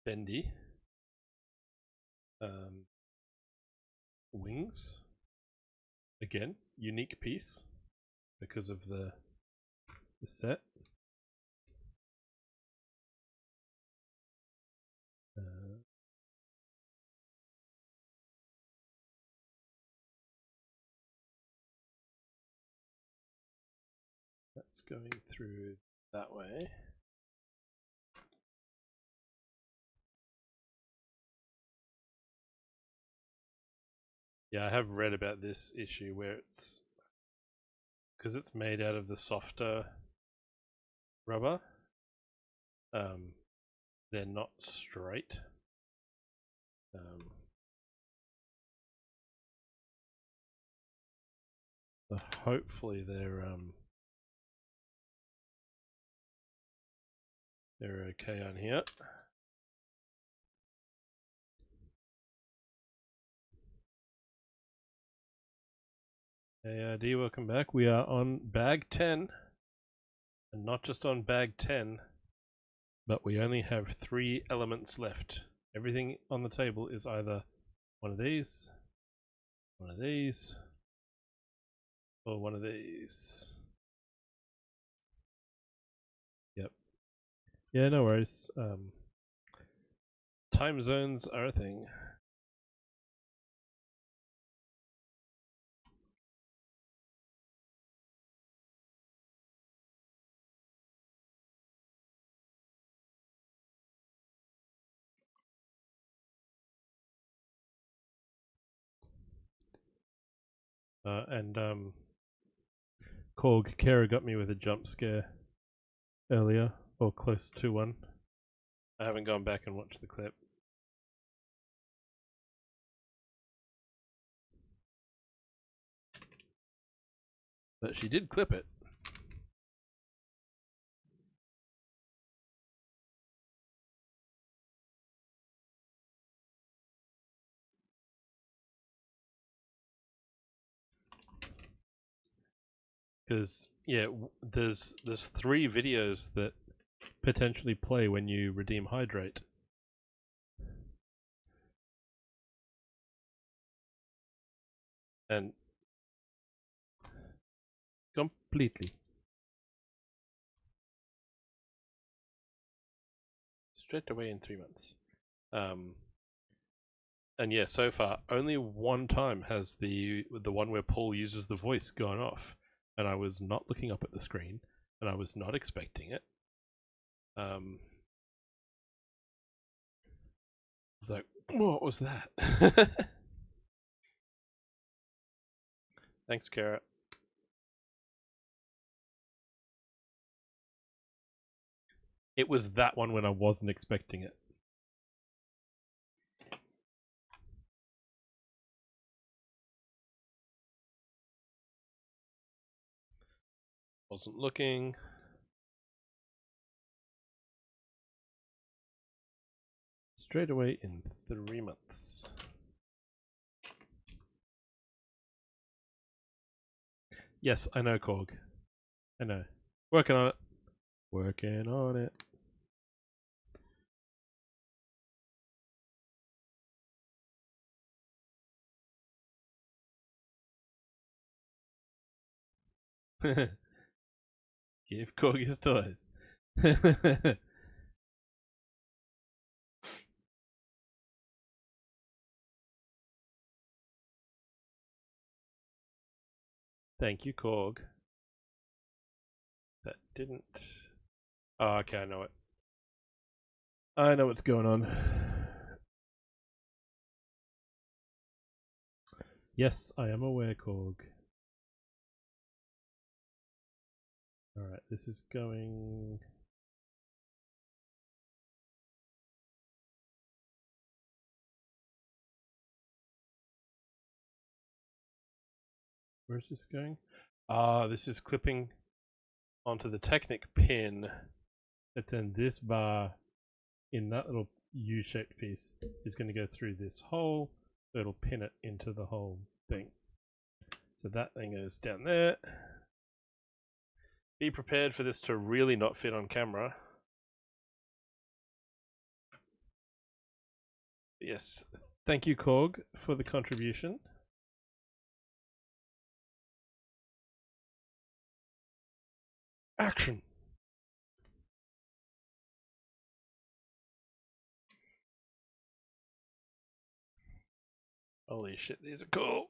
bendy. Wings. Again, unique piece because of the set. That's going through that way. Yeah, I have read about this issue where it's because it's made out of the softer rubber. They're not straight. So hopefully they're okay on here. Hey AID, welcome back. We are on bag 10, and not just on bag 10, but we only have 3 elements left. Everything on the table is either one of these, or one of these. Yep. Yeah, no worries. Time zones are a thing. Korg, Kara got me with a jump scare earlier, or close to one. I haven't gone back and watched the clip. But she did clip it. Because yeah, there's 3 videos that potentially play when you redeem hydrate. And completely. Straight away in 3 months. And yeah, so far only one time has the one where Paul uses the voice gone off, and I was not looking up at the screen, and I was not expecting it. I was like, what was that? Thanks, Kara. It was that one when I wasn't expecting it. Wasn't looking. Straight away in 3 months. Yes, I know, Korg. I know. Working on it. Working on it. Give Korg his toys. Thank you, Korg. That didn't... Oh, okay, I know it. I know what's going on. Yes, I am aware, Korg. Alright, this is going... Where's this going? Ah, this is clipping onto the Technic pin. But then this bar in that little U-shaped piece is going to go through this hole. So it'll pin it into the whole thing. So that thing goes down there. be prepared for this to really not fit on camera. Yes, thank you, Korg, for the contribution. Action! Holy shit, these are cool.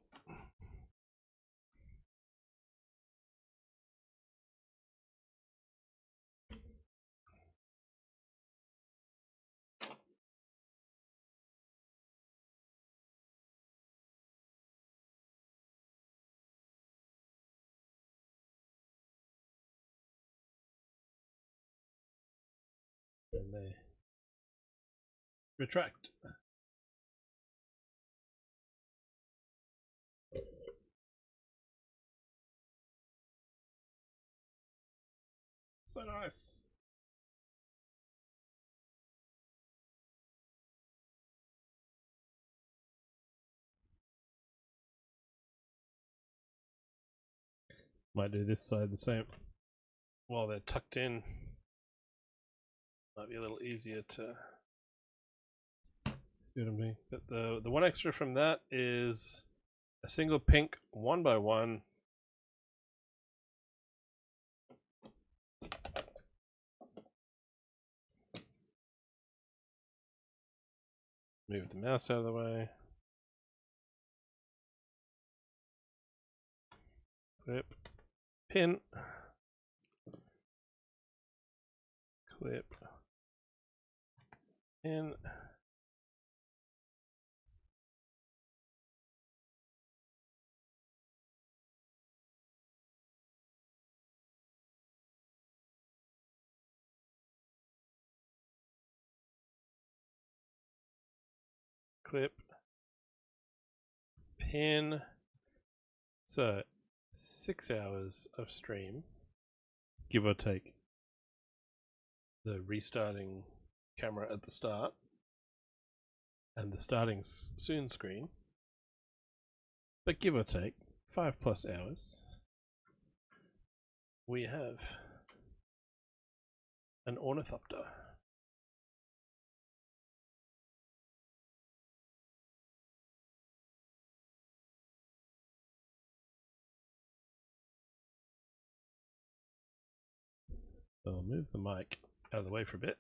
And they retract. So nice. Might do this side the same. While they're tucked in, might be a little easier to see what I mean. But the one extra from that is a single pink 1x1. Move the mouse out of the way. Clip. Pin. Clip. Pin. Clip. Pin. So 6 hours of stream, give or take the restarting camera at the start and the starting soon screen, but give or take 5+ hours, we have an ornithopter. So I'll move the mic out of the way for a bit.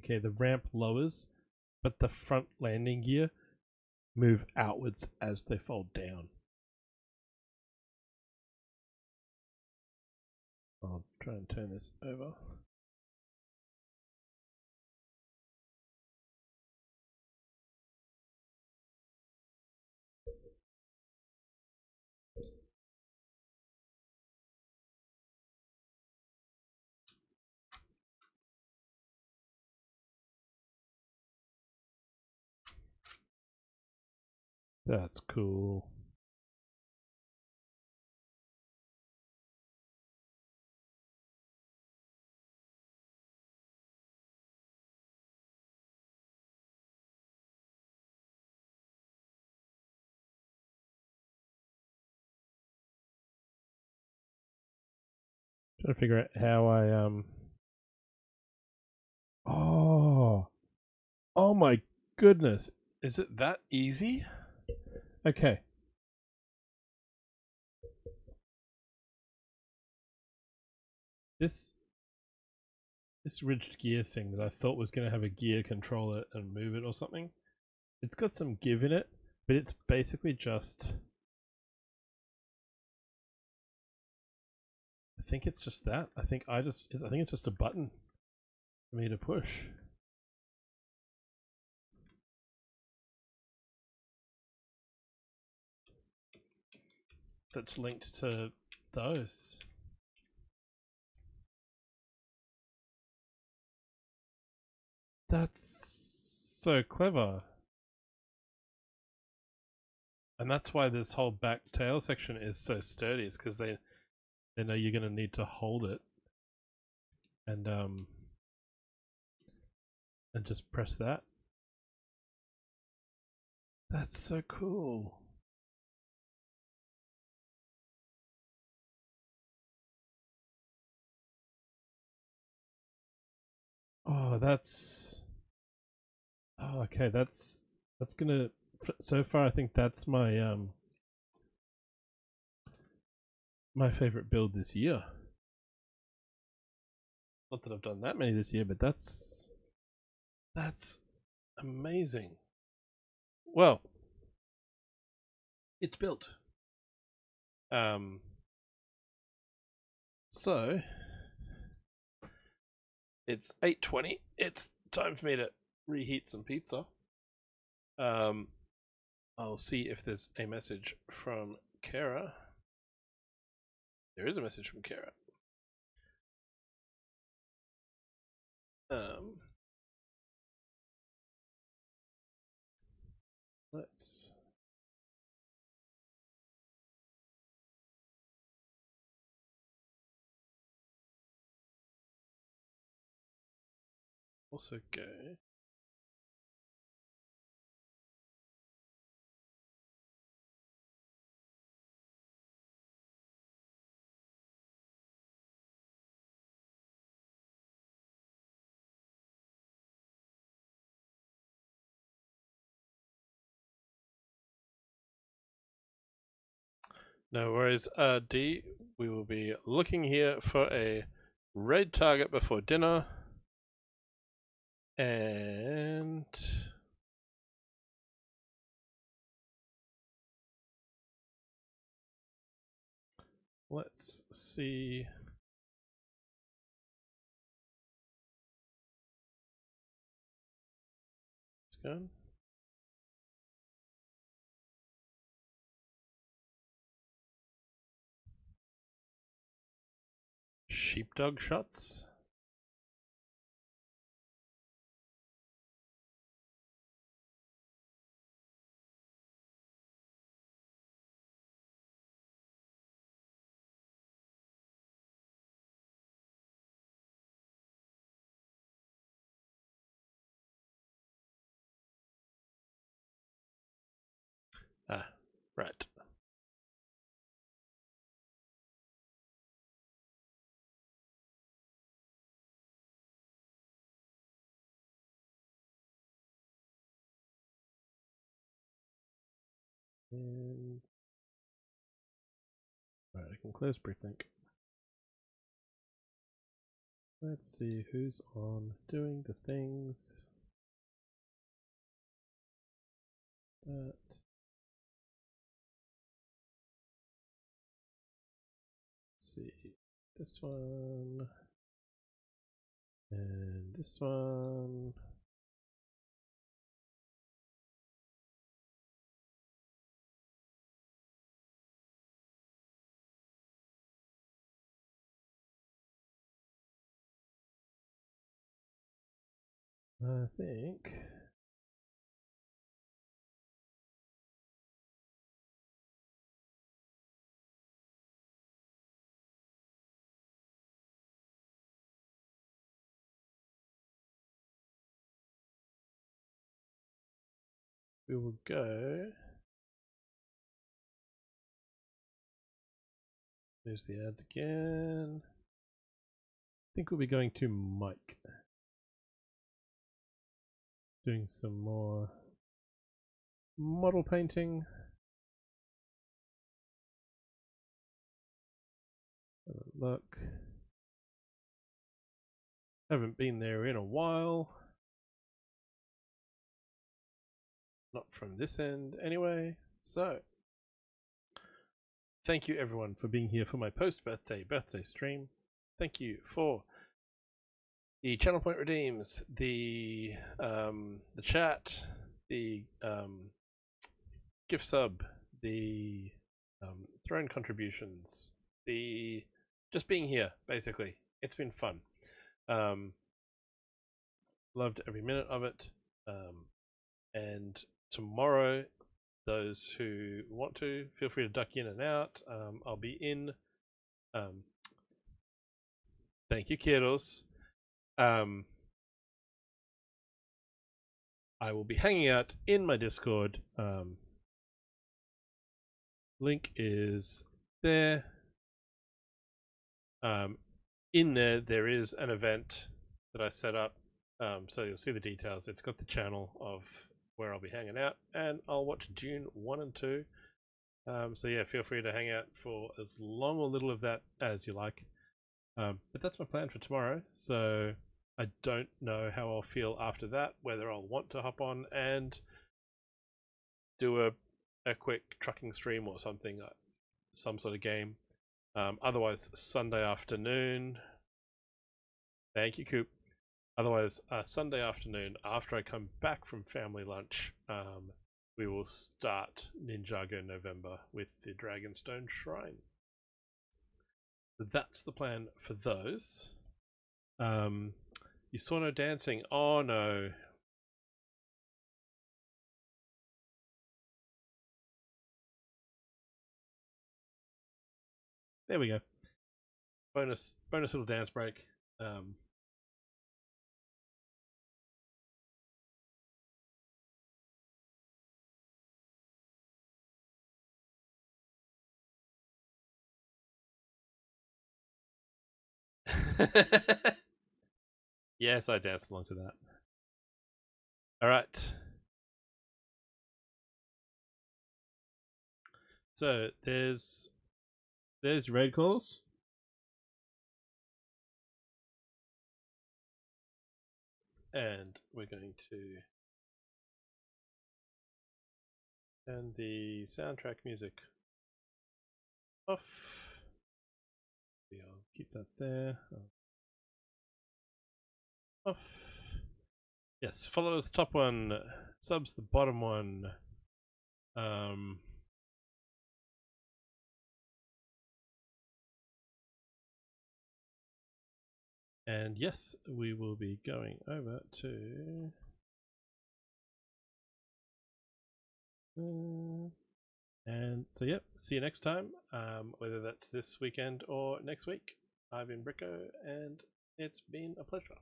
Okay, the ramp lowers, but the front landing gear move outwards as they fold down. I'll try and turn this over. That's cool. Trying to figure out how I Oh my goodness. Is it that easy? Okay. This ridged gear thing that I thought was going to have a gear, control it and move it or something. It's got some give in it, but it's basically just, I think it's just that. I think it's just a button for me to push. That's linked to those. That's so clever. And that's why this whole back tail section is so sturdy, is because they know you're going to need to hold it and just press that. That's so cool. Oh, that's, oh, okay, that's gonna, so far I think that's my my favorite build this year. Not that I've done that many this year, but that's amazing. Well, it's built. So it's 8:20. It's time for me to reheat some pizza. I'll see if there's a message from Kara. There is a message from Kara. Let's also go no worries. D, we will be looking here for a raid target before dinner. And let's see. It's going. Sheepdog shots. Ah, right. And right, I can close Bricklink. Let's see who's on doing the things. Let's see this one and this one. I think we will go. There's the ads again. I think we'll be going to Mike. Doing some more model painting. Have a look. Haven't been there in a while. Not from this end anyway. So, thank you everyone for being here for my post-birthday stream. Thank you for the channel point redeems, the chat, the gift sub, the throne contributions, the just being here. Basically, it's been fun. Loved every minute of it. And tomorrow, those who want to, feel free to duck in and out. I'll be in. Thank you, Kittles. I will be hanging out in my Discord. Link is there. In there is an event that I set up. So you'll see the details. It's got the channel of where I'll be hanging out, and I'll watch Dune 1 and 2. So yeah, feel free to hang out for as long or little of that as you like. But that's my plan for tomorrow. So I don't know how I'll feel after that, whether I'll want to hop on and do a quick trucking stream or something, some sort of game. Otherwise, Sunday afternoon. Thank you, Coop. Otherwise, Sunday afternoon, after I come back from family lunch, we will start Ninjago November with the Dragonstone Shrine. So that's the plan for those. You saw no dancing. Oh no. There we go. Bonus little dance break. Yes, I danced along to that. All right. So there's raid calls. And we're going to turn the soundtrack music off. I'll keep that there. Off. Yes, follows the top one, subs the bottom one. And yes, we will be going over to and so yep, see you next time, whether that's this weekend or next week. I've been Bricko, and it's been a pleasure.